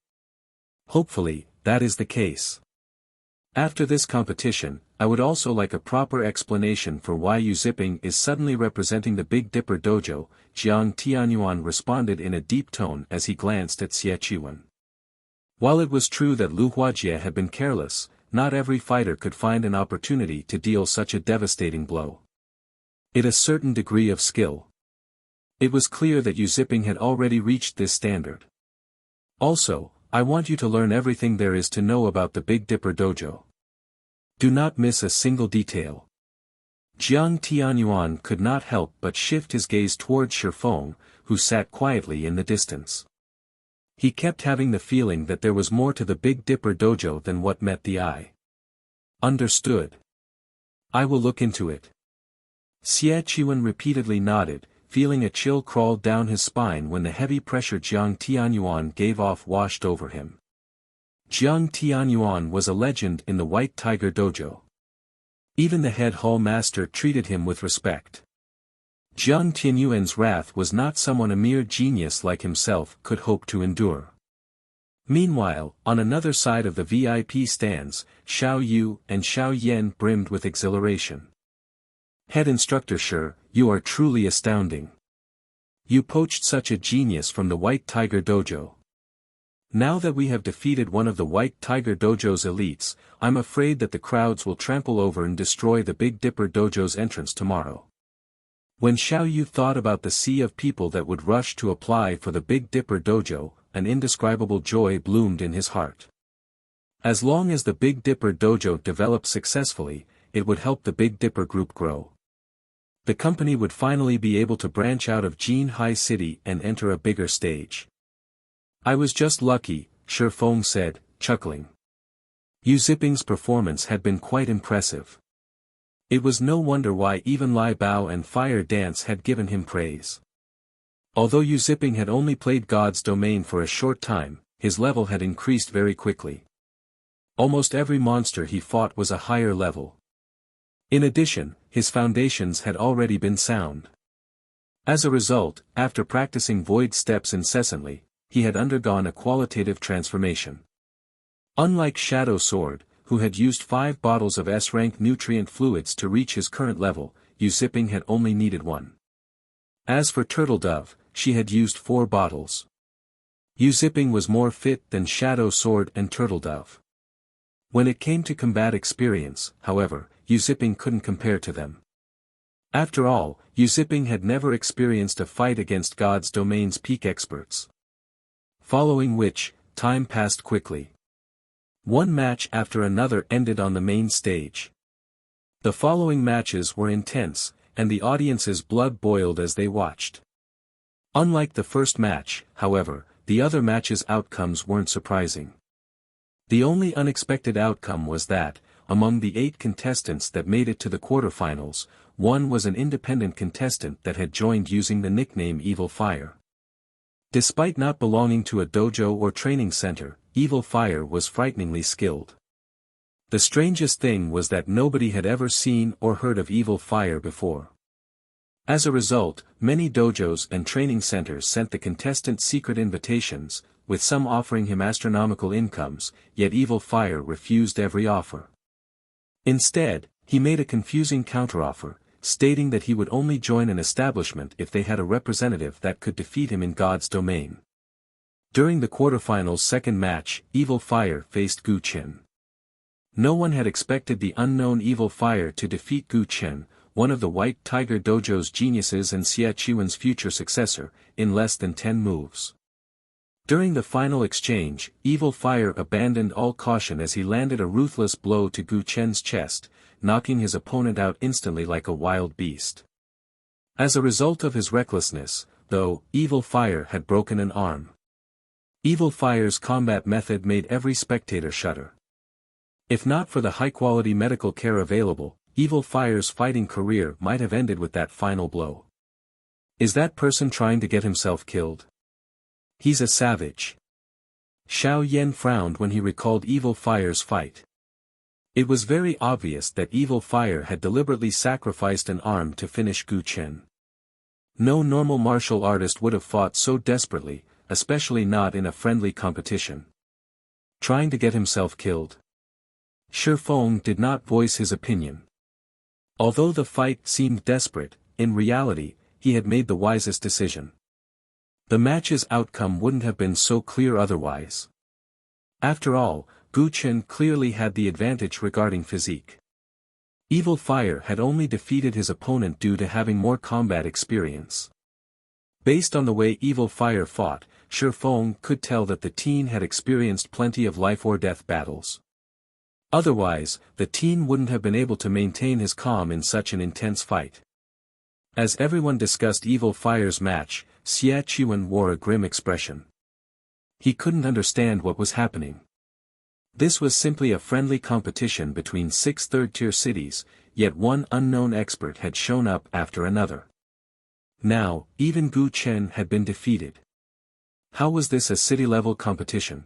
Hopefully, that is the case. After this competition, I would also like a proper explanation for why Yu Ziping is suddenly representing the Big Dipper Dojo, Jiang Tianyuan responded in a deep tone as he glanced at Xie Chiwen. While it was true that Lu Huajie had been careless, not every fighter could find an opportunity to deal such a devastating blow. It a certain degree of skill. It was clear that Yu Ziping had already reached this standard. Also, I want you to learn everything there is to know about the Big Dipper Dojo. Do not miss a single detail. Jiang Tianyuan could not help but shift his gaze towards Shifeng, who sat quietly in the distance. He kept having the feeling that there was more to the Big Dipper Dojo than what met the eye. Understood. I will look into it. Xie Chiwen repeatedly nodded, feeling a chill crawl down his spine when the heavy pressure Jiang Tianyuan gave off washed over him. Jiang Tianyuan was a legend in the White Tiger Dojo. Even the head hall master treated him with respect. Jiang Tianyuan's wrath was not someone a mere genius like himself could hope to endure. Meanwhile, on another side of the VIP stands, Xiao Yu and Xiao Yan brimmed with exhilaration. Head instructor Shi, you are truly astounding. You poached such a genius from the White Tiger Dojo. Now that we have defeated one of the White Tiger Dojo's elites, I'm afraid that the crowds will trample over and destroy the Big Dipper Dojo's entrance tomorrow. When Xiao Yu thought about the sea of people that would rush to apply for the Big Dipper Dojo, an indescribable joy bloomed in his heart. As long as the Big Dipper Dojo developed successfully, it would help the Big Dipper Group grow. The company would finally be able to branch out of Jinhai City and enter a bigger stage. I was just lucky, Shifeng said, chuckling. Yu Ziping's performance had been quite impressive. It was no wonder why even Lai Bao and Fire Dance had given him praise. Although Yu Ziping had only played God's Domain for a short time, his level had increased very quickly. Almost every monster he fought was a higher level. In addition, his foundations had already been sound. As a result, after practicing void steps incessantly, he had undergone a qualitative transformation. Unlike Shadow Sword, who had used 5 bottles of S-rank nutrient fluids to reach his current level, Yu Ziping had only needed 1. As for Turtle Dove, she had used 4 bottles. Yu Ziping was more fit than Shadow Sword and Turtle Dove. When it came to combat experience, however, Yuziping couldn't compare to them. After all, Yuziping had never experienced a fight against God's domain's peak experts. Following which, time passed quickly. One match after another ended on the main stage. The following matches were intense, and the audience's blood boiled as they watched. Unlike the first match, however, the other matches' outcomes weren't surprising. The only unexpected outcome was that, among the 8 contestants that made it to the quarterfinals, one was an independent contestant that had joined using the nickname Evil Fire. Despite not belonging to a dojo or training center, Evil Fire was frighteningly skilled. The strangest thing was that nobody had ever seen or heard of Evil Fire before. As a result, many dojos and training centers sent the contestant secret invitations, with some offering him astronomical incomes, yet Evil Fire refused every offer. Instead, he made a confusing counteroffer, stating that he would only join an establishment if they had a representative that could defeat him in God's domain. During the quarterfinals' second match, Evil Fire faced Gu Qin. No one had expected the unknown Evil Fire to defeat Gu Qin, one of the White Tiger Dojo's geniuses and Xia Qiwen's future successor, in less than 10 moves. During the final exchange, Evil Fire abandoned all caution as he landed a ruthless blow to Gu Chen's chest, knocking his opponent out instantly like a wild beast. As a result of his recklessness, though, Evil Fire had broken an arm. Evil Fire's combat method made every spectator shudder. If not for the high-quality medical care available, Evil Fire's fighting career might have ended with that final blow. Is that person trying to get himself killed? He's a savage. Xiao Yan frowned when he recalled Evil Fire's fight. It was very obvious that Evil Fire had deliberately sacrificed an arm to finish Gu Qin. No normal martial artist would have fought so desperately, especially not in a friendly competition. Trying to get himself killed? Shi Feng did not voice his opinion. Although the fight seemed desperate, in reality, he had made the wisest decision. The match's outcome wouldn't have been so clear otherwise. After all, Gu Qin clearly had the advantage regarding physique. Evil Fire had only defeated his opponent due to having more combat experience. Based on the way Evil Fire fought, Shi Feng could tell that the teen had experienced plenty of life-or-death battles. Otherwise, the teen wouldn't have been able to maintain his calm in such an intense fight. As everyone discussed Evil Fire's match, Xia Qiwen wore a grim expression. He couldn't understand what was happening. This was simply a friendly competition between 6 third-tier cities, yet one unknown expert had shown up after another. Now, even Gu Chen had been defeated. How was this a city-level competition?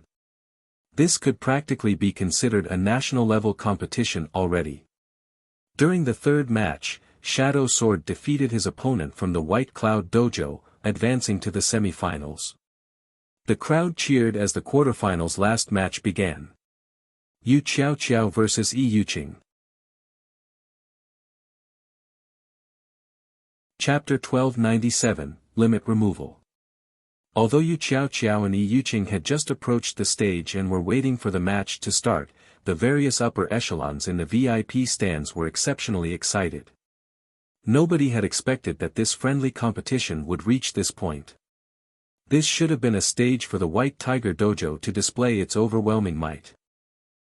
This could practically be considered a national-level competition already. During the third match, Shadow Sword defeated his opponent from the White Cloud Dojo, advancing to the semi-finals. The crowd cheered as the quarterfinals' last match began. Yu Qiao vs. Yi Yuqing. Chapter 1297, Limit Removal. Although Yu Qiao and Yi Yuqing had just approached the stage and were waiting for the match to start, the various upper echelons in the VIP stands were exceptionally excited. Nobody had expected that this friendly competition would reach this point. This should have been a stage for the White Tiger Dojo to display its overwhelming might.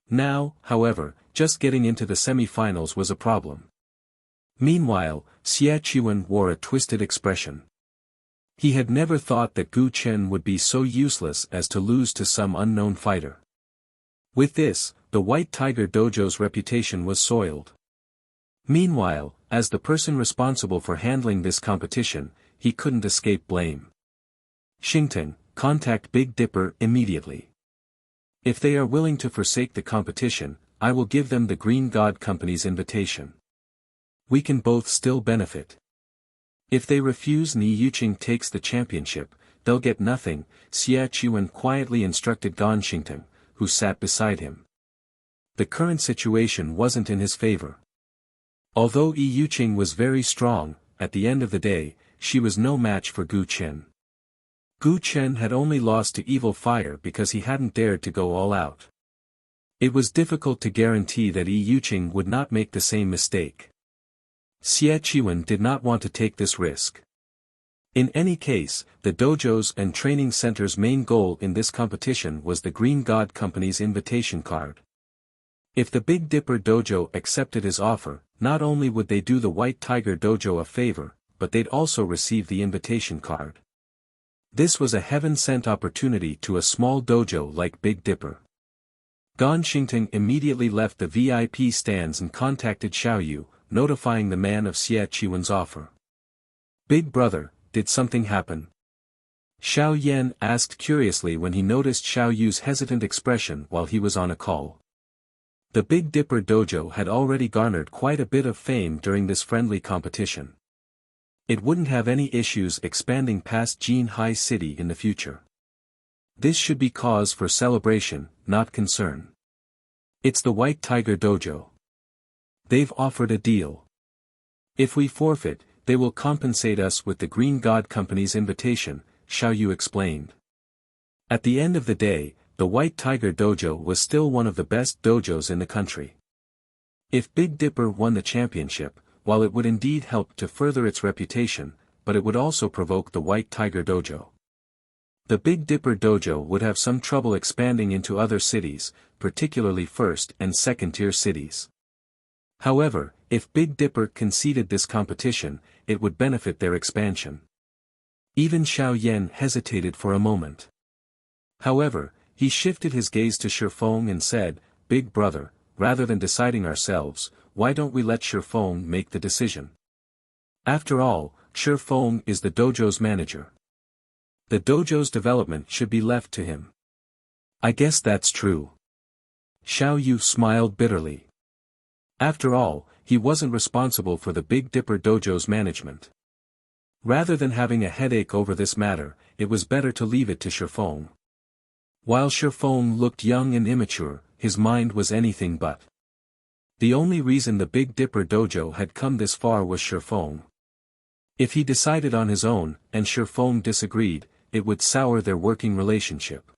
Now, however, just getting into the semi-finals was a problem. Meanwhile, Xia Qiwen wore a twisted expression. He had never thought that Gu Chen would be so useless as to lose to some unknown fighter. With this, the White Tiger Dojo's reputation was soiled. Meanwhile, as the person responsible for handling this competition, he couldn't escape blame. Xingteng, contact Big Dipper immediately. If they are willing to forsake the competition, I will give them the Green God Company's invitation. We can both still benefit. If they refuse and Yi Yuqing takes the championship, they'll get nothing, Xia Qiwen quietly instructed Gan Xingteng, who sat beside him. The current situation wasn't in his favor. Although Yi Yuqing was very strong, at the end of the day, she was no match for Gu Chen. Gu Chen had only lost to Evil Fire because he hadn't dared to go all out. It was difficult to guarantee that Yi Yuqing would not make the same mistake. Xie Qiwen did not want to take this risk. In any case, the dojo's and training center's main goal in this competition was the Green God Company's invitation card. If the Big Dipper Dojo accepted his offer, not only would they do the White Tiger Dojo a favor, but they'd also receive the invitation card. This was a heaven-sent opportunity to a small dojo like Big Dipper. Gan Xingting immediately left the VIP stands and contacted Xiaoyu, notifying the man of Xie Qiwen's offer. "Big brother, did something happen?" Xiao Yan asked curiously when he noticed Xiaoyu's hesitant expression while he was on a call. The Big Dipper Dojo had already garnered quite a bit of fame during this friendly competition. It wouldn't have any issues expanding past Jinhai City in the future. This should be cause for celebration, not concern. It's the White Tiger Dojo. They've offered a deal. If we forfeit, they will compensate us with the Green God Company's invitation, Xiaoyu explained. At the end of the day, the White Tiger Dojo was still one of the best dojos in the country. If Big Dipper won the championship, while it would indeed help to further its reputation, but it would also provoke the White Tiger Dojo. The Big Dipper Dojo would have some trouble expanding into other cities, particularly first and second tier cities. However, if Big Dipper conceded this competition, it would benefit their expansion. Even Xiao Yan hesitated for a moment. However, he shifted his gaze to Shifeng and said, "Big brother, rather than deciding ourselves, why don't we let Shifeng make the decision? After all, Shifeng is the dojo's manager. The dojo's development should be left to him." "I guess that's true." Xiao Yu smiled bitterly. After all, he wasn't responsible for the Big Dipper Dojo's management. Rather than having a headache over this matter, it was better to leave it to Shifeng. While Shifeng looked young and immature, his mind was anything but. The only reason the Big Dipper Dojo had come this far was Shifeng. If he decided on his own, and Shifeng disagreed, it would sour their working relationship.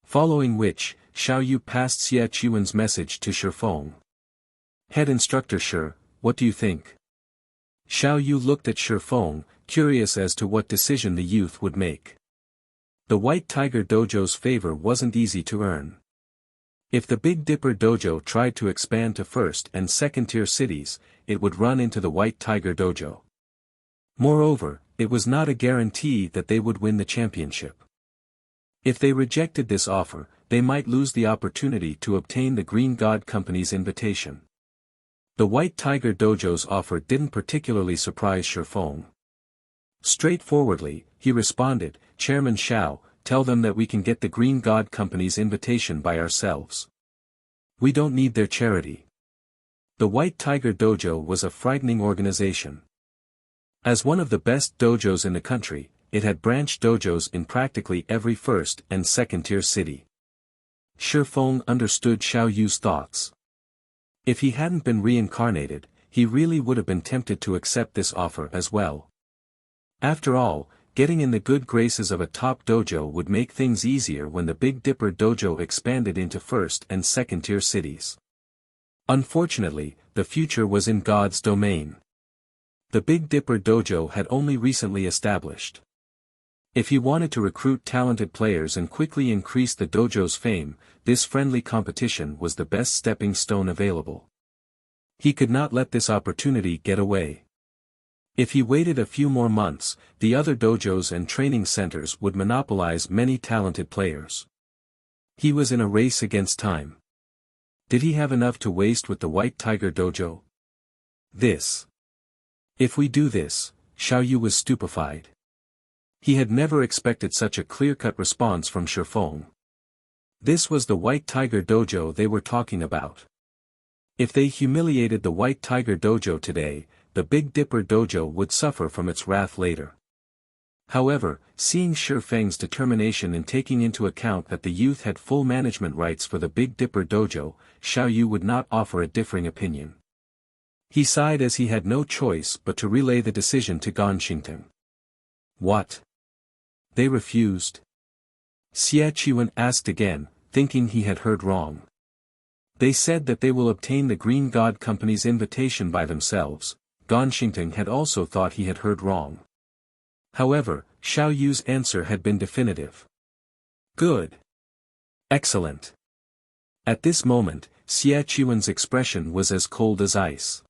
Following which, Xiao Yu passed Xie Qiwen's message to Shifeng. "Head instructor Shi, what do you think?" Xiao Yu looked at Shifeng, curious as to what decision the youth would make. The White Tiger Dojo's favor wasn't easy to earn. If the Big Dipper Dojo tried to expand to first and second tier cities, it would run into the White Tiger Dojo. Moreover, it was not a guarantee that they would win the championship. If they rejected this offer, they might lose the opportunity to obtain the Green God Company's invitation. The White Tiger Dojo's offer didn't particularly surprise Shifeng. Straightforwardly, he responded, "Chairman Xiao, tell them that we can get the Green God Company's invitation by ourselves. We don't need their charity." The White Tiger Dojo was a frightening organization. As one of the best dojos in the country, it had branch dojos in practically every first and second tier city. Shifeng understood Xiao Yu's thoughts. If he hadn't been reincarnated, he really would have been tempted to accept this offer as well. After all, getting in the good graces of a top dojo would make things easier when the Big Dipper Dojo expanded into first and second tier cities. Unfortunately, the future was in God's domain. The Big Dipper Dojo had only recently established. If he wanted to recruit talented players and quickly increase the dojo's fame, this friendly competition was the best stepping stone available. He could not let this opportunity get away. If he waited a few more months, the other dojos and training centers would monopolize many talented players. He was in a race against time. Did he have enough to waste with the White Tiger Dojo? If we do this, Xiao Yu was stupefied. He had never expected such a clear-cut response from Shifeng. This was the White Tiger Dojo they were talking about. If they humiliated the White Tiger Dojo today, the Big Dipper Dojo would suffer from its wrath later. However, seeing Shifeng's determination in taking into account that the youth had full management rights for the Big Dipper Dojo, Xiao Yu would not offer a differing opinion. He sighed as he had no choice but to relay the decision to Gan Xingting. What? They refused? Xie Qiwen asked again, thinking he had heard wrong. They said that they will obtain the Green God Company's invitation by themselves. Gan Xingting had also thought he had heard wrong. However, Xiao Yu's answer had been definitive. Good. Excellent. At this moment, Xie Qiwen's expression was as cold as ice.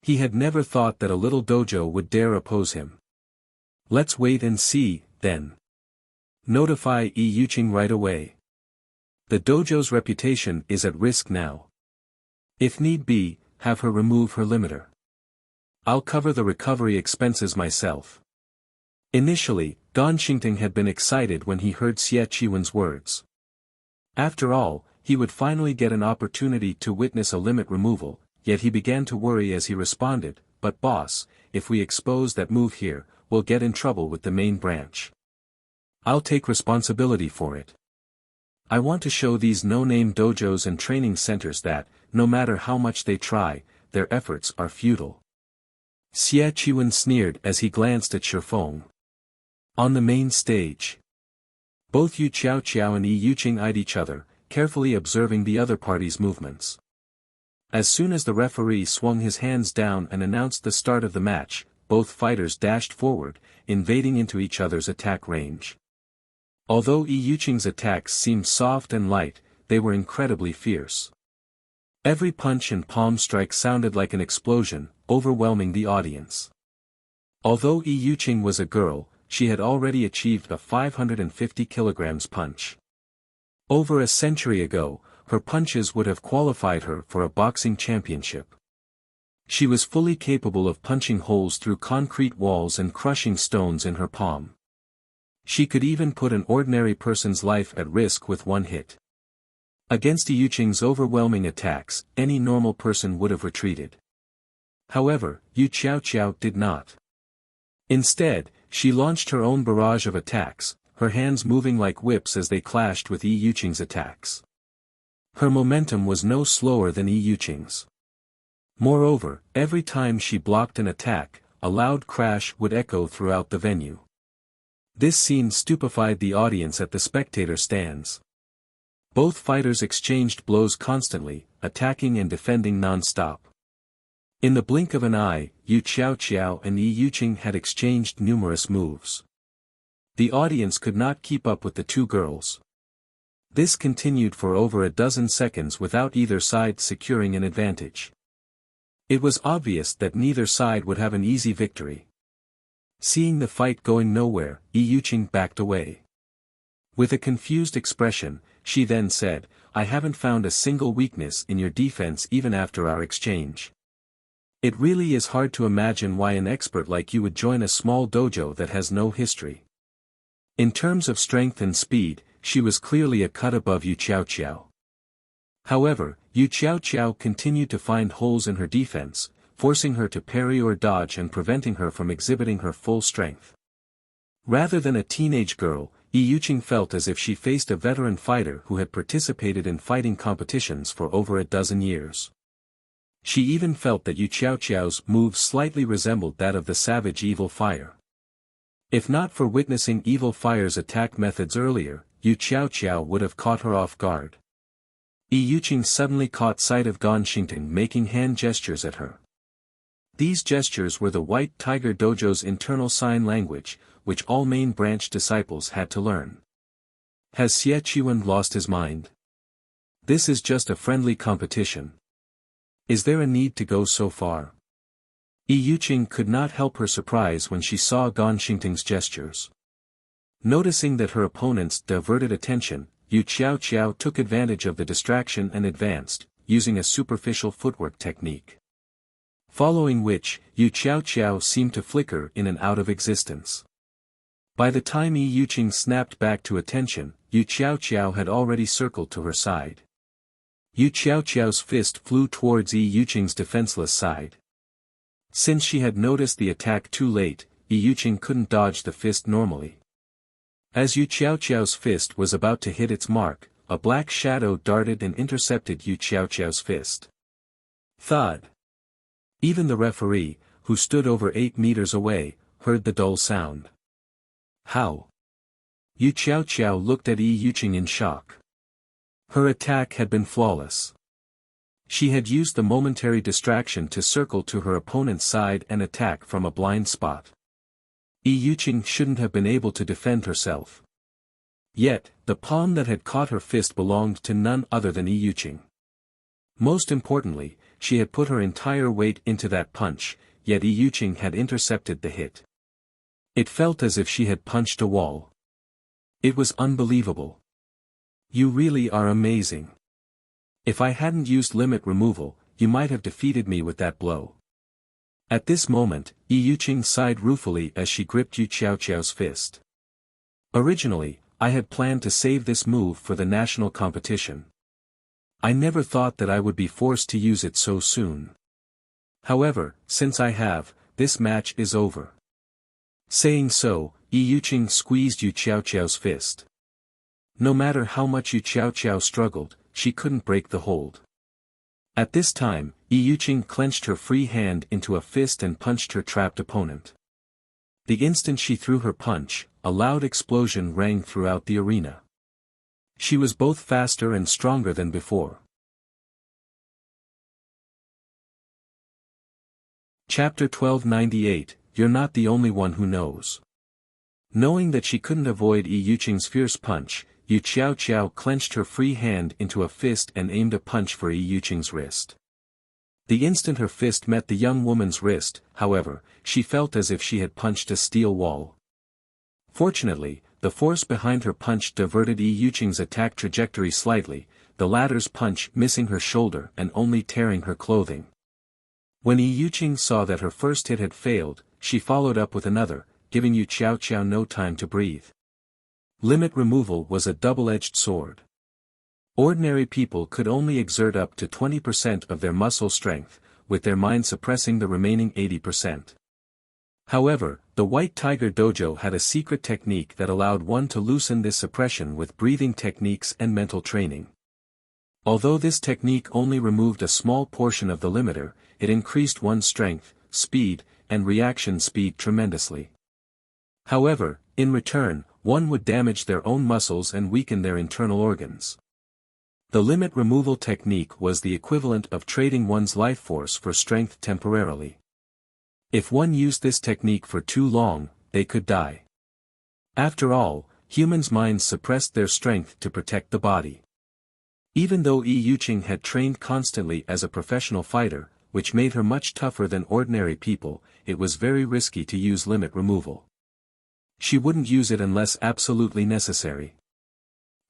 He had never thought that a little dojo would dare oppose him. Let's wait and see, then. Notify Yi Yuqing right away. The dojo's reputation is at risk now. If need be, have her remove her limiter. I'll cover the recovery expenses myself. Initially, Gan Xingting had been excited when he heard Xie Qiwen's words. After all, he would finally get an opportunity to witness a limit removal, yet he began to worry as he responded, "But boss, if we expose that move here, we'll get in trouble with the main branch. I'll take responsibility for it. I want to show these no-name dojos and training centers that, no matter how much they try, their efforts are futile." Xie Qiwen sneered as he glanced at Shifeng. On the main stage, both Yu Qiao and Yi Yuqing eyed each other, carefully observing the other party's movements. As soon as the referee swung his hands down and announced the start of the match, both fighters dashed forward, invading into each other's attack range. Although Yi Yuqing's attacks seemed soft and light, they were incredibly fierce. Every punch and palm strike sounded like an explosion, overwhelming the audience. Although Yi Yuqing was a girl, she had already achieved a 550 kilograms punch. Over a century ago, her punches would have qualified her for a boxing championship. She was fully capable of punching holes through concrete walls and crushing stones in her palm. She could even put an ordinary person's life at risk with one hit. Against Yi Yuqing's overwhelming attacks, any normal person would have retreated. However, Yu Qiao did not. Instead, she launched her own barrage of attacks, her hands moving like whips as they clashed with Yi Yuqing's attacks. Her momentum was no slower than Yi Yuqing's. Moreover, every time she blocked an attack, a loud crash would echo throughout the venue. This scene stupefied the audience at the spectator stands. Both fighters exchanged blows constantly, attacking and defending non-stop. In the blink of an eye, Yu Qiao and Yi Yuqing had exchanged numerous moves. The audience could not keep up with the two girls. This continued for over a dozen seconds without either side securing an advantage. It was obvious that neither side would have an easy victory. Seeing the fight going nowhere, Yi Yuqing backed away. With a confused expression, she then said, "I haven't found a single weakness in your defense even after our exchange. It really is hard to imagine why an expert like you would join a small dojo that has no history." In terms of strength and speed, she was clearly a cut above Yu Qiao. However, Yu Qiao continued to find holes in her defense, forcing her to parry or dodge and preventing her from exhibiting her full strength. Rather than a teenage girl, Yi Yuqing felt as if she faced a veteran fighter who had participated in fighting competitions for over a dozen years. She even felt that Yu Qiao's moves slightly resembled that of the savage Evil Fire. If not for witnessing Evil Fire's attack methods earlier, Yu Qiao would have caught her off guard. Yi Yuqing suddenly caught sight of Gan Xingting making hand gestures at her. These gestures were the White Tiger Dojo's internal sign language, which all main branch disciples had to learn. Has Xie Qiwen lost his mind? This is just a friendly competition. Is there a need to go so far? Yi Yuqing could not help her surprise when she saw Gan Xingting's gestures. Noticing that her opponents diverted attention, Yu Qiao took advantage of the distraction and advanced, using a superficial footwork technique. Following which, Yu Qiao seemed to flicker in and out of existence. By the time Yi Yuqing snapped back to attention, Yu Qiao had already circled to her side. Yu Qiao's fist flew towards Yi Yuqing's defenseless side. Since she had noticed the attack too late, Yi Yuqing couldn't dodge the fist normally. As Yu Qiao's fist was about to hit its mark, a black shadow darted and intercepted Yu Qiao's fist. Thud. Even the referee, who stood over 8 meters away, heard the dull sound. How? Yu Qiao looked at Yi Yuqing in shock. Her attack had been flawless. She had used the momentary distraction to circle to her opponent's side and attack from a blind spot. Yuqing shouldn't have been able to defend herself. Yet, the palm that had caught her fist belonged to none other than Yuqing. Most importantly, she had put her entire weight into that punch, yet Yuqing had intercepted the hit. It felt as if she had punched a wall. It was unbelievable. You really are amazing. If I hadn't used limit removal, you might have defeated me with that blow. At this moment, Yuqing sighed ruefully as she gripped Yu Xiaoqiao's fist. Originally, I had planned to save this move for the national competition. I never thought that I would be forced to use it so soon. However, since I have, this match is over. Saying so, Yuqing squeezed Yu Xiaoqiao's fist. No matter how much Yu Xiaoqiao struggled, she couldn't break the hold. At this time, Yuqing clenched her free hand into a fist and punched her trapped opponent. The instant she threw her punch, a loud explosion rang throughout the arena. She was both faster and stronger than before. Chapter 1298, You're Not the Only One Who Knows. Knowing that she couldn't avoid Yuqing's fierce punch, Yu Xiaoqiao clenched her free hand into a fist and aimed a punch for Yuqing's wrist. The instant her fist met the young woman's wrist, however, she felt as if she had punched a steel wall. Fortunately, the force behind her punch diverted Yuqing's attack trajectory slightly, the latter's punch missing her shoulder and only tearing her clothing. When Yuqing saw that her first hit had failed, she followed up with another, giving Yu Xiaoqiao no time to breathe. Limit removal was a double-edged sword. Ordinary people could only exert up to 20% of their muscle strength, with their mind suppressing the remaining 80%. However, the White Tiger Dojo had a secret technique that allowed one to loosen this suppression with breathing techniques and mental training. Although this technique only removed a small portion of the limiter, it increased one's strength, speed, and reaction speed tremendously. However, in return, one would damage their own muscles and weaken their internal organs. The limit removal technique was the equivalent of trading one's life force for strength temporarily. If one used this technique for too long, they could die. After all, humans' minds suppressed their strength to protect the body. Even though Yuqing had trained constantly as a professional fighter, which made her much tougher than ordinary people, it was very risky to use limit removal. She wouldn't use it unless absolutely necessary.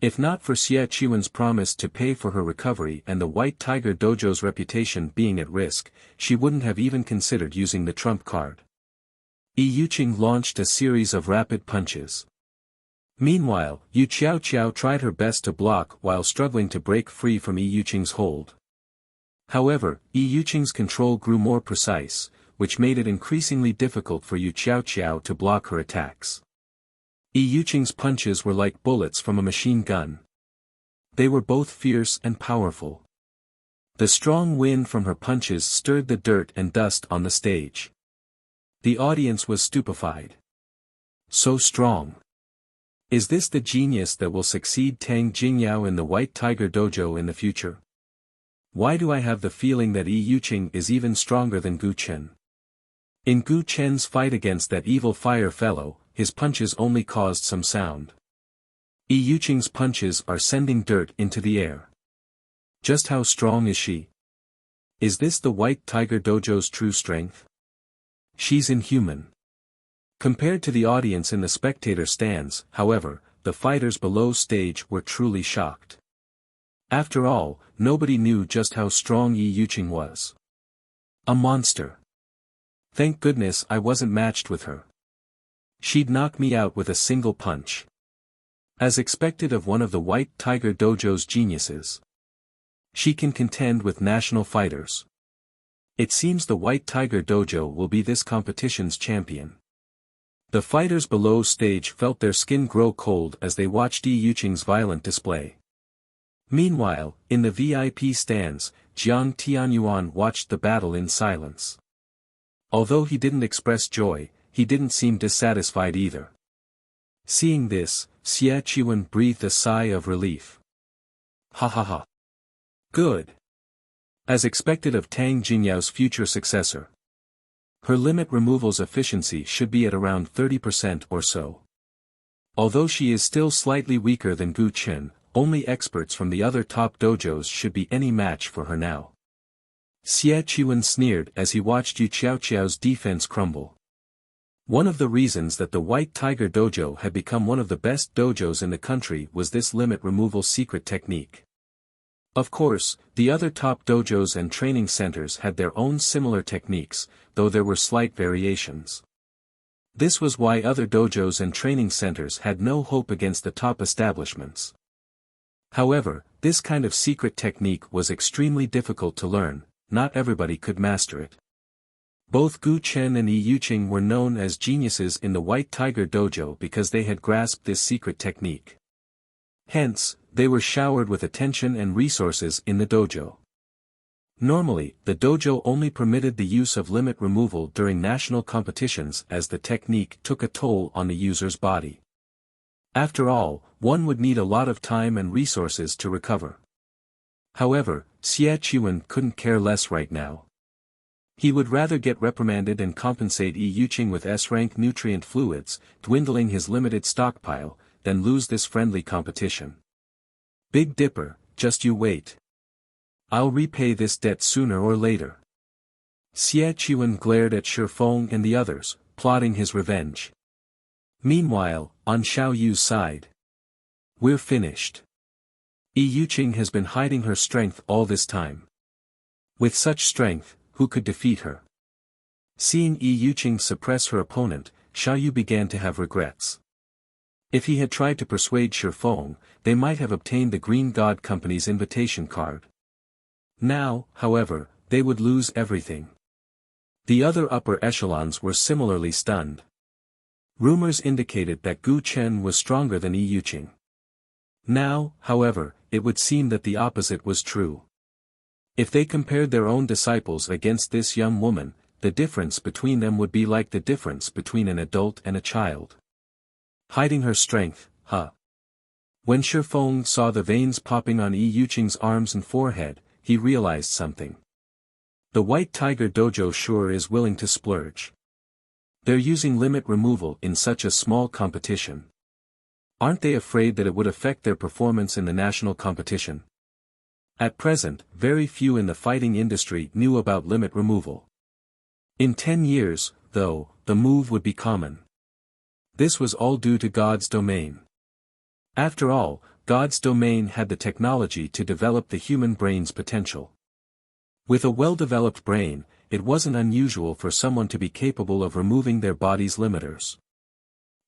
If not for Xie Qiwen's promise to pay for her recovery and the White Tiger Dojo's reputation being at risk, she wouldn't have even considered using the trump card. Yuqing launched a series of rapid punches. Meanwhile, Yu Xiaoqiao tried her best to block while struggling to break free from Yuqing's hold. However, Yuqing's control grew more precise, which made it increasingly difficult for Yu Xiaoqiao to block her attacks. Yuqing's punches were like bullets from a machine gun. They were both fierce and powerful. The strong wind from her punches stirred the dirt and dust on the stage. The audience was stupefied. So strong. Is this the genius that will succeed Tang Jingyao in the White Tiger Dojo in the future? Why do I have the feeling that Yuqing is even stronger than Gu Chen? In Gu Chen's fight against that evil fire fellow, his punches only caused some sound. Yuqing's punches are sending dirt into the air. Just how strong is she? Is this the White Tiger Dojo's true strength? She's inhuman. Compared to the audience in the spectator stands, however, the fighters below stage were truly shocked. After all, nobody knew just how strong Yuqing was. A monster. Thank goodness I wasn't matched with her. She'd knock me out with a single punch. As expected of one of the White Tiger Dojo's geniuses. She can contend with national fighters. It seems the White Tiger Dojo will be this competition's champion. The fighters below stage felt their skin grow cold as they watched Yuqing's violent display. Meanwhile, in the VIP stands, Jiang Tianyuan watched the battle in silence. Although he didn't express joy, he didn't seem dissatisfied either. Seeing this, Xie Qiwen breathed a sigh of relief. Ha ha ha. Good. As expected of Tang Jingyao's future successor. Her limit removal's efficiency should be at around 30% or so. Although she is still slightly weaker than Gu Chen, only experts from the other top dojos should be any match for her now. Xie Qiwen sneered as he watched Yu Qiaoqiao's defense crumble. One of the reasons that the White Tiger Dojo had become one of the best dojos in the country was this limit removal secret technique. Of course, the other top dojos and training centers had their own similar techniques, though there were slight variations. This was why other dojos and training centers had no hope against the top establishments. However, this kind of secret technique was extremely difficult to learn, not everybody could master it. Both Gu Chen and Yi Yuqing were known as geniuses in the White Tiger Dojo because they had grasped this secret technique. Hence, they were showered with attention and resources in the dojo. Normally, the dojo only permitted the use of limit removal during national competitions as the technique took a toll on the user's body. After all, one would need a lot of time and resources to recover. However, Xie Qiwen couldn't care less right now. He would rather get reprimanded and compensate Yi Yuqing with S-rank nutrient fluids, dwindling his limited stockpile, than lose this friendly competition. Big Dipper, just you wait. I'll repay this debt sooner or later. Xie Qiwen glared at Shi Feng and the others, plotting his revenge. Meanwhile, on Xiao Yu's side. We're finished. Yi Yuqing has been hiding her strength all this time. With such strength, who could defeat her? Seeing Yi Yuqing suppress her opponent, Xiao Yu began to have regrets. If he had tried to persuade Shi Feng, they might have obtained the Green God Company's invitation card. Now, however, they would lose everything. The other upper echelons were similarly stunned. Rumors indicated that Gu Chen was stronger than Yi Yuqing. Now, however, it would seem that the opposite was true. If they compared their own disciples against this young woman, the difference between them would be like the difference between an adult and a child. Hiding her strength, huh? When Shi Feng saw the veins popping on Yi Yuqing's arms and forehead, he realized something. The White Tiger Dojo sure is willing to splurge. They're using limit removal in such a small competition. Aren't they afraid that it would affect their performance in the national competition? At present, very few in the fighting industry knew about limit removal. In 10 years, though, the move would be common. This was all due to God's domain. After all, God's domain had the technology to develop the human brain's potential. With a well-developed brain, it wasn't unusual for someone to be capable of removing their body's limiters.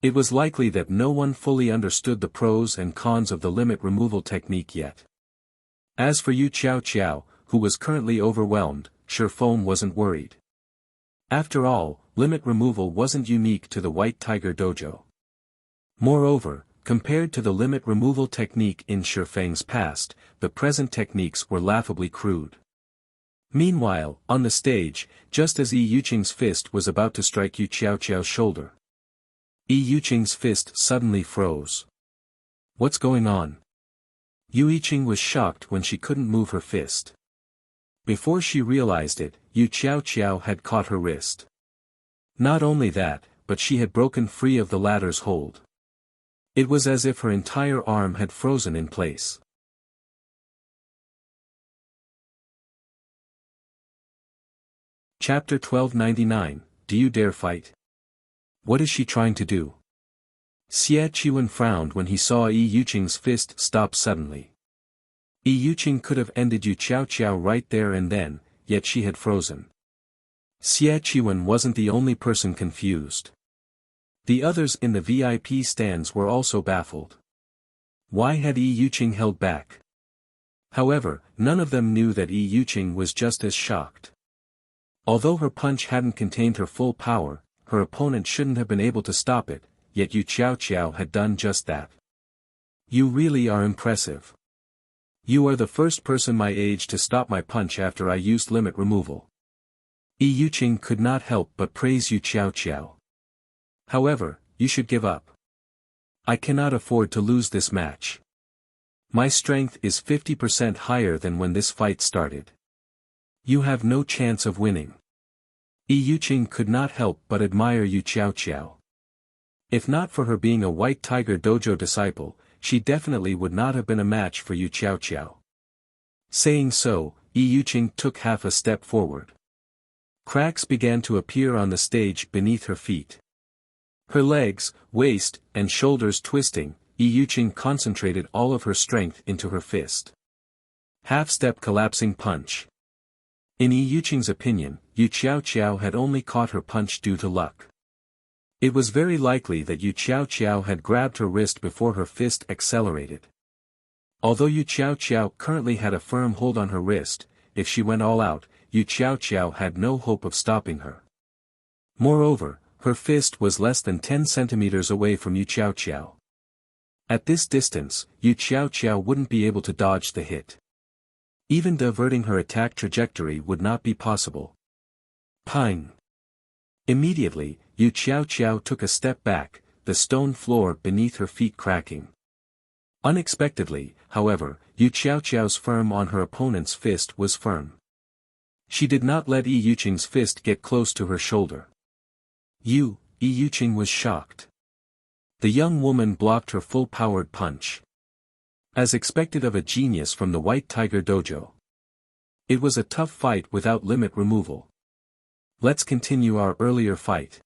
It was likely that no one fully understood the pros and cons of the limit removal technique yet. As for Yu Qiaoqiao, who was currently overwhelmed, Shi Feng wasn't worried. After all, limit removal wasn't unique to the White Tiger Dojo. Moreover, compared to the limit removal technique in Shi Feng's past, the present techniques were laughably crude. Meanwhile, on the stage, just as Yi Yuqing's fist was about to strike Yu Qiaoqiao's shoulder, Yi Yuqing's fist suddenly froze. What's going on? Yu Yuqing was shocked when she couldn't move her fist. Before she realized it, Yu Qiaoqiao had caught her wrist. Not only that, but she had broken free of the latter's hold. It was as if her entire arm had frozen in place. Chapter 1299, Do You Dare Fight? What is she trying to do? Xie Qiwen frowned when he saw Yi Yuqing's fist stop suddenly. Yi Yuqing could have ended Yu Qiaoqiao right there and then, yet she had frozen. Xie Qiwen wasn't the only person confused. The others in the VIP stands were also baffled. Why had Yi Yuqing held back? However, none of them knew that Yi Yuqing was just as shocked. Although her punch hadn't contained her full power, her opponent shouldn't have been able to stop it, yet Yu Qiaoqiao had done just that. You really are impressive. You are the first person my age to stop my punch after I used limit removal. Yi Yuqing could not help but praise Yu Qiaoqiao. However, you should give up. I cannot afford to lose this match. My strength is 50% higher than when this fight started. You have no chance of winning. Yi Yuqing could not help but admire Yu Qiao Qiao. If not for her being a White Tiger Dojo disciple, she definitely would not have been a match for Yu Qiao Qiao. Saying so, Yi Yuqing took half a step forward. Cracks began to appear on the stage beneath her feet. Her legs, waist, and shoulders twisting, Yi Yuqing concentrated all of her strength into her fist. Half-step collapsing punch. In Yi Yuqing's opinion, Yu Qiao Qiao had only caught her punch due to luck. It was very likely that Yu Qiao Qiao had grabbed her wrist before her fist accelerated. Although Yu Qiao Qiao currently had a firm hold on her wrist, if she went all out, Yu Qiao Qiao had no hope of stopping her. Moreover, her fist was less than 10 centimeters away from Yu Qiao Qiao. At this distance, Yu Qiao Qiao wouldn't be able to dodge the hit. Even diverting her attack trajectory would not be possible. Pang! Immediately, Yu Qiao Qiao took a step back, the stone floor beneath her feet cracking. Unexpectedly, however, Yu Qiao Qiao's firm on her opponent's fist was firm. She did not let Yi Yuqing's fist get close to her shoulder. Yi Yuqing was shocked. The young woman blocked her full-powered punch. As expected of a genius from the White Tiger Dojo. It was a tough fight without limit removal. Let's continue our earlier fight.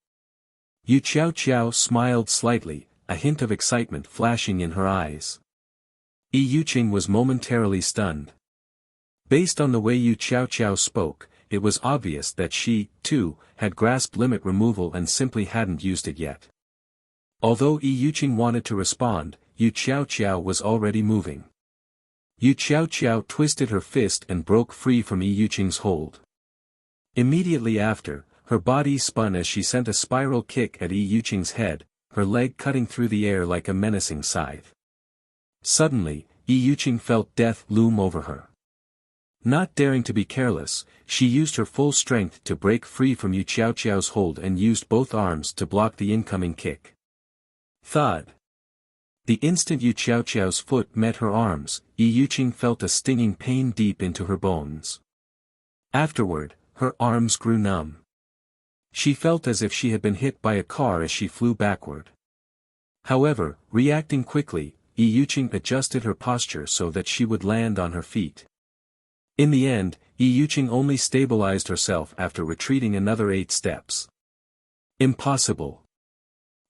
Yu Qiao Qiao smiled slightly, a hint of excitement flashing in her eyes. Yi Yuqing was momentarily stunned. Based on the way Yu Qiao Qiao spoke, it was obvious that she, too, had grasped limit removal and simply hadn't used it yet. Although Yi Yuqing wanted to respond, Yu Qiao Qiao was already moving. Yu Qiao Qiao twisted her fist and broke free from Yi Yuqing's hold. Immediately after, her body spun as she sent a spiral kick at Yi Yuqing's head, her leg cutting through the air like a menacing scythe. Suddenly, Yi Yuqing felt death loom over her. Not daring to be careless, she used her full strength to break free from Yu Qiao Qiao's hold and used both arms to block the incoming kick. Thud! The instant Yu Qiao Qiao's foot met her arms, Yi Yuqing felt a stinging pain deep into her bones. Afterward, her arms grew numb. She felt as if she had been hit by a car as she flew backward. However, reacting quickly, Yi Yuqing adjusted her posture so that she would land on her feet. In the end, Yi Yuqing only stabilized herself after retreating another 8 steps. Impossible.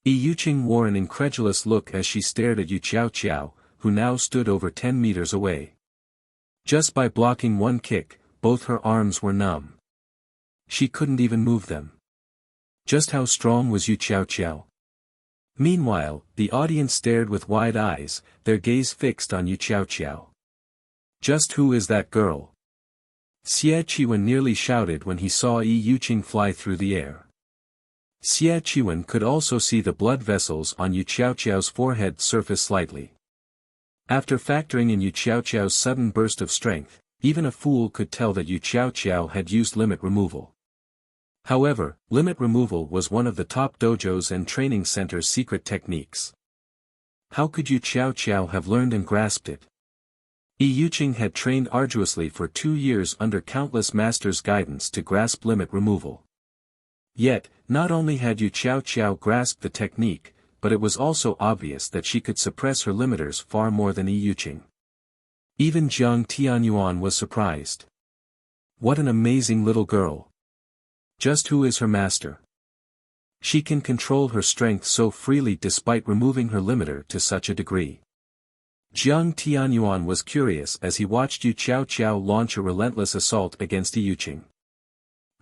Yi Yuqing wore an incredulous look as she stared at Yu Qiao Qiao, who now stood over 10 meters away. Just by blocking one kick, both her arms were numb. She couldn't even move them. Just how strong was Yu Qiao Qiao? Meanwhile, the audience stared with wide eyes, their gaze fixed on Yu Qiao Qiao. Just who is that girl? Xie Qiwen nearly shouted when he saw Yi Yuqing fly through the air. Xie Qiwen could also see the blood vessels on Yu Qiao Qiao's forehead surface slightly. After factoring in Yu Qiao Qiao's sudden burst of strength, even a fool could tell that Yu Qiao Qiao had used limit removal. However, limit removal was one of the top dojos and training centers' secret techniques. How could Yu Qiao Qiao have learned and grasped it? Yi Yuqing had trained arduously for 2 years under countless masters' guidance to grasp limit removal. Yet, not only had Yu Qiao Qiao grasped the technique, but it was also obvious that she could suppress her limiters far more than Yi Yuqing. Even Jiang Tianyuan was surprised. What an amazing little girl. Just who is her master? She can control her strength so freely despite removing her limiter to such a degree. Jiang Tianyuan was curious as he watched Yu Qiao Qiao launch a relentless assault against Yi Yuqing.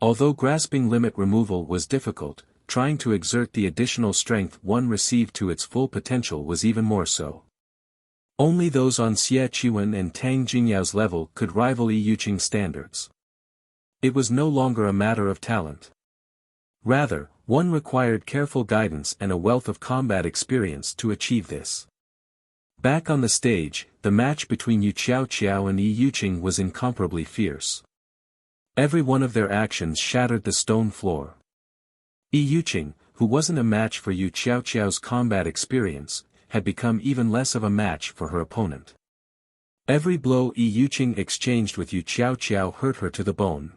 Although grasping limit removal was difficult, trying to exert the additional strength one received to its full potential was even more so. Only those on Xie Qiwen and Tang Jingyao's level could rival Yi Yuqing's standards. It was no longer a matter of talent. Rather, one required careful guidance and a wealth of combat experience to achieve this. Back on the stage, the match between Yu Qiao Qiao and Yi Yuqing was incomparably fierce. Every one of their actions shattered the stone floor. Yi Yuqing, who wasn't a match for Yu Qiao Qiao's combat experience, had become even less of a match for her opponent. Every blow Yi Yuqing exchanged with Yu Qiao Qiao hurt her to the bone.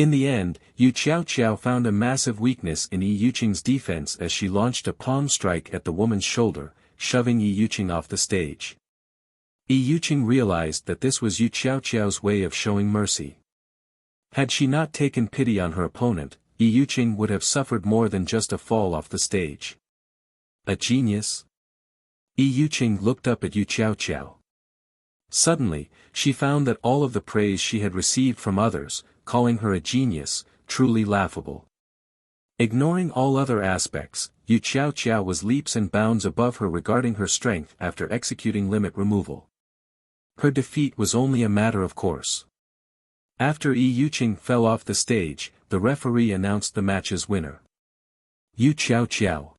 In the end, Yu Xiao found a massive weakness in Yi Yuqing's defense as she launched a palm strike at the woman's shoulder, shoving Yi Yuqing off the stage. Yi Yuqing realized that this was Yu Xiao's way of showing mercy. Had she not taken pity on her opponent, Yi Yuqing would have suffered more than just a fall off the stage. A genius? Yi Yuqing looked up at Yu Xiao. Suddenly, she found that all of the praise she had received from others, calling her a genius, truly laughable. Ignoring all other aspects, Yu Xiao was leaps and bounds above her regarding her strength after executing limit removal. Her defeat was only a matter of course. After Yi Yuqing fell off the stage, the referee announced the match's winner. Yu Xiao.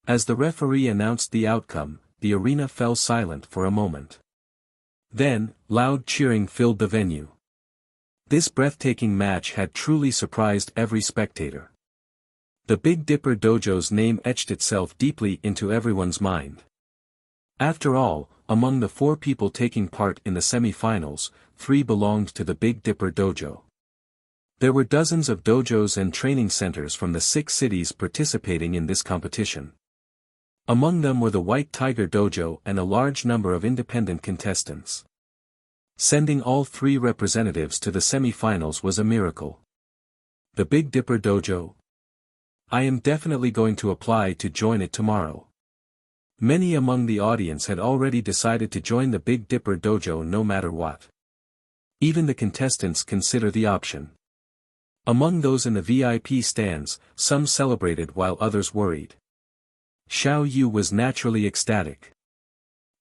As the referee announced the outcome, the arena fell silent for a moment. Then, loud cheering filled the venue. This breathtaking match had truly surprised every spectator. The Big Dipper Dojo's name etched itself deeply into everyone's mind. After all, among the 4 people taking part in the semi-finals, 3 belonged to the Big Dipper Dojo. There were dozens of dojos and training centers from the 6 cities participating in this competition. Among them were the White Tiger Dojo and a large number of independent contestants. Sending all 3 representatives to the semi-finals was a miracle. The Big Dipper Dojo? I am definitely going to apply to join it tomorrow. Many among the audience had already decided to join the Big Dipper Dojo no matter what. Even the contestants consider the option. Among those in the VIP stands, some celebrated while others worried. Xiao Yu was naturally ecstatic.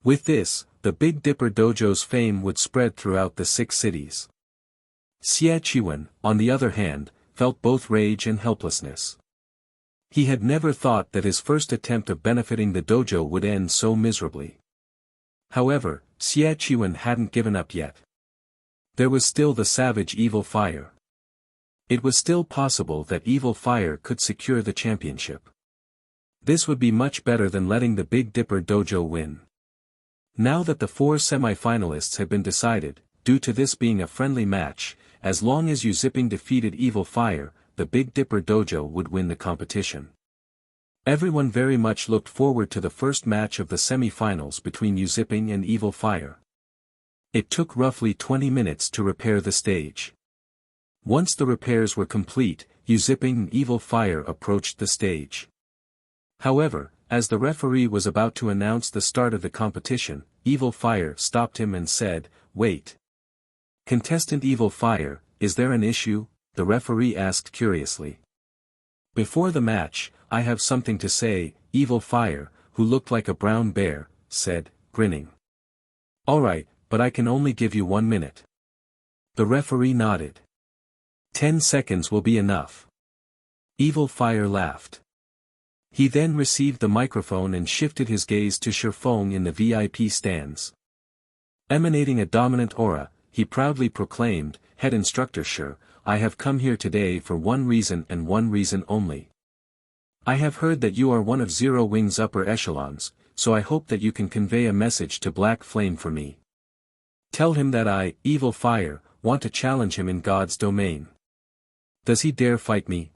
With this, the Big Dipper Dojo's fame would spread throughout the 6 cities. Xie Qiwen, on the other hand, felt both rage and helplessness. He had never thought that his first attempt of benefiting the dojo would end so miserably. However, Xie Qiwen hadn't given up yet. There was still the savage Evil Fire. It was still possible that Evil Fire could secure the championship. This would be much better than letting the Big Dipper Dojo win. Now that the 4 semi-finalists had been decided, due to this being a friendly match, as long as Yu Zipping defeated Evil Fire, the Big Dipper Dojo would win the competition. Everyone very much looked forward to the first match of the semi-finals between Yu Zipping and Evil Fire. It took roughly 20 minutes to repair the stage. Once the repairs were complete, Yu Zipping and Evil Fire approached the stage. However, as the referee was about to announce the start of the competition, Evil Fire stopped him and said, "Wait. Contestant Evil Fire, is there an issue?" the referee asked curiously. "Before the match, I have something to say," Evil Fire, who looked like a brown bear, said, grinning. "Alright, but I can only give you 1 minute." The referee nodded. 10 seconds will be enough. Evil Fire laughed. He then received the microphone and shifted his gaze to Shifeng in the VIP stands. Emanating a dominant aura, he proudly proclaimed, "Head Instructor Shi, I have come here today for one reason and one reason only. I have heard that you are one of Zero Wing's upper echelons, so I hope that you can convey a message to Black Flame for me. Tell him that I, Evil Fire, want to challenge him in God's domain. Does he dare fight me?"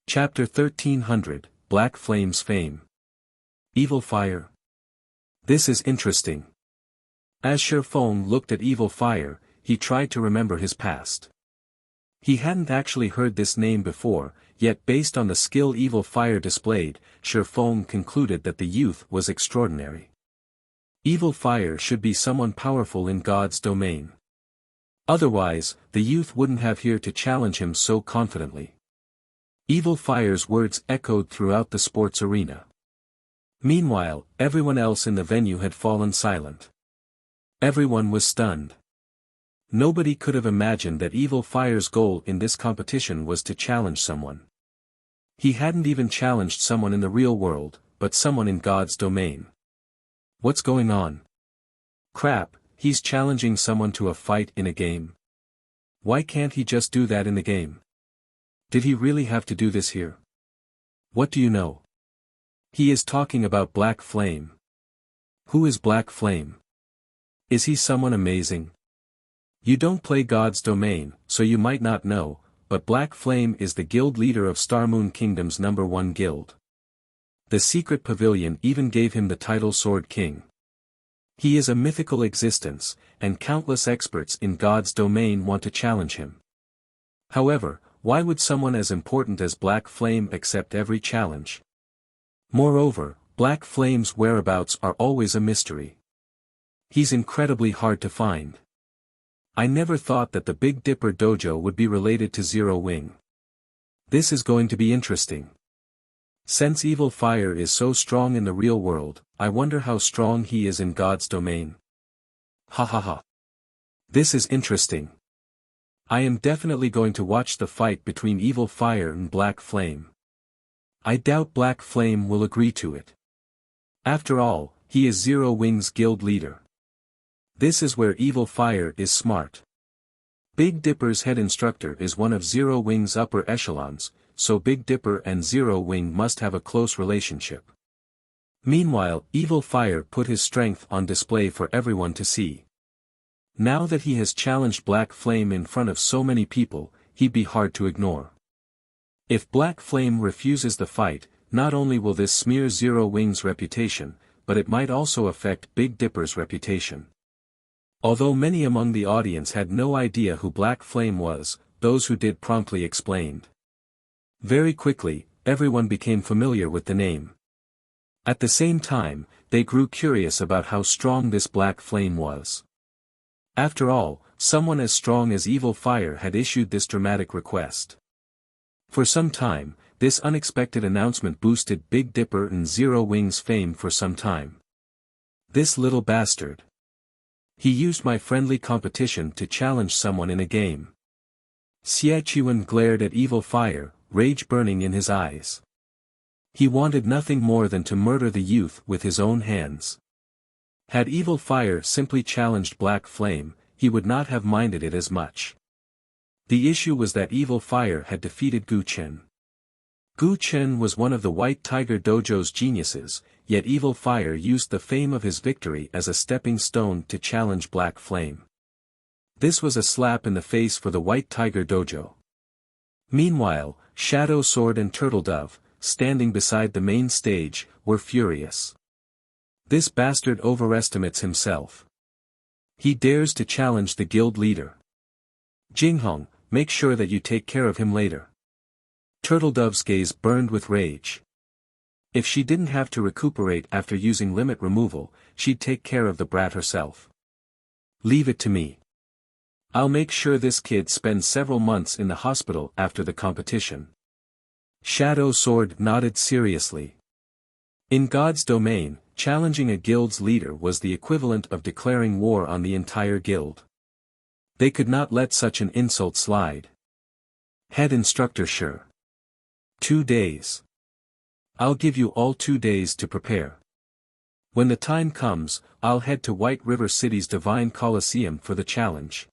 Chapter 1300, Black Flame's Fame. Evil Fire. This is interesting. As Shifeng looked at Evil Fire, he tried to remember his past. He hadn't actually heard this name before, yet based on the skill Evil Fire displayed, Shifeng concluded that the youth was extraordinary. Evil Fire should be someone powerful in God's domain. Otherwise, the youth wouldn't have here to challenge him so confidently. Evil Fire's words echoed throughout the sports arena. Meanwhile, everyone else in the venue had fallen silent. Everyone was stunned. Nobody could have imagined that Evil Fire's goal in this competition was to challenge someone. He hadn't even challenged someone in the real world, but someone in God's domain. What's going on? Crap, he's challenging someone to a fight in a game. Why can't he just do that in the game? Did he really have to do this here? What do you know? He is talking about Black Flame. Who is Black Flame? Is he someone amazing? You don't play God's domain, so you might not know, but Black Flame is the guild leader of Starmoon Kingdom's #1 guild. The secret pavilion even gave him the title Sword King. He is a mythical existence, and countless experts in God's domain want to challenge him. However, why would someone as important as Black Flame accept every challenge? Moreover, Black Flame's whereabouts are always a mystery. He's incredibly hard to find. I never thought that the Big Dipper dojo would be related to Zero Wing. This is going to be interesting. Since Evil Fire is so strong in the real world, I wonder how strong he is in God's domain. Ha ha ha. This is interesting. I am definitely going to watch the fight between Evil Fire and Black Flame. I doubt Black Flame will agree to it. After all, he is Zero Wing's guild leader. This is where Evil Fire is smart. Big Dipper's head instructor is one of Zero Wing's upper echelons, so Big Dipper and Zero Wing must have a close relationship. Meanwhile, Evil Fire put his strength on display for everyone to see. Now that he has challenged Black Flame in front of so many people, he'd be hard to ignore. If Black Flame refuses the fight, not only will this smear Zero Wing's reputation, but it might also affect Big Dipper's reputation. Although many among the audience had no idea who Black Flame was, those who did promptly explained. Very quickly, everyone became familiar with the name. At the same time, they grew curious about how strong this Black Flame was. After all, someone as strong as Evil Fire had issued this dramatic request. For some time, this unexpected announcement boosted Big Dipper and Zero Wing's fame for some time. This little bastard. He used my friendly competition to challenge someone in a game. Xie Chuan glared at Evil Fire, rage burning in his eyes. He wanted nothing more than to murder the youth with his own hands. Had Evil Fire simply challenged Black Flame, he would not have minded it as much. The issue was that Evil Fire had defeated Gu Chen. Gu Chen was one of the White Tiger Dojo's geniuses, yet Evil Fire used the fame of his victory as a stepping stone to challenge Black Flame. This was a slap in the face for the White Tiger Dojo. Meanwhile, Shadow Sword and Turtle Dove, standing beside the main stage, were furious. This bastard overestimates himself. He dares to challenge the guild leader. Jinghong, make sure that you take care of him later. Turtle Dove's gaze burned with rage. If she didn't have to recuperate after using limit removal, she'd take care of the brat herself. Leave it to me. I'll make sure this kid spends several months in the hospital after the competition. Shadow Sword nodded seriously. In God's domain, challenging a guild's leader was the equivalent of declaring war on the entire guild. They could not let such an insult slide. Head instructor sure. 2 days. I'll give you all 2 days to prepare. When the time comes, I'll head to White River City's Divine Coliseum for the challenge.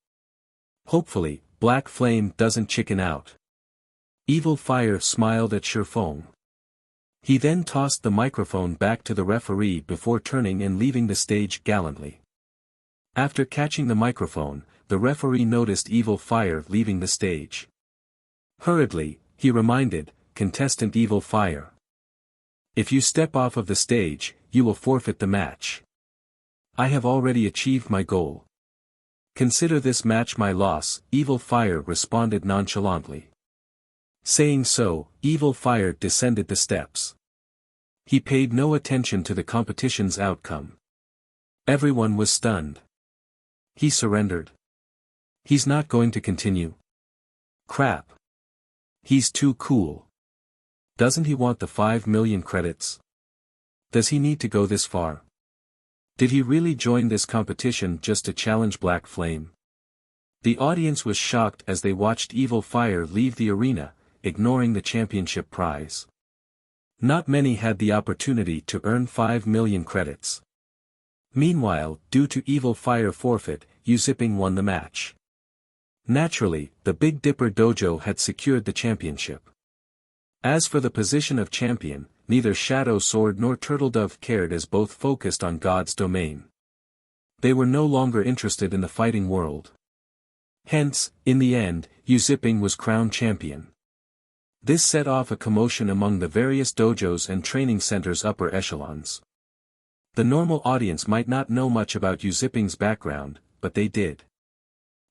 Hopefully, Black Flame doesn't chicken out. Evil Fire smiled at Shifeng. He then tossed the microphone back to the referee before turning and leaving the stage gallantly. After catching the microphone, the referee noticed Evil Fire leaving the stage. Hurriedly, he reminded, contestant Evil Fire. If you step off of the stage, you will forfeit the match. I have already achieved my goal. Consider this match my loss, Evil Fire responded nonchalantly. Saying so, Evil Fire descended the steps. He paid no attention to the competition's outcome. Everyone was stunned. He surrendered. He's not going to continue. Crap. He's too cool. Doesn't he want the 5 million credits? Does he need to go this far? Did he really join this competition just to challenge Black Flame? The audience was shocked as they watched Evil Fire leave the arena, ignoring the championship prize. Not many had the opportunity to earn 5 million credits. Meanwhile, due to Evil Fire forfeit, Yuziping won the match. Naturally, the Big Dipper Dojo had secured the championship. As for the position of champion, neither Shadow Sword nor Turtle Dove cared as both focused on God's domain. They were no longer interested in the fighting world. Hence, in the end, Yu Ziping was crowned champion. This set off a commotion among the various dojos and training centers upper echelons. The normal audience might not know much about Yu Ziping's background, but they did.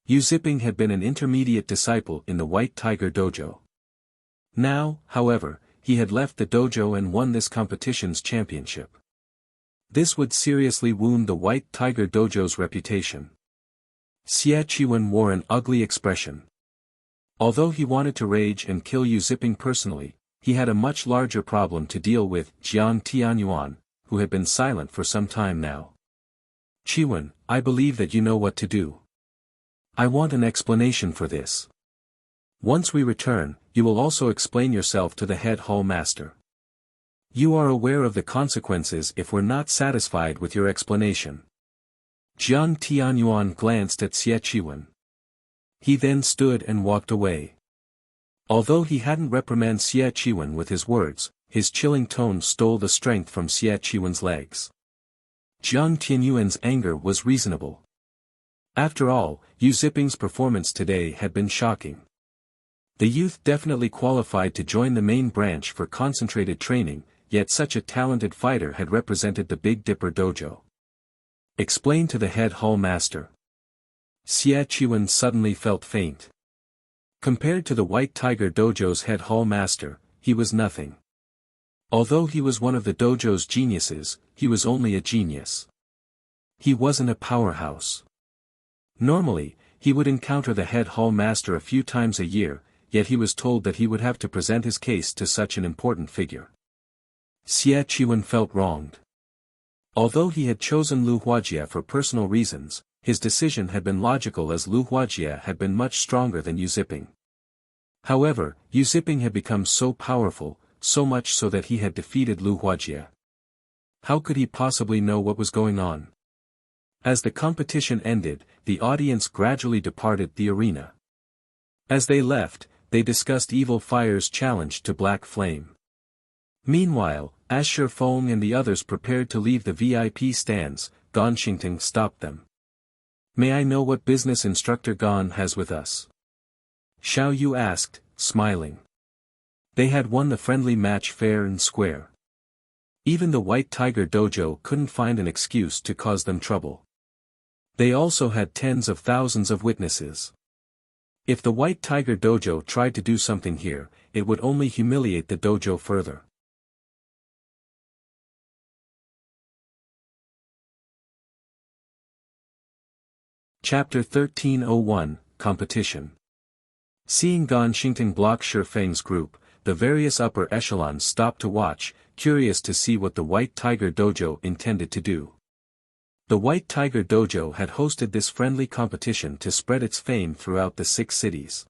Yu Ziping had been an intermediate disciple in the White Tiger Dojo. Now, however, he had left the dojo and won this competition's championship. This would seriously wound the White Tiger Dojo's reputation. Xie Qiwen wore an ugly expression. Although he wanted to rage and kill Yu Ziping personally, he had a much larger problem to deal with: Jiang Tianyuan, who had been silent for some time now. Qiwen, I believe that you know what to do. I want an explanation for this. Once we return, you will also explain yourself to the head hall master. You are aware of the consequences if we're not satisfied with your explanation. Jiang Tianyuan glanced at Xie Qiwen. He then stood and walked away. Although he hadn't reprimanded Xie Qiwen with his words, his chilling tone stole the strength from Xie Qiwen's legs. Jiang Tianyuan's anger was reasonable. After all, Yu Ziping's performance today had been shocking. The youth definitely qualified to join the main branch for concentrated training, yet such a talented fighter had represented the Big Dipper Dojo. Explain to the head hall master. Xie Qiwen suddenly felt faint. Compared to the White Tiger Dojo's head hall master, he was nothing. Although he was one of the dojo's geniuses, he was only a genius. He wasn't a powerhouse. Normally, he would encounter the head hall master a few times a year, yet he was told that he would have to present his case to such an important figure. Xie Qiwen felt wronged. Although he had chosen Lu Huajie for personal reasons, his decision had been logical as Lu Huajie had been much stronger than Yu Ziping. However, Yu Ziping had become so powerful, so much so that he had defeated Lu Huajie. How could he possibly know what was going on? As the competition ended, the audience gradually departed the arena. As they left, they discussed Evil Fire's challenge to Black Flame. Meanwhile, as Shifeng and the others prepared to leave the VIP stands, Gan Xingting stopped them. May I know what business Instructor Gan has with us? Xiao Yu asked, smiling. They had won the friendly match fair and square. Even the White Tiger Dojo couldn't find an excuse to cause them trouble. They also had tens of thousands of witnesses. If the White Tiger Dojo tried to do something here, it would only humiliate the dojo further. Chapter 1301, Competition. Seeing Gan Xingting block Shifeng's group, the various upper echelons stopped to watch, curious to see what the White Tiger Dojo intended to do. The White Tiger Dojo had hosted this friendly competition to spread its fame throughout the 6 cities.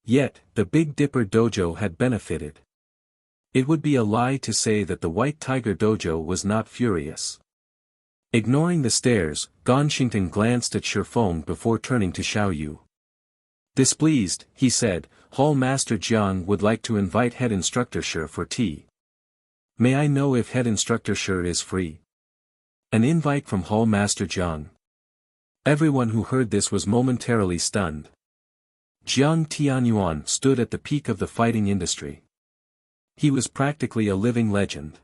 Yet, the Big Dipper Dojo had benefited. It would be a lie to say that the White Tiger Dojo was not furious. Ignoring the stares, Gan Xingting glanced at Shifeng before turning to Xiao Yu. Displeased, he said, Hall Master Jiang would like to invite Head Instructor Shi for tea. May I know if Head Instructor Shi is free? An invite from Hall Master Jiang. Everyone who heard this was momentarily stunned. Jiang Tianyuan stood at the peak of the fighting industry. He was practically a living legend.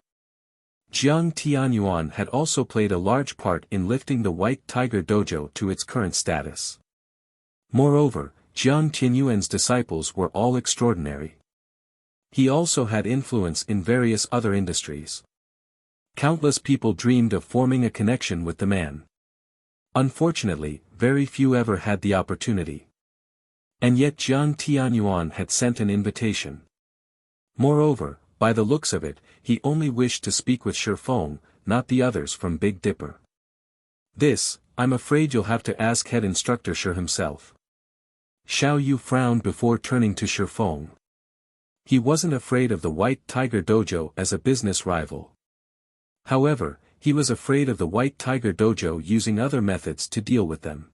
Jiang Tianyuan had also played a large part in lifting the White Tiger Dojo to its current status. Moreover, Jiang Tianyuan's disciples were all extraordinary. He also had influence in various other industries. Countless people dreamed of forming a connection with the man. Unfortunately, very few ever had the opportunity. And yet Jiang Tianyuan had sent an invitation. Moreover, by the looks of it, he only wished to speak with Shifeng, not the others from Big Dipper. This, I'm afraid you'll have to ask Head Instructor Shi himself. Xiao Yu frowned before turning to Shifeng. He wasn't afraid of the White Tiger Dojo as a business rival. However, he was afraid of the White Tiger Dojo using other methods to deal with them.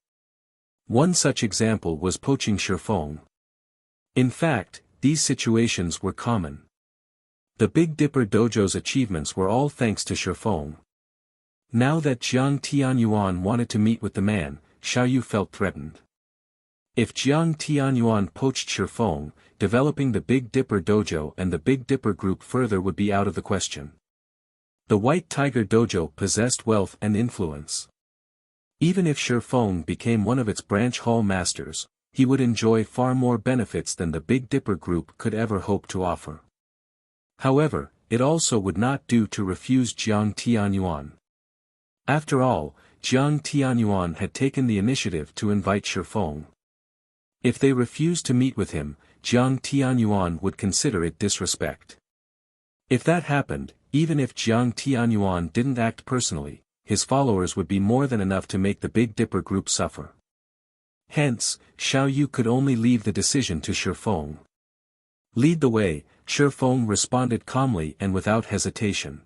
One such example was poaching Shifeng. In fact, these situations were common. The Big Dipper Dojo's achievements were all thanks to Shifeng. Now that Jiang Tianyuan wanted to meet with the man, Xiao Yu felt threatened. If Jiang Tianyuan poached Shifeng, developing the Big Dipper Dojo and the Big Dipper group further would be out of the question. The White Tiger Dojo possessed wealth and influence. Even if Shifeng became one of its branch hall masters, he would enjoy far more benefits than the Big Dipper group could ever hope to offer. However, it also would not do to refuse Jiang Tianyuan. After all, Jiang Tianyuan had taken the initiative to invite Shifeng. If they refused to meet with him, Jiang Tianyuan would consider it disrespect. If that happened, even if Jiang Tianyuan didn't act personally, his followers would be more than enough to make the Big Dipper group suffer. Hence, Xiao Yu could only leave the decision to Shifeng. Lead the way, Shifeng responded calmly and without hesitation.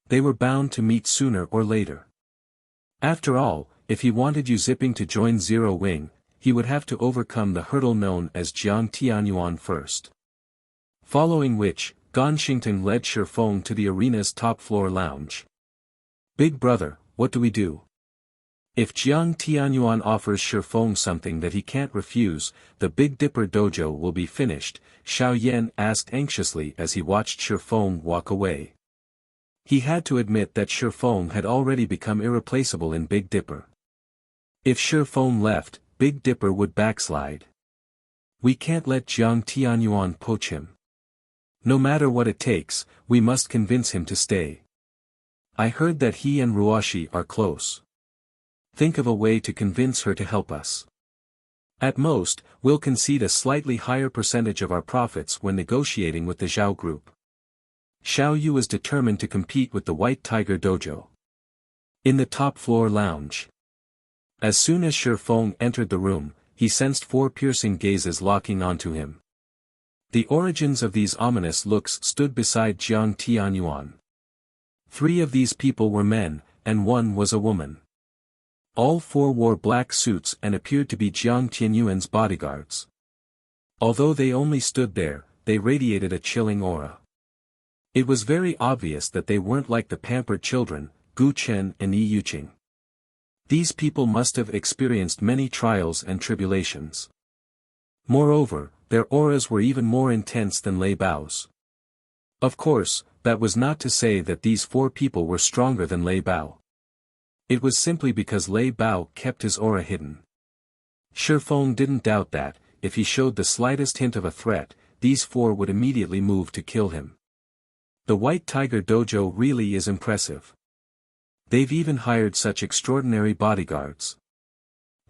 They were bound to meet sooner or later. After all, if he wanted Yu Zipping to join Zero Wing, he would have to overcome the hurdle known as Jiang Tianyuan first. Following which, Ganxington led Shifeng to the arena's top-floor lounge. "Big brother, what do we do? If Jiang Tianyuan offers Shifeng something that he can't refuse, the Big Dipper Dojo will be finished," Xiao Yan asked anxiously as he watched Shifeng walk away. He had to admit that Shifeng had already become irreplaceable in Big Dipper. If Shifeng left, Big Dipper would backslide. "We can't let Jiang Tianyuan poach him. No matter what it takes, we must convince him to stay. I heard that he and Ruashi are close. Think of a way to convince her to help us. At most, we'll concede a slightly higher percentage of our profits when negotiating with the Zhao group." Xiao Yu was determined to compete with the White Tiger Dojo. In the top-floor lounge. As soon as Shifeng entered the room, he sensed 4 piercing gazes locking onto him. The origins of these ominous looks stood beside Jiang Tianyuan. 3 of these people were men, and 1 was a woman. All 4 wore black suits and appeared to be Jiang Tianyuan's bodyguards. Although they only stood there, they radiated a chilling aura. It was very obvious that they weren't like the pampered children, Gu Chen and Yi Yuqing. These people must have experienced many trials and tribulations. Moreover, their auras were even more intense than Lei Bao's. Of course, that was not to say that these 4 people were stronger than Lei Bao. It was simply because Lei Bao kept his aura hidden. Shifeng didn't doubt that, if he showed the slightest hint of a threat, these 4 would immediately move to kill him. The White Tiger Dojo really is impressive. They've even hired such extraordinary bodyguards.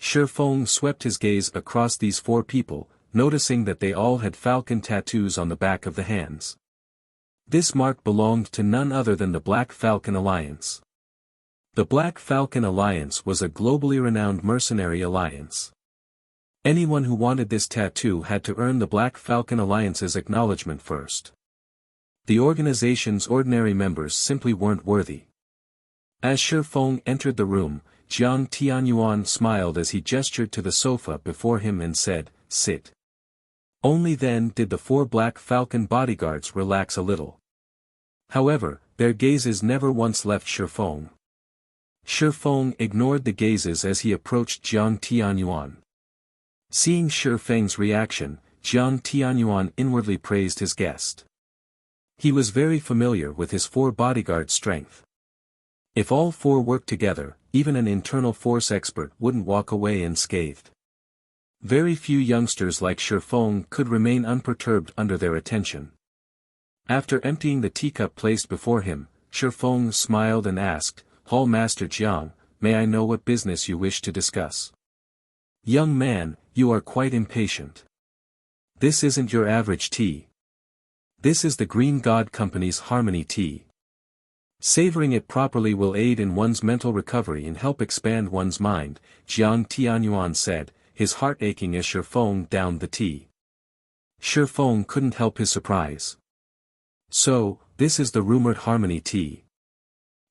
Shifeng swept his gaze across these 4 people, noticing that they all had falcon tattoos on the back of the hands. This mark belonged to none other than the Black Falcon Alliance. The Black Falcon Alliance was a globally renowned mercenary alliance. Anyone who wanted this tattoo had to earn the Black Falcon Alliance's acknowledgement first. The organization's ordinary members simply weren't worthy. As Shifeng entered the room, Jiang Tianyuan smiled as he gestured to the sofa before him and said, "Sit." Only then did the 4 Black Falcon bodyguards relax a little. However, their gazes never once left Shifeng. Shifeng ignored the gazes as he approached Jiang Tianyuan. Seeing Shifeng's reaction, Jiang Tianyuan inwardly praised his guest. He was very familiar with his 4 bodyguard strength. If all 4 worked together, even an internal force expert wouldn't walk away unscathed. Very few youngsters like Shifeng could remain unperturbed under their attention. After emptying the teacup placed before him, Shifeng smiled and asked, "Hall Master Jiang, may I know what business you wish to discuss?" "Young man, you are quite impatient. This isn't your average tea. This is the Green God Company's Harmony Tea. Savoring it properly will aid in one's mental recovery and help expand one's mind," Jiang Tianyuan said, his heart aching as Shifeng downed the tea. Shifeng couldn't help his surprise. "So, this is the rumored Harmony Tea."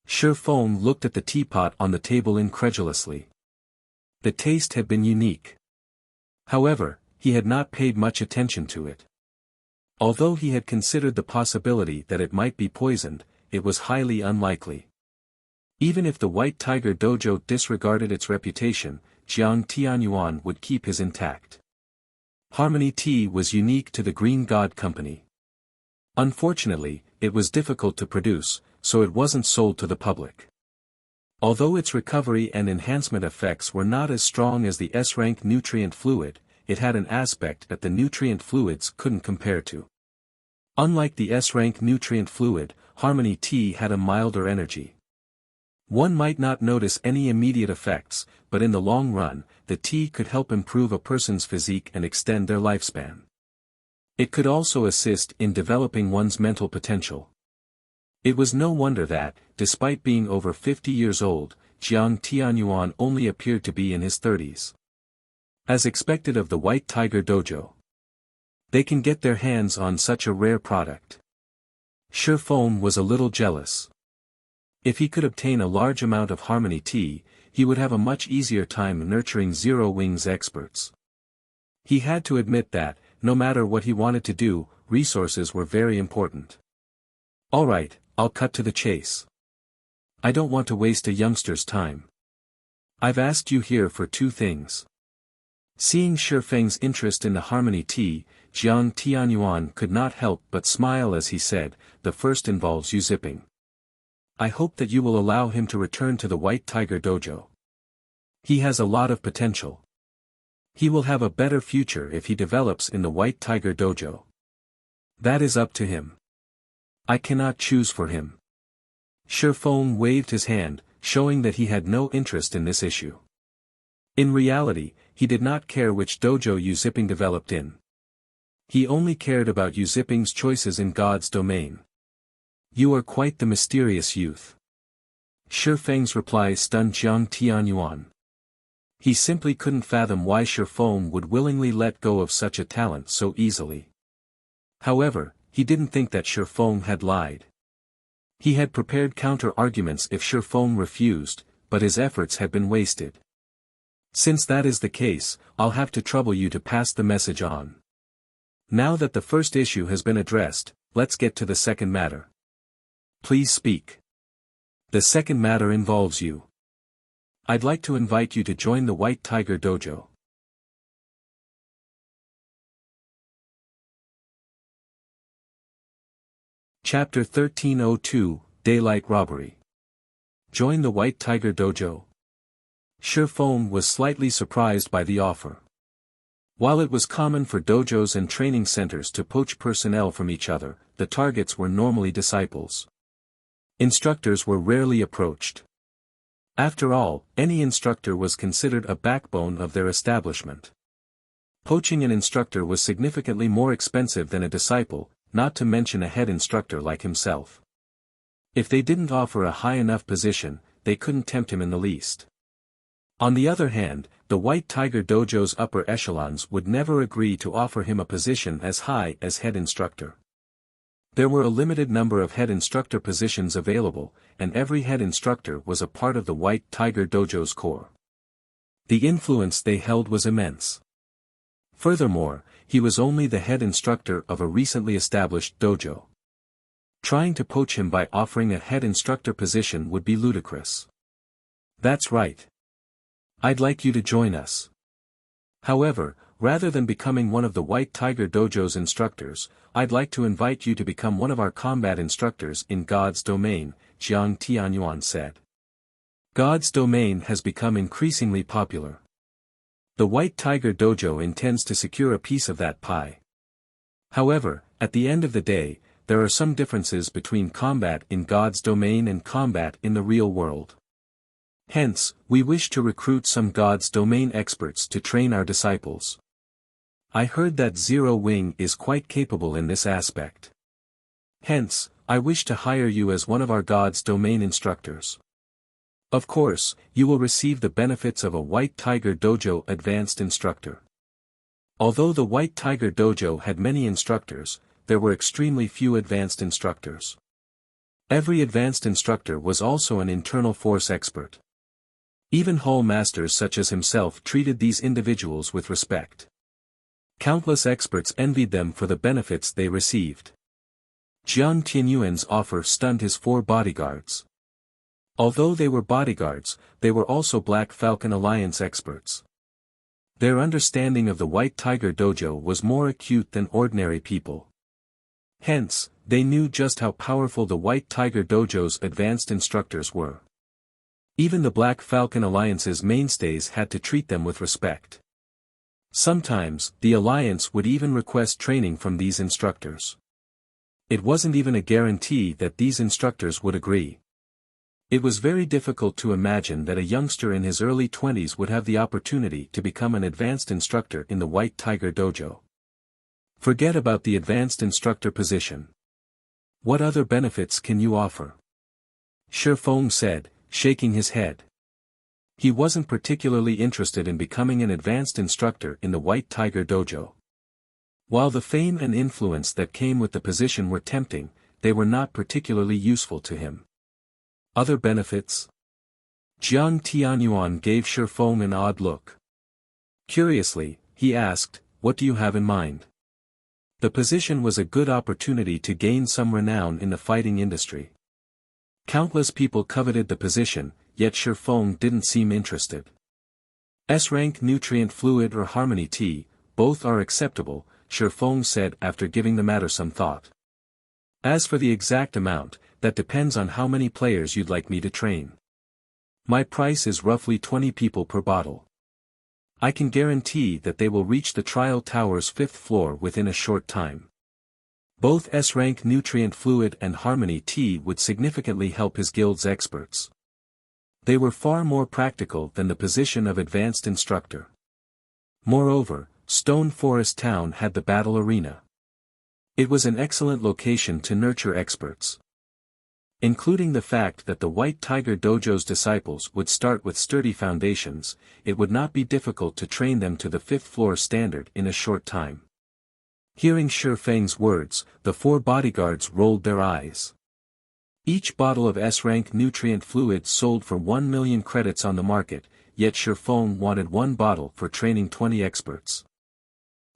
Shifeng looked at the teapot on the table incredulously. The taste had been unique. However, he had not paid much attention to it. Although he had considered the possibility that it might be poisoned, it was highly unlikely. Even if the White Tiger Dojo disregarded its reputation, Jiang Tianyuan would keep his intact. Harmony Tea was unique to the Green God Company. Unfortunately, it was difficult to produce, so it wasn't sold to the public. Although its recovery and enhancement effects were not as strong as the S-rank nutrient fluid, it had an aspect that the nutrient fluids couldn't compare to. Unlike the S-rank nutrient fluid, Harmony Tea had a milder energy. One might not notice any immediate effects, but in the long run, the tea could help improve a person's physique and extend their lifespan. It could also assist in developing one's mental potential. It was no wonder that, despite being over 50 years old, Jiang Tianyuan only appeared to be in his 30s. As expected of the White Tiger Dojo, they can get their hands on such a rare product. Shifeng was a little jealous. If he could obtain a large amount of Harmony Tea, he would have a much easier time nurturing Zero Wings experts. He had to admit that, no matter what he wanted to do, resources were very important. Alright, I'll cut to the chase. I don't want to waste a youngster's time. I've asked you here for two things. Seeing Shifeng's interest in the Harmony Tea, Jiang Tianyuan could not help but smile as he said, the first involves you zipping. I hope that you will allow him to return to the White Tiger Dojo. He has a lot of potential. He will have a better future if he develops in the White Tiger Dojo. That is up to him. I cannot choose for him. Shifeng waved his hand, showing that he had no interest in this issue. In reality, he did not care which dojo Yu Zipping developed in. He only cared about Yu Zipping's choices in God's domain. You are quite the mysterious youth. Shifeng's reply stunned Jiang Tianyuan. He simply couldn't fathom why Shifeng would willingly let go of such a talent so easily. However, he didn't think that Shifeng had lied. He had prepared counter-arguments if Shifeng refused, but his efforts had been wasted. Since that is the case, I'll have to trouble you to pass the message on. Now that the first issue has been addressed, let's get to the second matter. Please speak. The second matter involves you. I'd like to invite you to join the White Tiger Dojo. Chapter 1302, Daylight Robbery. Join the White Tiger Dojo? Shifeng was slightly surprised by the offer. While it was common for dojos and training centers to poach personnel from each other, the targets were normally disciples. Instructors were rarely approached. After all, any instructor was considered a backbone of their establishment. Poaching an instructor was significantly more expensive than a disciple, not to mention a head instructor like himself. If they didn't offer a high enough position, they couldn't tempt him in the least. On the other hand, the White Tiger Dojo's upper echelons would never agree to offer him a position as high as head instructor. There were a limited number of head instructor positions available, and every head instructor was a part of the White Tiger Dojo's core. The influence they held was immense. Furthermore, he was only the head instructor of a recently established dojo. Trying to poach him by offering a head instructor position would be ludicrous. That's right. I'd like you to join us. However, rather than becoming one of the White Tiger Dojo's instructors, I'd like to invite you to become one of our combat instructors in God's domain, Jiang Tianyuan said. God's domain has become increasingly popular. The White Tiger Dojo intends to secure a piece of that pie. However, at the end of the day, there are some differences between combat in God's domain and combat in the real world. Hence, we wish to recruit some God's domain experts to train our disciples. I heard that Zero Wing is quite capable in this aspect. Hence, I wish to hire you as one of our God's domain instructors. Of course, you will receive the benefits of a White Tiger Dojo advanced instructor. Although the White Tiger Dojo had many instructors, there were extremely few advanced instructors. Every advanced instructor was also an internal force expert. Even hall masters such as himself treated these individuals with respect. Countless experts envied them for the benefits they received. Jiang Tianyuan's offer stunned his 4 bodyguards. Although they were bodyguards, they were also Black Falcon Alliance experts. Their understanding of the White Tiger Dojo was more acute than ordinary people. Hence, they knew just how powerful the White Tiger Dojo's advanced instructors were. Even the Black Falcon Alliance's mainstays had to treat them with respect. Sometimes, the Alliance would even request training from these instructors. It wasn't even a guarantee that these instructors would agree. It was very difficult to imagine that a youngster in his early 20s would have the opportunity to become an advanced instructor in the White Tiger Dojo. Forget about the advanced instructor position. What other benefits can you offer? Shi Feng said, shaking his head. He wasn't particularly interested in becoming an advanced instructor in the White Tiger Dojo. While the fame and influence that came with the position were tempting, they were not particularly useful to him. Other benefits? Jiang Tianyuan gave Shi Feng an odd look. Curiously, he asked, "What do you have in mind?" The position was a good opportunity to gain some renown in the fighting industry. Countless people coveted the position, yet Shi Feng didn't seem interested. S-rank nutrient fluid or harmony tea, both are acceptable, Shi Feng said after giving the matter some thought. As for the exact amount, that depends on how many players you'd like me to train. My price is roughly 20 people per bottle. I can guarantee that they will reach the trial tower's 5th floor within a short time. Both S-rank nutrient fluid and harmony tea would significantly help his guild's experts. They were far more practical than the position of advanced instructor. Moreover, Stone Forest Town had the battle arena. It was an excellent location to nurture experts. Including the fact that the White Tiger Dojo's disciples would start with sturdy foundations, it would not be difficult to train them to the 5th floor standard in a short time. Hearing Shi Feng's words, the 4 bodyguards rolled their eyes. Each bottle of S-rank nutrient fluid sold for 1 million credits on the market, yet Shi Feng wanted 1 bottle for training 20 experts.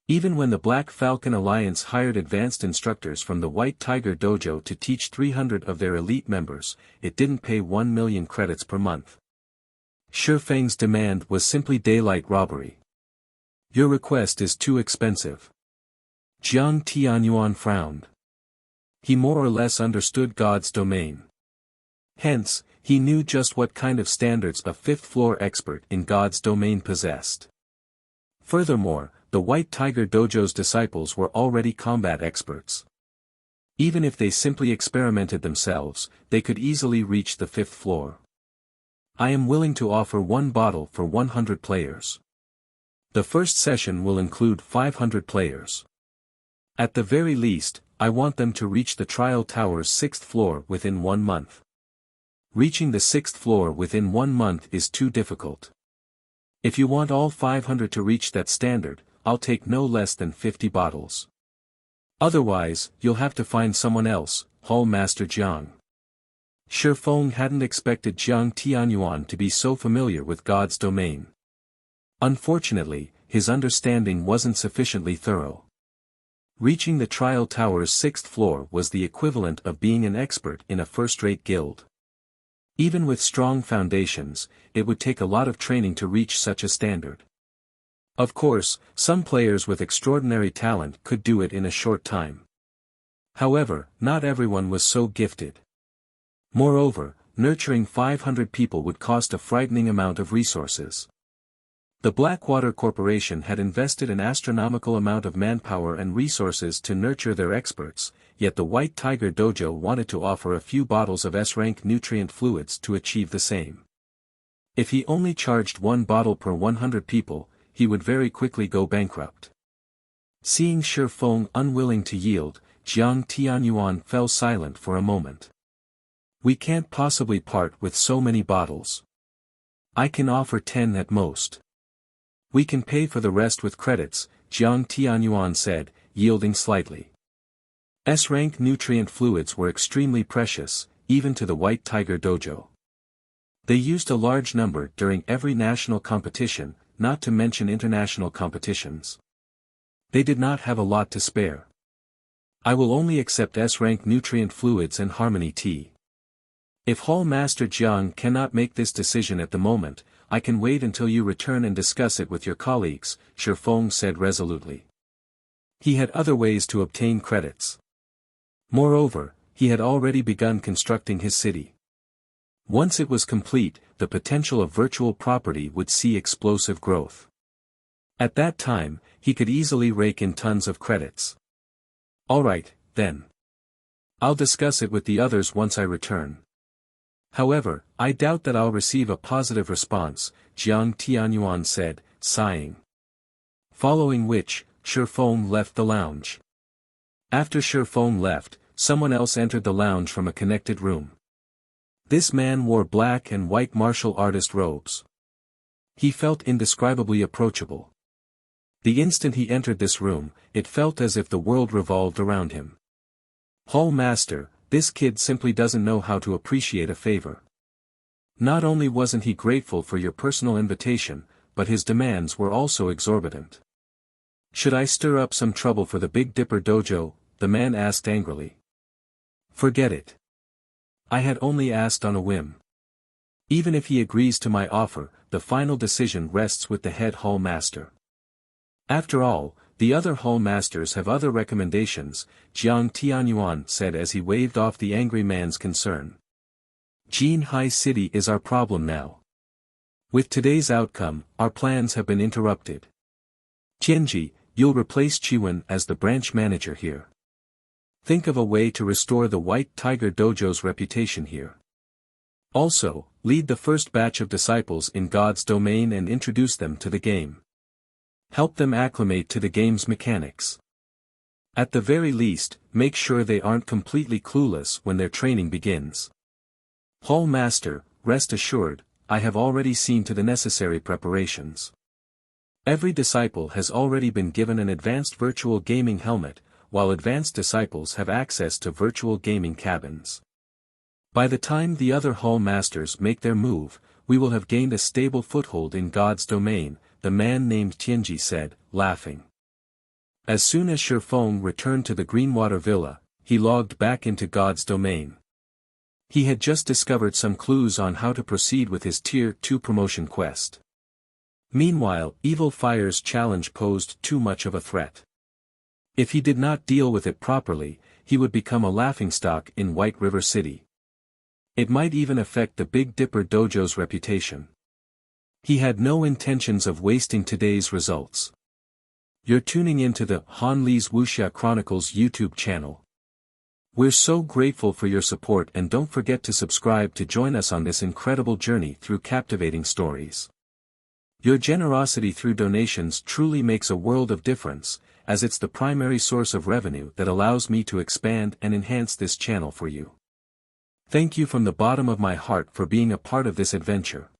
Even when the Black Falcon Alliance hired advanced instructors from the White Tiger Dojo to teach 300 of their elite members, it didn't pay 1 million credits per month. Shi Feng's demand was simply daylight robbery. Your request is too expensive. Jiang Tianyuan frowned. He more or less understood God's domain. Hence, he knew just what kind of standards a 5th floor expert in God's domain possessed. Furthermore, the White Tiger Dojo's disciples were already combat experts. Even if they simply experimented themselves, they could easily reach the 5th floor. I am willing to offer 1 bottle for 100 players. The first session will include 500 players. At the very least, I want them to reach the trial tower's 6th floor within 1 month. Reaching the 6th floor within 1 month is too difficult. If you want all 500 to reach that standard, I'll take no less than 50 bottles. Otherwise, you'll have to find someone else, Hall Master Jiang. Shi Feng hadn't expected Jiang Tianyuan to be so familiar with God's domain. Unfortunately, his understanding wasn't sufficiently thorough. Reaching the trial tower's 6th floor was the equivalent of being an expert in a first-rate guild. Even with strong foundations, it would take a lot of training to reach such a standard. Of course, some players with extraordinary talent could do it in a short time. However, not everyone was so gifted. Moreover, nurturing 500 people would cost a frightening amount of resources. The Blackwater Corporation had invested an astronomical amount of manpower and resources to nurture their experts, yet the White Tiger Dojo wanted to offer a few bottles of S-rank nutrient fluids to achieve the same. If he only charged 1 bottle per 100 people, he would very quickly go bankrupt. Seeing Shi Feng unwilling to yield, Jiang Tianyuan fell silent for a moment. We can't possibly part with so many bottles. I can offer 10 at most. We can pay for the rest with credits, Jiang Tianyuan said, yielding slightly. S-rank nutrient fluids were extremely precious, even to the White Tiger Dojo. They used a large number during every national competition, not to mention international competitions. They did not have a lot to spare. I will only accept S-rank nutrient fluids and harmony tea. If Hall Master Jiang cannot make this decision at the moment, I can wait until you return and discuss it with your colleagues, Shi Feng said resolutely. He had other ways to obtain credits. Moreover, he had already begun constructing his city. Once it was complete, the potential of virtual property would see explosive growth. At that time, he could easily rake in tons of credits. Alright, then. I'll discuss it with the others once I return. However, I doubt that I'll receive a positive response, Jiang Tianyuan said, sighing. Following which, Shi Feng left the lounge. After Shi Feng left, someone else entered the lounge from a connected room. This man wore black and white martial artist robes. He felt indescribably approachable. The instant he entered this room, it felt as if the world revolved around him. Hall Master, this kid simply doesn't know how to appreciate a favor. Not only wasn't he grateful for your personal invitation, but his demands were also exorbitant. Should I stir up some trouble for the Big Dipper dojo? The man asked angrily. Forget it. I had only asked on a whim. Even if he agrees to my offer, the final decision rests with the head Hall Master. After all, the other Hall Masters have other recommendations, Jiang Tianyuan said as he waved off the angry man's concern. Jinhai City is our problem now. With today's outcome, our plans have been interrupted. Tianji, you'll replace Chiwen as the branch manager here. Think of a way to restore the White Tiger Dojo's reputation here. Also, lead the first batch of disciples in God's domain and introduce them to the game. Help them acclimate to the game's mechanics. At the very least, make sure they aren't completely clueless when their training begins. Hall Master, rest assured, I have already seen to the necessary preparations. Every disciple has already been given an advanced virtual gaming helmet, while advanced disciples have access to virtual gaming cabins. By the time the other Hall Masters make their move, we will have gained a stable foothold in God's domain, the man named Tianji said, laughing. As soon as Shi Feng returned to the Greenwater Villa, he logged back into God's domain. He had just discovered some clues on how to proceed with his Tier 2 promotion quest. Meanwhile, Evil Fire's challenge posed too much of a threat. If he did not deal with it properly, he would become a laughingstock in White River City. It might even affect the Big Dipper Dojo's reputation. He had no intentions of wasting today's results. You're tuning into the Han Li's Wuxia Chronicles YouTube channel. We're so grateful for your support and don't forget to subscribe to join us on this incredible journey through captivating stories. Your generosity through donations truly makes a world of difference, as it's the primary source of revenue that allows me to expand and enhance this channel for you. Thank you from the bottom of my heart for being a part of this adventure.